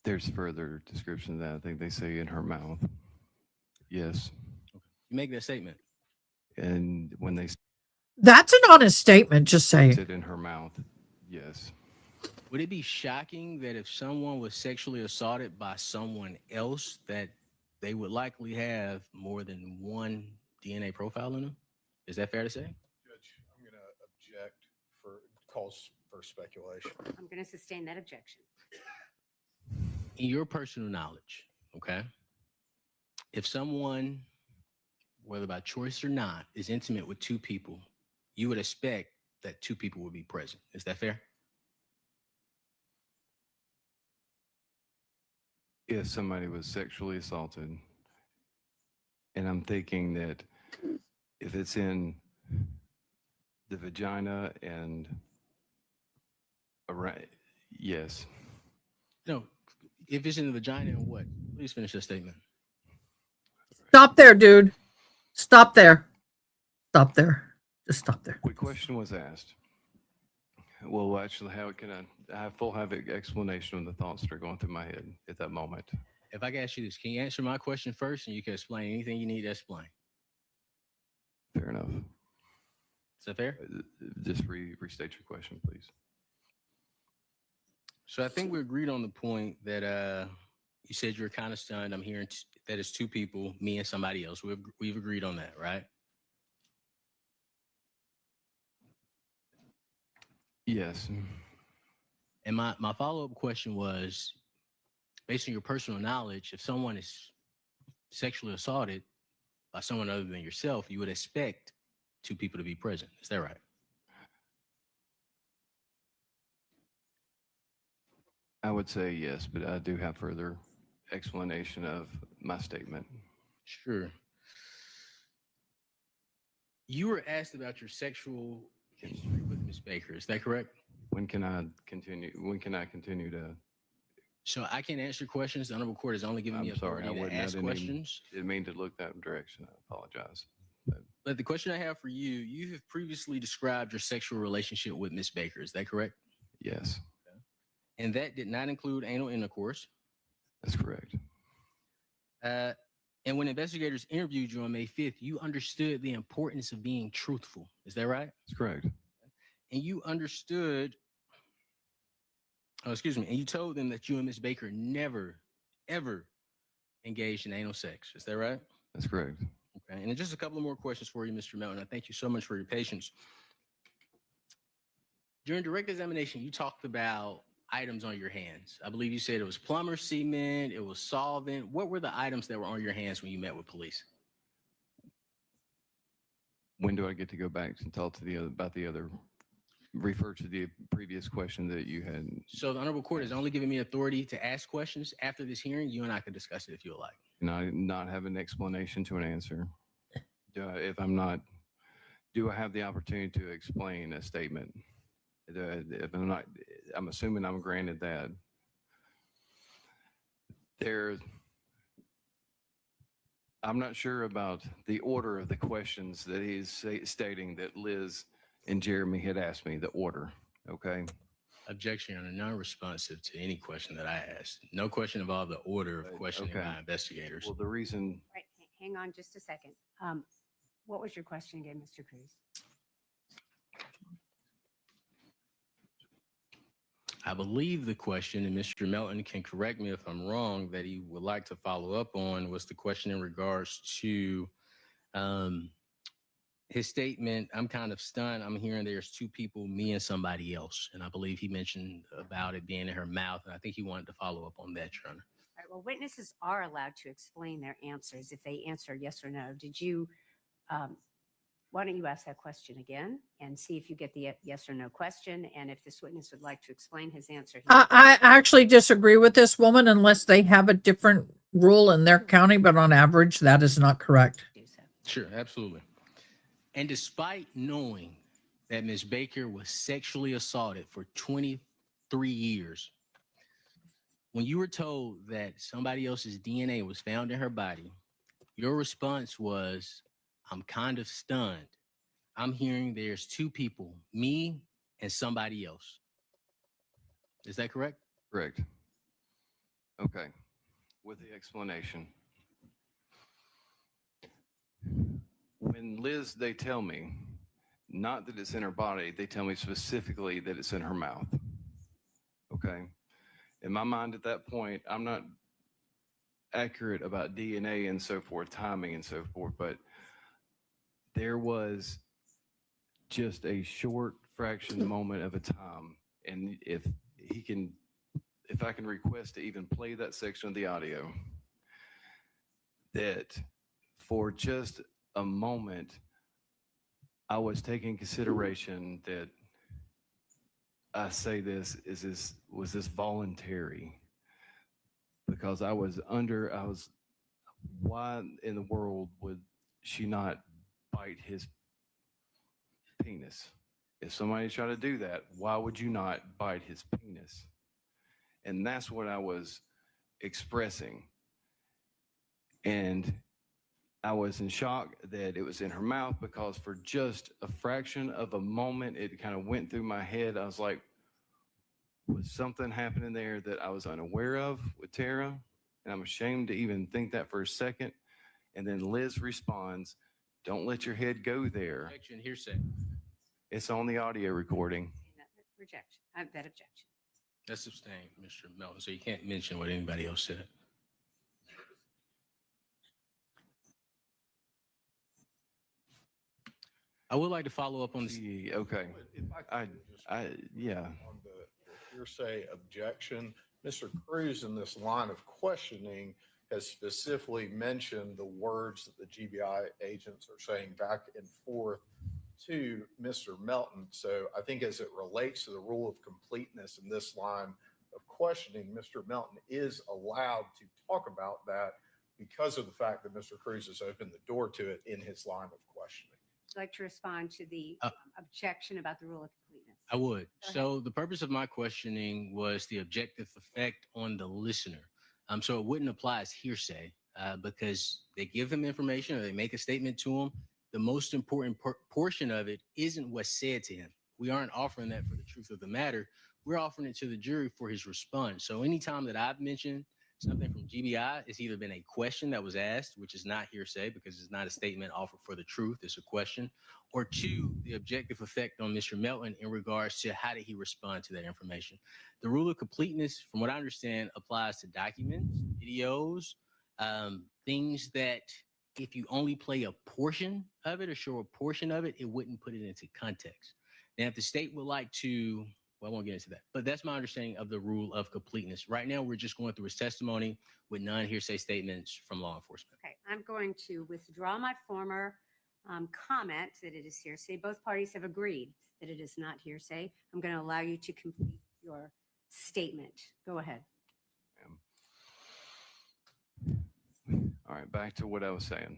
There's further description of that. I think they say in her mouth. Yes. You make that statement. And when they That's an honest statement. Just say said in her mouth, yes. Would it be shocking that if someone was sexually assaulted by someone else, that they would likely have more than one DNA profile in them? Is that fair to say? Judge, I'm going to object for calls for speculation. I'm going to sustain that objection. In your personal knowledge, okay, if someone, whether by choice or not, is intimate with two people, you would expect that two people would be present. Is that fair? If somebody was sexually assaulted, and I'm thinking that if it's in the vagina and around, yes. No. If it's in the vagina and what? Please finish that statement. stop there, dude. Stop there. Stop there. Just stop there. What question was asked? Well, actually, how can I have full explanation of the thoughts that are going through my head at that moment? If I can ask you this, can you answer my question first and you can explain anything you need to explain? Fair enough. Is that fair? Just restate your question, please. So I think we agreed on the point that you said you were kind of stunned. I'm hearing that it's two people, me and somebody else. We've agreed on that, right? Yes. And my follow-up question was, based on your personal knowledge, if someone is sexually assaulted by someone other than yourself, you would expect two people to be present. Is that right? I would say yes, but I do have further explanation of my statement. Sure. You were asked about your sexual history with Ms. Baker. Is that correct? When can I continue? When can I continue to? So I can't answer questions. The Honorable Court has only given me I'm sorry, authority to ask questions. Didn't mean to look that direction. I apologize. But the question I have for you, you have previously described your sexual relationship with Ms. Baker. Is that correct? Yes, And that did not include anal intercourse. that's correct. And when investigators interviewed you on May 5th, you understood the importance of being truthful. Is that right? That's correct. And you understood, and you told them that you and Ms. Baker never, ever engaged in anal sex. Is that right? That's correct. Okay. And just a couple of more questions for you, Mr. Melton. I thank you so much for your patience. During direct examination, you talked about items on your hands? I believe you said it was plumber cement, it was solvent. What were the items that were on your hands when you met with police? When do I get to go back and talk to the other, about the other, refer to the previous question that you had? So the Honorable Court has only given me authority to ask questions. After this hearing, you and I can discuss it if you would like. And I not have an explanation to an answer? If I'm not, do I have the opportunity to explain a statement? If I'm not, I'm assuming I'm granted that. I'm not sure about the order of the questions that he's stating that Liz and Jeremy had asked me, the order, okay? Objection, Your Honor, non-responsive to any question that I asked. No question involved the order of questioning Okay. by investigators. Well, the reason, Right, hang on just a second. What was your question again, Mr. Cruz? I believe the question, and Mr. Melton can correct me if I'm wrong, that he would like to follow up on was the question in regards to his statement. I'm kind of stunned. I'm hearing there's two people, me and somebody else. And I believe he mentioned about it being in her mouth. And I think he wanted to follow up on that, Your Honor. All right, well, witnesses are allowed to explain their answers if they answer yes or no. Did you, why don't you ask that question again and see if you get the yes or no question? And if this witness would like to explain his answer. I actually disagree with this woman unless they have a different rule in their county, but on average, that is not correct. Do so. Sure, absolutely. And despite knowing that Ms. Baker was sexually assaulted for 23 years, when you were told that somebody else's DNA was found in her body, your response was, I'm kind of stunned. I'm hearing there's two people, me and somebody else. Is that correct? correct. Okay, with the explanation. When Liz, they tell me, not that it's in her body, they tell me specifically that it's in her mouth. Okay. In my mind at that point, I'm not accurate about DNA and so forth, timing and so forth, but there was just a short fraction moment of a time. And if I can request to even play that section of the audio, that for just a moment, I was taking consideration that I say was this voluntary? Because why in the world would she not bite his penis? If somebody tried to do that, why would you not bite his penis? And that's what I was expressing. And I was in shock that it was in her mouth, because for just a fraction of a moment, it kind of went through my head. I was like, was something happening there that I was unaware of with Tara? And I'm ashamed to even think that for a second. And then Liz responds, don't let your head go there. Objection, hearsay. It's on the audio recording. Rejection, that objection. That's sustained, Mr. Melton, so you can't mention what anybody else said. I would like to follow up on this. Okay. Yeah. On the hearsay objection, Mr. Cruz in this line of questioning has specifically mentioned the words that the GBI agents are saying back and forth to Mr. Melton. So I think as it relates to the rule of completeness in this line of questioning, Mr. Melton is allowed to talk about that because of the fact that Mr. Cruz has opened the door to it in his line of questioning. Would you like to respond to the objection about the rule of completeness? I would. So the purpose of my questioning was the objective effect on the listener. So it wouldn't apply as hearsay because they give him information or they make a statement to him. The most important portion of it isn't what's said to him. We aren't offering that for the truth of the matter. We're offering it to the jury for his response. So anytime that I've mentioned something from GBI, it's either been a question that was asked, which is not hearsay because it's not a statement offered for the truth, it's a question, or two, the objective effect on Mr. Melton in regards to how did he respond to that information. The rule of completeness, from what I understand, applies to documents, videos, things that if you only play a portion of it or show a portion of it, it wouldn't put it into context. Now, if the state would like to Well, I won't get into that, but that's my understanding of the rule of completeness. Right now, we're just going through his testimony with non-hearsay statements from law enforcement. Okay, I'm going to withdraw my former comment that it is hearsay. Both parties have agreed that it is not hearsay. I'm going to allow you to complete your statement. Go ahead. All right, back to what I was saying.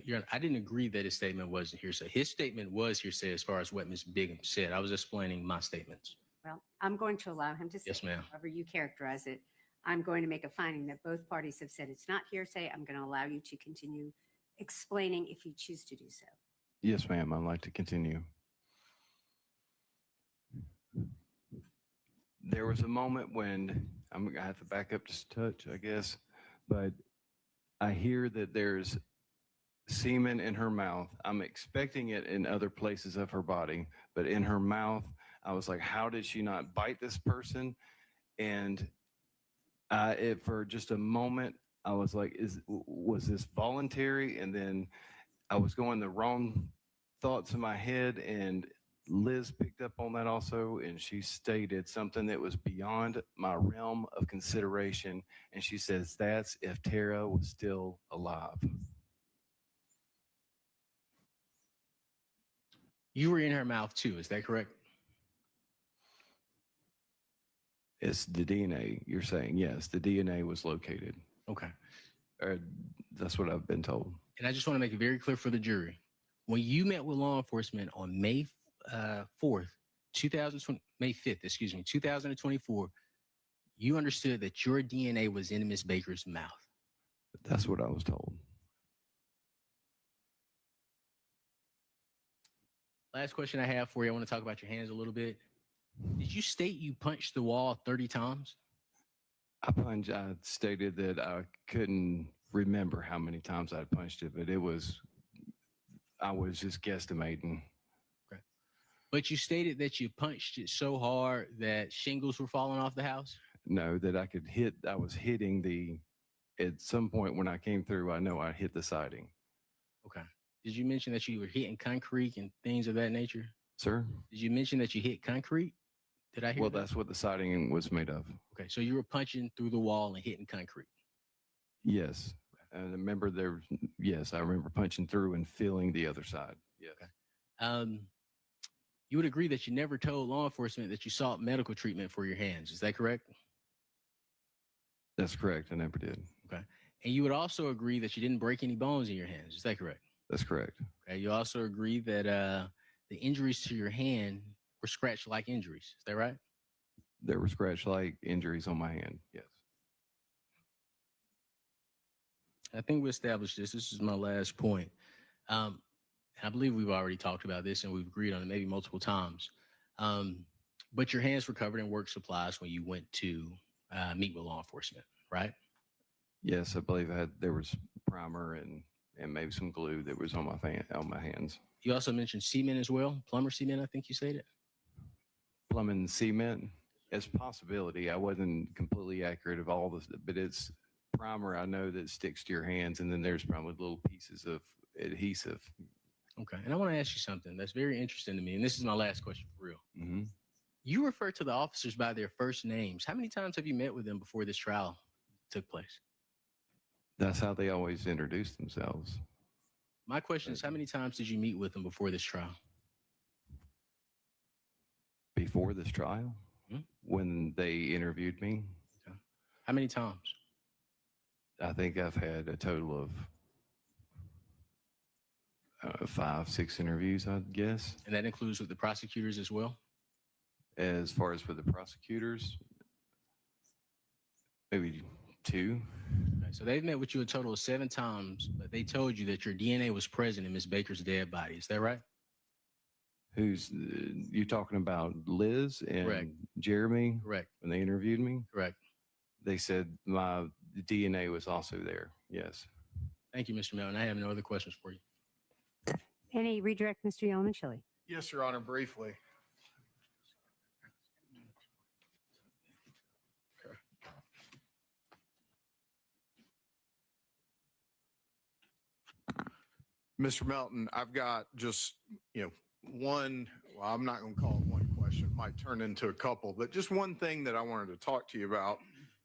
Your Honor, I didn't agree that his statement wasn't hearsay. His statement was hearsay as far as what Ms. Bigham said. I was explaining my statements. Well, I'm going to allow him to say Yes, ma'am. however you characterize it. I'm going to make a finding that both parties have said it's not hearsay. I'm going to allow you to continue explaining if you choose to do so. Yes, ma'am. I'd like to continue. There was a moment when I'm going to have to back up just a touch, I guess, but I hear that there's semen in her mouth. I'm expecting it in other places of her body, but in her mouth, I was like, how did she not bite this person? And for just a moment, I was like, was this voluntary? And then I was going the wrong thoughts in my head, and Liz picked up on that also, and she stated something that was beyond my realm of consideration. And she says, that's if Tara was still alive. You were in her mouth too, is that correct? It's the DNA, you're saying. Yes, the DNA was located. Okay. That's what I've been told. And I just want to make it very clear for the jury. When you met with law enforcement on May 4th, 2020, May 5th, excuse me, 2024, you understood that your DNA was in Ms. Baker's mouth. That's what I was told. Last question I have for you. I want to talk about your hands a little bit. Did you state you punched the wall 30 times? I stated that I couldn't remember how many times I punched it, but I was just guesstimating. Okay. But you stated that you punched it so hard that shingles were falling off the house? No, that I was hitting at some point when I came through, I know I hit the siding. Okay. Did you mention that you were hitting concrete and things of that nature? Sir? Did you mention that you hit concrete? Did I hear Well, that? that's what the siding was made of. Okay, so you were punching through the wall and hitting concrete. Yes. And I remember I remember punching through and feeling the other side. Yes. Okay. You would agree that you never told law enforcement that you sought medical treatment for your hands. Is that correct? That's correct. I never did. Okay. And you would also agree that you didn't break any bones in your hands. Is that correct? That's correct. Okay. You also agree that the injuries to your hand were scratch-like injuries. Is that right? There were scratch-like injuries on my hand. Yes. I think we established this. This is my last point. I believe we've already talked about this and we've agreed on it maybe multiple times. But your hands were covered in work supplies when you went to meet with law enforcement, right? Yes, I believe there was primer and maybe some glue that was on my hands. You also mentioned cement as well, plumber cement, I think you stated. Plumbing cement, it's a possibility. I wasn't completely accurate of all this, but it's primer. I know that sticks to your hands, and then there's probably little pieces of adhesive. Okay, and I want to ask you something that's very interesting to me, and this is my last question for real. Mm-hmm. You refer to the officers by their first names. How many times have you met with them before this trial took place? That's how they always introduce themselves. My question is, how many times did you meet with them before this trial? Before this trial? Hmm? When they interviewed me? Okay. How many times? I think I've had a total of 5, 6 interviews, I guess. And that includes with the prosecutors as well? As far as with the prosecutors, maybe 2. Okay, so they've met with you a total of 7 times, but they told you that your DNA was present in Ms. Baker's dead body. Is that right? Who's you talking about? Liz and Correct. Jeremy? Correct. When they interviewed me? Correct. They said my DNA was also there. Yes. Thank you, Mr. Melton. I have no other questions for you. Any redirect, Mr. Yeoman-Chile? Yes, Your Honor, briefly. Mr. Melton, I've got just, I'm not going to call it one question. question might turn into a couple, but just one thing that I wanted to talk to you about,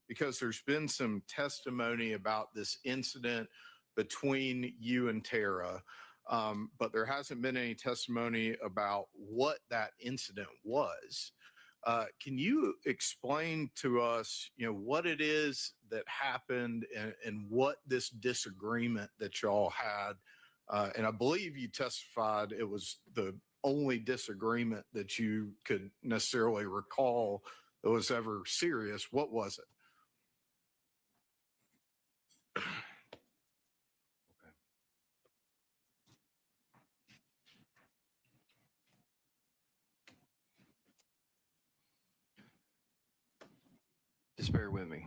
because there's been some testimony about this incident between you and Tara, but there hasn't been any testimony about what that incident was. Can you explain to us, what it is that happened and what this disagreement that y'all had? And I believe you testified it was the only disagreement that you could necessarily recall that was ever serious. What was it? Okay. Just bear with me.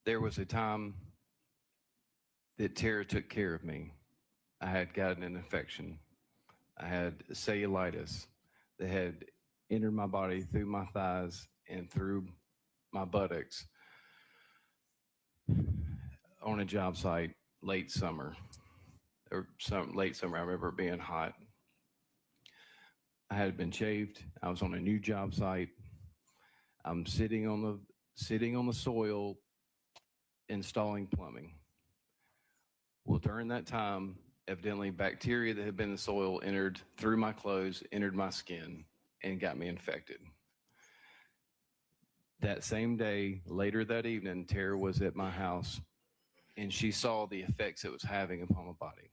There was a time that Tara took care of me. I had gotten an infection. I had cellulitis that had entered my body through my thighs and through my buttocks on a job site late summer. Late summer, I remember it being hot. I had been shaved. I was on a new job site. I'm sitting on the soil installing plumbing. Well, during that time, evidently bacteria that had been in the soil entered through my clothes, entered my skin, and got me infected. That same day, later that evening, Tara was at my house, and she saw the effects it was having upon my body.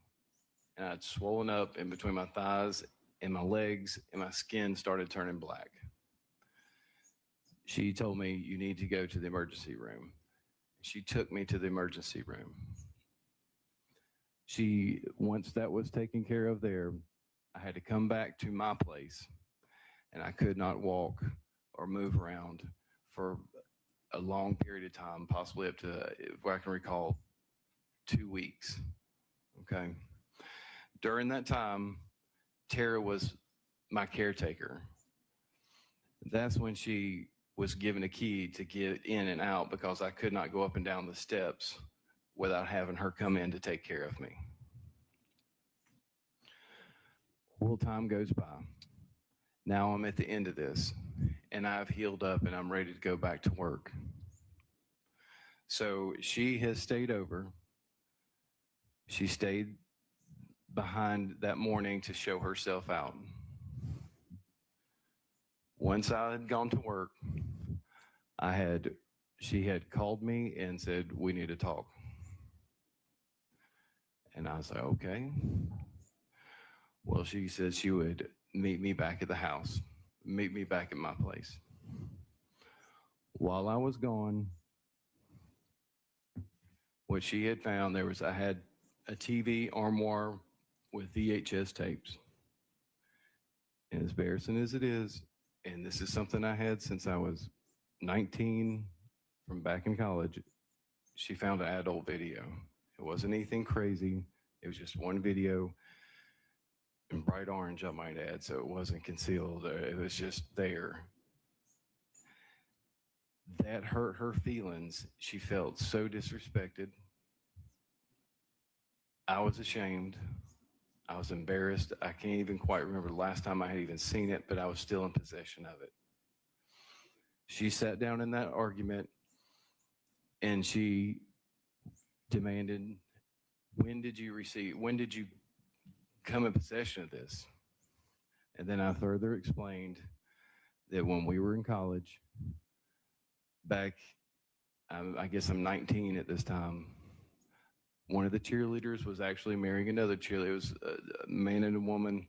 And I'd swollen up in between my thighs and my legs, and my skin started turning black. She told me, "You need to go to the emergency room." She took me to the emergency room. Once that was taken care of there, I had to come back to my place, and I could not walk or move around for a long period of time, possibly up to, if I can recall, 2 weeks. Okay. During that time, Tara was my caretaker. That's when she was given a key to get in and out, because I could not go up and down the steps without having her come in to take care of me. Well, time goes by. Now I'm at the end of this, and I've healed up and I'm ready to go back to work. So she has stayed over. She stayed behind that morning to show herself out. Once I had gone to work, she had called me and said, "We need to talk." And I was like, "Okay." Well, she said she would meet me back at the house, meet me back at my place. While I was gone, what she had found, I had a TV armoire with VHS tapes. And as embarrassing as it is, and this is something I had since I was 19 from back in college, she found an adult video. It wasn't anything crazy. It was just one video in bright orange, I might add, so it wasn't concealed. It was just there. That hurt her feelings. She felt so disrespected. I was ashamed. I was embarrassed. I can't even quite remember the last time I had even seen it, but I was still in possession of it. She sat down in that argument and she demanded, when did you come in possession of this? And then I further explained that when we were in college, back, I guess I'm 19 at this time, one of the cheerleaders was actually marrying another cheerleader. It was a man and a woman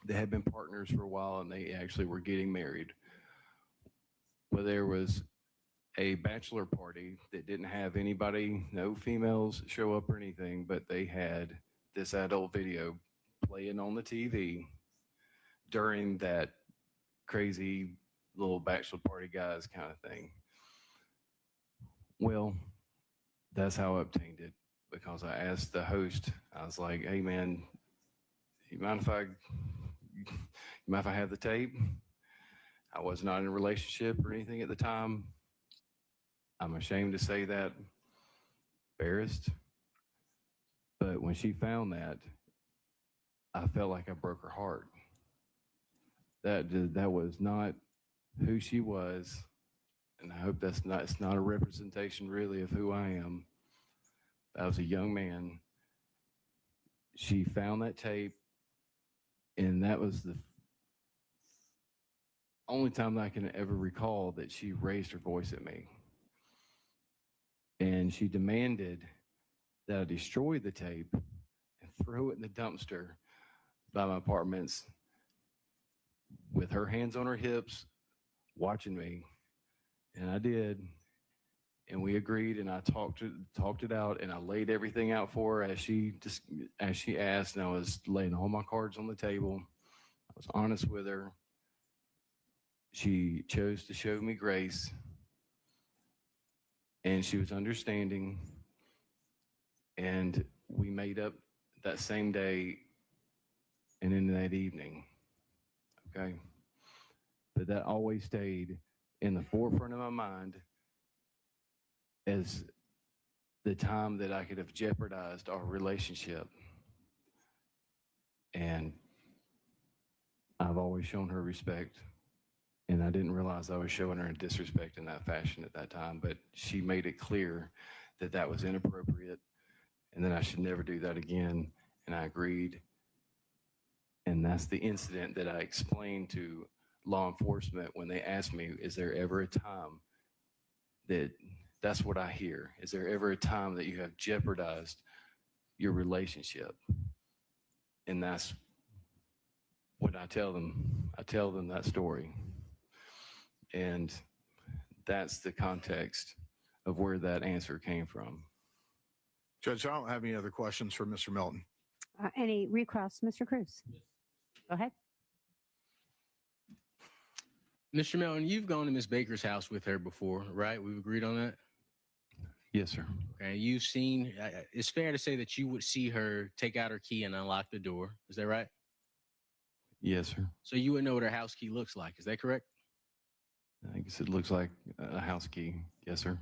that had been partners for a while, and they actually were getting married. Well, there was a bachelor party that didn't have anybody, no females show up or anything, but they had this adult video playing on the TV during that crazy little bachelor party guys kind of thing. Well, that's how I obtained it, because I asked the host, I was like, "Hey man, you mind if I have the tape?" I was not in a relationship or anything at the time. I'm ashamed to say that, embarrassed. But when she found that, I felt like I broke her heart. that was not who she was, and I hope it's not a representation really of who I am. I was a young man. She found that tape, and that was the only time that I can ever recall that she raised her voice at me. And she demanded that I destroy the tape and throw it in the dumpster by my apartments with her hands on her hips, watching me. And I did. And we agreed, and I talked it out, and I laid everything out for her as she asked, and I was laying all my cards on the table. I was honest with her. She chose to show me grace, and she was understanding, and we made up that same day and in that evening. Okay? But that always stayed in the forefront of my mind as the time that I could have jeopardized our relationship. And I've always shown her respect. And I didn't realize I was showing her disrespect in that fashion at that time, but she made it clear that that was inappropriate and that I should never do that again. And I agreed. And that's the incident that I explained to law enforcement when they asked me, is there ever a time that's what I hear. Is there ever a time that you have jeopardized your relationship? And that's what I tell them. I tell them that story. And that's the context of where that answer came from. Judge, I don't have any other questions for Mr. Milton. Any requests, Mr. Cruz? Go ahead. Mr. Melton, you've gone to Miss Baker's house with her before, right? We've agreed on that? Yes, sir. Okay, you've seen, it's fair to say that you would see her take out her key and unlock the door. Is that right? Yes, sir. So you would know what her house key looks like. Is that correct? I guess it looks like a house key. Yes, sir.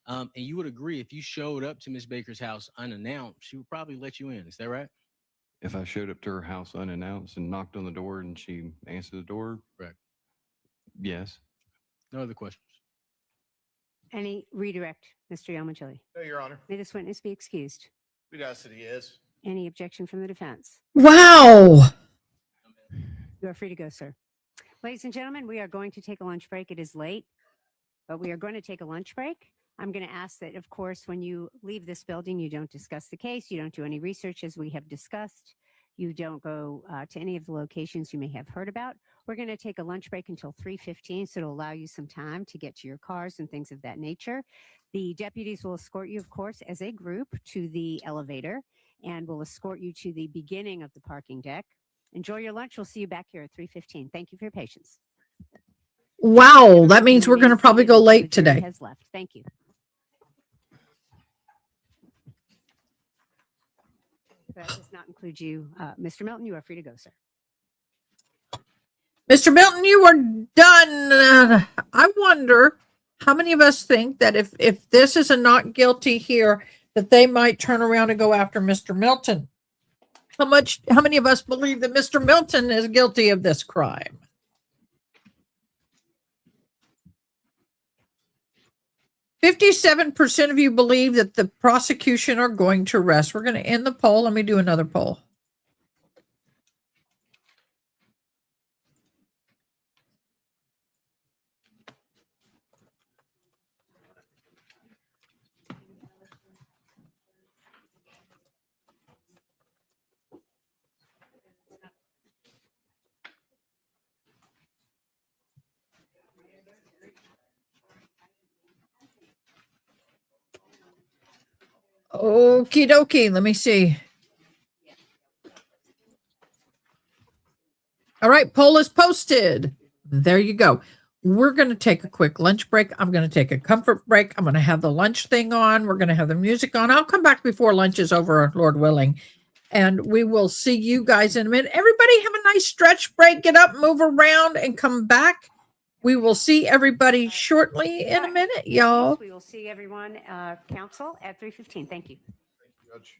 And you would agree if you showed up to Miss Baker's house unannounced, she would probably let you in. Is that right? If I showed up to her house unannounced and knocked on the door and she answered the door? Correct. Yes. No other questions. Any redirect, Mr. Yelmanchili? No, Your Honor. May this witness be excused? We'd ask that he is. Any objection from the defense? Wow. You are free to go, sir. Ladies and gentlemen, we are going to take a lunch break. It is late, but we are going to take a lunch break. I'm going to ask that, of course, when you leave this building, you don't discuss the case. You don't do any research as we have discussed. You don't go to any of the locations you may have heard about. We're going to take a lunch break until 3:15, so it'll allow you some time to get to your cars and things of that nature. The deputies will escort you, of course, as a group to the elevator and will escort you to the beginning of the parking deck. Enjoy your lunch. We'll see you back here at 3:15. Thank you for your patience. Wow. That means we're going to probably go late today. Has left. Thank you. That does not include you. Mr. Melton, you are free to go, sir. Mr. Milton, you are done. I wonder how many of us think that if this is a not guilty here, that they might turn around and go after Mr. Milton. How many of us believe that Mr. Milton is guilty of this crime? %57% of you believe that the prosecution are going to arrest. We're going to end the poll. Let me do another poll. Okie dokie. Let me see. All right. Poll is posted. There you go. We're going to take a quick lunch break. I'm going to take a comfort break. I'm going to have the lunch thing on. We're going to have the music on. I'll come back before lunch is over, Lord willing. And we will see you guys in a minute. Everybody have a nice stretch break. Get up, move around, and come back. We will see everybody shortly in a minute, y'all. We will see everyone, council, at 3:15. Thank you. Thank you, Judge.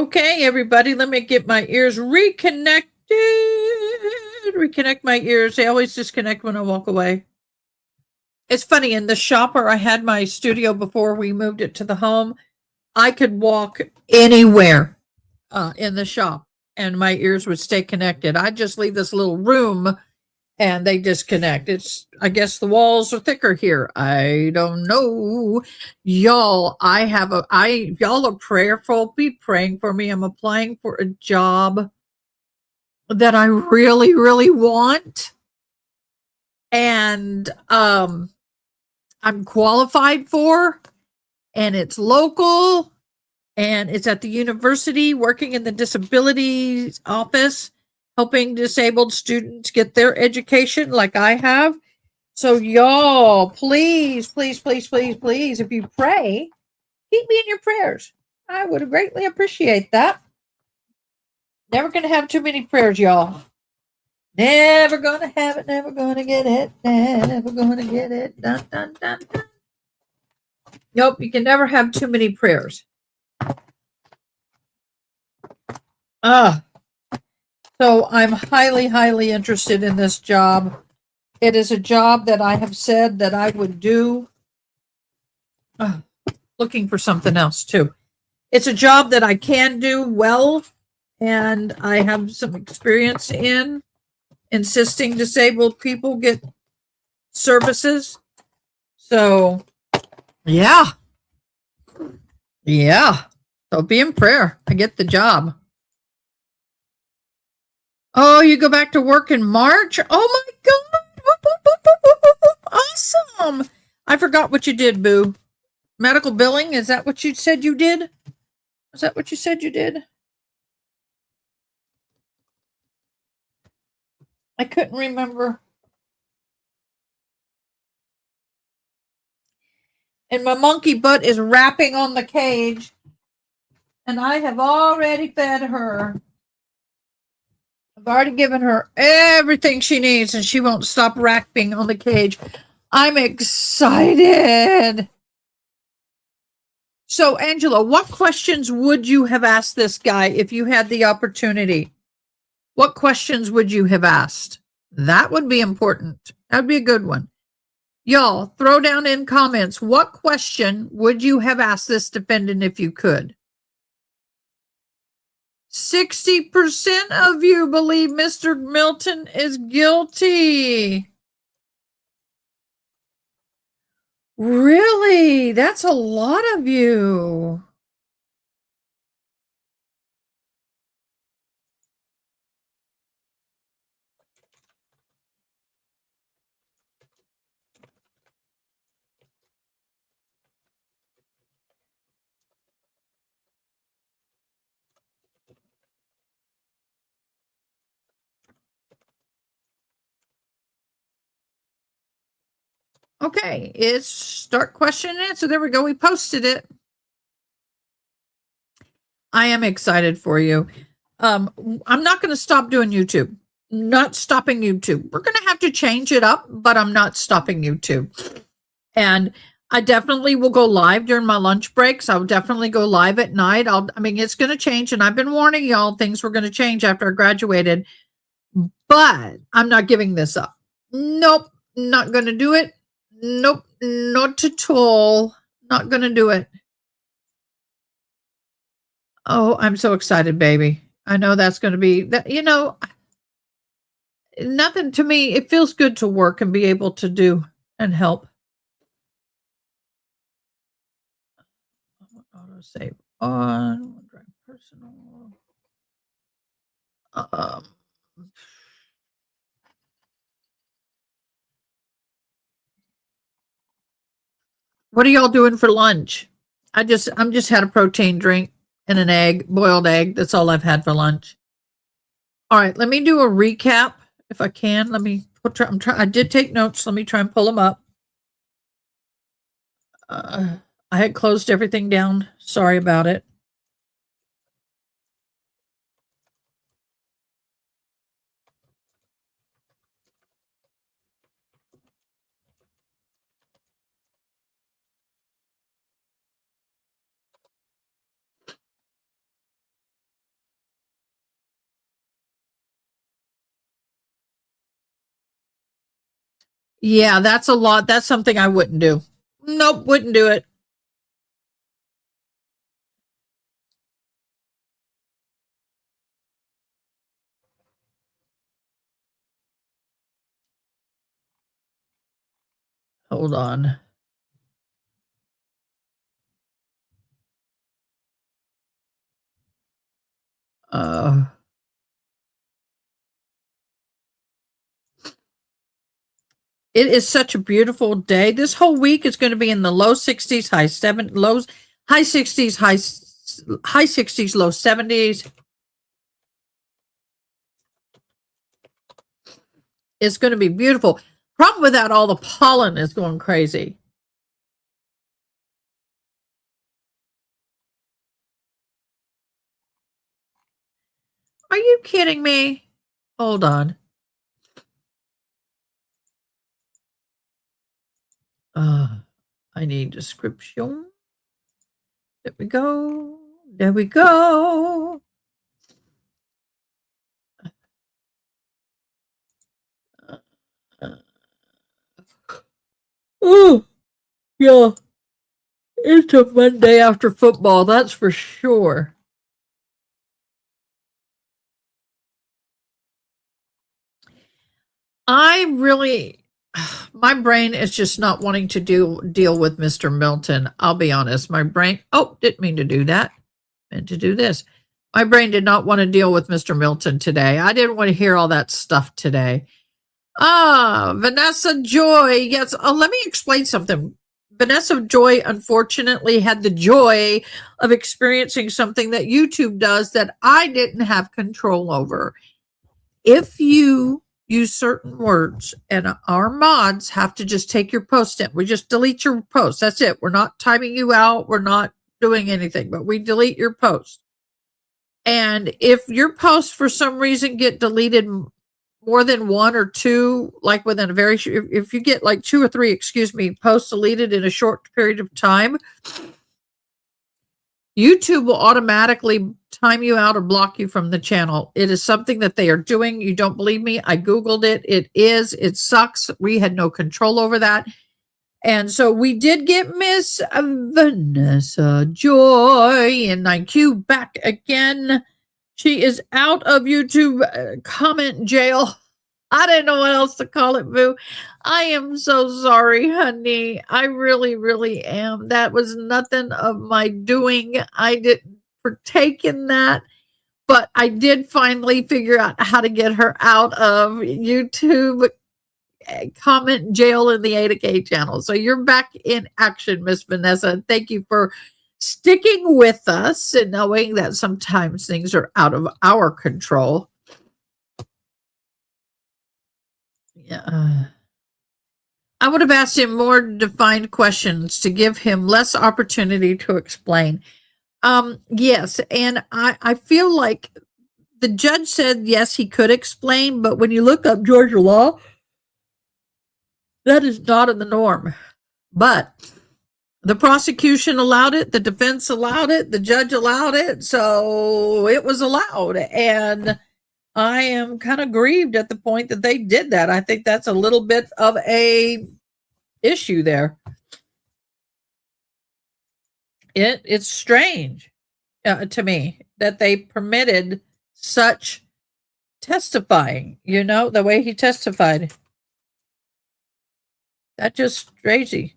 Okay, everybody, let me get my ears reconnected. Reconnect my ears. They always disconnect when I walk away. It's funny, in the shop where I had my studio before we moved it to the home, I could walk anywhere in the shop and my ears would stay connected. I'd just leave this little room and they disconnect. I guess the walls are thicker here. I don't know. Y'all, y'all are prayerful. Be praying for me. I'm applying for a job that I really, really want. And I'm qualified for, and it's local, and it's at the university, working in the disabilities office, helping disabled students get their education like I have. So y'all, please, please, please, please, please, if you pray, keep me in your prayers. I would greatly appreciate that. Never going to have too many prayers, y'all. Never going to have it, never going to get it, never going to get it. Dun, dun, dun, dun. Nope, you can never have too many prayers. So I'm highly, highly interested in this job. It is a job that I have said that I would do. Looking for something else too. It's a job that I can do well, and I have some experience in insisting disabled people get services. So, yeah. So be in prayer. I get the job. Oh, you go back to work in March? Oh my God. Awesome. I forgot what you did, Boo. Medical billing? Is that what you said you did? Is that what you said you did? I couldn't remember. And my monkey butt is rapping on the cage. And I have already fed her. I've already given her everything she needs, and she won't stop rapping on the cage. I'm excited. So, Angela, what questions would you have asked this guy if you had the opportunity? What questions would you have asked? That would be important. That'd be a good one. Y'all, throw down in comments, what question would you have asked this defendant if you could? 60% of you believe Mr. Milton is guilty. Really? That's a lot of you. Okay, it's start question and answer. There we go. We posted it. I am excited for you. I'm not going to stop doing YouTube. Not stopping YouTube. We're going to have to change it up, but I'm not stopping YouTube. And I definitely will go live during my lunch breaks. I'll definitely go live at night. It's going to change, and I've been warning y'all things were going to change after I graduated, but I'm not giving this up. Nope, not going to do it. Nope, not at all. Not going to do it. Oh, I'm so excited, baby. I know that's going to be that, nothing to me. It feels good to work and be able to do and help. Auto save on OneDrive personal. What are y'all doing for lunch? I'm just had a protein drink and an egg, boiled egg. That's all I've had for lunch. All right, let me do a recap if I can. I did take notes. Let me try and pull them up. I had closed everything down. Sorry about it. Yeah, that's a lot. That's something I wouldn't do. Nope, wouldn't do it. Hold on. It is such a beautiful day. This whole week is going to be in the low 60s, high 60s, high 60s, low 70s. It's going to be beautiful. Problem with that, all the pollen is going crazy. Are you kidding me? Hold on. I need description. There we go. There we go. Oh, yeah. It's a Monday after football, that's for sure. My brain is just not wanting to deal with Mr. Milton. I'll be honest. My brain, didn't mean to do that. Meant to do this. My brain did not want to deal with Mr. Milton today. I didn't want to hear all that stuff today. Vanessa Joy. Yes. Let me explain something. Vanessa Joy, unfortunately, had the joy of experiencing something that YouTube does that I didn't have control over. If you use certain words, and our mods have to just take your post in, we just delete your post. That's it. We're not timing you out. We're not doing anything, but we delete your post. And if your posts for some reason get deleted more than one or two, like within a if you get like 2 or 3, posts deleted in a short period of time, YouTube will automatically time you out or block you from the channel. It is something that they are doing. You don't believe me? I Googled it. It sucks. We had no control over that. And so we did get Miss Vanessa Joy in 9Q back again. She is out of YouTube comment jail. I didn't know what else to call it, boo. I am so sorry, honey. I really, really am. That was nothing of my doing. I didn't partake in that. But I did finally figure out how to get her out of YouTube comment jail in the Ada K channel. So you're back in action, Miss Vanessa. Thank you for sticking with us and knowing that sometimes things are out of our control. Yeah. I would have asked him more defined questions to give him less opportunity to explain. Yes, and I feel like the judge said yes, he could explain, but when you look up Georgia law, that is not in the norm. But the prosecution allowed it, the defense allowed it, the judge allowed it, so it was allowed. And I am kind of grieved at the point that they did that. I think that's a little bit of a issue there. It's strange to me that they permitted such testifying, the way he testified. That's just crazy.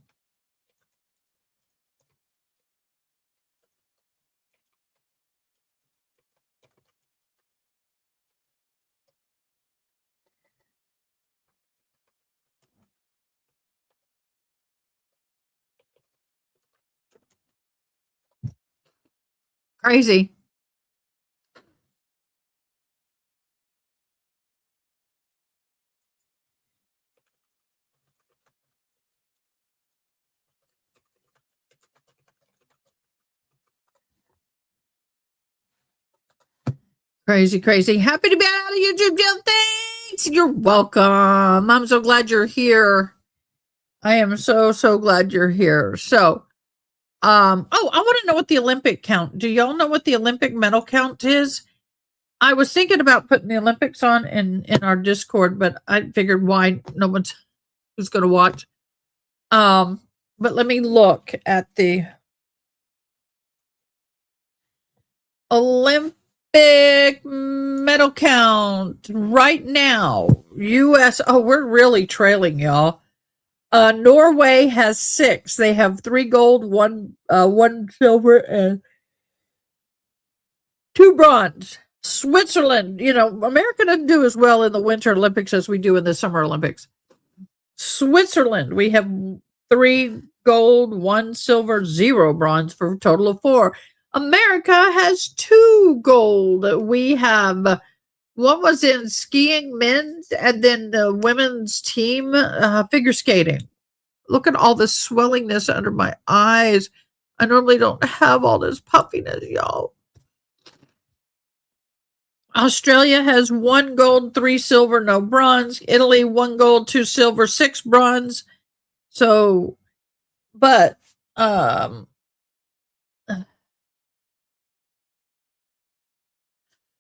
Crazy. Crazy, crazy. Happy to be out of YouTube jail. Thanks. You're welcome. I'm so glad you're here. I am so glad you're here. So, I want to know what the Olympic count. Do y'all know what the Olympic medal count is? I was thinking about putting the Olympics on in our Discord, but I figured why no one's who's going to watch. But let me look at the Olympic medal count right now. U.S. Oh, we're really trailing, y'all. Norway has 6. They have 3 gold, 1 silver, and 2 bronze. Switzerland, America doesn't do as well in the Winter Olympics as we do in the Summer Olympics. Switzerland, we have 3 gold, 1 silver, 0 bronze for a total of 4. America has 2 gold. We have one was in skiing men's and then the women's team figure skating. Look at all the swellingness under my eyes. I normally don't have all this puffiness, y'all. Australia has 1 gold, 3 silver, no bronze. Italy, 1 gold, 2 silver, 6 bronze. So, but, well,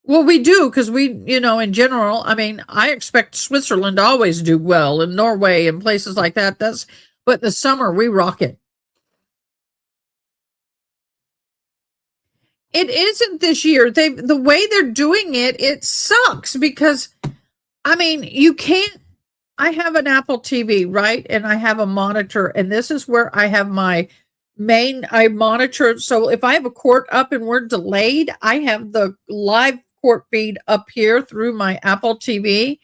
we do because we, in general, I expect Switzerland to always do well and Norway and places like that. But the summer we rock it. It isn't this year. The way they're doing it, it sucks because, you can't. I have an Apple TV, right? And I have a monitor, and this is where I have my I monitor. So if I have a court up and we're delayed, I have the live court feed up here through my Apple TV.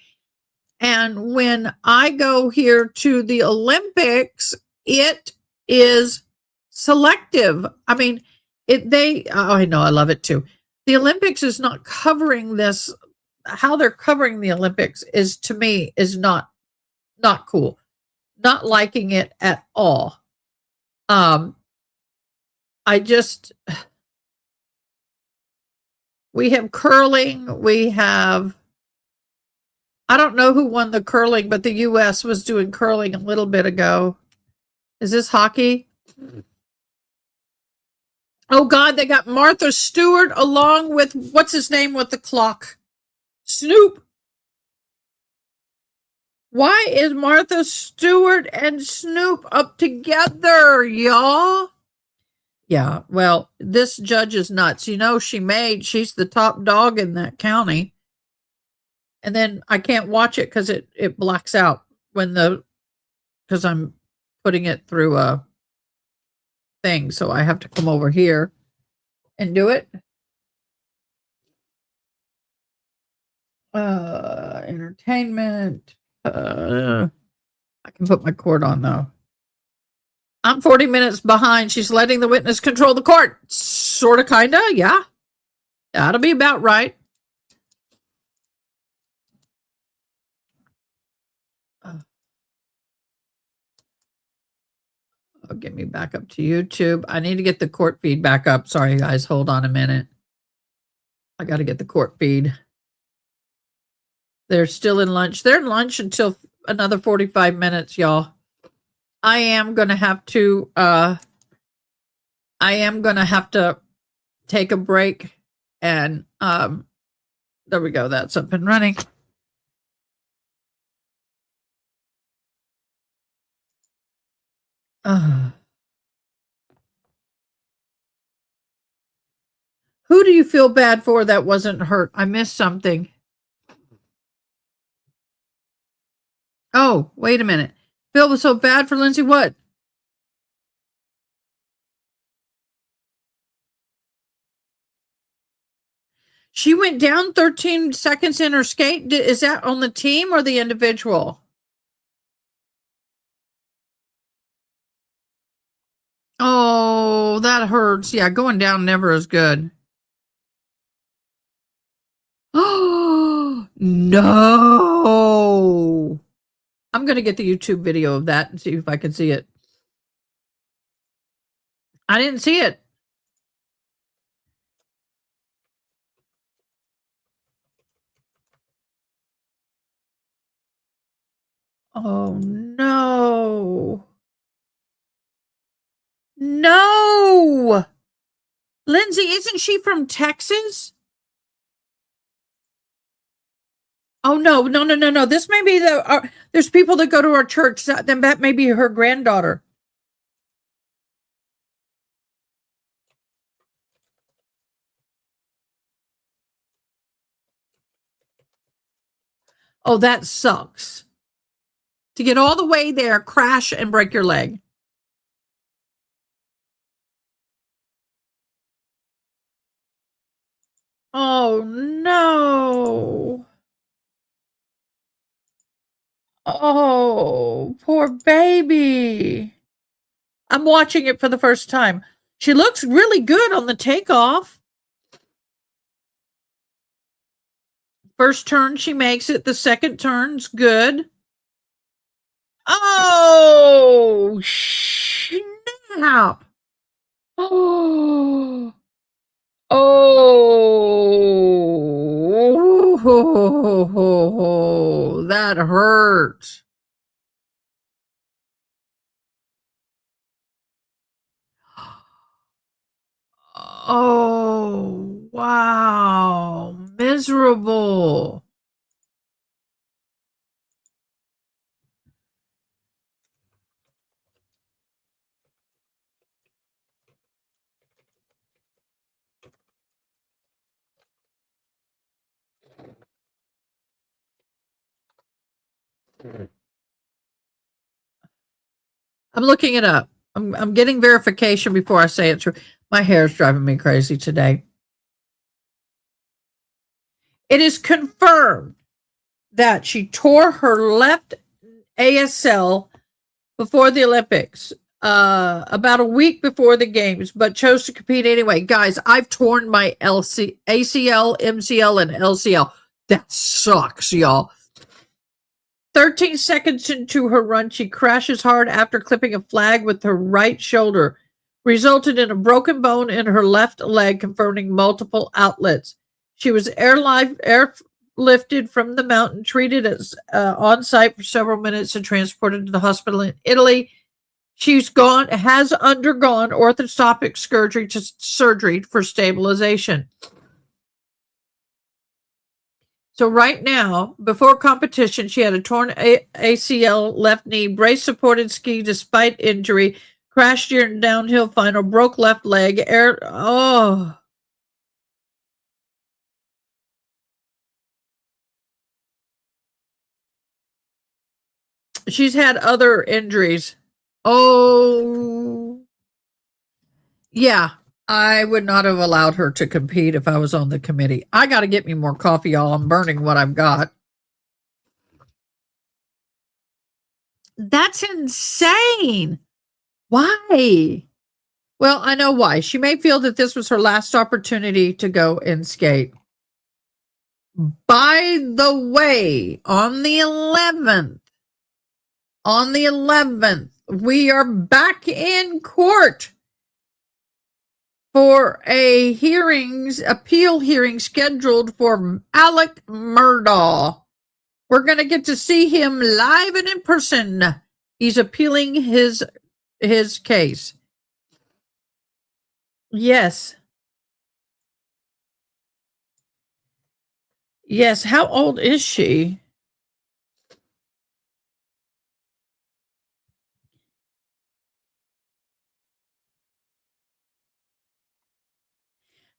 And when I go here to the Olympics, it is selective. I know, I love it too. The Olympics is not covering this. How they're covering the Olympics is, to me, is not cool. Not liking it at all. We have curling. I don't know who won the curling, but the U.S. was doing curling a little bit ago. Is this hockey? Oh, God, they got Martha Stewart along with, what's his name with the clock? Snoop. Why is Martha Stewart and Snoop up together, y'all? Yeah, well, this judge is nuts. She's the top dog in that county. And then I can't watch it because it blacks out because I'm putting it through a thing. So I have to come over here and do it. Entertainment. I can put my cord on though. I'm 40 minutes behind. She's letting the witness control the court. Sort of, kind of, yeah. That'll be about right. Get me back up to YouTube. I need to get the court feed back up. Sorry, guys. Hold on a minute. I got to get the court feed. They're still in lunch. They're in lunch until another 45 minutes, y'all. I am going to have to take a break and there we go. That's up and running. Who do you feel bad for that wasn't hurt? I missed something. Oh, wait a minute. Phil was so bad for Lindsay. What? She went down 13 seconds in her skate. Is that on the team or the individual? Oh, that hurts. Yeah, going down never is good. Oh, no. I'm going to get the YouTube video of that and see if I can see it. I didn't see it. Oh, no. No. Lindsay, isn't she from Texas? Oh, no, no, no, no, no. This may be there's people that go to our church. Then that may be her granddaughter. Oh, that sucks. To get all the way there, crash and break your leg. Oh, no. Oh, poor baby. I'm watching it for the first time. She looks really good on the takeoff. First turn, she makes it. The second turn's good. Oh, snap. Oh, oh, that hurt. Oh, wow. Miserable. I'm looking it up. I'm getting verification before I say it's true. My hair's driving me crazy today. It is confirmed that she tore her left ASL before the Olympics, about a week before the games, but chose to compete anyway. Guys, I've torn my ACL, MCL, and LCL. That sucks, y'all. 13 seconds into her run, she crashes hard after clipping a flag with her right shoulder, resulted in a broken bone in her left leg, confirming multiple outlets. She was airlifted from the mountain, treated as on site for several minutes, and transported to the hospital in Italy. Has undergone orthoscopic surgery for stabilization. So right now, before competition, she had a torn ACL left knee, brace supported ski despite injury, crashed during downhill final, broke left leg, She's had other injuries. Oh, yeah. I would not have allowed her to compete if I was on the committee. I got to get me more coffee, y'all. I'm burning what I've got. That's insane. Why? Well, I know why. She may feel that this was her last opportunity to go and skate. By the way, on the 11th, we are back in court for a appeal hearing scheduled for Alec Murdaugh. We're going to get to see him live and in person. He's appealing his case. Yes. Yes. How old is she?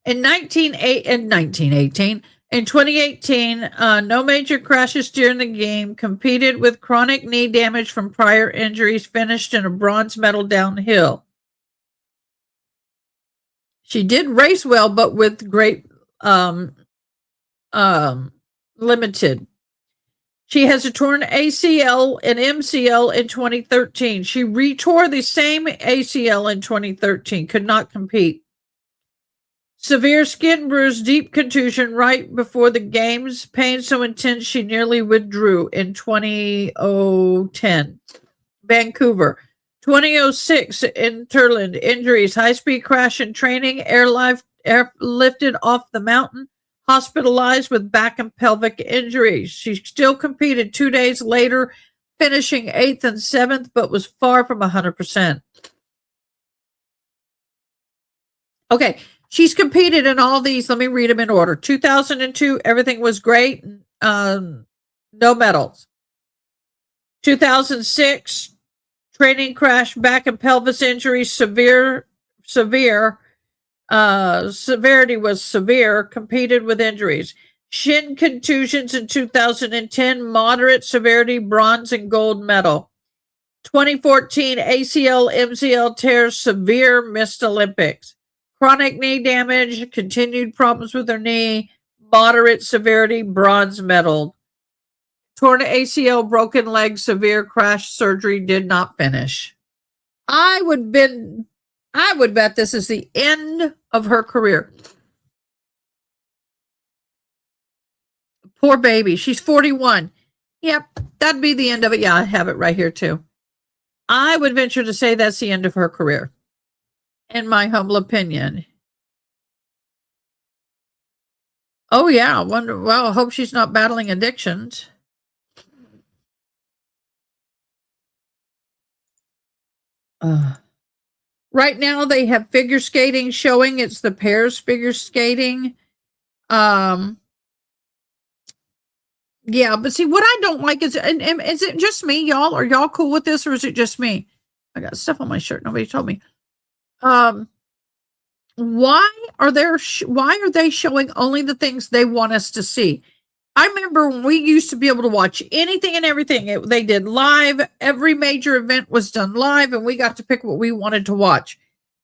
In 2018, no major crashes during the game, competed with chronic knee damage from prior injuries, finished in a bronze medal downhill. She did race well, but with great limited. She has a torn ACL and MCL in 2013. She retore the same ACL in 2013, could not compete. Severe skin bruise, deep contusion right before the games. Pain so intense she nearly withdrew in 2010. Vancouver. 2006 in Turland. Injuries, high-speed crash in training, airlifted off the mountain, hospitalized with back and pelvic injuries. She still competed 2 days later, finishing 8th and 7th, but was far from 100%. Okay. She's competed in all these. Let me read them in order. 2002, everything was great. no medals. 2006, training crash, back and pelvis injury, severe. Severity was severe, competed with injuries. Shin contusions in 2010, moderate severity, bronze and gold medal. 2014, ACL, MCL tears, severe, missed Olympics. Chronic knee damage, continued problems with her knee, moderate severity, bronze medal. Torn ACL, broken leg, severe crash surgery, did not finish. I would bet this is the end of her career. Poor baby. She's 41. Yep, that'd be the end of it. Yeah, I have it right here too. I would venture to say that's the end of her career, in my humble opinion. Oh yeah, I hope she's not battling addictions. Right now they have figure skating showing. It's the pairs figure skating. Yeah, but see, what I don't like is, and is it just me, y'all? Are y'all cool with this, or is it just me? I got stuff on my shirt. Nobody told me. Why are they showing only the things they want us to see? I remember when we used to be able to watch anything and everything. They did live. Every major event was done live, and we got to pick what we wanted to watch.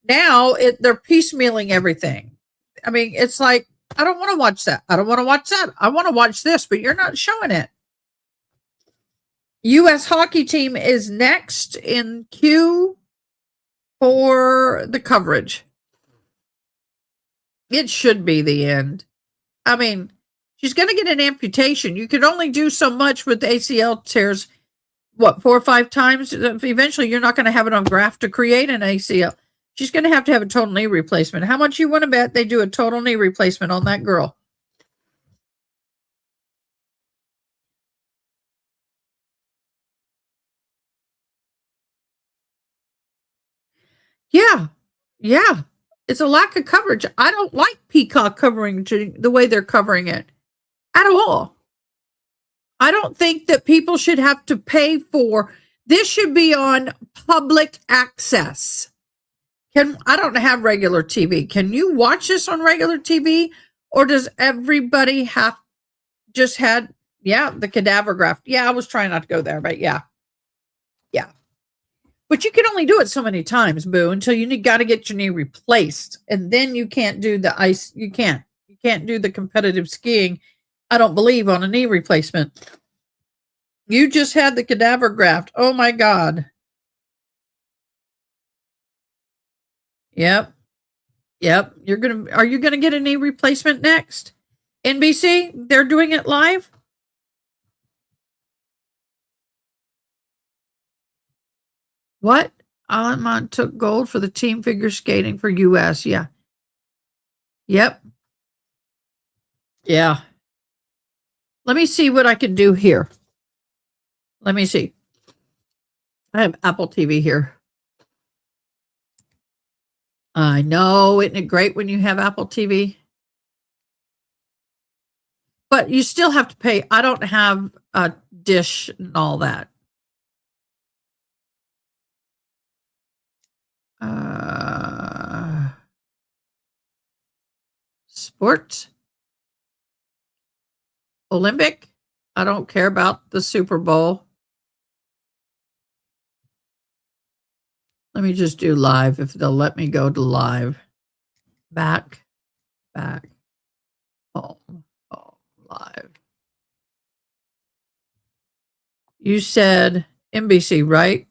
Now they're piecemealing everything. I mean, it's like, I don't want to watch that. I don't want to watch that. I want to watch this, but you're not showing it. U.S. hockey team is next in queue for the coverage. It should be the end. I mean, she's going to get an amputation. You could only do so much with ACL tears, 4 or 5 times? Eventually, you're not going to have enough graft to create an ACL. She's going to have a total knee replacement. How much you want to bet they do a total knee replacement on that girl? Yeah. It's a lack of coverage. I don't like Peacock covering the way they're covering it at all. I don't think that people should have to pay for this. Should be on public access. I don't have regular TV. Can you watch this on regular TV? Or does everybody have the cadaver graft? Yeah, I was trying not to go there, but yeah. But you can only do it so many times, boo, until you got to get your knee replaced. And then you can't do the ice. You can't do the competitive skiing, I don't believe, on a knee replacement. You just had the cadaver graft. Oh my God. Yep. Are you gonna get a knee replacement next? NBC, they're doing it live. What? Lamont took gold for the team figure skating for US. Yeah. Yep. Yeah. Let me see what I can do here. Let me see. I have Apple TV here. I know. Isn't it great when you have Apple TV? But you still have to pay. I don't have a dish and all that. Sport. Olympic. I don't care about the Super Bowl. Let me just do live if they'll let me go to live. Back, home, live. You said NBC, right?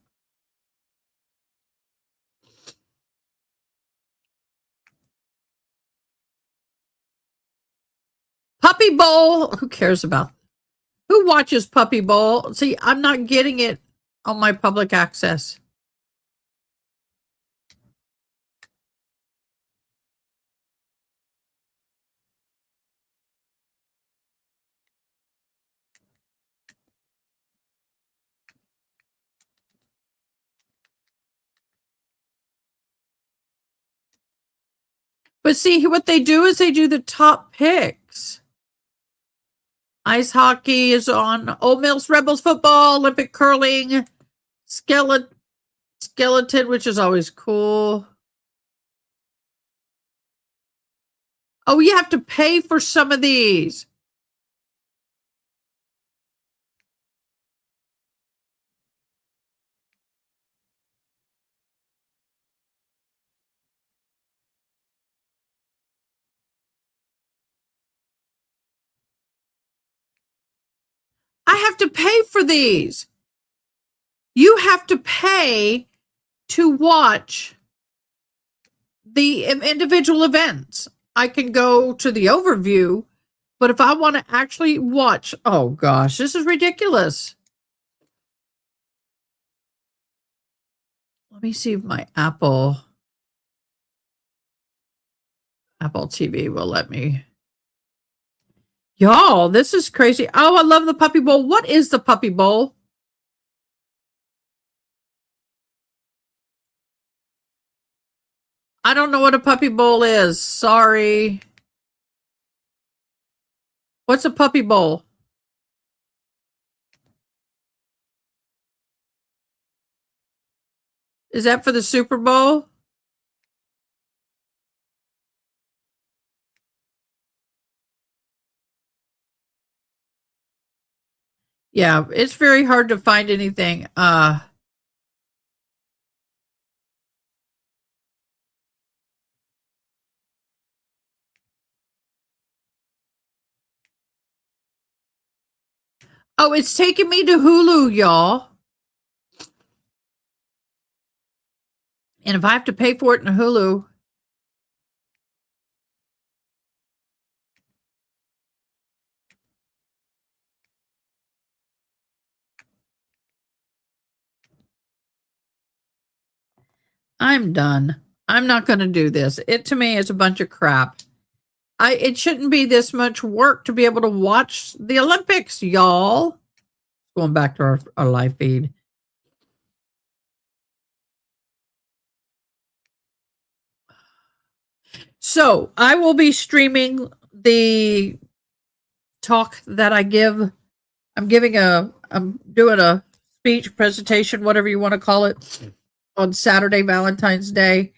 Puppy Bowl. Who cares about? Who watches Puppy Bowl? See, I'm not getting it on my public access. But see, what they do is they do the top picks. Ice hockey is on. Old Mills Rebels football, Olympic curling, skeleton, which is always cool. Oh, you have to pay for some of these. I have to pay for these. You have to pay to watch the individual events. I can go to the overview, but if I want to actually watch, oh gosh, this is ridiculous. Let me see if my Apple TV will let me. Y'all, this is crazy. Oh, I love the Puppy Bowl. What is the Puppy Bowl? I don't know what a Puppy Bowl is. Sorry. What's a Puppy Bowl? Is that for the Super Bowl? Yeah, it's very hard to find anything. Oh, it's taking me to Hulu, y'all. And if I have to pay for it in Hulu, I'm done. I'm not going to do this. It to me is a bunch of crap. It shouldn't be this much work to be able to watch the Olympics, y'all. Going back to our live feed. So I will be streaming the talk that I give. I'm doing a speech, presentation, whatever you want to call it, on Saturday, Valentine's Day.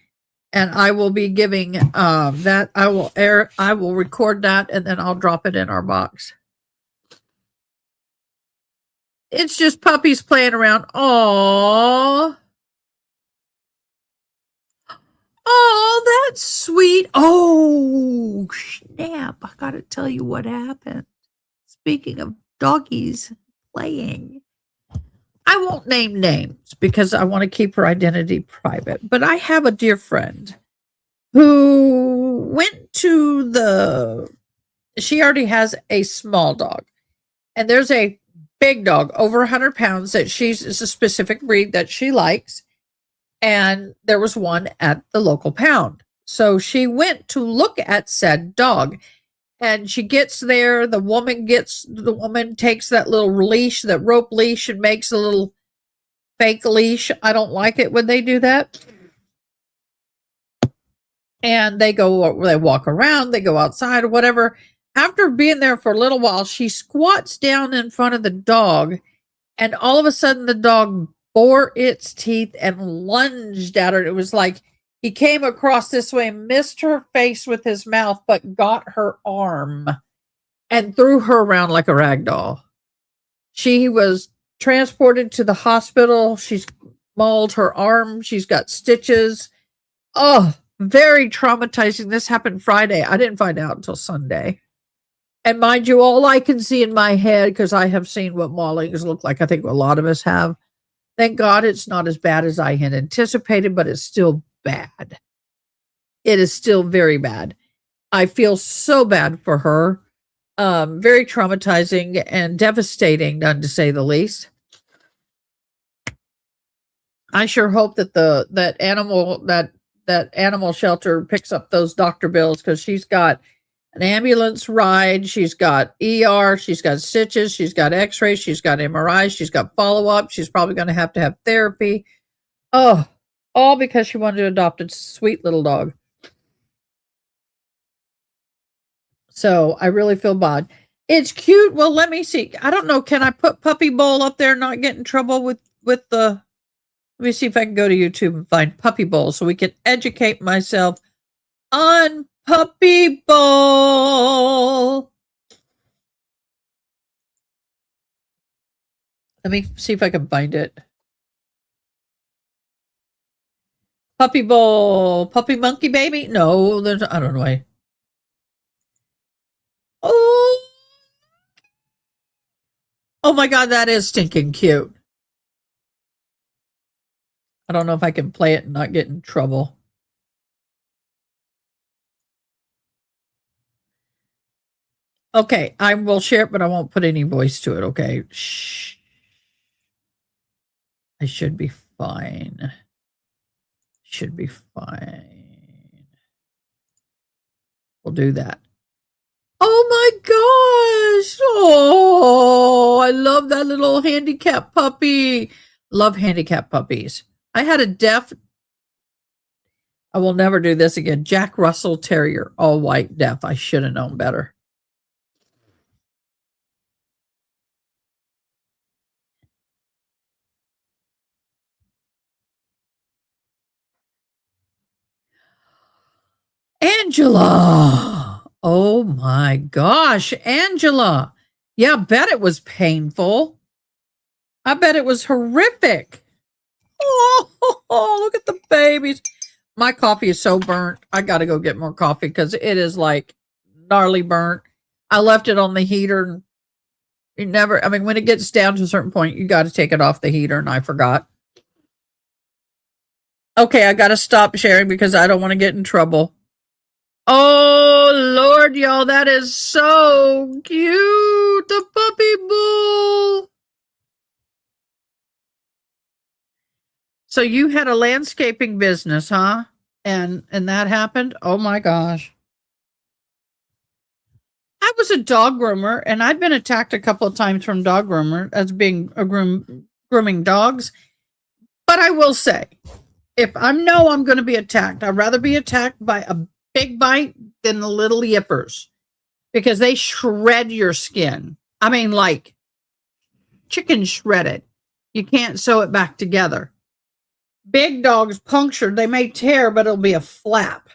And I will be giving that. I will record that, and then I'll drop it in our box. It's just puppies playing around. Aww. Oh, that's sweet. Oh, snap. I got to tell you what happened. Speaking of doggies playing, I won't name names because I want to keep her identity private. But I have a dear friend who went to she already has a small dog. And there's a big dog, over 100 pounds, that is a specific breed that she likes. And there was one at the local pound. So she went to look at said dog. And she gets there. The woman takes that little leash, that rope leash, and makes a little fake leash. I don't like it when they do that. And they walk around, they go outside or whatever. After being there for a little while, she squats down in front of the dog. And all of a sudden, the dog bore its teeth and lunged at her. It was like he came across this way, missed her face with his mouth, but got her arm and threw her around like a rag doll. She was transported to the hospital. She's mauled her arm. She's got stitches. Oh, very traumatizing. This happened Friday. I didn't find out until Sunday. And mind you, all I can see in my head, because I have seen what maulings look like, I think a lot of us have. Thank God it's not as bad as I had anticipated, but it's still bad. It is still very bad. I feel so bad for her. Very traumatizing and devastating, none to say the least. I sure hope that that animal shelter picks up those doctor bills, because she's got an ambulance ride, she's got ER, she's got stitches, she's got x-rays, she's got MRIs, she's got follow-up, she's probably going to have therapy. Oh, all because she wanted to adopt a sweet little dog. So I really feel bad. It's cute. Well, let me see. I don't know. Can I put Puppy Bowl up there and not get in trouble with the... Let me see if I can go to YouTube and find Puppy Bowl so we can educate myself on Puppy Bowl. Let me see if I can find it. Puppy Bowl. Puppy Monkey Baby? No, there's... I don't know. Oh my God, that is stinking cute. I don't know if I can play it and not get in trouble. Okay, I will share it, but I won't put any voice to it, okay? Shh. I should be fine. Should be fine. We'll do that. Oh my gosh. Oh, I love that little handicapped puppy. Love handicapped puppies. I had a deaf, I will never do this again, Jack Russell Terrier, all white, deaf. I should have known better. Angela. Oh my gosh, Angela. Yeah, I bet it was painful. I bet it was horrific. Oh, look at the babies. My coffee is so burnt. I got to go get more coffee because it is like gnarly burnt. I left it on the heater. You never, I mean, when it gets down to a certain point, you got to take it off the heater, and I forgot. Okay, I got to stop sharing because I don't want to get in trouble. Oh, Lord, y'all, that is so cute. The puppy bull. So you had a landscaping business, huh? And that happened? Oh my gosh. I was a dog groomer, and I'd been attacked a couple of times from dog groomer as being a grooming dogs. But I will say, if I know I'm going to be attacked, I'd rather be attacked by a big bite than the little yippers, because they shred your skin. I mean, like chicken shredded. You can't sew it back together. Big dogs punctured, they may tear, but it'll be a flap.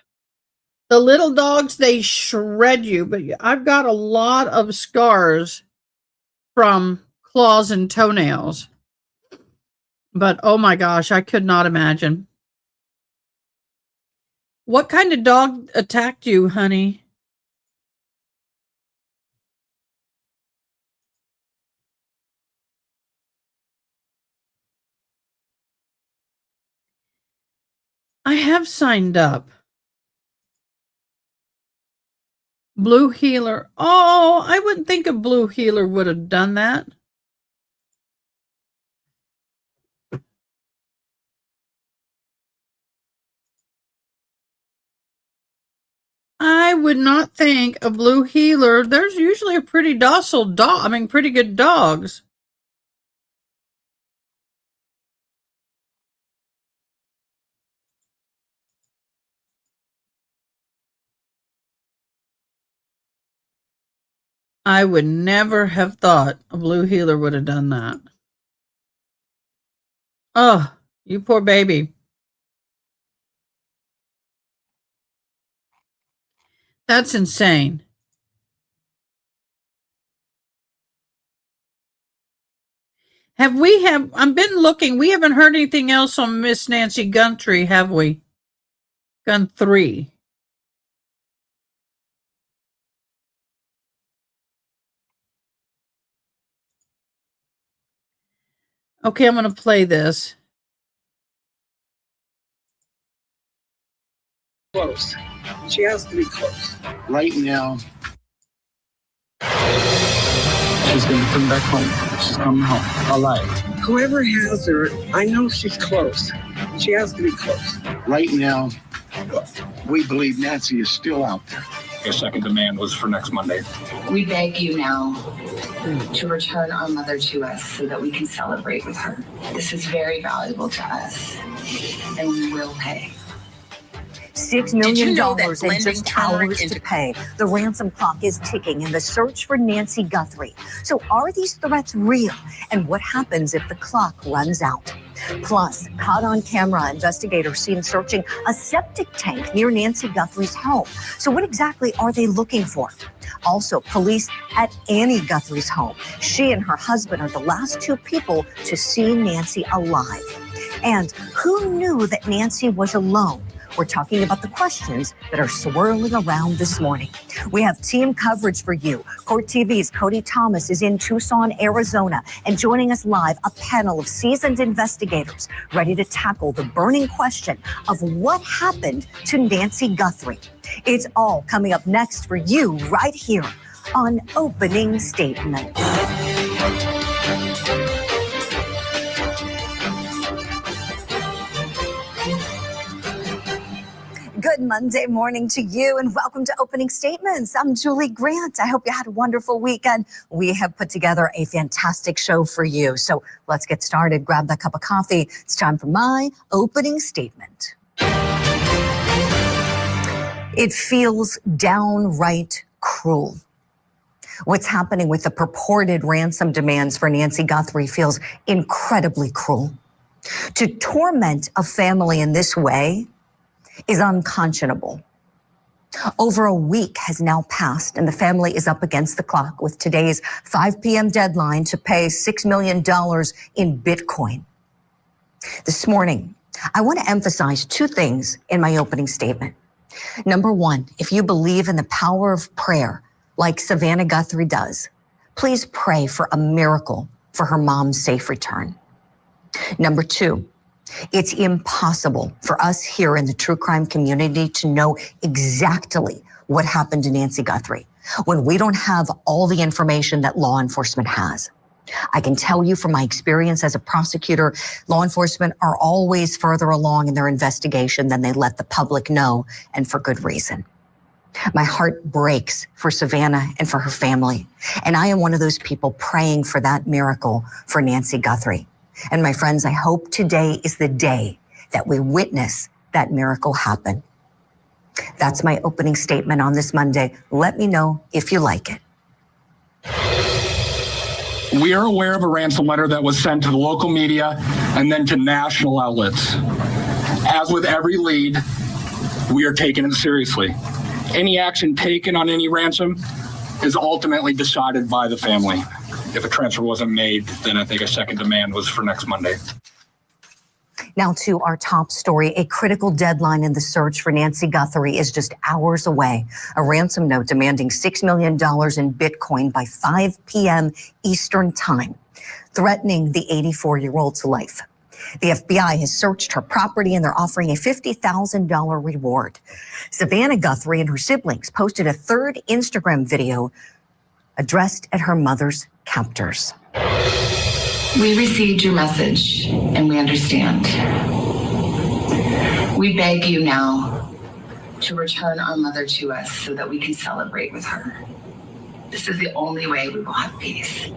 The little dogs, they shred you, but I've got a lot of scars from claws and toenails. But oh my gosh, I could not imagine. What kind of dog attacked you, honey? I have signed up. Blue Healer. Oh, I wouldn't think a Blue Healer would have done that. I would not think a Blue Healer. There's usually a pretty docile dog. I mean, pretty good dogs. I would never have thought a Blue Healer would have done that. Oh, you poor baby. That's insane. I've been looking. We haven't heard anything else on Miss Nancy Guntry, have we? Guntry. Okay, I'm going to play this. Close. She has to be close. Right now, she's going to come back home. She's coming home alive. Whoever has her, I know she's close. She has to be close. Right now, we believe Nancy is still out there. Your second demand was for next Monday. We beg you now to return our mother to us so that we can celebrate with her. This is very valuable to us, and we will pay. $6 million in just hours to pay. The ransom clock is ticking in the search for Nancy Guthrie. So are these threats real? And what happens if the clock runs out? Plus, caught on camera, investigators seen searching a septic tank near Nancy Guthrie's home. So what exactly are they looking for? Also, police at Annie Guthrie's home. She and her husband are the last two people to see Nancy alive. And who knew that Nancy was alone? We're talking about the questions that are swirling around this morning. We have team coverage for you. Court TV's Cody Thomas is in Tucson, Arizona, and joining us live, a panel of seasoned investigators ready to tackle the burning question of what happened to Nancy Guthrie. It's all coming up next for you right here on Opening Statement. Good Monday morning to you and welcome to Opening Statements. I'm Julie Grant. I hope you had a wonderful weekend. We have put together a fantastic show for you. So let's get started. Grab that cup of coffee. It's time for my opening statement. It feels downright cruel. What's happening with the purported ransom demands for Nancy Guthrie feels incredibly cruel. To torment a family in this way is unconscionable. Over a week has now passed and the family is up against the clock with today's 5 p.m. deadline to pay $6 million in Bitcoin. This morning, I want to emphasize two things in my opening statement. Number one, if you believe in the power of prayer like Savannah Guthrie does, please pray for a miracle for her mom's safe return. Number two, it's impossible for us here in the true crime community to know exactly what happened to Nancy Guthrie when we don't have all the information that law enforcement has. I can tell you from my experience as a prosecutor, law enforcement are always further along in their investigation than they let the public know, and for good reason. My heart breaks for Savannah and for her family, and I am one of those people praying for that miracle for Nancy Guthrie. And my friends, I hope today is the day that we witness that miracle happen. That's my opening statement on this Monday. Let me know if you like it. We are aware of a ransom letter that was sent to the local media and then to national outlets. As with every lead, we are taking it seriously. Any action taken on any ransom is ultimately decided by the family. If a transfer wasn't made, then I think a second demand was for next Monday. Now to our top story. A critical deadline in the search for Nancy Guthrie is just hours away. A ransom note demanding $6 million in Bitcoin by 5 p.m. Eastern Time, threatening the 84-year-old's life. The FBI has searched her property and they're offering a $50,000 reward. Savannah Guthrie and her siblings posted a third Instagram video addressed at her mother's captors. We received your message and we understand. We beg you now to return our mother to us so that we can celebrate with her. This is the only way we will have peace.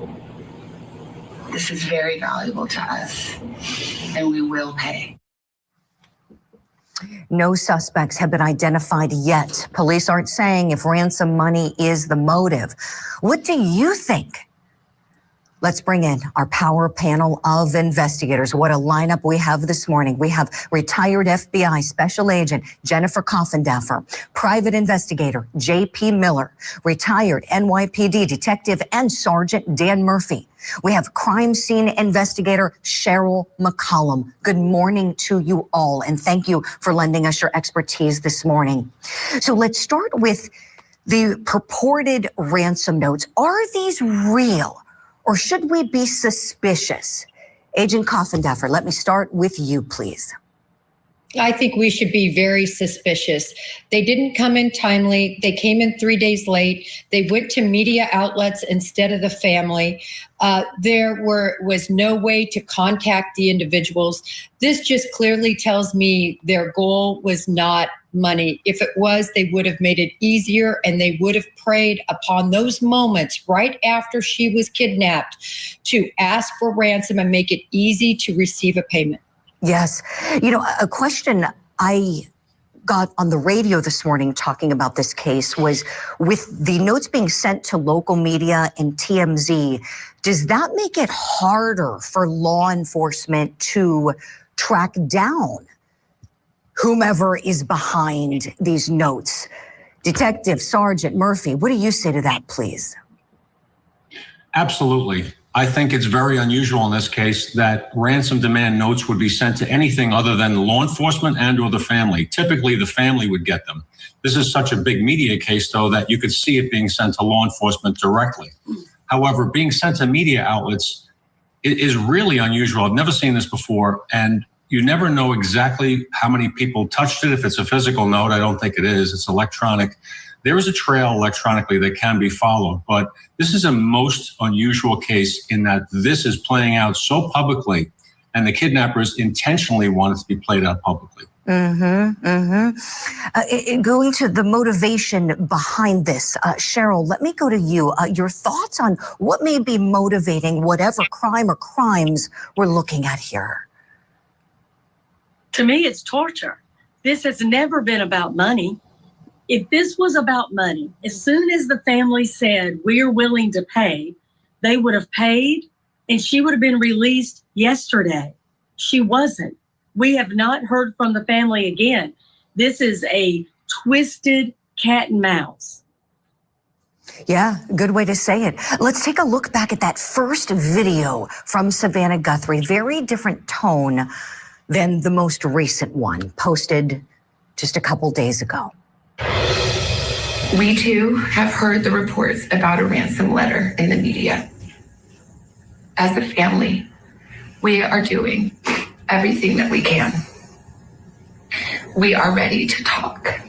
This is very valuable to us and we will pay. No suspects have been identified yet. Police aren't saying if ransom money is the motive. What do you think? Let's bring in our power panel of investigators. What a lineup we have this morning. We have retired FBI Special Agent Jennifer Coffindaffer, private investigator J.P. Miller, retired NYPD Detective and Sergeant Dan Murphy. We have crime scene investigator Cheryl McCollum. Good morning to you all, and thank you for lending us your expertise this morning. So let's start with the purported ransom notes. Are these real? Or should we be suspicious? Agent Coffindaffer, let me start with you, please. I think we should be very suspicious. They didn't come in timely. They came in 3 days late. They went to media outlets instead of the family. There was no way to contact the individuals. This just clearly tells me their goal was not money. If it was, they would have made it easier and they would have preyed upon those moments right after she was kidnapped to ask for ransom and make it easy to receive a payment. Yes. You know, a question I got on the radio this morning talking about this case was with the notes being sent to local media and TMZ, does that make it harder for law enforcement to track down whomever is behind these notes? Detective Sergeant Murphy, what do you say to that, please? Absolutely. I think it's very unusual in this case that ransom demand notes would be sent to anything other than law enforcement and or the family. Typically, the family would get them. This is such a big media case, though, that you could see it being sent to law enforcement directly. However, being sent to media outlets is really unusual. I've never seen this before, and you never know exactly how many people touched it. If it's a physical note, I don't think it is. It's electronic. There is a trail electronically that can be followed, but this is a most unusual case in that this is playing out so publicly, and the kidnappers intentionally want it to be played out publicly. Going to the motivation behind this, Cheryl, let me go to you. Your thoughts on what may be motivating whatever crime or crimes we're looking at here? To me, it's torture. This has never been about money. If this was about money, as soon as the family said, we are willing to pay, they would have paid and she would have been released yesterday. She wasn't. We have not heard from the family again. This is a twisted cat and mouse. Yeah, good way to say it. Let's take a look back at that first video from Savannah Guthrie. Very different tone than the most recent one posted just a couple days ago. We too have heard the reports about a ransom letter in the media. As a family, we are doing everything that we can. We are ready to talk.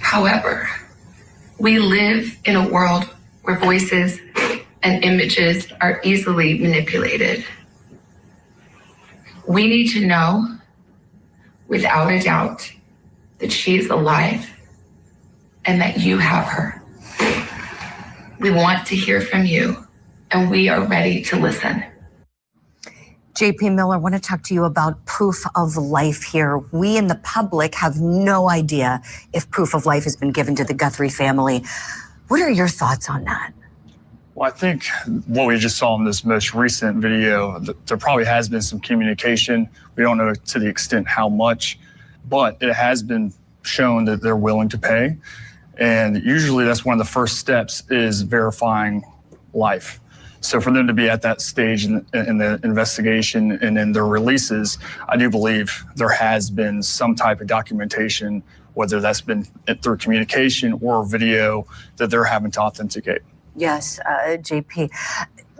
However, we live in a world where voices and images are easily manipulated. We need to know, without a doubt, that she is alive and that you have her. We want to hear from you, and we are ready to listen. JP Miller, I want to talk to you about proof of life here. We in the public have no idea if proof of life has been given to the Guthrie family. What are your thoughts on that? Well, I think what we just saw in this most recent video, there probably has been some communication. We don't know to the extent how much, but it has been shown that they're willing to pay. And usually that's one of the first steps is verifying life. So for them to be at that stage in the investigation and in their releases, I do believe there has been some type of documentation, whether that's been through communication or video, that they're having to authenticate. Yes, JP.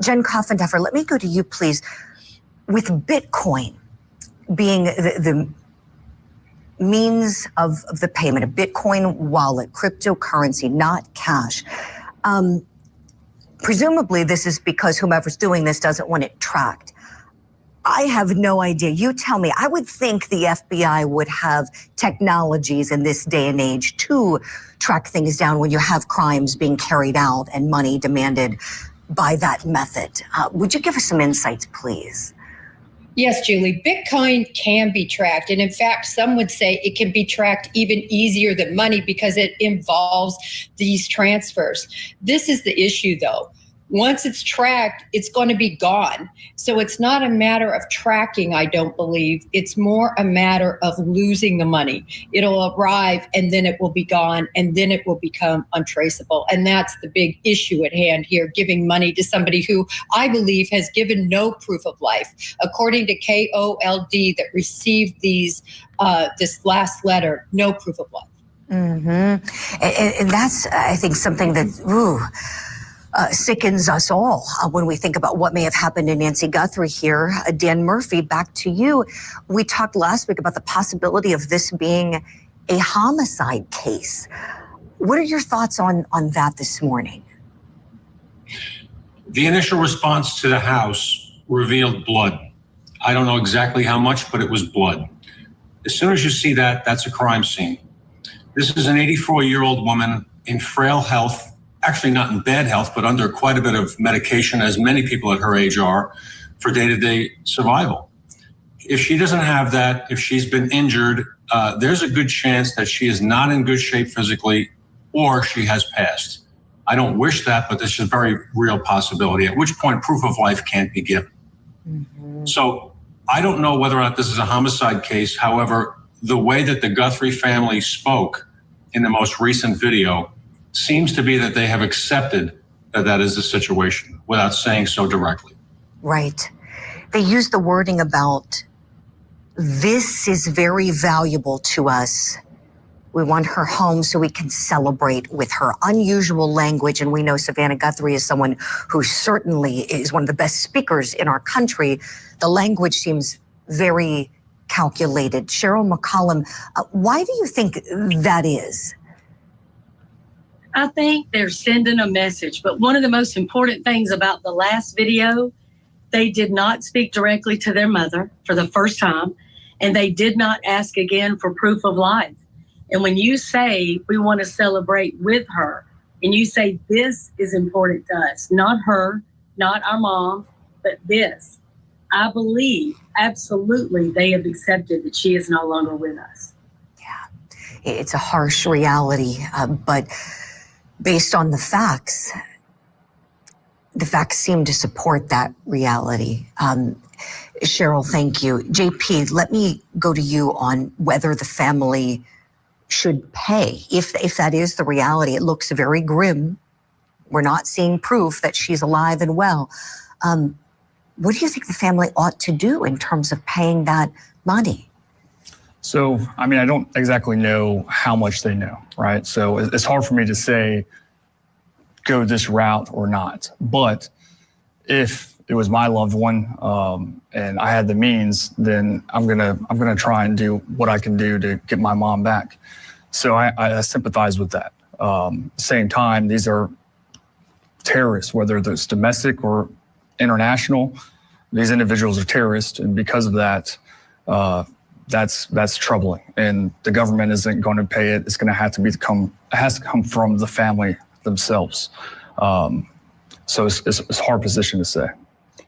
Jen Coffenduffer, let me go to you, please. With Bitcoin being the means of the payment, a Bitcoin wallet, cryptocurrency, not cash. Presumably this is because whomever's doing this doesn't want it tracked. I have no idea. You tell me. I would think the FBI would have technologies in this day and age to track things down when you have crimes being carried out and money demanded by that method. Would you give us some insights, please? Yes, Julie, Bitcoin can be tracked. And in fact, some would say it can be tracked even easier than money because it involves these transfers. This is the issue, though. Once it's tracked, it's going to be gone. So it's not a matter of tracking, I don't believe. It's more a matter of losing the money. It'll arrive and then it will be gone and then it will become untraceable. And that's the big issue at hand here, giving money to somebody who I believe has given no proof of life. According to KOLD that received these this last letter, no proof of life. And that's, I think, something that, sickens us all when we think about what may have happened to Nancy Guthrie here. Dan Murphy, back to you. We talked last week about the possibility of this being a homicide case. What are your thoughts on that this morning? The initial response to the house revealed blood. I don't know exactly how much, but it was blood. As soon as you see that, that's a crime scene. This is an 84-year-old woman in frail health, actually not in bad health, but under quite a bit of medication, as many people at her age are, for day-to-day survival. If she doesn't have that, if she's been injured, there's a good chance that she is not in good shape physically or she has passed. I don't wish that, but this is a very real possibility, at which point proof of life can't be given. So I don't know whether or not this is a homicide case. However, the way that the Guthrie family spoke in the most recent video seems to be that they have accepted that that is the situation without saying so directly. Right. They use the wording about this is very valuable to us. We want her home so we can celebrate with her. Unusual language, and we know Savannah Guthrie is someone who certainly is one of the best speakers in our country. The language seems very calculated. Cheryl McCollum, why do you think that is? I think they're sending a message, but one of the most important things about the last video, they did not speak directly to their mother for the first time, and they did not ask again for proof of life. And when you say we want to celebrate with her, and you say this is important to us, not her, not our mom, but this, I believe absolutely they have accepted that she is no longer with us. Yeah, it's a harsh reality, but based on the facts seem to support that reality. Cheryl, thank you. JP, let me go to you on whether the family should pay. If that is the reality, it looks very grim. We're not seeing proof that she's alive and well. What do you think the family ought to do in terms of paying that money? So, I mean, I don't exactly know how much they know, right? So it's hard for me to say, go this route or not. But if it was my loved one and I had the means, then I'm gonna try and do what I can do to get my mom back. So I sympathize with that. Same time, these are terrorists, whether it's domestic or international. These individuals are terrorists, and because of that, that's troubling. And the government isn't going to pay it. It's going to have to it has to come from the family themselves. So it's a hard position to say.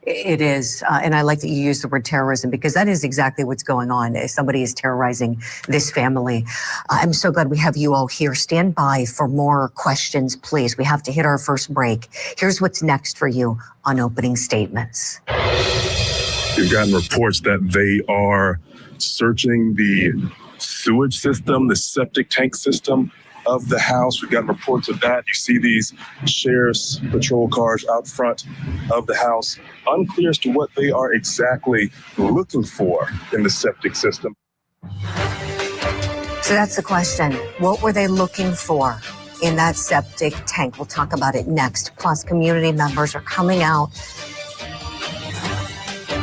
It is, and I like that you use the word terrorism because that is exactly what's going on. Somebody is terrorizing this family. I'm so glad we have you all here. Stand by for more questions, please. We have to hit our first break. Here's what's next for you on opening statements. We've gotten reports that they are searching the sewage system, the septic tank system of the house. We've got reports of that. You see these sheriff's patrol cars out front of the house. Unclear as to what they are exactly looking for in the septic system. So that's the question. What were they looking for in that septic tank? We'll talk about it next. Plus, community members are coming out.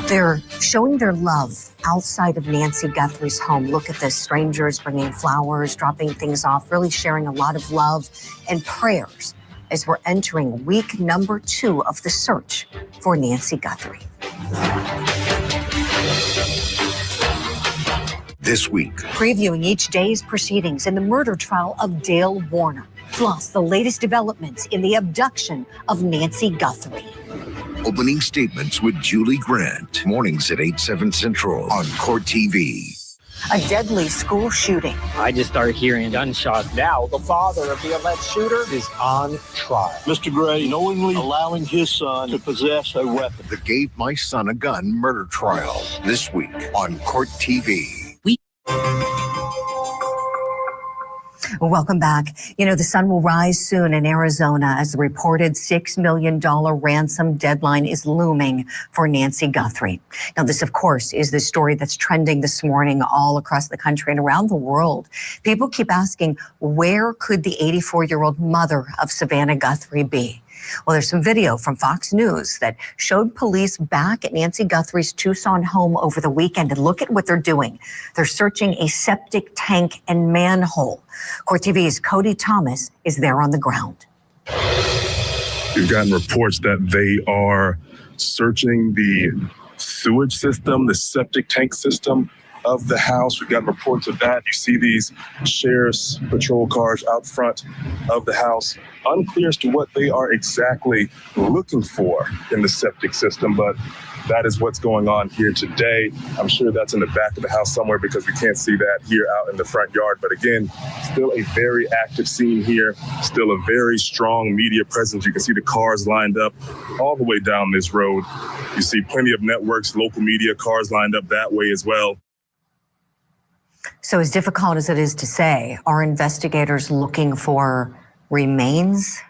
They're showing their love outside of Nancy Guthrie's home. Look at this, strangers bringing flowers, dropping things off, really sharing a lot of love and prayers as we're entering week number 2 of the search for Nancy Guthrie. This week, previewing each day's proceedings in the murder trial of Dale Warner, plus the latest developments in the abduction of Nancy Guthrie. Opening statements with Julie Grant. Mornings at 8/7 Central on Court TV. A deadly school shooting. I just started hearing gunshots. Now, the father of the alleged shooter is on trial. Mr. Gray knowingly allowing his son to possess a weapon. The Gave My Son a Gun murder trial. This week on Court TV. Welcome back. You know, the sun will rise soon in Arizona as the reported $6 million ransom deadline is looming for Nancy Guthrie. Now, this, of course, is the story that's trending this morning all across the country and around the world. People keep asking, where could the 84-year-old mother of Savannah Guthrie be? Well, there's some video from Fox News that showed police back at Nancy Guthrie's Tucson home over the weekend. And look at what they're doing. They're searching a septic tank and manhole. Court TV's Cody Thomas is there on the ground. We've gotten reports that they are searching the sewage system, the septic tank system of the house. We've got reports of that. You see these sheriff's patrol cars out front of the house. Unclear as to what they are exactly looking for in the septic system, but That is what's going on here today. I'm sure that's in the back of the house somewhere because we can't see that here out in the front yard. But again, still a very active scene here, still a very strong media presence. You can see the cars lined up all the way down this road. You see plenty of networks, local media, cars lined up that way as well. So as difficult as it is to say, are investigators looking for remains?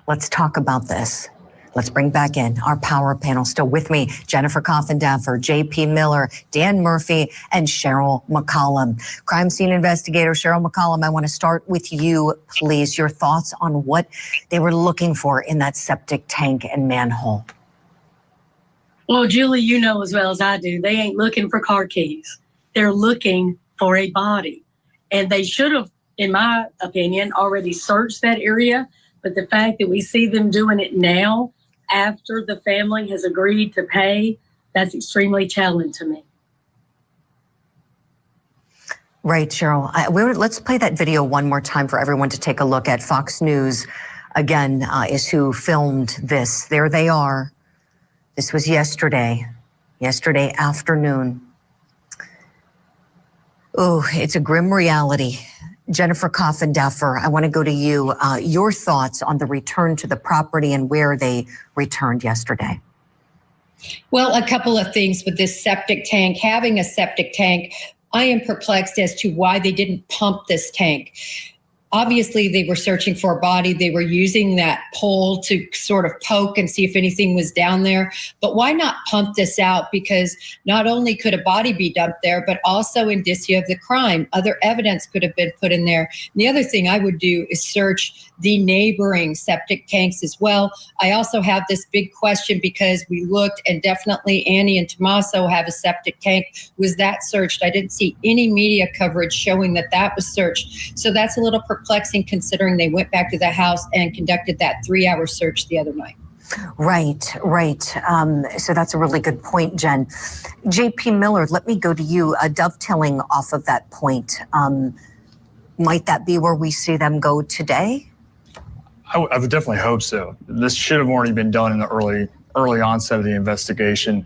Let's talk about this. Let's bring back in our power panel. Still with me, Jennifer Coffindaffer, J.P. Miller, Dan Murphy, and Cheryl McCollum. Crime scene investigator Cheryl McCollum, I want to start with you, please. Your thoughts on what they were looking for in that septic tank and manhole. Well, Julie, you know as well as I do, they ain't looking for car keys. They're looking for a body. And they should have, in my opinion, already searched that area. But the fact that we see them doing it now, after the family has agreed to pay, that's extremely challenging to me. Right, Cheryl. Let's play that video one more time for everyone to take a look at. Fox News, again, is who filmed this. There they are. This was yesterday afternoon. Oh, it's a grim reality. Jennifer Coffindaffer, I want to go to you. Your thoughts on the return to the property and where they returned yesterday. Well, a couple of things with this septic tank. Having a septic tank, I am perplexed as to why they didn't pump this tank. Obviously, they were searching for a body. They were using that pole to sort of poke and see if anything was down there. But why not pump this out? Because not only could a body be dumped there, but also indicia of the crime. Other evidence could have been put in there. And the other thing I would do is search the neighboring septic tanks as well. I also have this big question because we looked, and definitely Annie and Tommaso have a septic tank. Was that searched? I didn't see any media coverage showing that that was searched. So that's a little perplexing considering they went back to the house and conducted that 3-hour search the other night. Right. So that's a really good point, Jen. J.P. Miller, let me go to you. Dovetailing off of that point, might that be where we see them go today? I would definitely hope so. This should have already been done in the early onset of the investigation.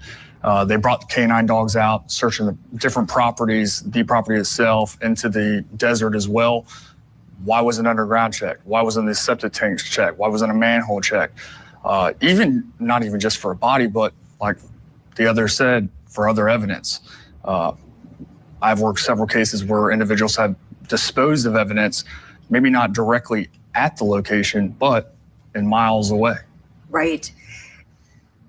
They brought the canine dogs out, searching the different properties, the property itself, into the desert as well. Why wasn't underground checked? Why wasn't the septic tanks checked? Why wasn't a manhole checked? Not even just for a body, but like the other said, for other evidence. I've worked several cases where individuals have disposed of evidence, maybe not directly at the location, but in miles away. Right.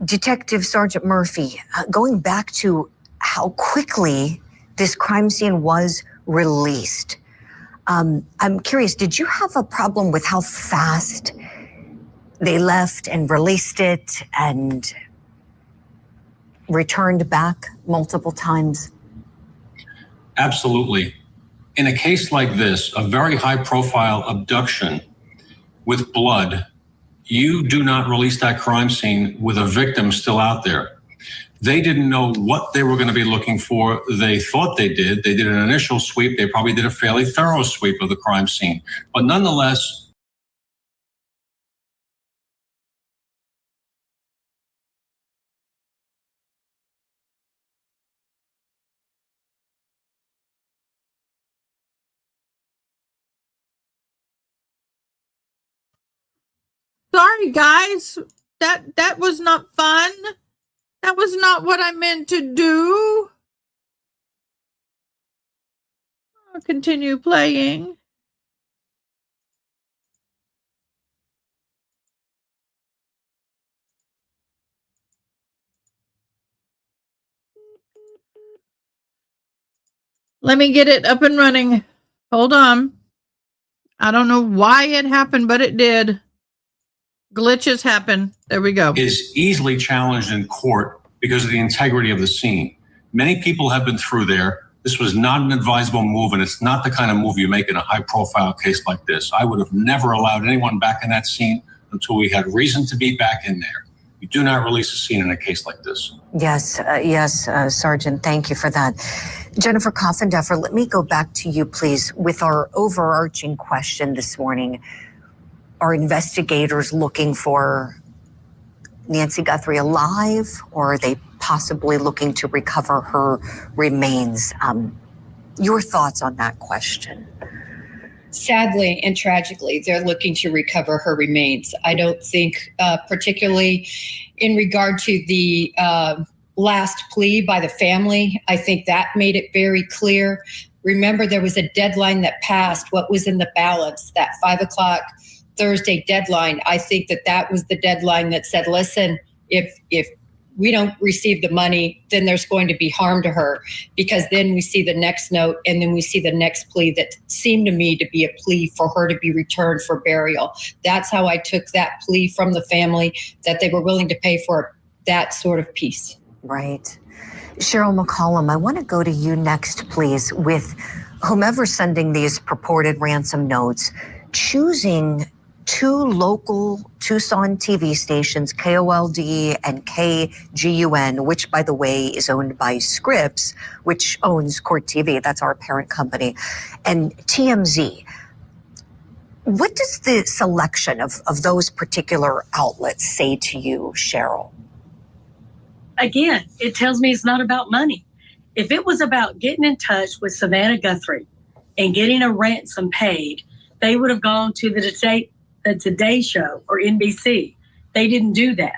Detective Sergeant Murphy, going back to how quickly this crime scene was released. I'm curious, did you have a problem with how fast they left and released it and returned back multiple times? Absolutely. In a case like this, a very high-profile abduction with blood, you do not release that crime scene with a victim still out there. They didn't know what they were going to be looking for. They thought they did. They did an initial sweep. They probably did a fairly thorough sweep of the crime scene. But nonetheless, Sorry, guys. That was not fun. That was not what I meant to do. I'll continue playing. Let me get it up and running. Hold on. I don't know why it happened, but it did. Glitches happen. There we go. is easily challenged in court because of the integrity of the scene. Many people have been through there. This was not an advisable move, and it's not the kind of move you make in a high-profile case like this. I would have never allowed anyone back in that scene until we had reason to be back in there. You do not release a scene in a case like this. Yes, Sergeant, thank you for that. Jennifer Coffindaffer, let me go back to you, please, with our overarching question this morning. Are investigators looking for Nancy Guthrie alive, or are they possibly looking to recover her remains. Your thoughts on that question? Sadly and tragically, they're looking to recover her remains. I don't think, particularly in regard to the last plea by the family, I think that made it very clear. Remember, there was a deadline that passed. What was in the balance, that 5 o'clock Thursday deadline? I think that was the deadline that said, listen, if we don't receive the money, then there's going to be harm to her, because then we see the next note and then we see the next plea that seemed to me to be a plea for her to be returned for burial. That's how I took that plea from the family, that they were willing to pay for that sort of piece. Right. Cheryl McCollum, I want to go to you next, please, with whomever's sending these purported ransom notes, choosing two local Tucson TV stations, KOLD and KGUN, which, by the way, is owned by Scripps, which owns Court TV. That's our parent company, and TMZ. What does the selection of those particular outlets say to you, Cheryl? Again, it tells me it's not about money. If it was about getting in touch with Savannah Guthrie and getting a ransom paid, they would have gone to the Today Show or NBC. They didn't do that.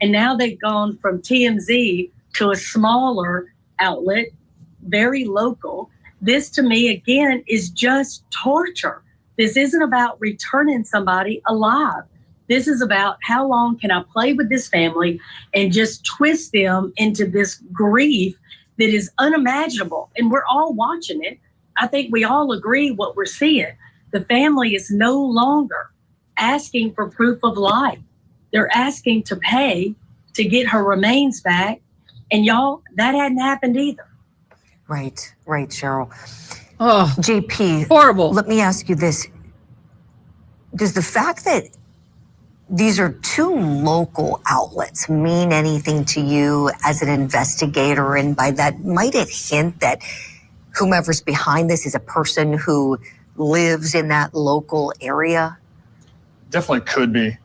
And now they've gone from TMZ to a smaller outlet, very local. This, to me, again, is just torture. This isn't about returning somebody alive. This is about how long can I play with this family and just twist them into this grief that is unimaginable. And we're all watching it. I think we all agree what we're seeing. The family is no longer asking for proof of life. They're asking to pay to get her remains back. And y'all, that hadn't happened either. Right, Cheryl. Oh, JP. Horrible. Let me ask you this. Does the fact that these are two local outlets mean anything to you as an investigator? And by that, might it hint that whomever's behind this is a person who lives in that local area? Definitely could be.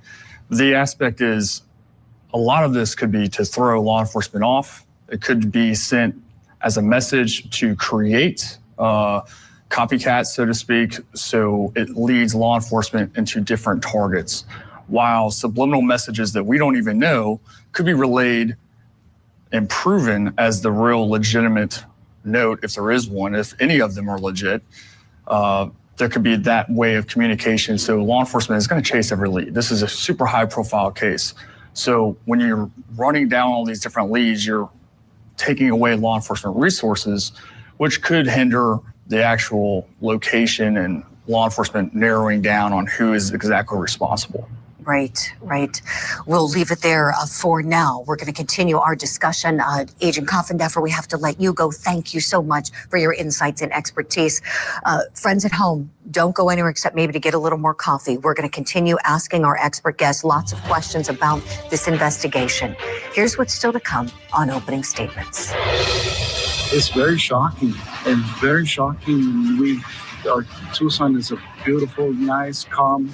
The aspect is a lot of this could be to throw law enforcement off. It could be sent as a message to create copycats, so to speak, so it leads law enforcement into different targets, while subliminal messages that we don't even know could be relayed and proven as the real legitimate note, if there is one, if any of them are legit. There could be that way of communication. So law enforcement is going to chase every lead. This is a super high profile case. So when you're running down all these different leads, you're taking away law enforcement resources, which could hinder the actual location and law enforcement narrowing down on who is exactly responsible. Right. We'll leave it there for now. We're going to continue our discussion. Agent Coffindeffer, we have to let you go. Thank you so much for your insights and expertise. Friends at home, don't go anywhere except maybe to get a little more coffee. We're going to continue asking our expert guests lots of questions about this investigation. Here's what's still to come on opening statements. It's very shocking and very shocking. Our Tucson is a beautiful, nice, calm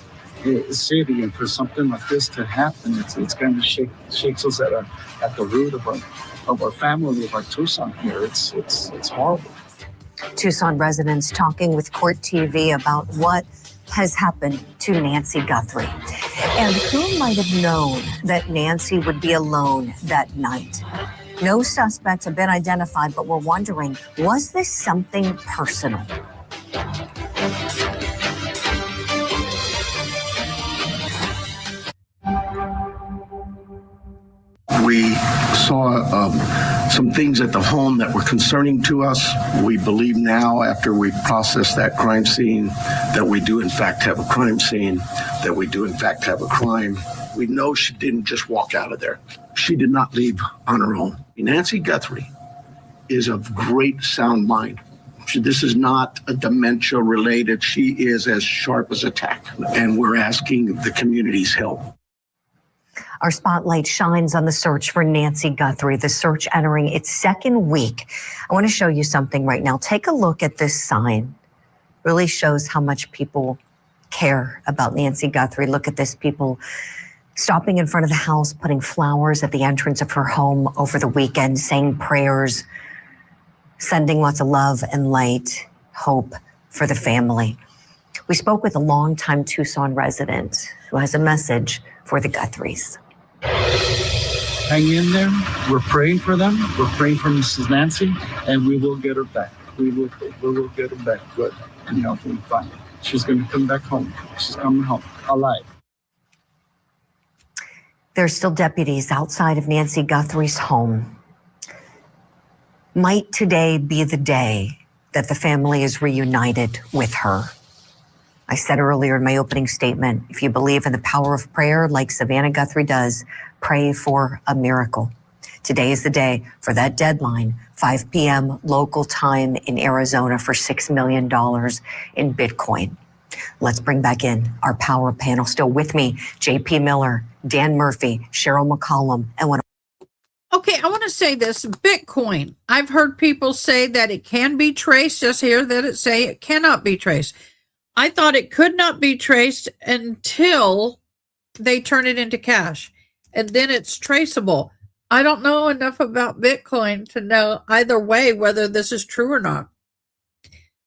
city, and for something like this to happen, it's kind of shakes us at the root of our family, of our Tucson here. It's horrible. Tucson residents talking with Court TV about what has happened to Nancy Guthrie, and who might have known that Nancy would be alone that night. No suspects have been identified, but we're wondering, was this something personal? We saw some things at the home that were concerning to us. We believe now, after we processed that crime scene, that we do in fact have a crime scene, that we do in fact have a crime. We know she didn't just walk out of there. She did not leave on her own. Nancy Guthrie is of great sound mind. This is not a dementia related. She is as sharp as a tack, and we're asking the community's help. Our spotlight shines on the search for Nancy Guthrie, the search entering its second week. I want to show you something right now. Take a look at this sign. Really shows how much people care about Nancy Guthrie. Look at this. People stopping in front of the house, putting flowers at the entrance of her home over the weekend, saying prayers, sending lots of love and light, hope for the family. We spoke with a longtime Tucson resident who has a message for the Guthries. Hang in there. We're praying for them. We're praying for Mrs. Nancy, and we will get her back. We will get her back good and healthy and fine. She's going to come back home. She's coming home alive. There are still deputies outside of Nancy Guthrie's home. Might today be the day that the family is reunited with her? I said earlier in my opening statement, if you believe in the power of prayer like Savannah Guthrie does, pray for a miracle. Today is the day for that deadline, 5 p.m. local time in Arizona for $6 million in Bitcoin. Let's bring back in our power panel. Still with me, JP Miller, Dan Murphy, Cheryl McCollum, and one. Okay, I want to say this, Bitcoin. I've heard people say that it can be traced. Just hear that it say it cannot be traced. I thought it could not be traced until they turn it into cash, and then it's traceable. I don't know enough about Bitcoin to know either way whether this is true or not.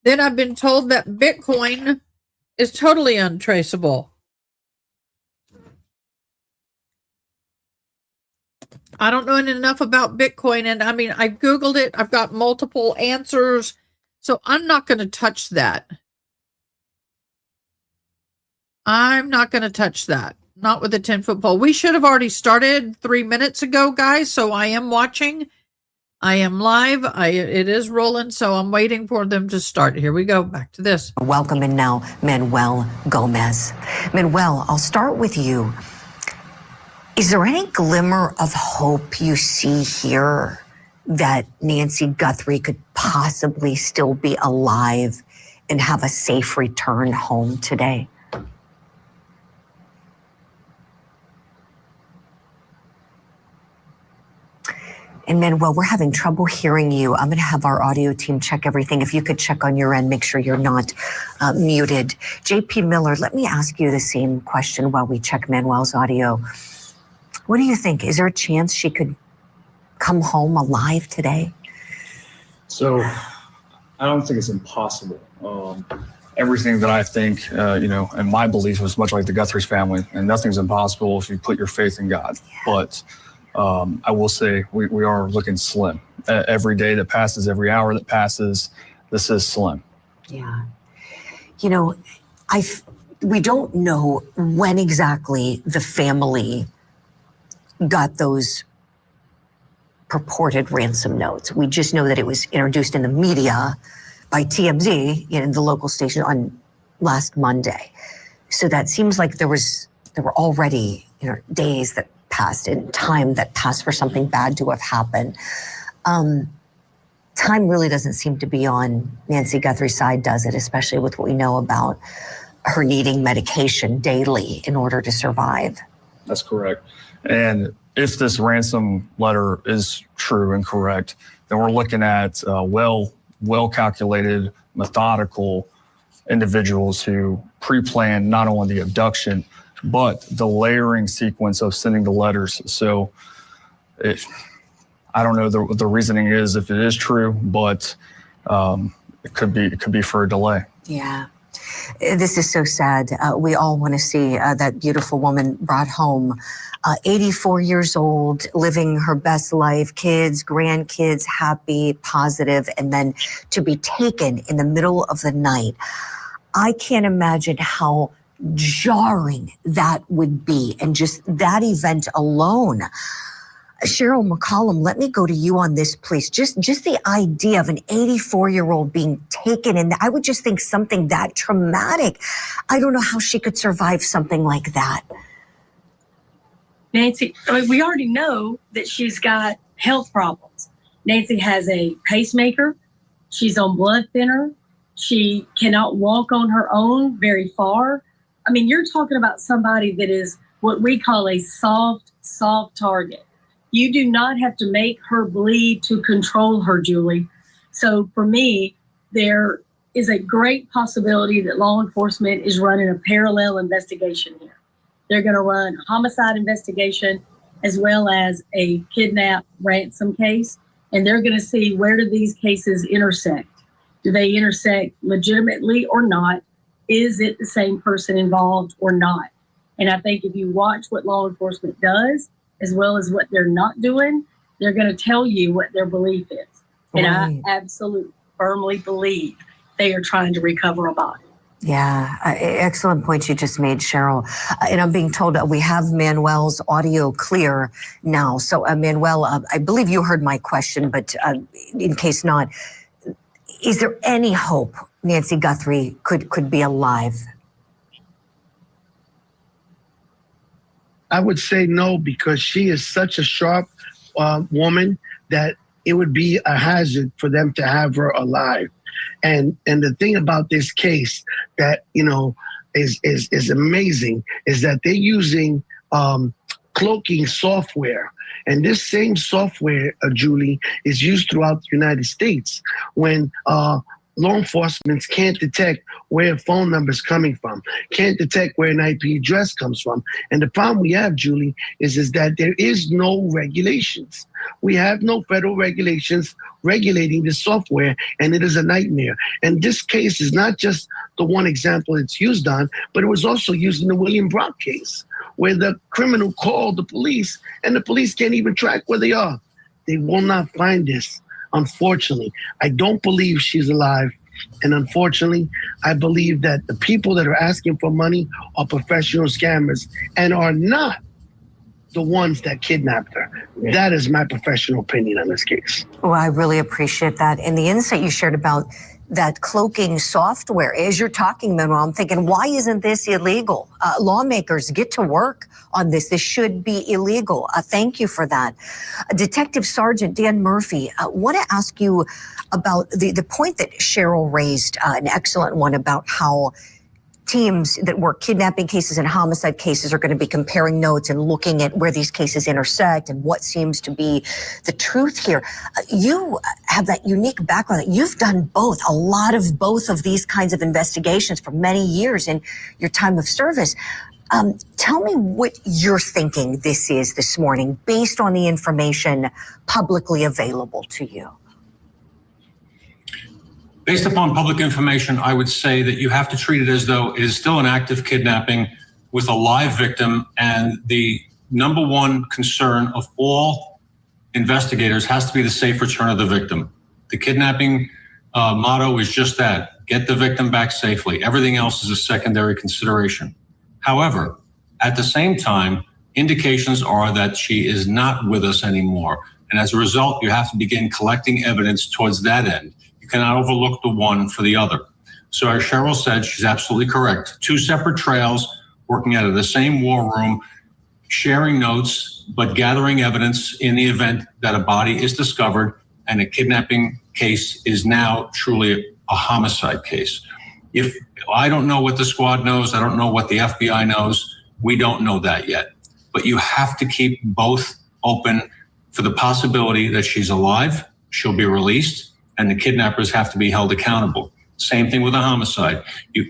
Then I've been told that Bitcoin is totally untraceable. I don't know enough about Bitcoin, and I mean, I Googled it. I've got multiple answers, so I'm not going to touch that. I'm not going to touch that. Not with a 10-foot pole. We should have already started 3 minutes ago, guys. So I am watching. I am live. It is rolling. So I'm waiting for them to start. Here we go. Back to this. Welcome in now, Manuel Gomez. Manuel, I'll start with you. Is there any glimmer of hope you see here that Nancy Guthrie could possibly still be alive and have a safe return home today? And Manuel, we're having trouble hearing you. I'm going to have our audio team check everything. If you could check on your end, make sure you're not muted. JP Miller, let me ask you the same question while we check Manuel's audio. What do you think? Is there a chance she could come home alive today? So I don't think it's impossible. Everything that I think, and my belief was much like the Guthrie's family, and nothing's impossible if you put your faith in God. Yeah. But I will say we are looking slim. Every day that passes, every hour that passes, this is slim. Yeah. You know, we don't know when exactly the family got those purported ransom notes. We just know that it was introduced in the media by TMZ in the local station on last Monday. So that seems like there were already, days that passed and time that passed for something bad to have happened. Time really doesn't seem to be on Nancy Guthrie's side, does it? Especially with what we know about her needing medication daily in order to survive. That's correct. And if this ransom letter is true and correct, then we're looking at well-calculated, methodical individuals who pre-planned not only the abduction, but the layering sequence of sending the letters. So I don't know what the reasoning is if it is true, but it could be for a delay. Yeah. This is so sad. We all want to see that beautiful woman brought home, 84 years old, living her best life, kids, grandkids, happy, positive, and then to be taken in the middle of the night. I can't imagine how jarring that would be. And just that event alone. Cheryl McCollum, let me go to you on this, please. Just the idea of an 84-year-old being taken in, I would just think something that traumatic. I don't know how she could survive something like that. Nancy, we already know that she's got health problems. Nancy has a pacemaker. She's on blood thinner. She cannot walk on her own very far. I mean, you're talking about somebody that is what we call a soft target. You do not have to make her bleed to control her, Julie. So for me, there is a great possibility that law enforcement is running a parallel investigation here. They're going to run a homicide investigation as well as a kidnap ransom case. And they're going to see, where do these cases intersect? Do they intersect legitimately or not? Is it the same person involved or not? And I think if you watch what law enforcement does, as well as what they're not doing, they're going to tell you what their belief is. And I absolutely firmly believe they are trying to recover a body. Yeah, excellent point you just made, Cheryl. And I'm being told we have Manuel's audio clear now. So, Manuel, I believe you heard my question, but in case not, is there any hope Nancy Guthrie could be alive? I would say no, because she is such a sharp woman that it would be a hazard for them to have her alive. And the thing about this case that, you know, is amazing is that they're using cloaking software. And this same software, Julie, is used throughout the United States when law enforcement can't detect where a phone number is coming from, can't detect where an IP address comes from. And the problem we have, Julie, is that there is no regulations. We have no federal regulations regulating this software, and it is a nightmare. And this case is not just the one example it's used on, but it was also used in the William Brock case, where the criminal called the police, and the police can't even track where they are. They will not find this. Unfortunately, I don't believe she's alive. And unfortunately, I believe that the people that are asking for money are professional scammers and are not the ones that kidnapped her. That is my professional opinion on this case. Well, I really appreciate that. And the insight you shared about that cloaking software, as you're talking, Manuel, I'm thinking, why isn't this illegal? Lawmakers, get to work on this. This should be illegal. Thank you for that. Detective Sergeant Dan Murphy, I want to ask you about the point that Cheryl raised, an excellent one about how teams that work kidnapping cases and homicide cases are going to be comparing notes and looking at where these cases intersect and what seems to be the truth here. You have that unique background that you've done both, a lot of both of these kinds of investigations for many years in your time of service. Tell me what you're thinking this is this morning based on the information publicly available to you. Based upon public information, I would say that you have to treat it as though it is still an active kidnapping with a live victim. And the number one concern of all investigators has to be the safe return of the victim. The kidnapping motto is just that: get the victim back safely. Everything else is a secondary consideration. However, at the same time, indications are that she is not with us anymore. And as a result, you have to begin collecting evidence towards that end. You cannot overlook the one for the other. So as Cheryl said, she's absolutely correct. Two separate trails working out of the same war room, sharing notes, but gathering evidence in the event that a body is discovered and a kidnapping case is now truly a homicide case. If I don't know what the squad knows, I don't know what the FBI knows, we don't know that yet. But you have to keep both open for the possibility that she's alive, she'll be released, and the kidnappers have to be held accountable. Same thing with a homicide.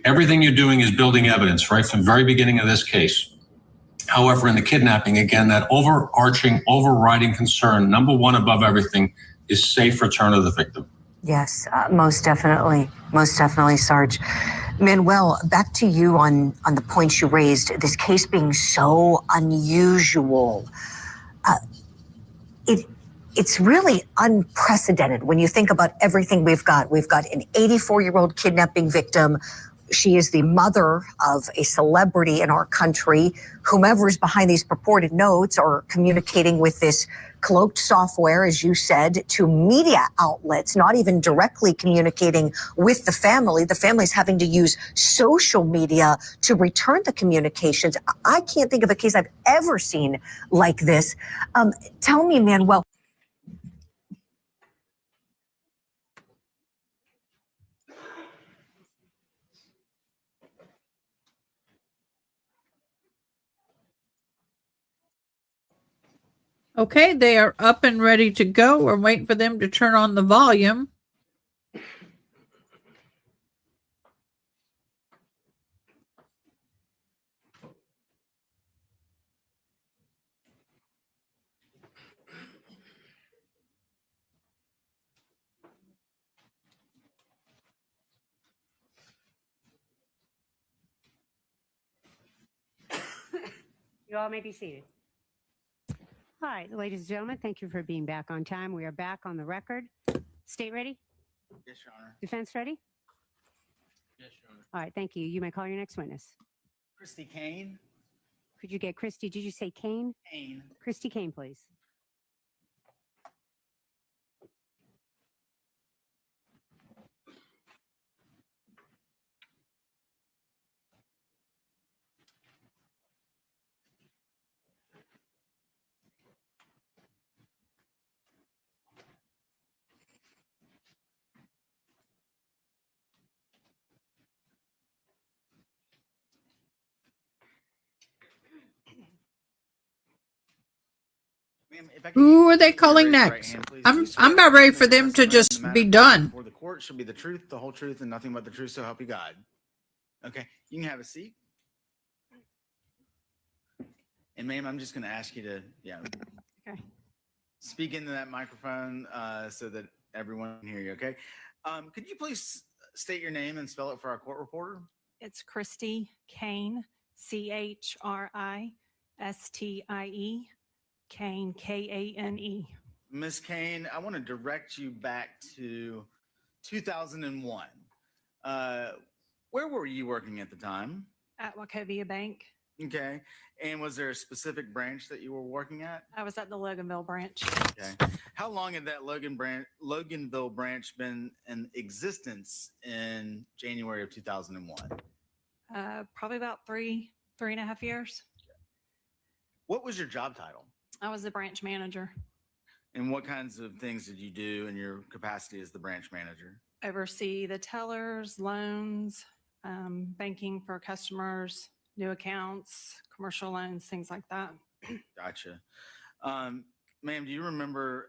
Everything you're doing is building evidence right from the very beginning of this case. However, in the kidnapping, again, that overriding concern, number one above everything, is safe return of the victim. Yes, most definitely, Sarge. Manuel, back to you on the points you raised, this case being so unusual. It's really unprecedented when you think about everything we've got. We've got an 84-year-old kidnapping victim. She is the mother of a celebrity in our country. Whomever is behind these purported notes are communicating with this cloaked software, as you said, to media outlets, not even directly communicating with the family. The family's having to use social media to return the communications. I can't think of a case I've ever seen like this. Tell me, Manuel. Okay, they are up and ready to go. We're waiting for them to turn on the volume. You all may be seated. All right, ladies and gentlemen, thank you for being back on time. We are back on the record. State ready? Yes, Your Honor. Defense ready? Yes, Your Honor. All right, thank you. You may call your next witness. Christy Kane. Could you get Christy? Did you say Kane? Kane. Christy Kane, please. Ma'am, if I could Who are they get you to calling raise your right next? hand, please. Do you swear I'm about ready affirm for that the them to testimony in just the matter be presented done. before the court shall be the truth, the whole truth, and nothing but the truth, so help you God. Okay, you can have a seat. And ma'am, I'm just going to ask you to, Okay. speak into that microphone so that everyone can hear you. Okay. Could you please state your name and spell it for our court reporter? It's Christy Kane, CHRISTIE, Kane, KANE. Miss Kane, I want to direct you back to 2001. Where were you working at the time? At Wachovia Bank. Okay. And was there a specific branch that you were working at? I was at the Loganville branch. Okay. How long had that Loganville branch been in existence in January of 2001? Probably about three and a half years. What was your job title? I was the branch manager. And what kinds of things did you do in your capacity as the branch manager? Oversee the tellers, loans, banking for customers, new accounts, commercial loans, things like that. Gotcha. Ma'am, do you remember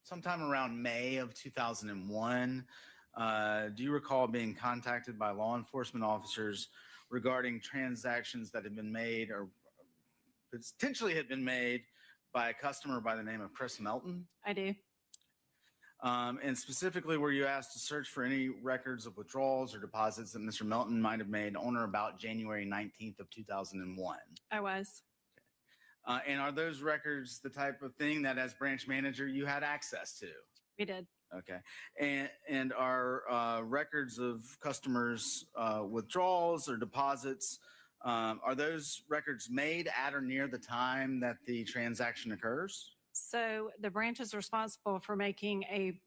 sometime around May of 2001, do you recall being contacted by law enforcement officers regarding transactions that had been made or potentially had been made by a customer by the name of Chris Melton? I do. And specifically, were you asked to search for any records of withdrawals or deposits that Mr. Melton might have made on or about January 19th of 2001? I was. And are those records the type of thing that as branch manager you had access to? We did. Okay. And are records of customers' withdrawals or deposits, are those records made at or near the time that the transaction occurs? So the branch is responsible for making a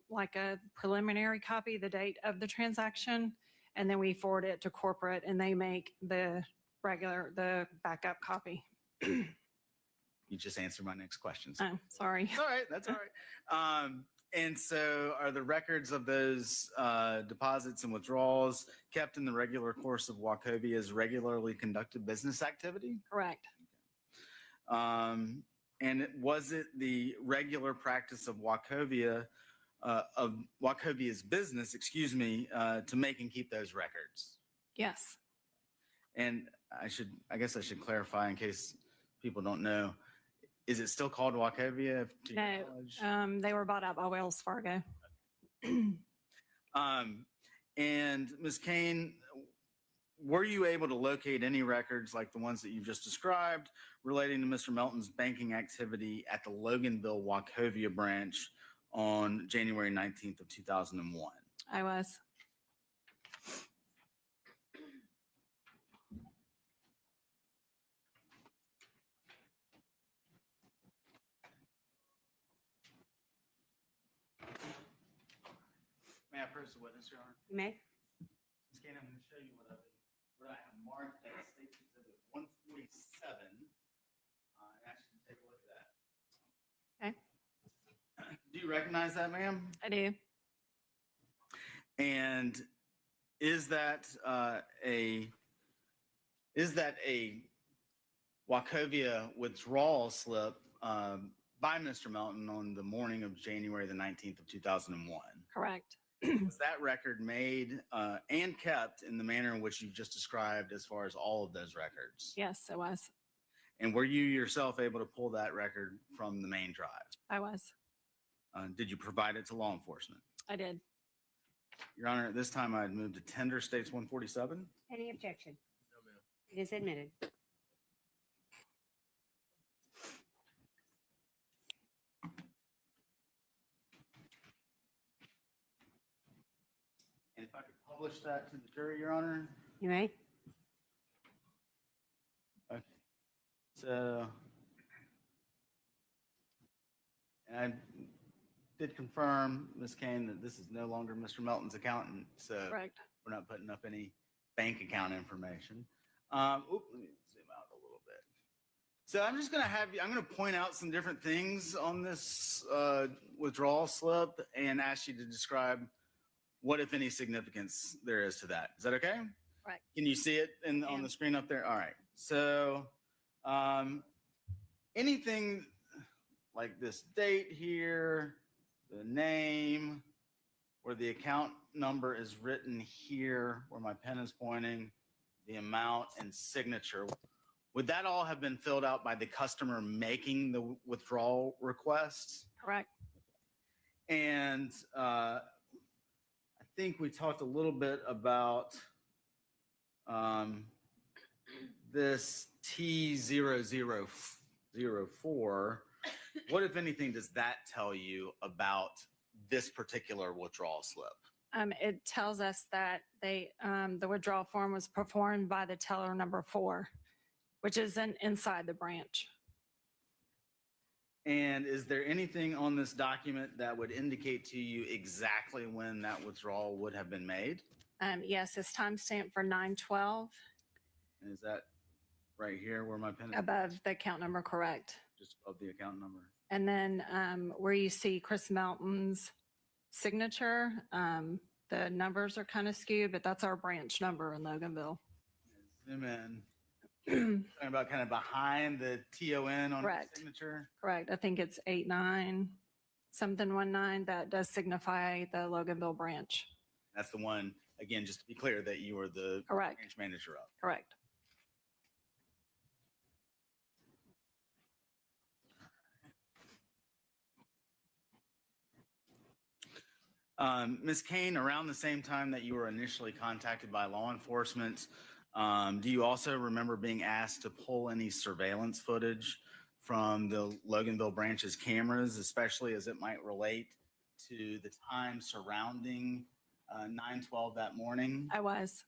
preliminary copy, the date of the transaction, and then we forward it to corporate and they make the backup copy. You just answered my next question. Oh, sorry. All right. That's all right. And so are the records of those deposits and withdrawals kept in the regular course of Wachovia's regularly conducted business activity? Correct. And was it the regular practice of Wachovia's business, to make and keep those records? Yes. And I guess I should clarify in case people don't know. Is it still called Wachovia? No, they were bought out by Wells Fargo. And Ms. Kane, were you able to locate any records like the ones that you've just described relating to Mr. Melton's banking activity at the Loganville Wachovia branch on January 19th of 2001? I was. May I approach the witness, Your Honor? You may. Ms. Kane, I'm going to show you what I have marked as State's Exhibit 147. And actually take a look at that. Okay. Do you recognize that, ma'am? I do. And is that a Wachovia withdrawal slip by Mr. Melton on the morning of January the 19th of 2001? Correct. Was that record made and kept in the manner in which you just described as far as all of those records? Yes, it was. And were you yourself able to pull that record from the main drive? I was. Did you provide it to law enforcement? I did. Your Honor, at this time I'd move to tender States 147. Any objection? No, ma'am. It is admitted. And if I could publish that to the jury, Your Honor. You may. Okay. So, and I did confirm, Ms. Kane, that this is no longer Mr. Melton's accountant, so Correct. we're not putting up any bank account information. Let me zoom out a little bit. So I'm just going to I'm going to point out some different things on this withdrawal slip and ask you to describe what, if any, significance there is to that. Is that okay? Right. Can you see it on the screen up there? All right. So anything like this date here, the name, where the account number is written here, where my pen is pointing, the amount and signature, would that all have been filled out by the customer making the withdrawal request? Correct. And I think we talked a little bit about this T0004. What, if anything, does that tell you about this particular withdrawal slip? It tells us that the withdrawal form was performed by the teller number 4, which is inside the branch. And is there anything on this document that would indicate to you exactly when that withdrawal would have been made? Yes, it's timestamped for 9/12. And is that right here where my pen is? Above the account number, correct. Just above the account number. And then where you see Chris Melton's signature, the numbers are kind of skewed, but that's our branch number in Loganville. Zoom in. Talking about kind of behind the TON on the Correct. signature. Correct. I think it's 89-19. That does signify the Loganville branch. That's the one, again, just to be clear, that you were the Correct. branch manager of. Correct. Ms. Kane, around the same time that you were initially contacted by law enforcement, do you also remember being asked to pull any surveillance footage from the Loganville branch's cameras, especially as it might relate to the time surrounding 9/12 that morning? I was.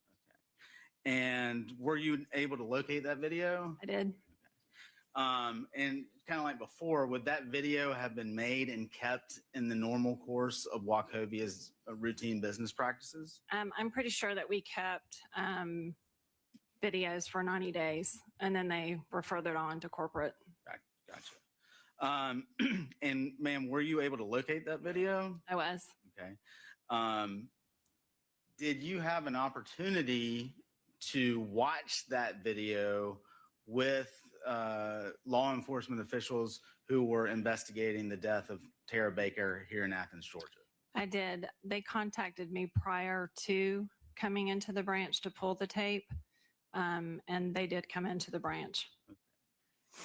And were you able to locate that video? I did. And kind of like before, would that video have been made and kept in the normal course of Wachovia's routine business practices? I'm pretty sure that we kept videos for 90 days, and then they were furthered on to corporate. Gotcha. And ma'am, were you able to locate that video? I was. Okay. Did you have an opportunity to watch that video with law enforcement officials who were investigating the death of Tara Baker here in Athens, Georgia? I did. They contacted me prior to coming into the branch to pull the tape, and they did come into the branch.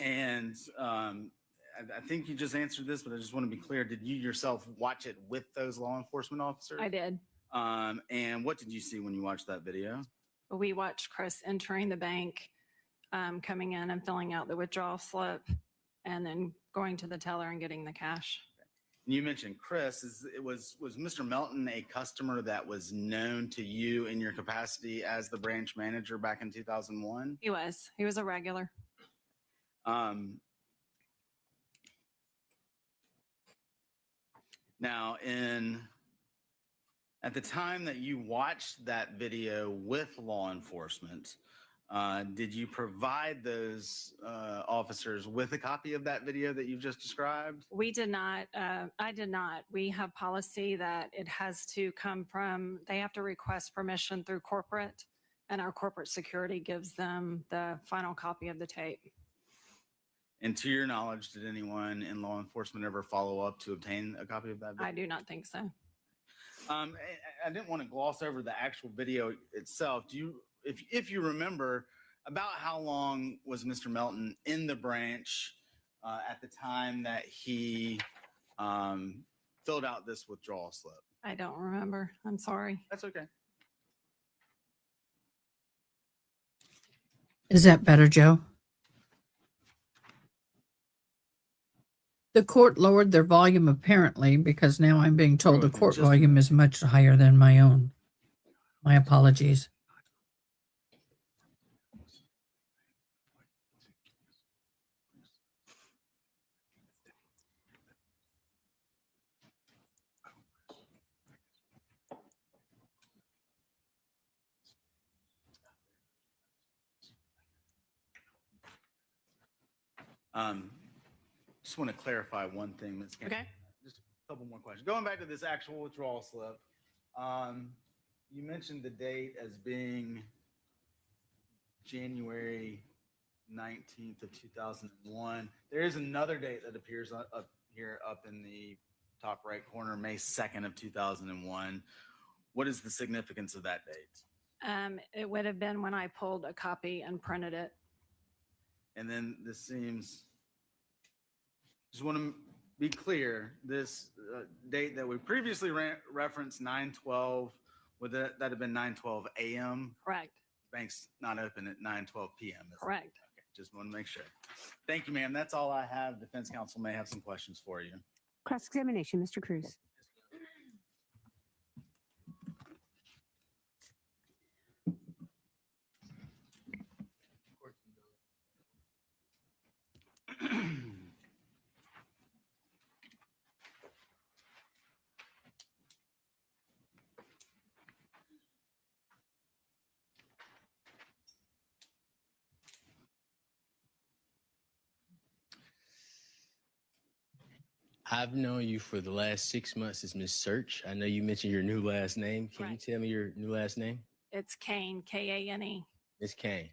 And I think you just answered this, but I just want to be clear. Did you yourself watch it with those law enforcement officers? I did. And what did you see when you watched that video? We watched Chris entering the bank, coming in and filling out the withdrawal slip, and then going to the teller and getting the cash. And you mentioned Chris. Was Mr. Melton a customer that was known to you in your capacity as the branch manager back in 2001? He was. He was a regular. Now, at the time that you watched that video with law enforcement, did you provide those officers with a copy of that video that you've just described? We did not. I did not. We have policy that it has to come from, they have to request permission through corporate, and our corporate security gives them the final copy of the tape. And to your knowledge, did anyone in law enforcement ever follow up to obtain a copy of that video? I do not think so. I didn't want to gloss over the actual video itself. If you remember, about how long was Mr. Melton in the branch at the time that he filled out this withdrawal slip? I don't remember. I'm sorry. That's okay. Is that better, Joe? The court lowered their volume apparently, because now I'm being told the court volume is much higher than my own. My apologies. Just want to clarify one thing, Ms. Campbell. Okay. Just a couple more questions. Going back to this actual withdrawal slip, you mentioned the date as being January 19th of 2001. There is another date that appears up here up in the top right corner, May 2nd of 2001. What is the significance of that date? It would have been when I pulled a copy and printed it. And then this seems, just want to be clear, this date that we previously referenced, 9/12, would that have been 9/12 a.m.? Correct. Bank's not open at 9:12 p.m. is it? Correct. Okay, just want to make sure. Thank you, ma'am. That's all I have. Defense counsel may have some questions for you. Cross-examination, Mr. Cruz. I've known you for the last 6 months as Miss Search. I know you mentioned your new last name. Can you tell me your new last name? It's Kane, K-A-N-E. Miss Kane.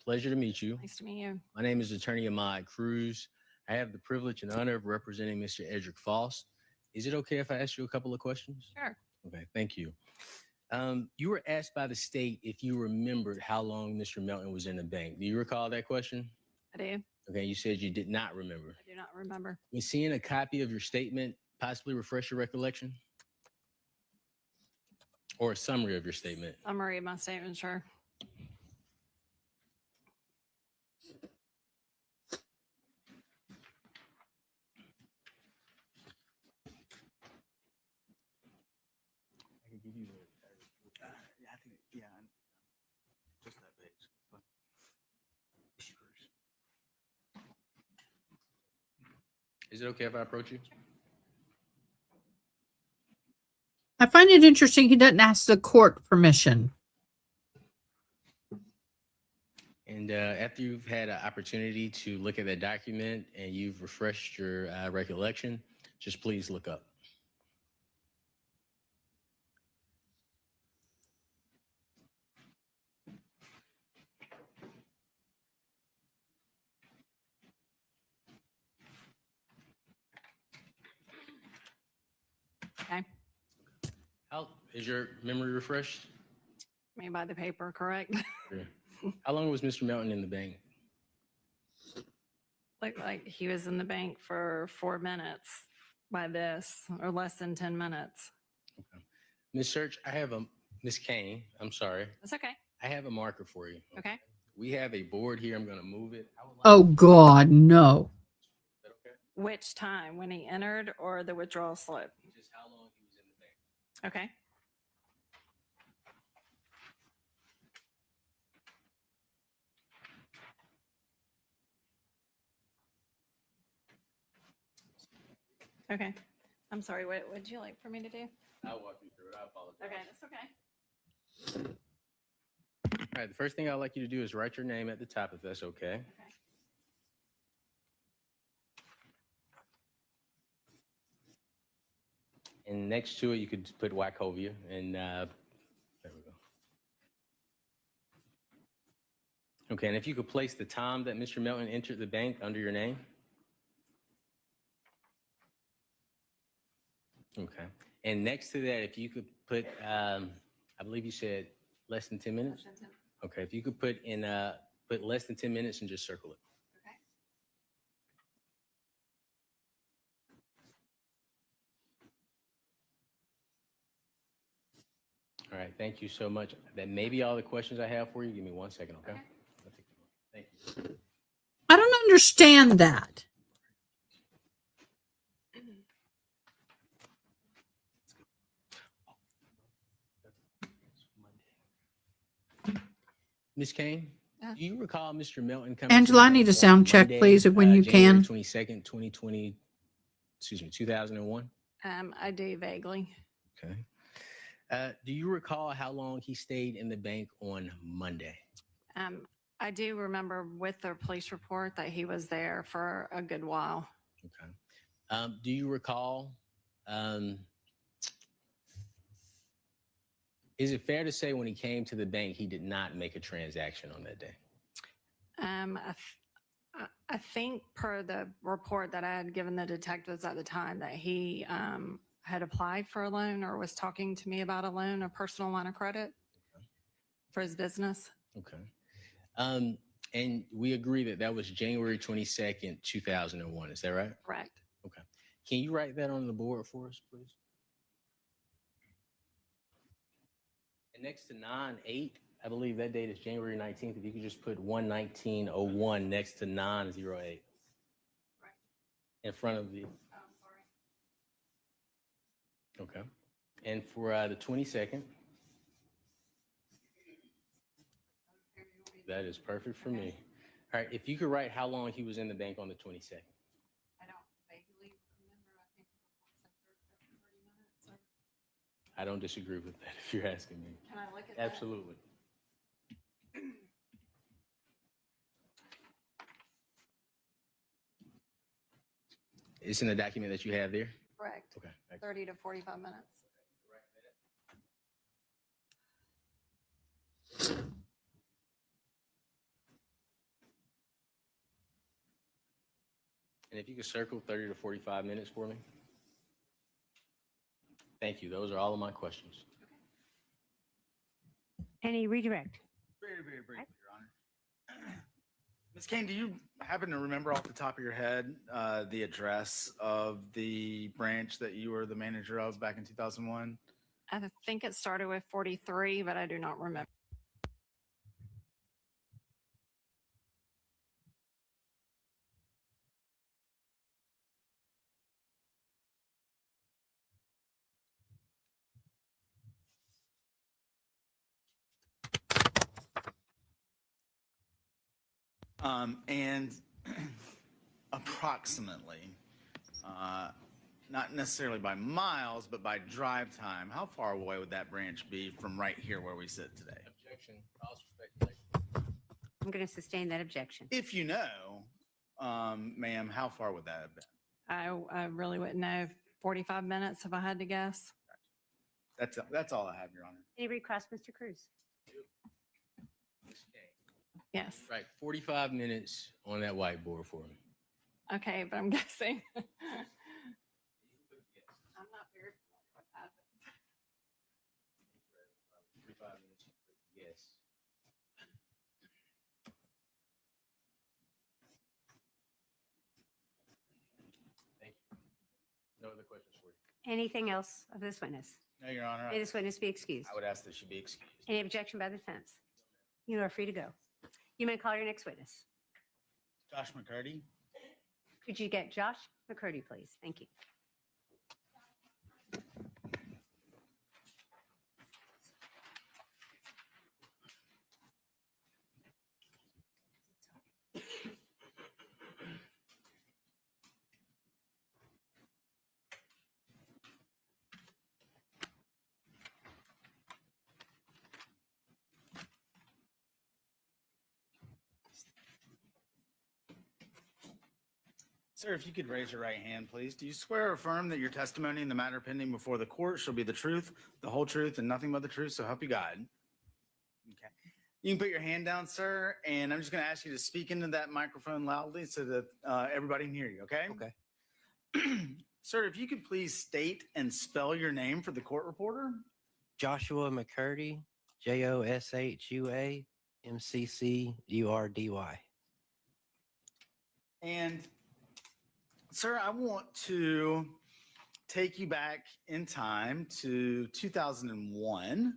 Pleasure to meet you. Nice to meet you. My name is Attorney Ahmad Cruz. I have the privilege and honor of representing Mr. Edrick Faust. Is it okay if I ask you a couple of questions? Sure. Okay, thank you. You were asked by the state if you remembered how long Mr. Melton was in the bank. Do you recall that question? I do. Okay, you said you did not remember. I do not remember. Was seeing a copy of your statement possibly refresh your recollection? Or a summary of your statement? Summary of my statement, sure. I can give you the, I think, yeah, just that page. Is it okay if I approach you? I find it interesting he doesn't ask the court permission. And after you've had an opportunity to look at that document and you've refreshed your recollection, just please look up. Okay. How is your memory refreshed? Made by the paper, correct? Sure. How long was Mr. Melton in the bank? Like he was in the bank for 4 minutes by this, or less than 10 minutes. Miss Search, I have a Miss Kane. I'm sorry. That's okay. I have a marker for you. Okay. We have a board here. I'm going to move it. Oh, God, no. Which time? When he entered or the withdrawal slip? Just how long he was in the bank. Okay. Okay. I'm sorry. What would you like for me to do? I'll walk you through it. I apologize. Okay, that's okay. All right. The first thing I'd like you to do is write your name at the top, if that's okay. Okay. And next to it, you could put Wachovia, and there we go. Okay, and if you could place the time that Mr. Melton entered the bank under your name. Okay, and next to that, if you could put, I believe you said less than 10 minutes? Less than 10. Okay, if you could put in, put less than 10 minutes and just circle it. Okay. All right, thank you so much. That may be all the questions I have for you. Give me 1 second, okay? Thank you. I don't understand that. Ms. Kane, Yeah. do you recall Mr. Melton coming? Angela, I need a sound check, please, when you can. 22nd, 2020, 2001? I do vaguely. Okay. Do you recall how long he stayed in the bank on Monday? I do remember with the police report that he was there for a good while. Okay. Do you recall, is it fair to say when he came to the bank, he did not make a transaction on that day? I think per the report that I had given the detectives at the time that he had applied for a loan or was talking to me about a loan, a personal line of credit for his business. Okay. And we agree that that was January 22nd, 2001. Is that right? Correct. Okay. Can you write that on the board for us, please? And next to 9/8, I believe that date is January 19th. If you could just put 1/19/01 next to 9/08 in front of the. Okay. And for the 22nd. That is perfect for me. All right. If you could write how long he was in the bank on the 22nd. I don't vaguely remember. I think the report said 30 minutes. I don't disagree with that if you're asking me. Can I look at that? Absolutely. It's in the document that you have there? Correct. Okay. 30 to 45 minutes. And if you could circle 30 to 45 minutes for me. Thank you. Those are all of my questions. Any redirect? Very, very briefly, Your Honor. Ms. Kane, do you happen to remember off the top of your head the address of the branch that you were the manager of back in 2001? I think it started with 43, but I do not remember. And approximately, not necessarily by miles, but by drive time, how far away would that branch be from right here where we sit today? Objection. Cause for speculation. I'm going to sustain that objection. If you know, ma'am, how far would that have been? I really wouldn't know. 45 minutes if I had to guess. That's all I have, Your Honor. Any recross, Mr. Cruz? Yes. Right. 45 minutes on that whiteboard for me. Okay, but I'm guessing. I'm not very familiar with that. 45 minutes. Yes. Thank you. No other questions for you. Anything else of this witness? No, Your Honor. May this witness be excused? I would ask that she be excused. Any objection by the defense? You are free to go. You may call your next witness. Josh McCurdy. Could you get Josh McCurdy, please? Thank you. Sir, if you could raise your right hand, please. Do you swear or affirm that your testimony in the matter pending before the court shall be the truth, the whole truth, and nothing but the truth, so help you God? Okay. You can put your hand down, sir, and I'm just going to ask you to speak into that microphone loudly so that everybody can hear you, okay? Okay. Sir, if you could please state and spell your name for the court reporter. Joshua McCurdy, Joshua McCurdy. And sir, I want to take you back in time to 2001.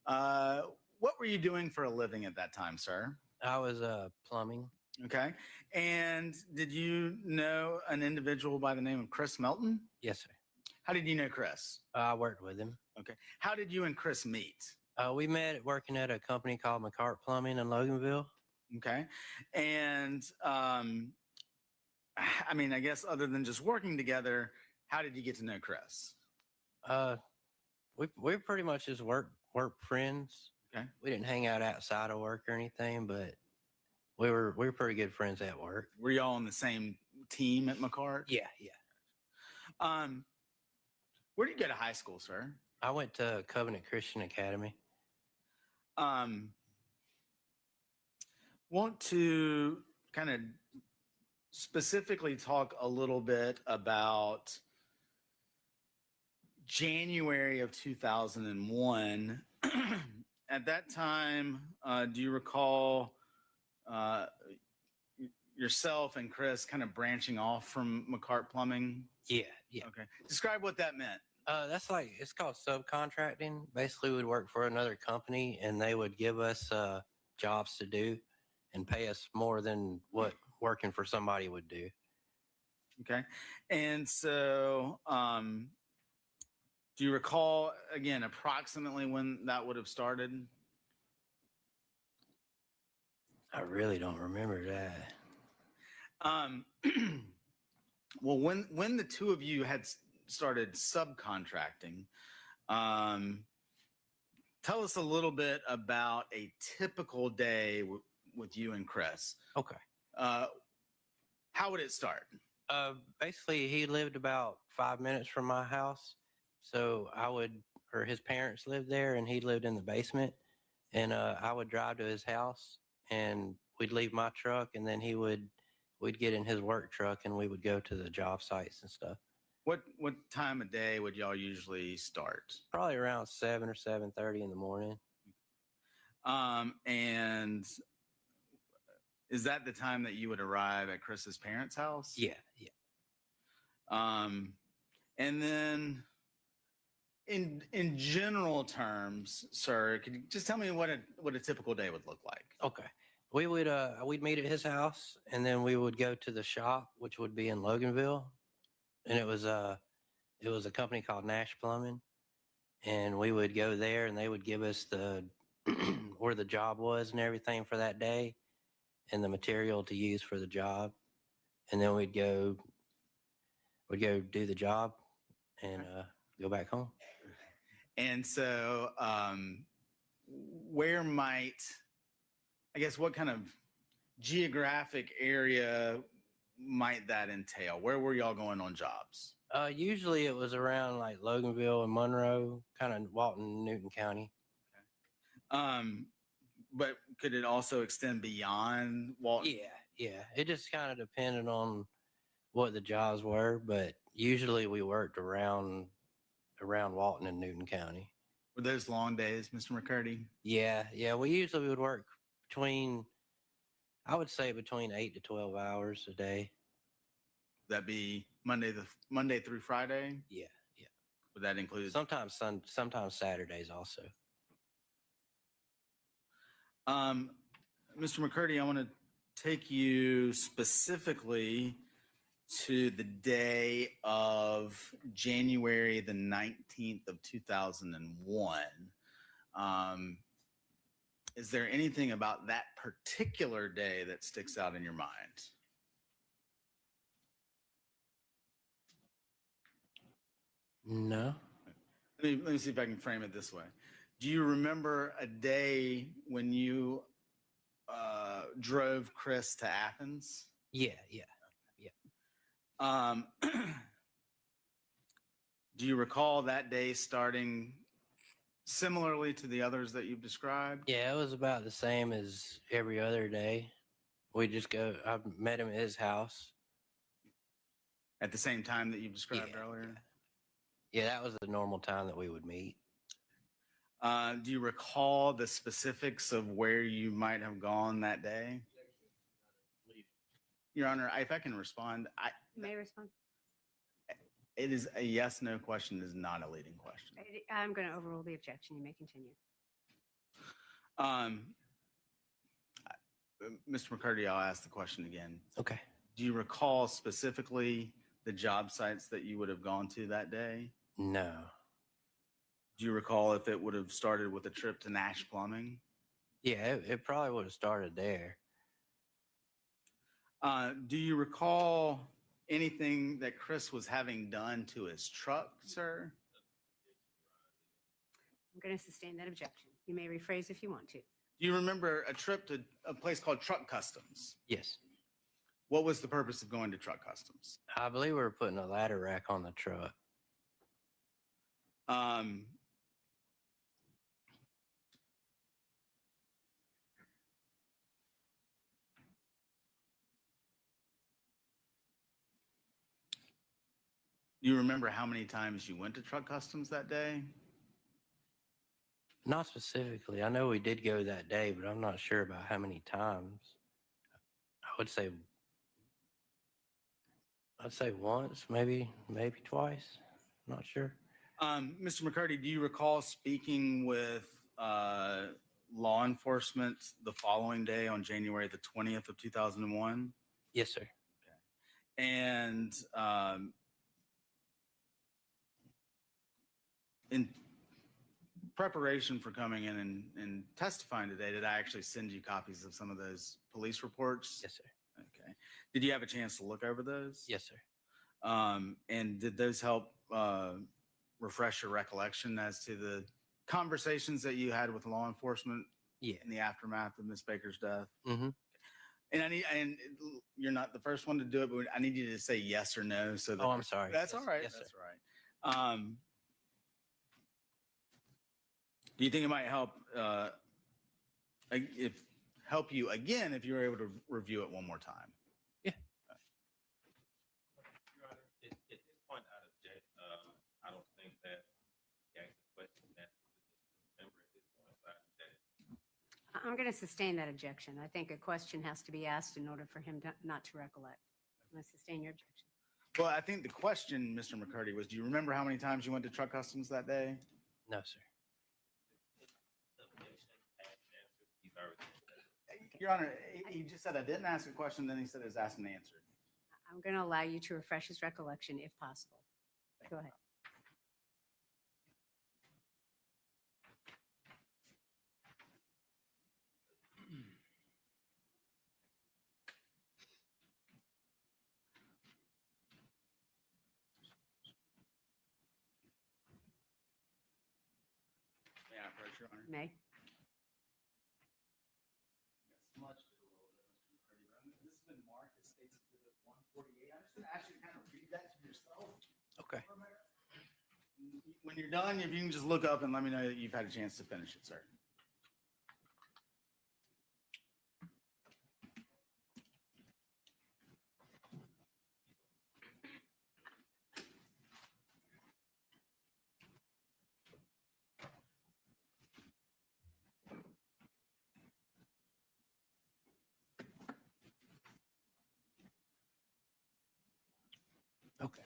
What were you doing for a living at that time, sir? I was plumbing. Okay. And did you know an individual by the name of Chris Melton? Yes, sir. How did you know Chris? I worked with him. Okay. How did you and Chris meet? We met working at a company called McCart Plumbing in Loganville. Okay. And I mean, I guess other than just working together, how did you get to know Chris? We pretty much just work friends. Okay. We didn't hang out outside of work or anything, but we were pretty good friends at work. Were y'all on the same team at McCart? Yeah. Where did you go to high school, sir? I went to Covenant Christian Academy. Want to kind of specifically talk a little bit about January of 2001. At that time, do you recall yourself and Chris kind of branching off from McCart Plumbing? Yeah. Okay. Describe what that meant. It's called subcontracting. Basically, we'd work for another company and they would give us jobs to do and pay us more than what working for somebody would do. Okay. And so, do you recall, again, approximately when that would have started? I really don't remember that. Well, when the two of you had started subcontracting, tell us a little bit about a typical day with you and Chris. Okay. How would it start? Basically, he lived about 5 minutes from my house. So his parents lived there and he lived in the basement. And I would drive to his house and we'd leave my truck and then we'd get in his work truck and we would go to the job sites and stuff. What time of day would y'all usually start? Probably around 7 or 7:30 in the morning. And is that the time that you would arrive at Chris's parents' house? Yeah. And then in general terms, sir, could you just tell me what a typical day would look like? Okay. We'd meet at his house and then we would go to the shop, which would be in Loganville. And it was a company called Nash Plumbing. And we would go there and they would give us where the job was and everything for that day and the material to use for the job. And then we'd go do the job and go back home. And so what kind of geographic area might that entail? Where were y'all going on jobs? Usually it was around like Loganville and Monroe, kind of Walton, Newton County. But could it also extend beyond Walton? Yeah. It just kind of depended on what the jobs were, but usually we worked around Walton and Newton County. Were those long days, Mr. McCurdy? Yeah. We usually would work between 8 to 12 hours a day. That be Monday through Friday? Yeah. Would that include sometimes Saturdays also? Mr. McCurdy, I want to take you specifically to the day of January the 19th of 2001. Is there anything about that particular day that sticks out in your mind? No. Let me see if I can frame it this way. Do you remember a day when you drove Chris to Athens? Yeah. Do you recall that day starting similarly to the others that you've described? Yeah, it was about the same as every other day. I met him at his house. At the same time that you described earlier? Yeah, that was the normal time that we would meet. Do you recall the specifics of where you might have gone that day? Your Honor, if I can respond. May I respond? It is a yes/no question, is not a leading question. I'm going to overrule the objection. You may continue. Mr. McCurdy, I'll ask the question again. Okay. Do you recall specifically the job sites that you would have gone to that day? No. Do you recall if it would have started with a trip to Nash Plumbing? Yeah, it probably would have started there. Do you recall anything that Chris was having done to his truck, sir? I'm going to sustain that objection. You may rephrase if you want to. Do you remember a trip to a place called Truck Customs? Yes. What was the purpose of going to Truck Customs? I believe we were putting a ladder rack on the truck. Do you remember how many times you went to Truck Customs that day? Not specifically. I know we did go that day, but I'm not sure about how many times. I'd say once, maybe twice. Not sure. Mr. McCurdy, do you recall speaking with law enforcement the following day on January the 20th of 2001? Yes, sir. And in preparation for coming in and testifying today, did I actually send you copies of some of those police reports? Yes, sir. Okay. Did you have a chance to look over those? Yes, sir. And did those help refresh your recollection as to the conversations that you had with law enforcement in the aftermath of Miss Baker's death? Mm-hmm. And you're not the first one to do it, but I need you to say yes or no. So that I'm sorry. That's Yes, all right. yes, That's all right. Do you think it might help help you again if you were able to review it one more time? Yeah. Your Honor, at this point, I'd object. I don't think that the actual question that the member at this point, so I object. I'm going to sustain that objection. I think a question has to be asked in order for him not to recollect. I'm going to sustain your objection. Well, I think the question, Mr. McCurdy, was, do you remember how many times you went to Truck Customs that day? No, sir. Your Honor, he just said I didn't ask a question, then he said it was asked and answered. I'm going to allow you to refresh his recollection if possible. Go ahead. May I approach, Your Honor? May. This has been marked as State's Exhibit 148. I'm just going to ask you to kind of read that to yourself. Okay. When you're done, if you can just look up and let me know that you've had a chance to finish it, sir. Okay.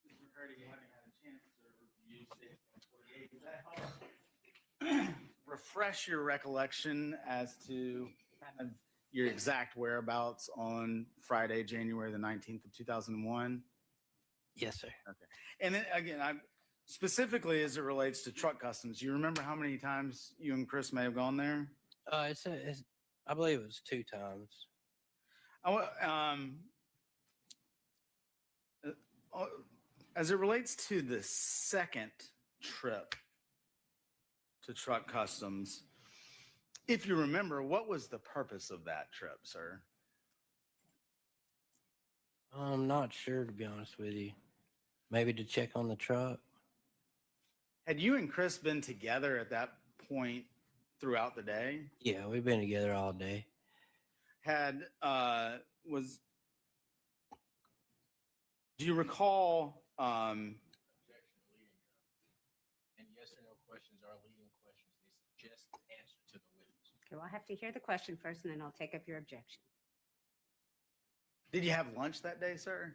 Mr. McCurdy, you haven't had a chance to review State 148. Does that help refresh your recollection as to kind of your exact whereabouts on Friday, January the 19th of 2001? Yes, sir. Okay. And then again, specifically as it relates to Truck Customs, you remember how many times you and Chris may have gone there? I believe it was 2 times. As it relates to the second trip to Truck Customs, if you remember, what was the purpose of that trip, sir? I'm not sure, to be honest with you. Maybe to check on the truck. Had you and Chris been together at that point throughout the day? Yeah, we've been together all day. Do you recall, And yes or no questions are leading questions. They suggest the answer to the witness. Okay, well, I have to hear the question first, and then I'll take up your objection. did you have lunch that day, sir?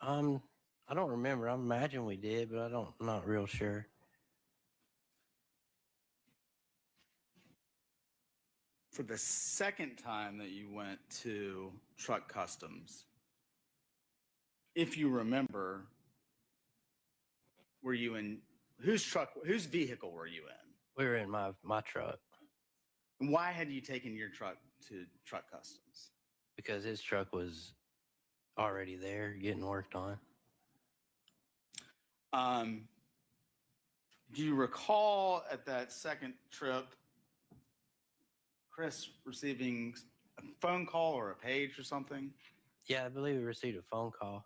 I don't remember. I imagine we did, but I'm not real sure. For the second time that you went to Truck Customs, if you remember, were you in whose vehicle were you in? We were in my truck And why had you taken your truck to Truck Customs? because his truck was already there getting worked on. Do you recall at that second trip, Chris receiving a phone call or a page or something? Yeah, I believe we received a phone call.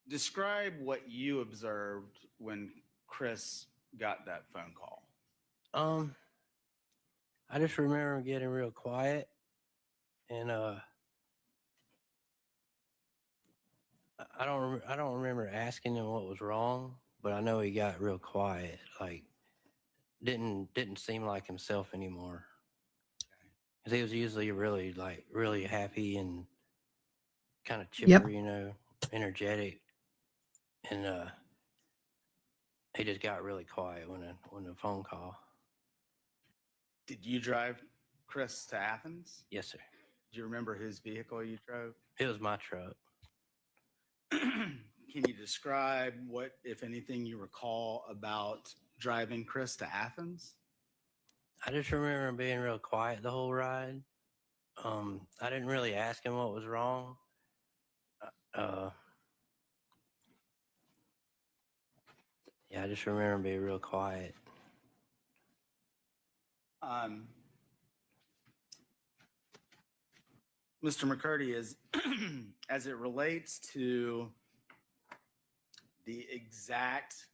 Describe what you observed when Chris got that phone call. I just remember him getting real quiet, and I don't remember asking him what was wrong, but I know he got real quiet, like didn't seem like himself anymore. 'Cause he was usually really happy and kind of chipper, Yep. you know, energetic, and he just got really quiet when the phone call. Did you drive Chris to Athens? Yes, sir. Do you remember whose vehicle you drove? It was my truck. Can you describe what, if anything, you recall about driving Chris to Athens? I just remember him being real quiet the whole ride. I didn't really ask him what was wrong. Yeah, I just remember him being real quiet. Mr. McCurdy, is as it relates to the exact,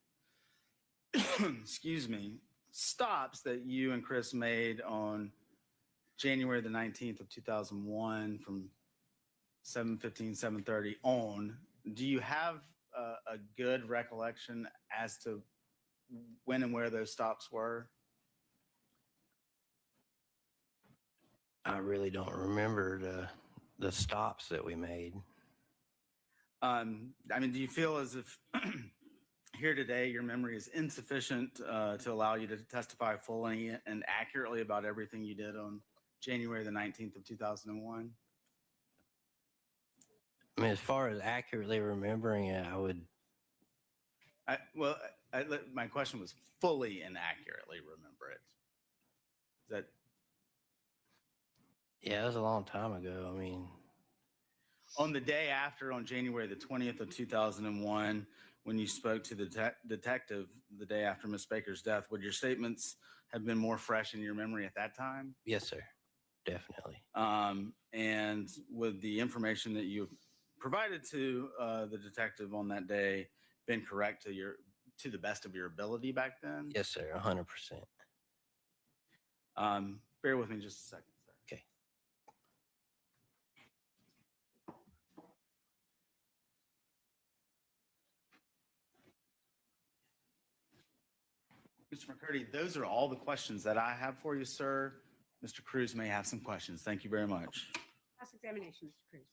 excuse me, stops that you and Chris made on January the 19th of 2001 from 7:15, 7:30 on, do you have a good recollection as to when and where those stops were? I really don't remember the stops that we made. I mean, do you feel as if here today your memory is insufficient to allow you to testify fully and accurately about everything you did on January the 19th of 2001? I mean, as far as accurately remembering it, I would. My question was fully and accurately remember it. Is that? Yeah, it was a long time ago. I mean, on the day after, on January the 20th of 2001, when you spoke to the detective the day after Miss Baker's death, would your statements have been more fresh in your memory at that time? Yes, sir. Definitely. And would the information that you provided to the detective on that day been correct to the best of your ability back then? Yes, sir. 100%. Bear with me just a second, sir. Okay. Mr. McCurdy, those are all the questions that I have for you, sir. Mr. Cruz may have some questions. Thank you very much. Cross-examination, Mr. Cruz.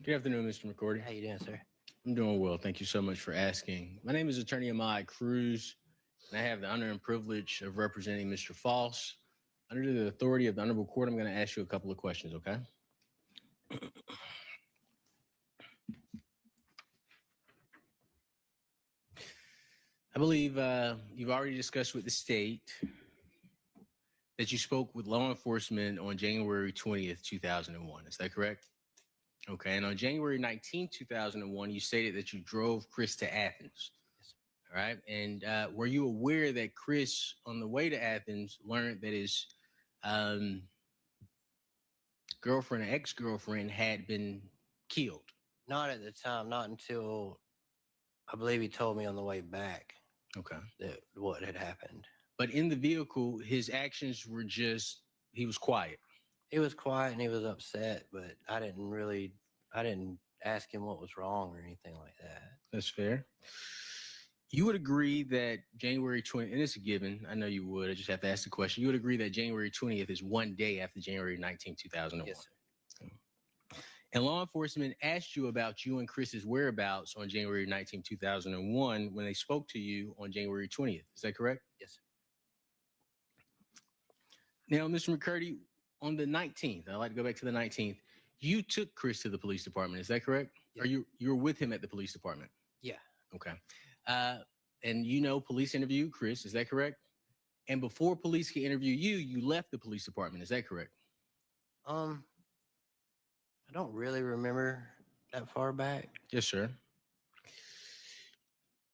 Good afternoon, Mr. McCordy. How you doing, sir? I'm doing well. Thank you so much for asking. My name is Attorney Ahmad Cruz, and I have the honor and privilege of representing Mr. Faust. Under the authority of the Honorable Court, I'm going to ask you a couple of questions, okay? I believe you've already discussed with the state that you spoke with law enforcement on January 20th, 2001. Is that correct? Okay. And on January 19th, 2001, you stated that you drove Chris to Athens. All right. And were you aware that Chris, on the way to Athens, learned that his girlfriend or ex-girlfriend had been killed? Not at the time. Not until I believe he told me on the way back. Okay. That what had happened. But in the vehicle, his actions were he was quiet. He was quiet and he was upset, but I didn't ask him what was wrong or anything like that. That's fair. You would agree that January 20th, and it's a given, I know you would, I just have to ask the question. You would agree that January 20th is one day after January 19th, 2001? Yes, sir. And law enforcement asked you about you and Chris's whereabouts on January 19, 2001 when they spoke to you on January 20th. Is that correct? Yes, sir. Now, Mr. McCurdy, on the 19th, I'd like to go back to the 19th, you took Chris to the police department. Is that correct? Yeah. Or you were with him at the police department? Yeah. Okay. And you know police interviewed Chris. Is that correct? And before police could interview you, you left the police department. Is that correct? I don't really remember that far back. Yes, sir.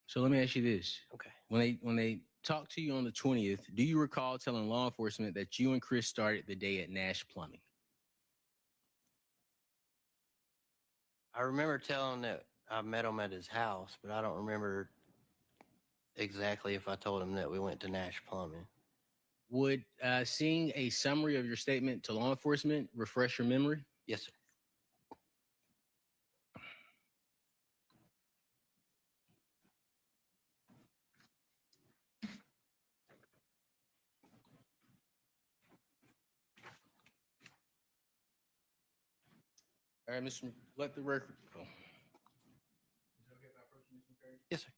So let me ask you this. Okay. When they talked to you on the 20th, do you recall telling law enforcement that you and Chris started the day at Nash Plumbing? I remember telling that I met him at his house, but I don't remember exactly if I told him that we went to Nash Plumbing. Would seeing a summary of your statement to law enforcement refresh your memory? Yes, sir. All right, Mr. Let the record go. Yes, sir.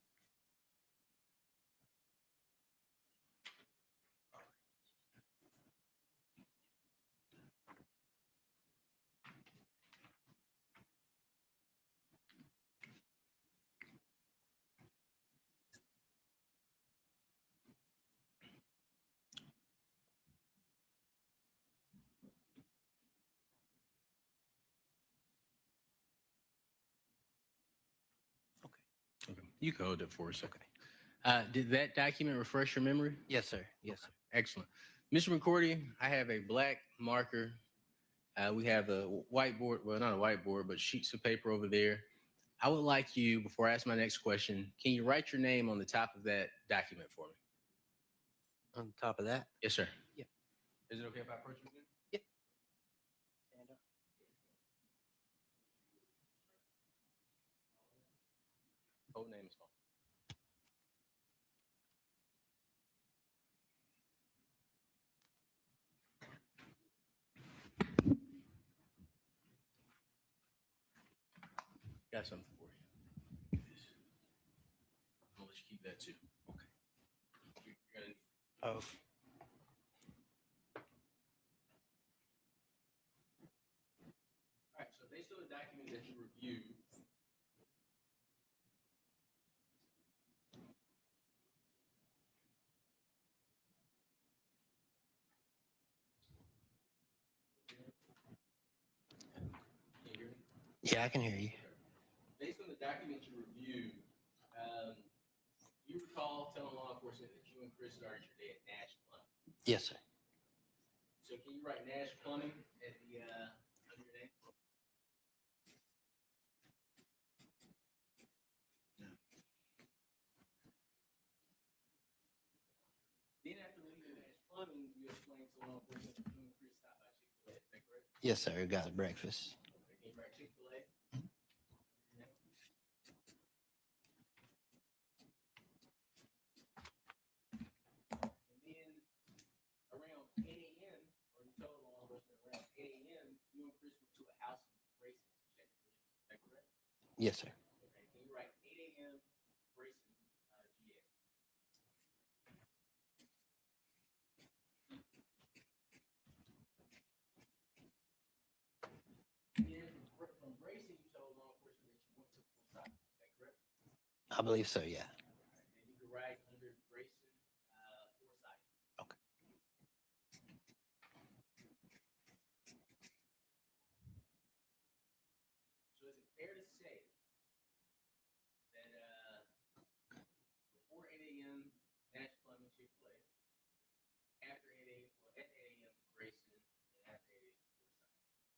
Okay. You can hold it for us. Okay. Did that document refresh your memory? Yes, sir. Yes, sir. Excellent. Mr. McCordy, I have a black marker. We have a whiteboard, well, not a whiteboard, but sheets of paper over there. I would like you, before I ask my next question, can you write your name on the top of that document for me? On top of that? Yes, sir. Yeah. Is it okay if I approach you again? Yeah. Stand up. Whole name is fine. Got something for you. I'll let you keep that too. Okay. You're gonna Oh. All right, so based on the document that you reviewed, Yeah, I can hear you. based on the document you reviewed, you recall telling law enforcement that you and Chris started your day at Nash Plumbing. Yes, sir. So can you write Nash Plumbing at the under your name? Then after leaving Nash Plumbing, you explained to law enforcement that you and Chris stopped by Chick-fil-A. Is that correct? Yes, sir. Got breakfast. Can you write Chick-fil-A? And then around 8 a.m., or you told law enforcement around 8 a.m., you and Chris went to a house in Grayson to check the police. Is that correct? Yes, sir. Okay. Can you write 8 a.m. Grayson, GA? Then from Grayson, you told law enforcement that you went to Forsyth. Is that correct? I believe so, yeah. And you can write under Grayson, Forsyth. Okay. So is it fair to say that before 8 a.m. Nash Plumbing, Chick-fil-A, after 8 a.m. Well, at 8 a.m. Grayson, and after 8 a.m. Forsyth?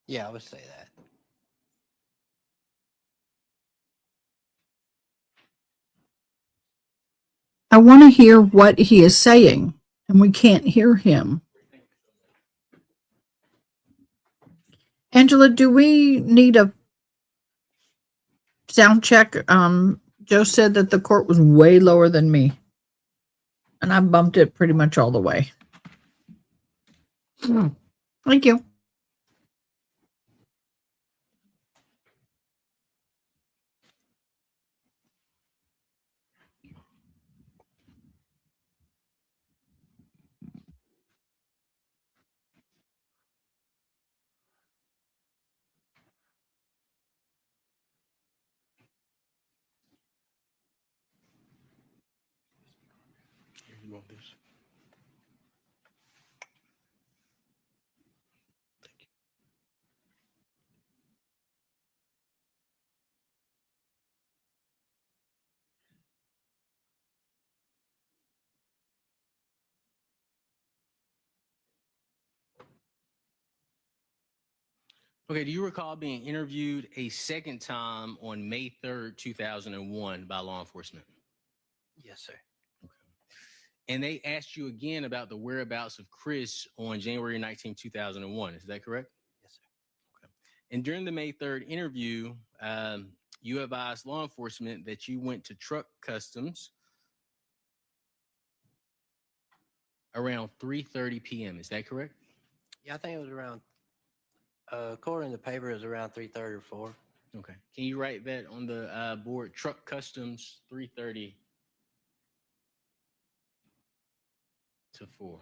Yeah, I would say that. I want to hear what he is saying, and we can't hear him. Angela, do we need a sound check? Joe said that the court was way lower than me, and I bumped it pretty much all the way. Thank you. want this? Okay, do you recall being interviewed a second time on May 3rd, 2001 by law enforcement? Yes, sir. And they asked you again about the whereabouts of Chris on January 19, 2001. Is that correct? Yes, sir. And during the May 3rd interview, you advised law enforcement that you went to truck customs around 3:30 p.m. Is that correct? Yeah, I think it was around, according to the paper, it was around 3:30 or 4. Okay. Can you write that on the board? Truck customs 3:30 to 4.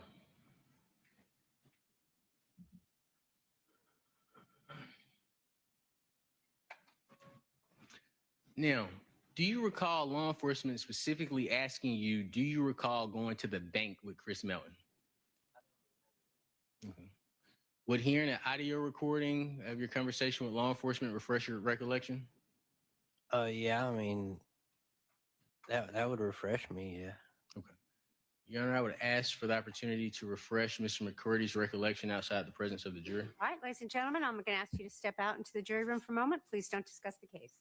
Now, do you recall law enforcement specifically asking you, do you recall going to the bank with Chris Melton? Okay. Would hearing an audio recording of your conversation with law enforcement refresh your recollection? Yeah, I mean, that would refresh me, yeah. Okay. Your Honor, I would ask for the opportunity to refresh Mr. McCurdy's recollection outside the presence of the jury. All right, ladies and gentlemen, I'm going to ask you to step out into the jury room for a moment. Please don't discuss the case.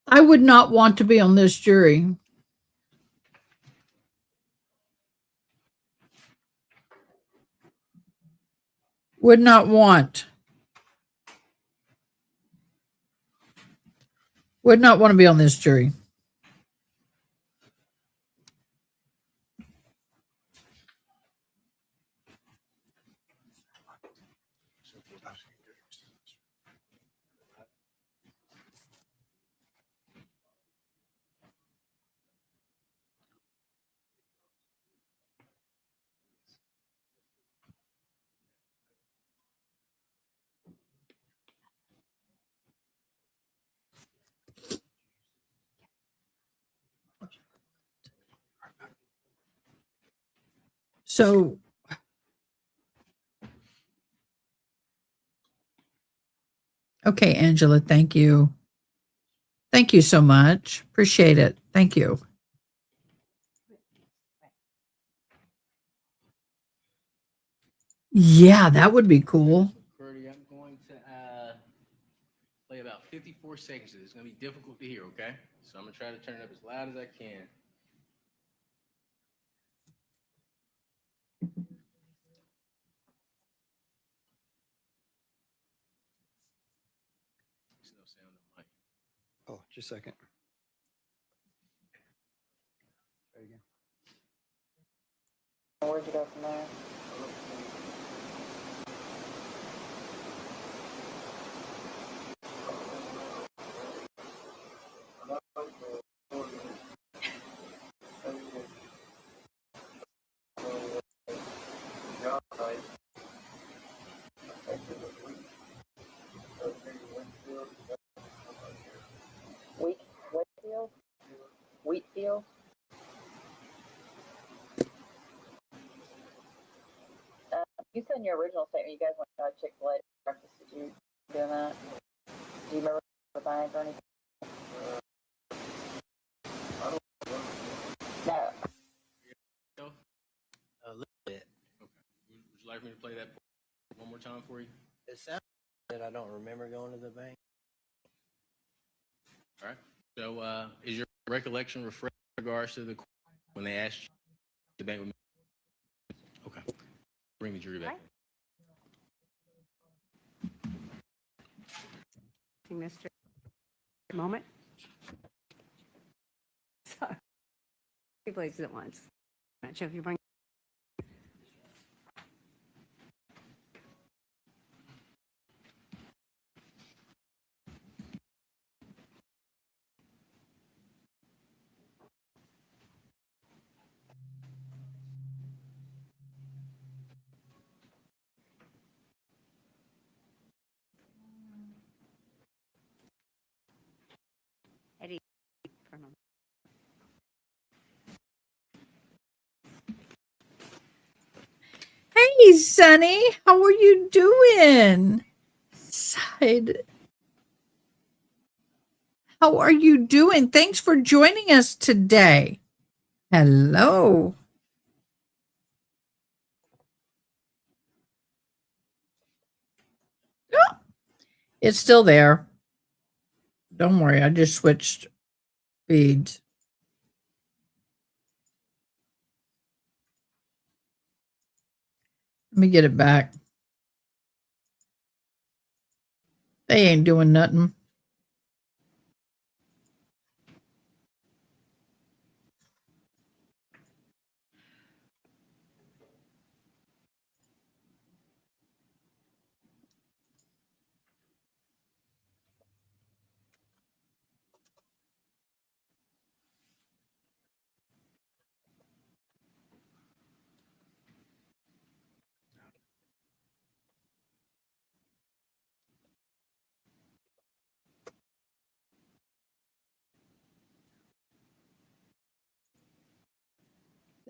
I would not want to be on this jury. Would not want. Would not want to be on this jury. So, okay, Angela, thank you. Thank you so much. Appreciate it. Thank you. Yeah, that would be cool. McCurdy, I'm going to play about 54 seconds. It's going to be difficult to hear, okay? So I'm going to try to turn it up as loud as I can. There's no sound on mic. Oh, just a second. Try again. Where'd you go from there? Wheatfield? You said in your original statement you guys went to Chick-fil-A breakfast. Did you do that? Do you remember the bank or anything? No. A little bit. Okay. Would you like me to play that one more time for you? It sounds that I don't remember going to the bank. All right. So is your recollection refreshed in regards to the when they asked you to bank with me? Okay. Bring the jury back. Mr. Moment. Sorry. Two places at once. I'm not sure if you bring. Hey, Sonny, how are you doing? Side. How are you doing? Thanks for joining us today. Hello. Oh, it's still there. Don't worry, I just switched feeds. Let me get it back. They ain't doing nothing.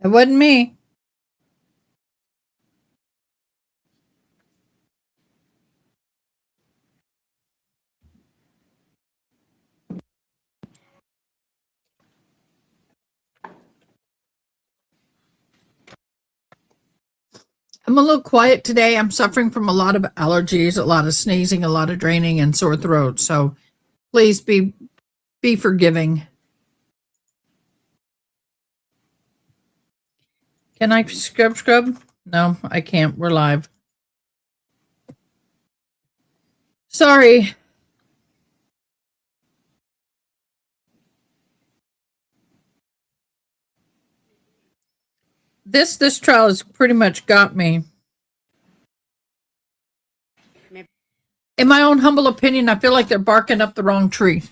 It wasn't me. I'm a little quiet today. I'm suffering from a lot of allergies, a lot of sneezing, a lot of draining, and sore throat. So please be forgiving. Can I scrub? No, I can't. We're live. Sorry. This trial has pretty much got me. In my own humble opinion, I feel like they're barking up the wrong tree.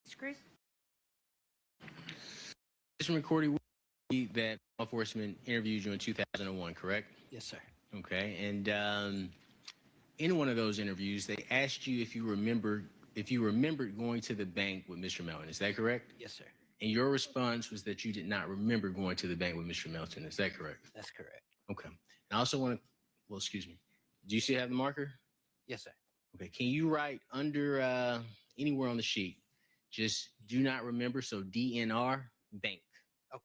Screws? Mr. McCourty, that law enforcement interviewed you in 2001, correct? Yes, sir. Okay. And in one of those interviews, they asked you if you remembered going to the bank with Mr. Melton. Is that correct? Yes, sir. And your response was that you did not remember going to the bank with Mr. Melton. Is that correct? That's correct. Okay. And I also want to, well, excuse me. Do you still have the marker? Yes, sir. Okay. Can you write under anywhere on the sheet, just do not remember, so DNR, bank. Okay.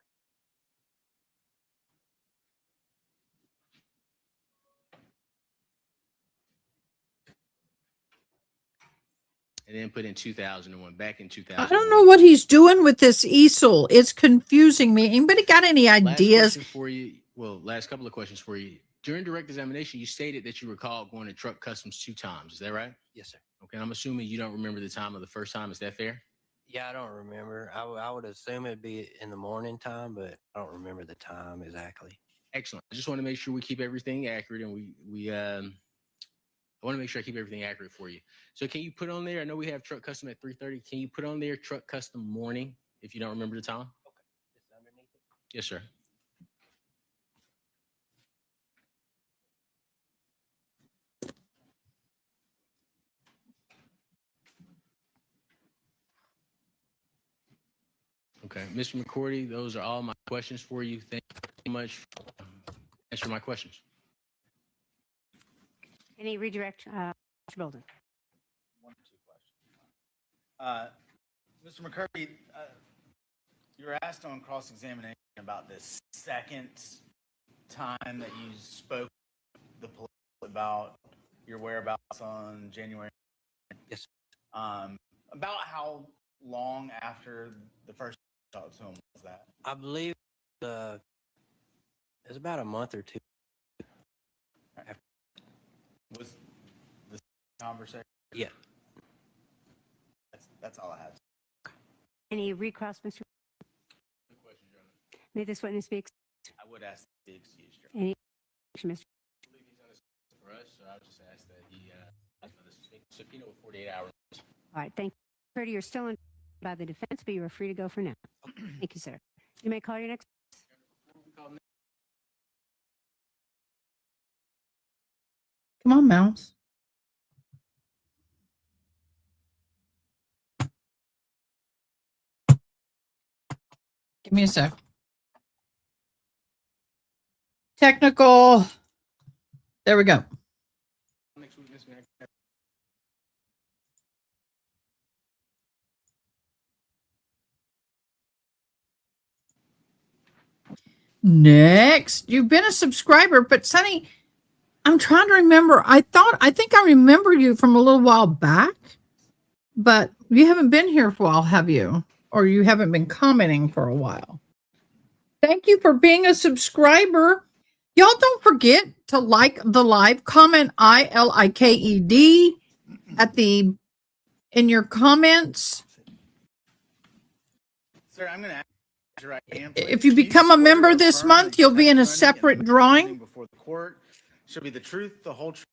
And then put in 2001, back in 2000. I don't know what he's doing with this easel. It's confusing me. Anybody got any ideas? Last question for you. Well, last couple of questions for you. During direct examination, you stated that you recall going to truck customs 2 times. Is that right? Yes, sir. Okay. I'm assuming you don't remember the time of the first time. Is that fair? Yeah, I don't remember. I would assume it'd be in the morning time, but I don't remember the time exactly. Excellent. I just want to make sure we keep everything accurate, and I want to make sure I keep everything accurate for you. So can you put on there, I know we have truck custom at 3:30. Can you put on there truck custom morning if you don't remember the time? Okay. It's underneath it. Yes, sir. Okay. Mr. McCourty, those are all my questions for you. Thank you so much for answering my questions. Any redirect, Mr. Bolden? 1 or 2 questions. Mr. McCurdy, you were asked on cross-examination about this second time that you spoke to the police about your whereabouts on January. Yes. About how long after the first talk to him was that? I believe it was about a month or 2. Was the conversation? Yeah. That's all I have. Any recross, Mr. May this witness be would ask to be excused. Your Any, Mr. For us, so I would just ask that he, subpoena with 48 hours. All right, thank you. Curdy, you're still in by the defense, but you are free to go for now. Thank you, sir. You may call your next. Come on, Mouse. Give me a sec. Technical. There we go. Next, you've been a subscriber, but Sonny, I'm trying to remember. I think I remember you from a little while back, but you haven't been here for a while, have you? Or you haven't been commenting for a while. Thank you for being a subscriber. Y'all don't forget to like the live, comment ILIKED in your comments. Sir, I'm going to ask you right now. If you become a member this month, you'll be in a separate drawing. Before the court shall be the truth, the whole truth.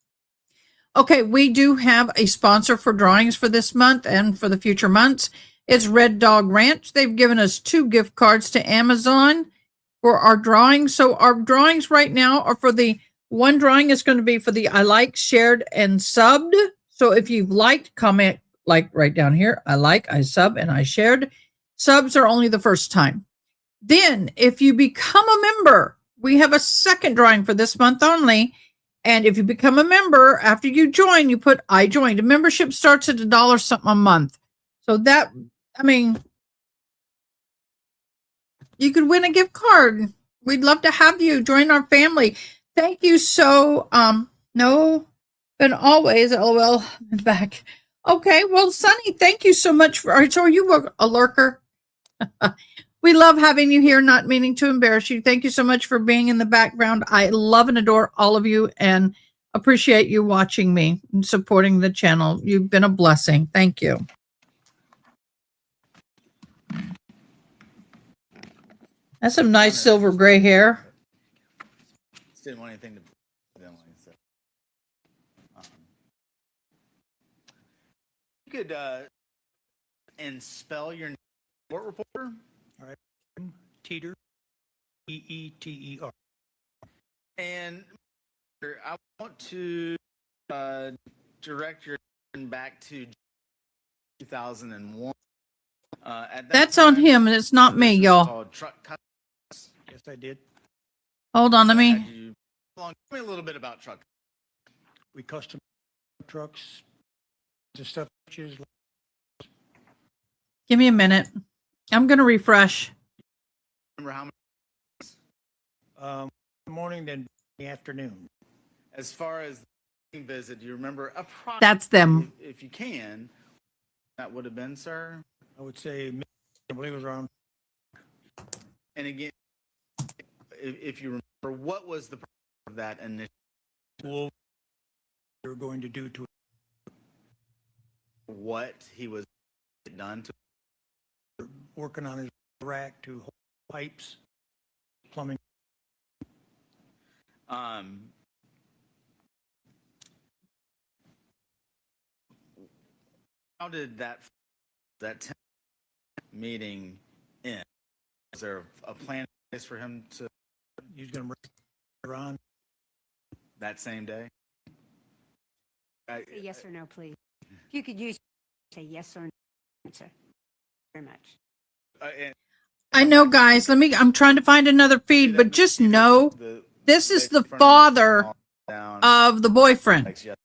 Okay, we do have a sponsor for drawings for this month and for the future months. It's Red Dog Ranch. They've given us 2 gift cards to Amazon for our drawings. So our drawings right now are for the one drawing is going to be for the I like, shared, and subbed. So if you've liked, comment like right down here. I like, I sub, and I shared. Subs are only the first time. Then if you become a member, we have a second drawing for this month only. And if you become a member, after you join, you put I joined. A membership starts at $1 something a month. So that, I mean, you could win a gift card. We'd love to have you join our family. Thank you so, no, and always, LOL, back. Okay, well, Sonny, thank you so much for, so are you a lurker? We love having you here, not meaning to embarrass you. Thank you so much for being in the background. I love and adore all of you and appreciate you watching me and supporting the channel. You've been a blessing. Thank you. That's some nice silver gray hair. Just didn't want anything to. So. You could and spell your court reporter. All right. Teeter. Teeter. And I want to direct your attention back to 2001. That's on him, and it's not me, y'all. Yes, I did. Hold on, let me. Tell me a little bit about truck. We custom trucks and stuff. Give me a minute. I'm going to refresh. Remember how many? Morning, then the afternoon. As far as the visit, do you remember approximately? That's them. If you can, that would have been, sir. I would say, I believe it was around. And again, if you remember, what was the purpose of that initial? What you're going to do to what he was done to working on his rack to hold pipes, plumbing. How did that meeting end? Was there a plan in place for him to? He's going to bring on that same day. Say yes or no, please. If you could use say yes or no answer. Very much. I know, guys. I'm trying to find another feed, but just know this is the father of the boyfriend. Okay.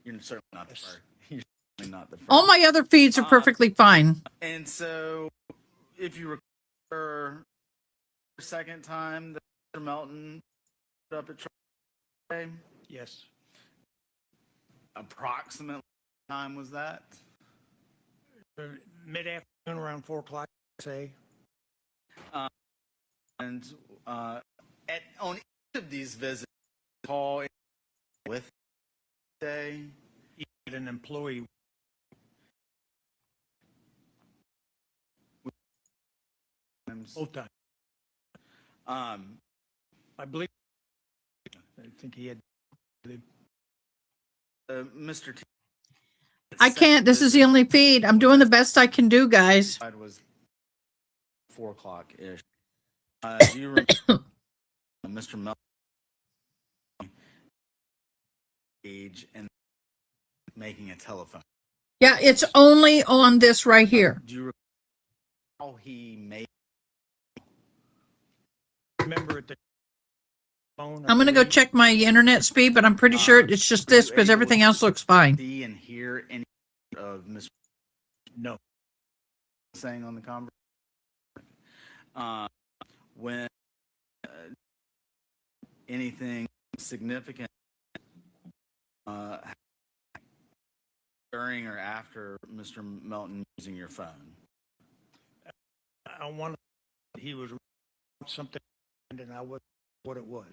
You're certainly not the first. You're certainly not the first. All my other feeds are perfectly fine. And so, if you recall, the second time that Mr. Melton put up a trial, yes. Approximately what time was that? Mid-afternoon, around 4 o'clock, say. And on each of these visits, call with day. An employee. Both times. I believe, I think he had, Mr. T. I can't. This is the only feed. I'm doing the best I can do, guys. It was 4 o'clock ish. Do you remember Mr. Mel age and making a telephone? Yeah, it's only on this right here. Do you recall how he made? remember at the phone. I'm going to go check my internet speed, but I'm pretty sure it's just this because everything else looks fine. See and hear any of Mr. No. saying on the conversation? When anything significant during or after Mr. Melton using your phone? I want he was something, and I was what it was.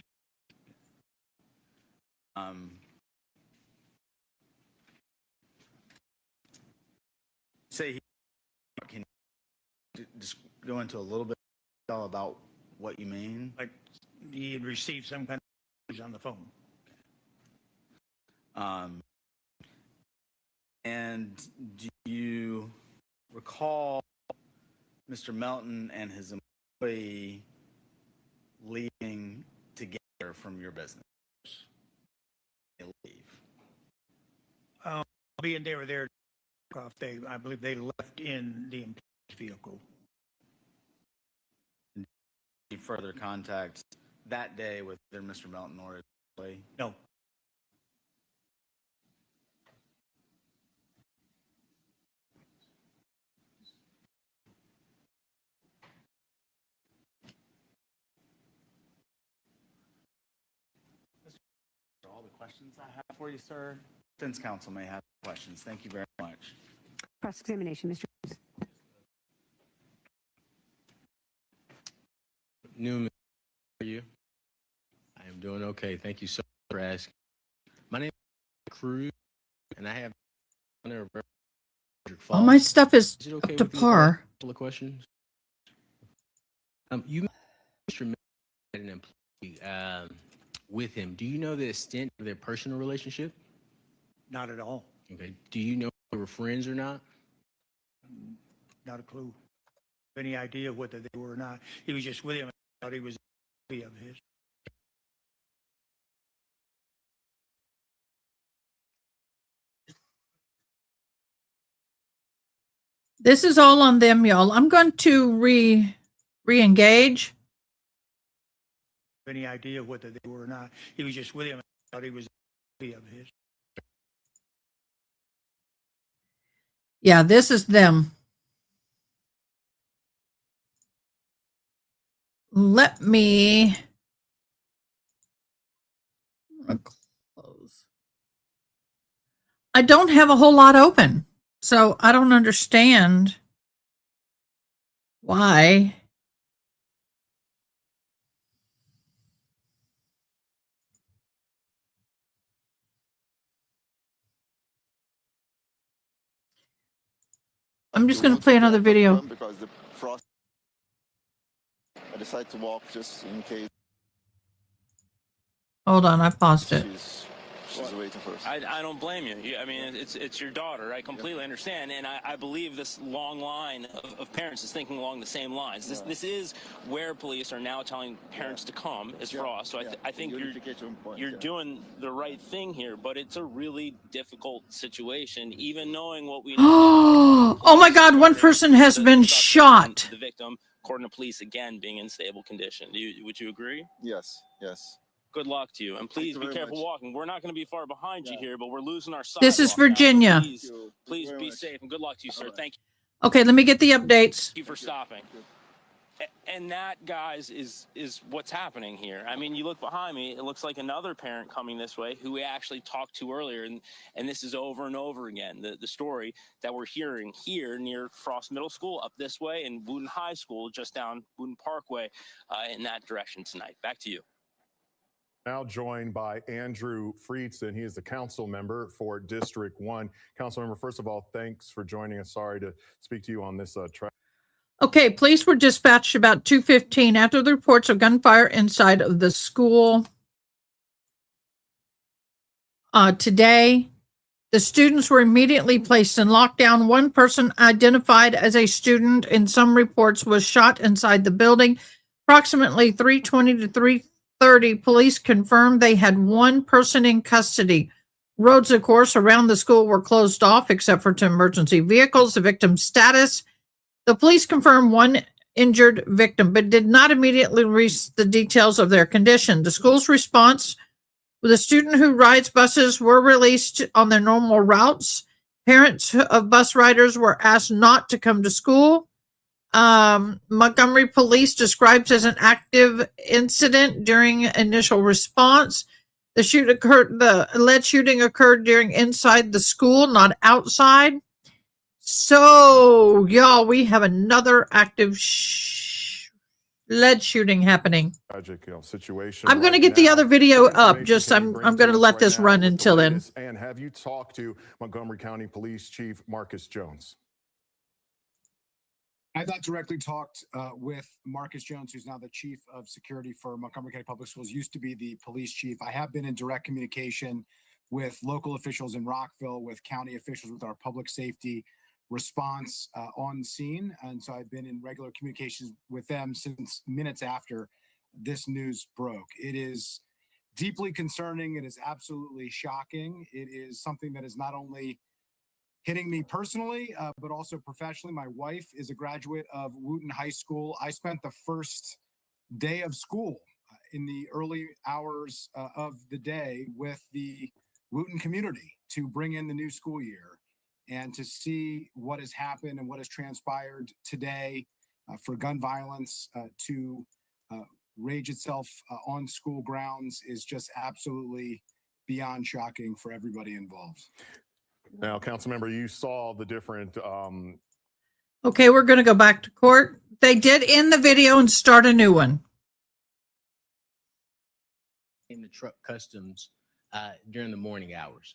Say he can just go into a little bit about what you mean. Like he had received some kind of news on the phone. And do you recall Mr. Melton and his employee leaving together from your business? They leave. Being they were there, I believe they left in the employee's vehicle. Any further contact that day with either Mr. Melton or his employee? No. All the questions I have for you, sir. Defense counsel may have questions. Thank you very much. Cross-examination, Mr. Cruz. Newman, how are you? I am doing okay. Thank you so much for asking. My name is Cruz, and I have Edrick Faust. All my stuff is it okay up to with you if I ask par. a couple of questions? You mentioned Mr. Melton had an employee with him. Do you know the extent of their personal relationship? Not at all. Okay. Do you know if they were friends or not? Not a clue. Any idea whether they were or not? He was just with him. I thought he was a employee of his. This is all on them, y'all. I'm going to re-engage. Any idea whether they were or not? He was just with him. I thought he was a employee of his. Yeah, this is them. Let me close. I don't have a whole lot open, so I don't understand why. I'm just going to play another video. Because the frost, I decided to walk just in case. Hold on, I paused it. She's waiting for us. I don't blame you. I mean, it's your daughter. I completely understand, and I believe this long line of parents is thinking along the same lines. This is where police are now telling parents to come is Frost. So I think you're doing the right thing here, but it's a really difficult situation, even knowing what we know. Oh my God! One person has been shot. The victim, according to police, again being in stable condition. Would you agree? Yes. Yes. Good luck to you, and please you be very careful much. walking. We're not going to be far behind you here, but we're losing our sidewalk. This is Virginia. Please be safe, and good luck to you, sir. Thank Okay, let me get the updates. you for stopping. And that, guys, is what's happening here. I mean, you look behind me, it looks like another parent coming this way who we actually talked to earlier, and this is over and over again, the story that we're hearing here near Frost Middle School, up this way, and Wooten High School, just down Wooten Parkway, in that direction tonight. Back to you. Now joined by Andrew Friedson. He is the council member for District 1. Council member, first of all, thanks for joining us. Sorry to speak to you on this track. Okay, police were dispatched about 2:15 after the reports of gunfire inside of the school. Today, the students were immediately placed in lockdown. One person identified as a student in some reports was shot inside the building. Approximately 3:20 to 3:30, police confirmed they had one person in custody. Roads, of course, around the school were closed off except for to emergency vehicles. The victim's status: the police confirmed one injured victim, but did not immediately release the details of their condition. The school's response: the student who rides buses were released on their normal routes. Parents of bus riders were asked not to come to school. Montgomery Police describes as an active incident during initial response. The alleged shooting occurred inside the school, not outside. So, y'all, we have another active lead shooting happening. Tragic, situation. I'm going to right get the now. other video What up. information can you I'm bring going to to us let right this now run with the until then. latest? And have you talked to Montgomery County Police Chief Marcus Jones? I've not directly talked with Marcus Jones, who's now the chief of security for Montgomery County Public Schools, used to be the police chief. I have been in direct communication with local officials in Rockville, with county officials, with our public safety response on scene. And so I've been in regular communications with them since minutes after this news broke. It is deeply concerning. It is absolutely shocking. It is something that is not only hitting me personally, but also professionally. My wife is a graduate of Wooten High School. I spent the first day of school in the early hours of the day with the Wooten community to bring in the new school year, and to see what has happened and what has transpired today for gun violence to rage itself on school grounds is just absolutely beyond shocking for everybody involved. Now, Councilmember, you saw the different. Okay, we're going to go back to court. They did end the video and start a new one. In the truck customs during the morning hours.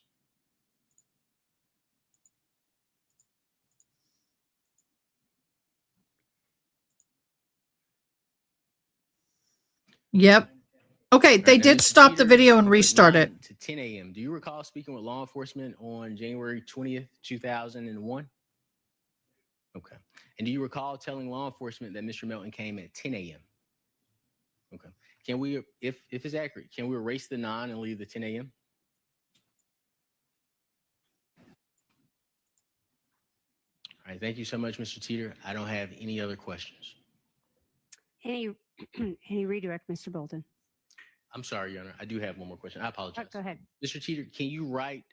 Yep. Okay, they Now, did Mr. stop the Teeter, video and put restart 9 it. to 10 a.m. Do you recall speaking with law enforcement on January 20th, 2001? Okay. And do you recall telling law enforcement that Mr. Melton came at 10 a.m.? Okay. Can we, if it's accurate, can we erase the 9 and leave the 10 a.m.? All right. Thank you so much, Mr. Teeter. I don't have any other questions. Any redirect, Mr. Bolden? I'm sorry, Your Honor. I do have one more question. I apologize. Go ahead. Mr. Teeter, can you write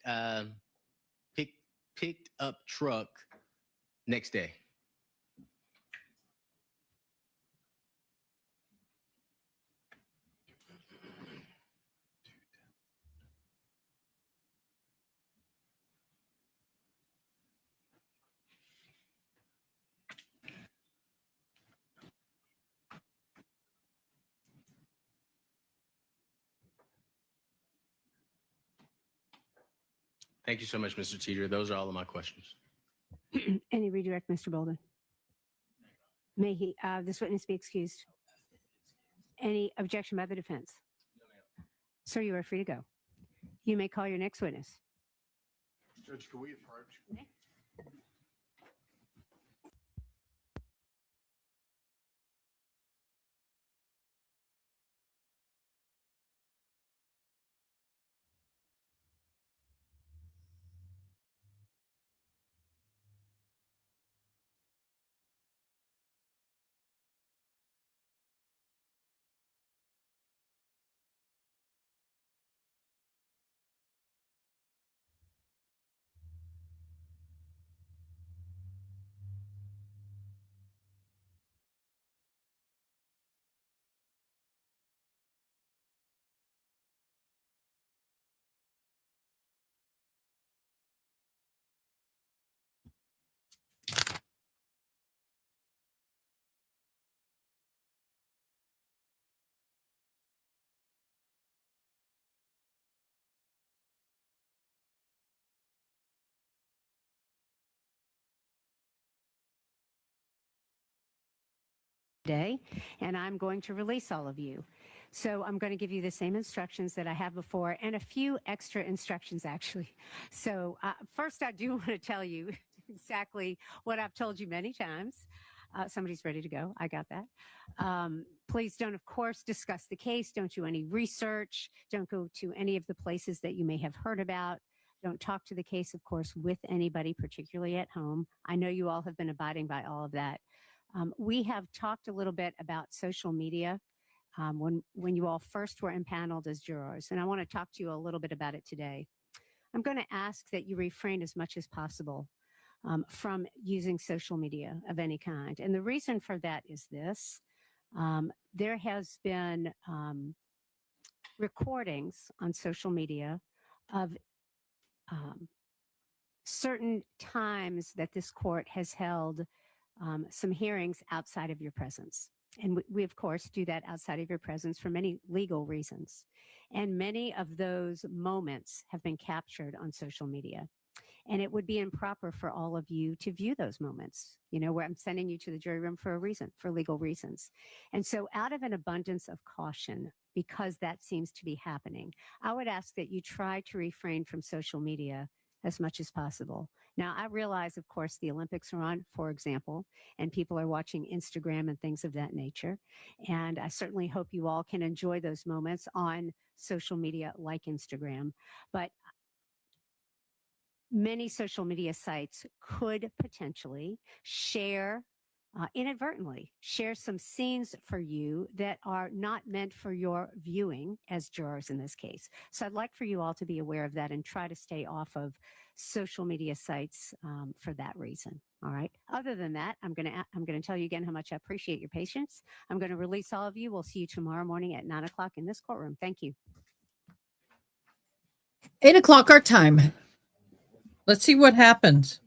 picked up truck next day? Thank you so much, Mr. Teeter. Those are all of my questions. Any redirect, Mr. Bolden? May this witness be excused? Any objection by the defense? Sir, you are free to go. You may call your next witness. Judge, can we approach? today, and I'm going to release all of you. So I'm going to give you the same instructions that I have before and a few extra instructions, actually. So first, I do want to tell you exactly what I've told you many times. Somebody's ready to go. I got that. Please don't, of course, discuss the case. Don't do any research. Don't go to any of the places that you may have heard about. Don't talk to the case, of course, with anybody, particularly at home. I know you all have been abiding by all of that. We have talked a little bit about social media when you all first were impaneled as jurors, and I want to talk to you a little bit about it today. I'm going to ask that you refrain as much as possible from using social media of any kind. And the reason for that is this. There has been recordings on social media of certain times that this court has held some hearings outside of your presence. And we, of course, do that outside of your presence for many legal reasons. And many of those moments have been captured on social media. And it would be improper for all of you to view those moments, you know, where I'm sending you to the jury room for a reason, for legal reasons. And so out of an abundance of caution, because that seems to be happening, I would ask that you try to refrain from social media as much as possible. Now, I realize, of course, the Olympics are on, for example, and people are watching Instagram and things of that nature. And I certainly hope you all can enjoy those moments on social media like Instagram. But many social media sites could potentially share, inadvertently, share some scenes for you that are not meant for your viewing as jurors in this case. So I'd like for you all to be aware of that and try to stay off of social media sites for that reason. All right. Other than that, I'm going to tell you again how much I appreciate your patience. I'm going to release all of you. We'll see you tomorrow morning at 9 o'clock in this courtroom. Thank you. 8 o'clock our time. Let's see what happens.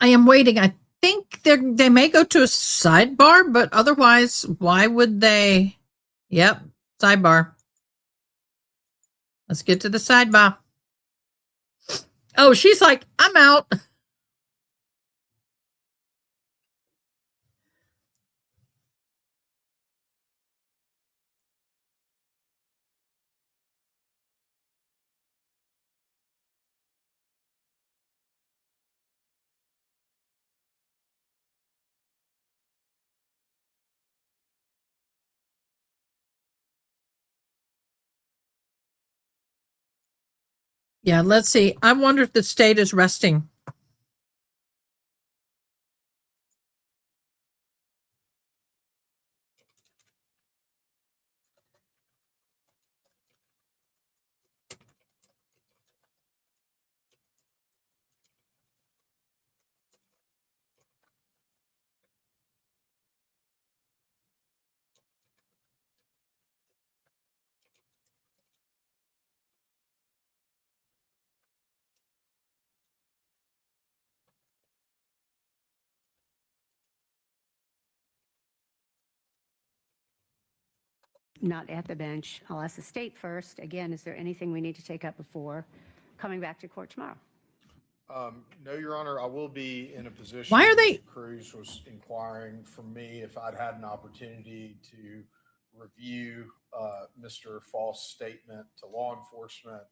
I am waiting. I think they may go to a sidebar, but otherwise, why would they? Yep, sidebar. Let's get to the sidebar. Oh, she's like, I'm out. Yeah, let's see. I wonder if the state is resting. Not at the bench. I'll ask the state first. Again, is there anything we need to take up before coming back to court tomorrow? No, Your Honor, I will be in a position. Why are they- Mr. Cruz was inquiring from me if I'd had an opportunity to review Mr. Faust's statement to law enforcement.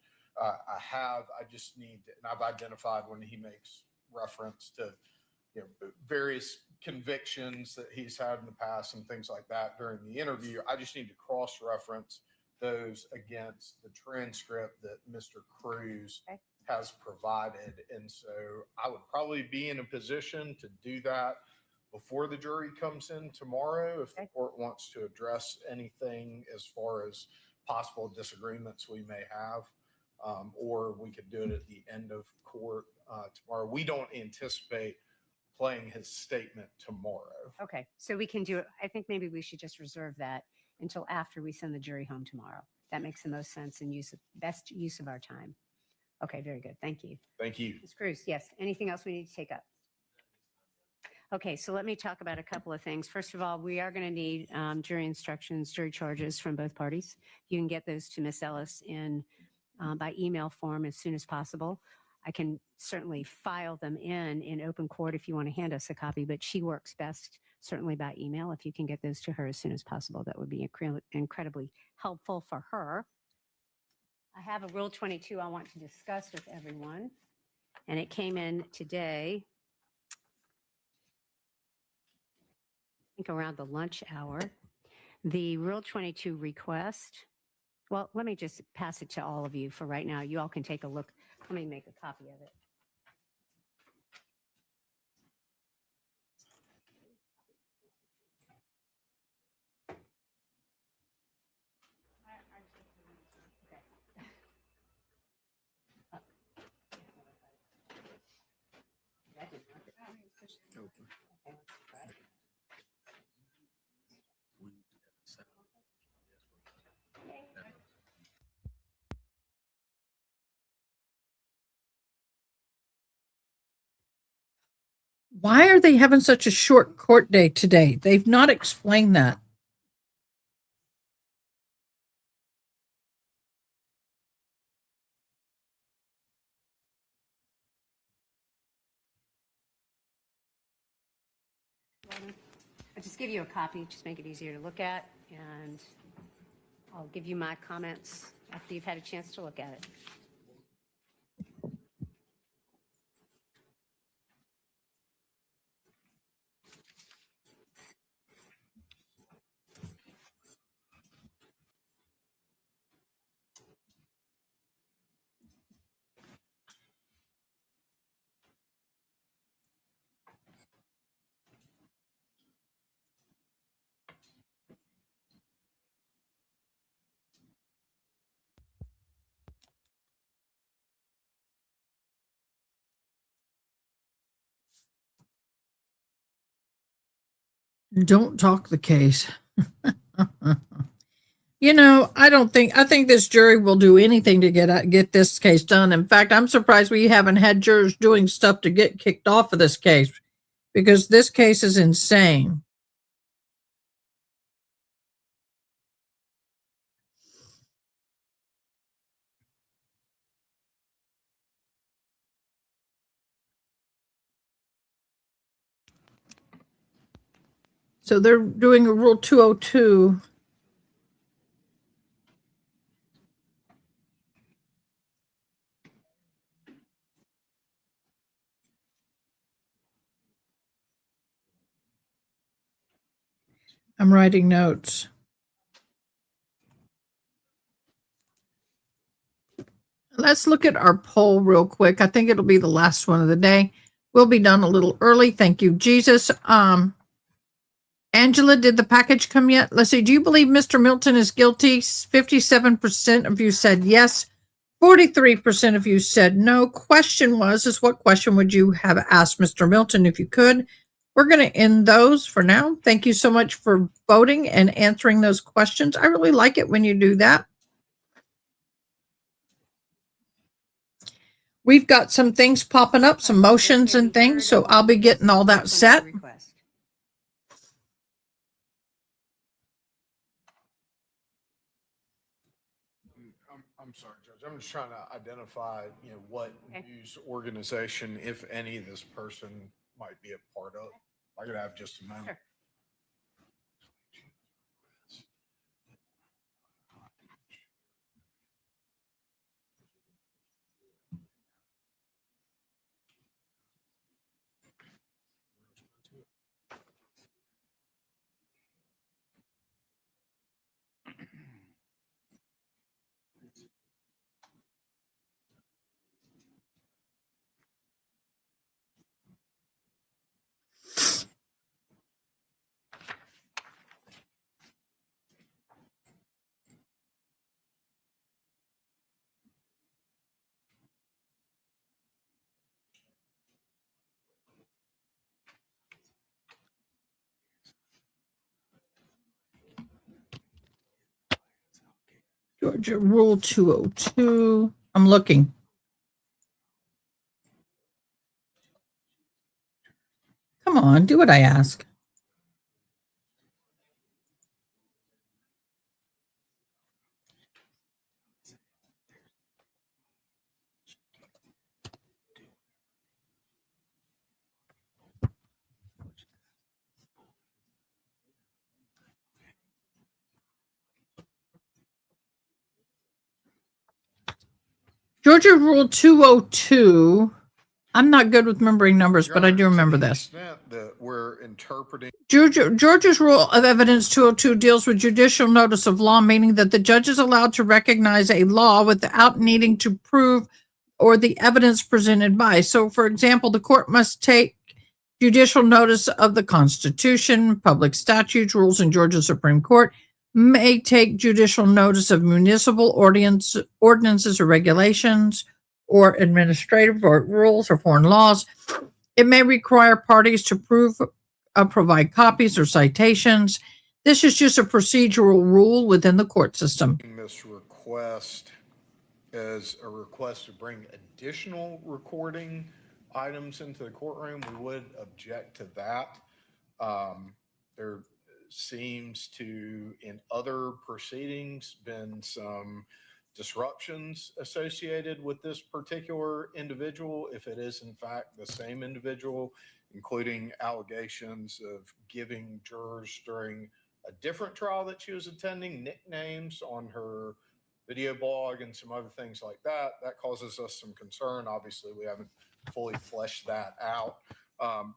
I have. I just need, and I've identified when he makes reference to various convictions that he's had in the past and things like that during the interview. I just need to cross-reference those against the transcript that Mr. Cruz has provided. And so I would probably be in a position to do that before the jury comes in tomorrow if the court wants to address anything as far as possible disagreements we may have. Or we could do it at the end of court tomorrow. We don't anticipate playing his statement tomorrow. Okay, so we can do it. I think maybe we should just reserve that until after we send the jury home tomorrow. That makes the most sense and best use of our time. Okay, very good. Thank you. Thank you. Ms. Cruz, yes. Anything else we need to take up? Okay, so let me talk about a couple of things. First of all, we are going to need jury instructions, jury charges from both parties. You can get those to Ms. Ellis by email form as soon as possible. I can certainly file them in open court if you want to hand us a copy, but she works best certainly by email. If you can get those to her as soon as possible, that would be incredibly helpful for her. I have a Rule 22 I want to discuss with everyone, and it came in today, I think around the lunch hour. The Rule 22 request. Well, let me just pass it to all of you for right now. You all can take a look. Let me make a copy of it. Why are they having such a short court day today? They've not explained that. I'll just give you a copy, just make it easier to look at, and I'll give you my comments after you've had a chance to look at it. Don't talk the case. I think this jury will do anything to get this case done. In fact, I'm surprised we haven't had jurors doing stuff to get kicked off of this case, because this case is insane. So they're doing a Rule 202. I'm writing notes. Let's look at our poll real quick. I think it'll be the last one of the day. We'll be done a little early. Thank you, Jesus. Angela, did the package come yet? Let's see. Do you believe Mr. Milton is guilty? 57% of you said yes. 43% of you said no. Question is what question would you have asked Mr. Milton if you could? We're going to end those for now. Thank you so much for voting and answering those questions. I really like it when you do that. We've got some things popping up, some motions and things, so I'll be getting all that set. I'm sorry, Judge. I'm just trying to identify, what news organization, if any, this person might be a part of. I could have just a moment. Sure. Georgia Rule 202. I'm looking. Come on, do what I ask. Georgia Rule 202. I'm not good with remembering numbers, but I do remember this. That we're interpreting. Georgia's Rule of Evidence 202 deals with judicial notice of law, meaning that the judge is allowed to recognize a law without needing to prove or the evidence presented by. So, for example, the court must take judicial notice of the Constitution, public statutes, rules in Georgia Supreme Court, may take judicial notice of municipal ordinances or regulations, or administrative or rules or foreign laws. It may require parties to provide copies or citations. This is just a procedural rule within the court system. This request as a request to bring additional recording items into the courtroom. We would object to that. There seems to, in other proceedings, been some disruptions associated with this particular individual, if it is in fact the same individual, including allegations of giving jurors during a different trial that she was attending nicknames on her video blog and some other things like that. That causes us some concern. Obviously, we haven't fully fleshed that out.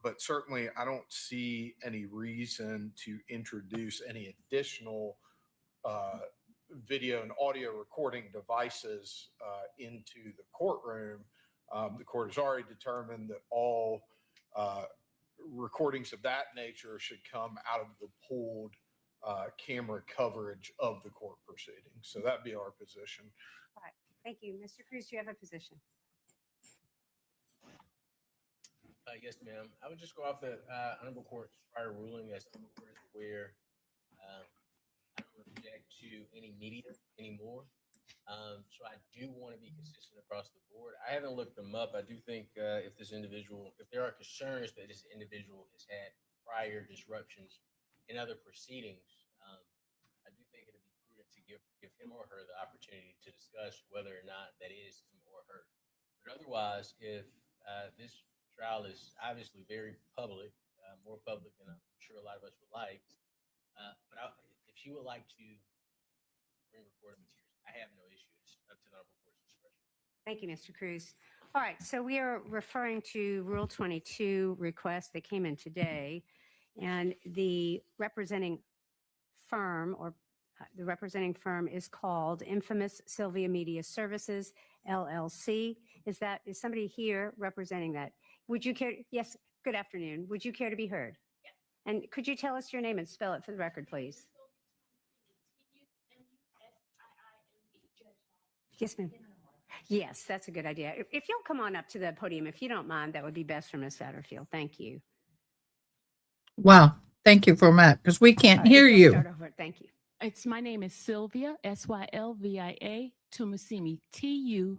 But certainly, I don't see any reason to introduce any additional video and audio recording devices into the courtroom. The court has already determined that all recordings of that nature should come out of the pooled camera coverage of the court proceedings. So that'd be our position. All right. Thank you. Mr. Cruz, do you have a position? Yes, ma'am. I would just go off the honorable court's prior ruling as honorable court is aware. I don't object to any media anymore. So I do want to be consistent across the board. I haven't looked them up. I do think if there are concerns that this individual has had prior disruptions in other proceedings, I do think it'd be prudent to give him or her the opportunity to discuss whether or not that is him or her. But otherwise, if this trial is obviously very public, more public than I'm sure a lot of us would like, but if she would like to bring recorded materials, I have no issue. It's up to the honorable court's discretion. Thank you, Mr. Cruz. All right, so we are referring to Rule 22 requests that came in today, and the representing firm is called Infamous Sylvia Media Services, LLC. Is somebody here representing that? Would you care? Yes, good afternoon. Would you care to be heard? Yes. And could you tell us your name and spell it for the record, please? Yes, ma'am. Yes, that's a good idea. If you'll come on up to the podium, if you don't mind, that would be best for Ms. Satterfield. Thank you. Wow. Thank you for that, because we can't hear you. Start over. Thank you. My name is Sylvia, Sylvia, Tumusimi, Tumusiime.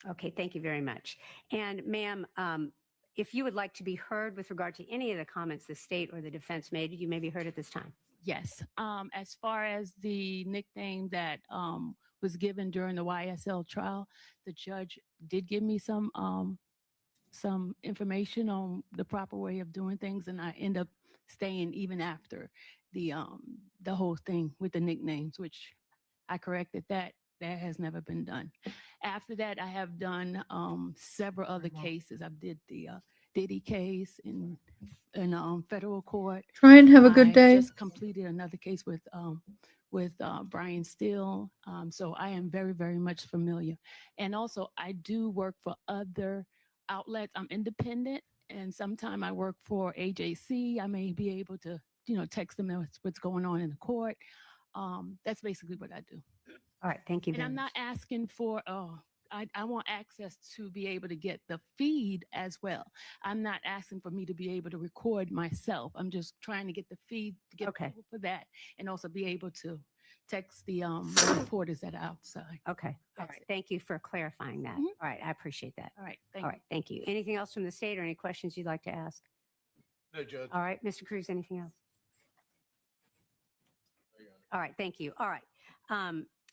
Okay, thank you very much. And ma'am, if you would like to be heard with regard to any of the comments the state or the defense made, you may be heard at this time. Yes. As far as the nickname that was given during the YSL trial, the judge did give me some information on the proper way of doing things, and I end up staying even after the whole thing with the nicknames, which I corrected that. That has never been done. After that, I have done several other cases. I did the Diddy case in federal court. Try and have a good I day. just completed another case with Brian Steele. So I am very, very much familiar. And also, I do work for other outlets. I'm independent, and sometimes I work for AJC. I may be able to, text them what's going on in the court. That's basically what I do. All right, thank you. And I'm not asking for, I want access to be able to get the feed as well. I'm not asking for me to be able to record myself. I'm just trying to get the feed to get approval for that, and also be able to text the reporters that are outside. Okay. All right. Thank you for clarifying that. Mhm. All right. I appreciate that. All right. All right. Thank you. Anything else from the state or any questions you'd like to ask? No, Judge. All right. Mr. Cruz, anything else? All right. Thank you. All right.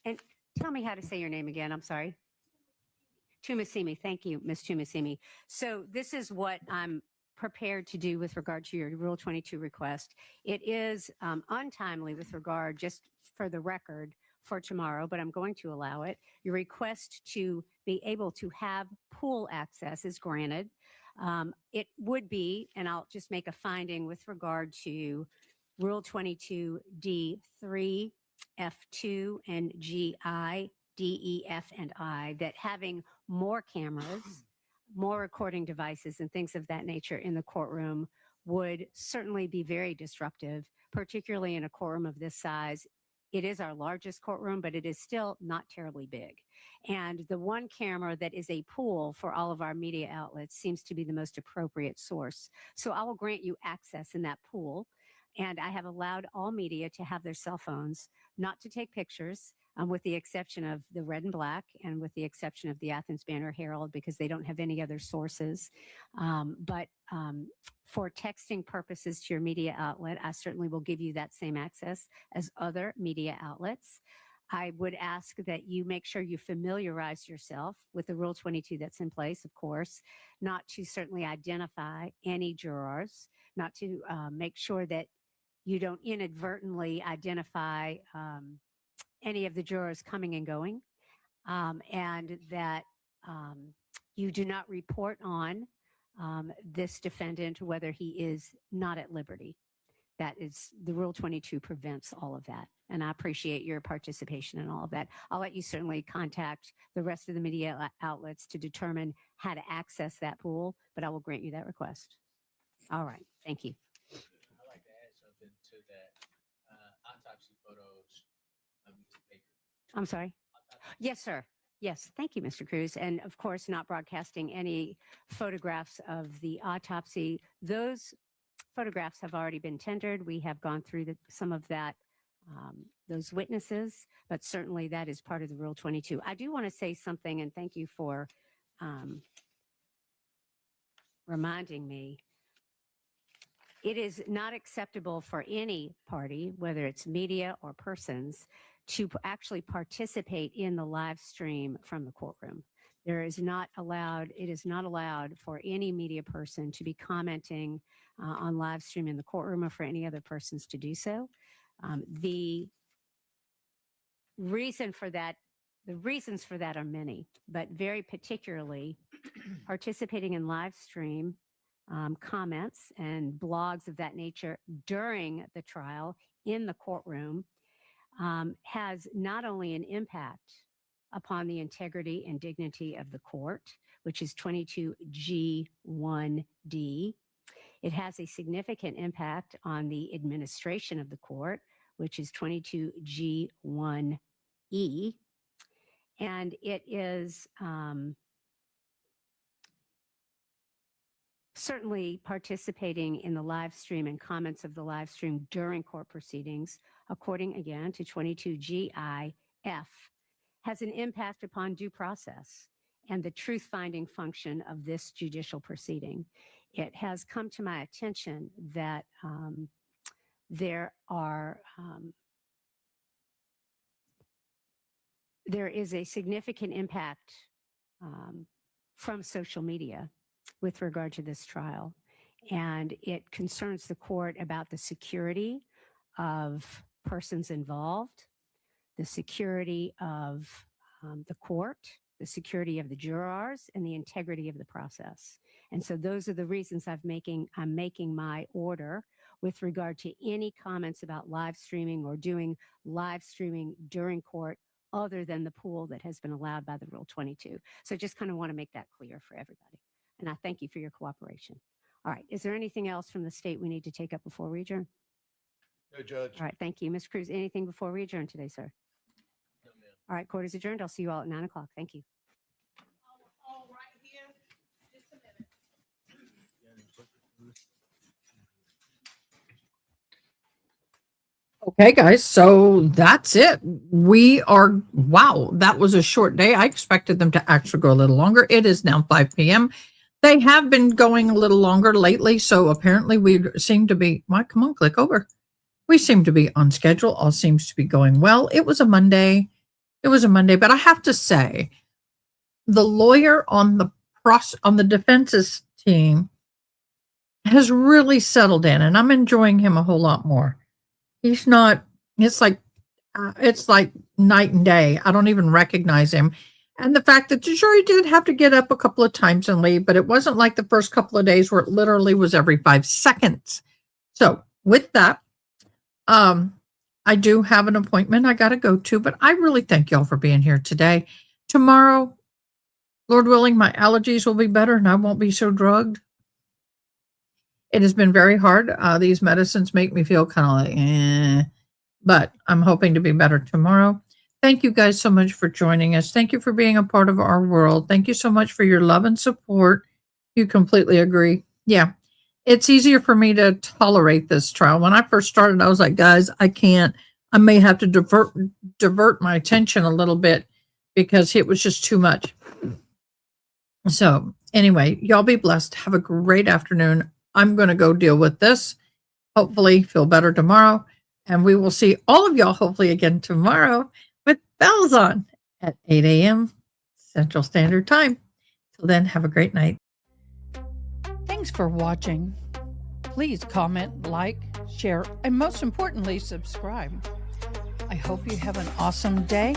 And tell me how to say your name again. I'm sorry. Tumasimi. Thank you, Ms. Tumasimi. So this is what I'm prepared to do with regard to your Rule 22 request. It is untimely with regard, just for the record, for tomorrow, but I'm going to allow it. Your request to be able to have pool access is granted. It would be, and I'll just make a finding with regard to Rule 22 D3, F2, and GI, D, E, F, and I, that having more cameras, more recording devices, and things of that nature in the courtroom would certainly be very disruptive, particularly in a courtroom of this size. It is our largest courtroom, but it is still not terribly big. And the one camera that is a pool for all of our media outlets seems to be the most appropriate source. So I will grant you access in that pool. And I have allowed all media to have their cell phones, not to take pictures, with the exception of the Red and Black and with the exception of the Athens Banner Herald, because they don't have any other sources. But for texting purposes to your media outlet, I certainly will give you that same access as other media outlets. I would ask that you make sure you familiarize yourself with the Rule 22 that's in place, of course, not to certainly identify any jurors, not to make sure that you don't inadvertently identify any of the jurors coming and going, and that you do not report on this defendant whether he is not at liberty. That is, the Rule 22 prevents all of that. And I appreciate your participation in all of that. I'll let you certainly contact the rest of the media outlets to determine how to access that pool, but I will grant you that request. All right. Thank you. I'd like to add something to that autopsy photos of Mr. Baker. I'm sorry. Yes, sir. Yes. Thank you, Mr. Cruz. And of course, not broadcasting any photographs of the autopsy. Those photographs have already been tendered. We have gone through some of that, those witnesses, but certainly that is part of the Rule 22. I do want to say something, and thank you for reminding me. It is not acceptable for any party, whether it's media or persons, to actually participate in the live stream from the courtroom. It is not allowed for any media person to be commenting on live stream in the courtroom or for any other persons to do so. The reasons for that are many, but very particularly participating in live stream comments and blogs of that nature during the trial in the courtroom has not only an impact upon the integrity and dignity of the court, which is 22G1D. It has a significant impact on the administration of the court, which is 22G1E. And it is certainly participating in the live stream and comments of the live stream during court proceedings, according again to 22GIF, has an impact upon due process and the truth-finding function of this judicial proceeding. It has come to my attention that there is a significant impact from social media with regard to this trial. And it concerns the court about the security of persons involved, the security of the court, the security of the jurors, and the integrity of the process. And so those are the reasons I'm making my order with regard to any comments about live streaming or doing live streaming during court other than the pool that has been allowed by the Rule 22. So just kind of want to make that clear for everybody. And I thank you for your cooperation. All right. Is there anything else from the state we need to take up before we adjourn? No, Judge. All right. Thank you. Ms. Cruz, anything before we adjourn today, sir? No, ma'am. All right. Court is adjourned. I'll see you all at 9 o'clock. Thank you. All right here. Just a minute. Okay, guys, so that's it. Wow, that was a short day. I expected them to actually go a little longer. It is now 5 p.m. They have been going a little longer lately, so apparently we seem to be, come on, click over. We seem to be on schedule. All seems to be going well. It was a Monday, but I have to say, the lawyer on the defense's team has really settled in, and I'm enjoying him a whole lot more. He's not, it's like night and day. I don't even recognize him. And the fact that the jury did have to get up a couple of times and leave, but it wasn't like the first couple of days where it literally was every 5 seconds. So with that, I do have an appointment I got to go to, but I really thank y'all for being here today. Tomorrow, Lord willing, my allergies will be better and I won't be so drugged. It has been very hard. These medicines make me feel kind of like, but I'm hoping to be better tomorrow. Thank you guys so much for joining us. Thank you for being a part of our world. Thank you so much for your love and support. You completely agree. Yeah, it's easier for me to tolerate this trial. When I first started, I was like, guys, I can't. I may have to divert my attention a little bit because it was just too much. So anyway, y'all be blessed. Have a great afternoon. I'm going to go deal with this. Hopefully feel better tomorrow. And we will see all of y'all hopefully again tomorrow with bells on at 8 a.m. Central Standard Time. Till then, have a great night. Thanks for watching. Please comment, like, share, and most importantly, subscribe. I hope you have an awesome day.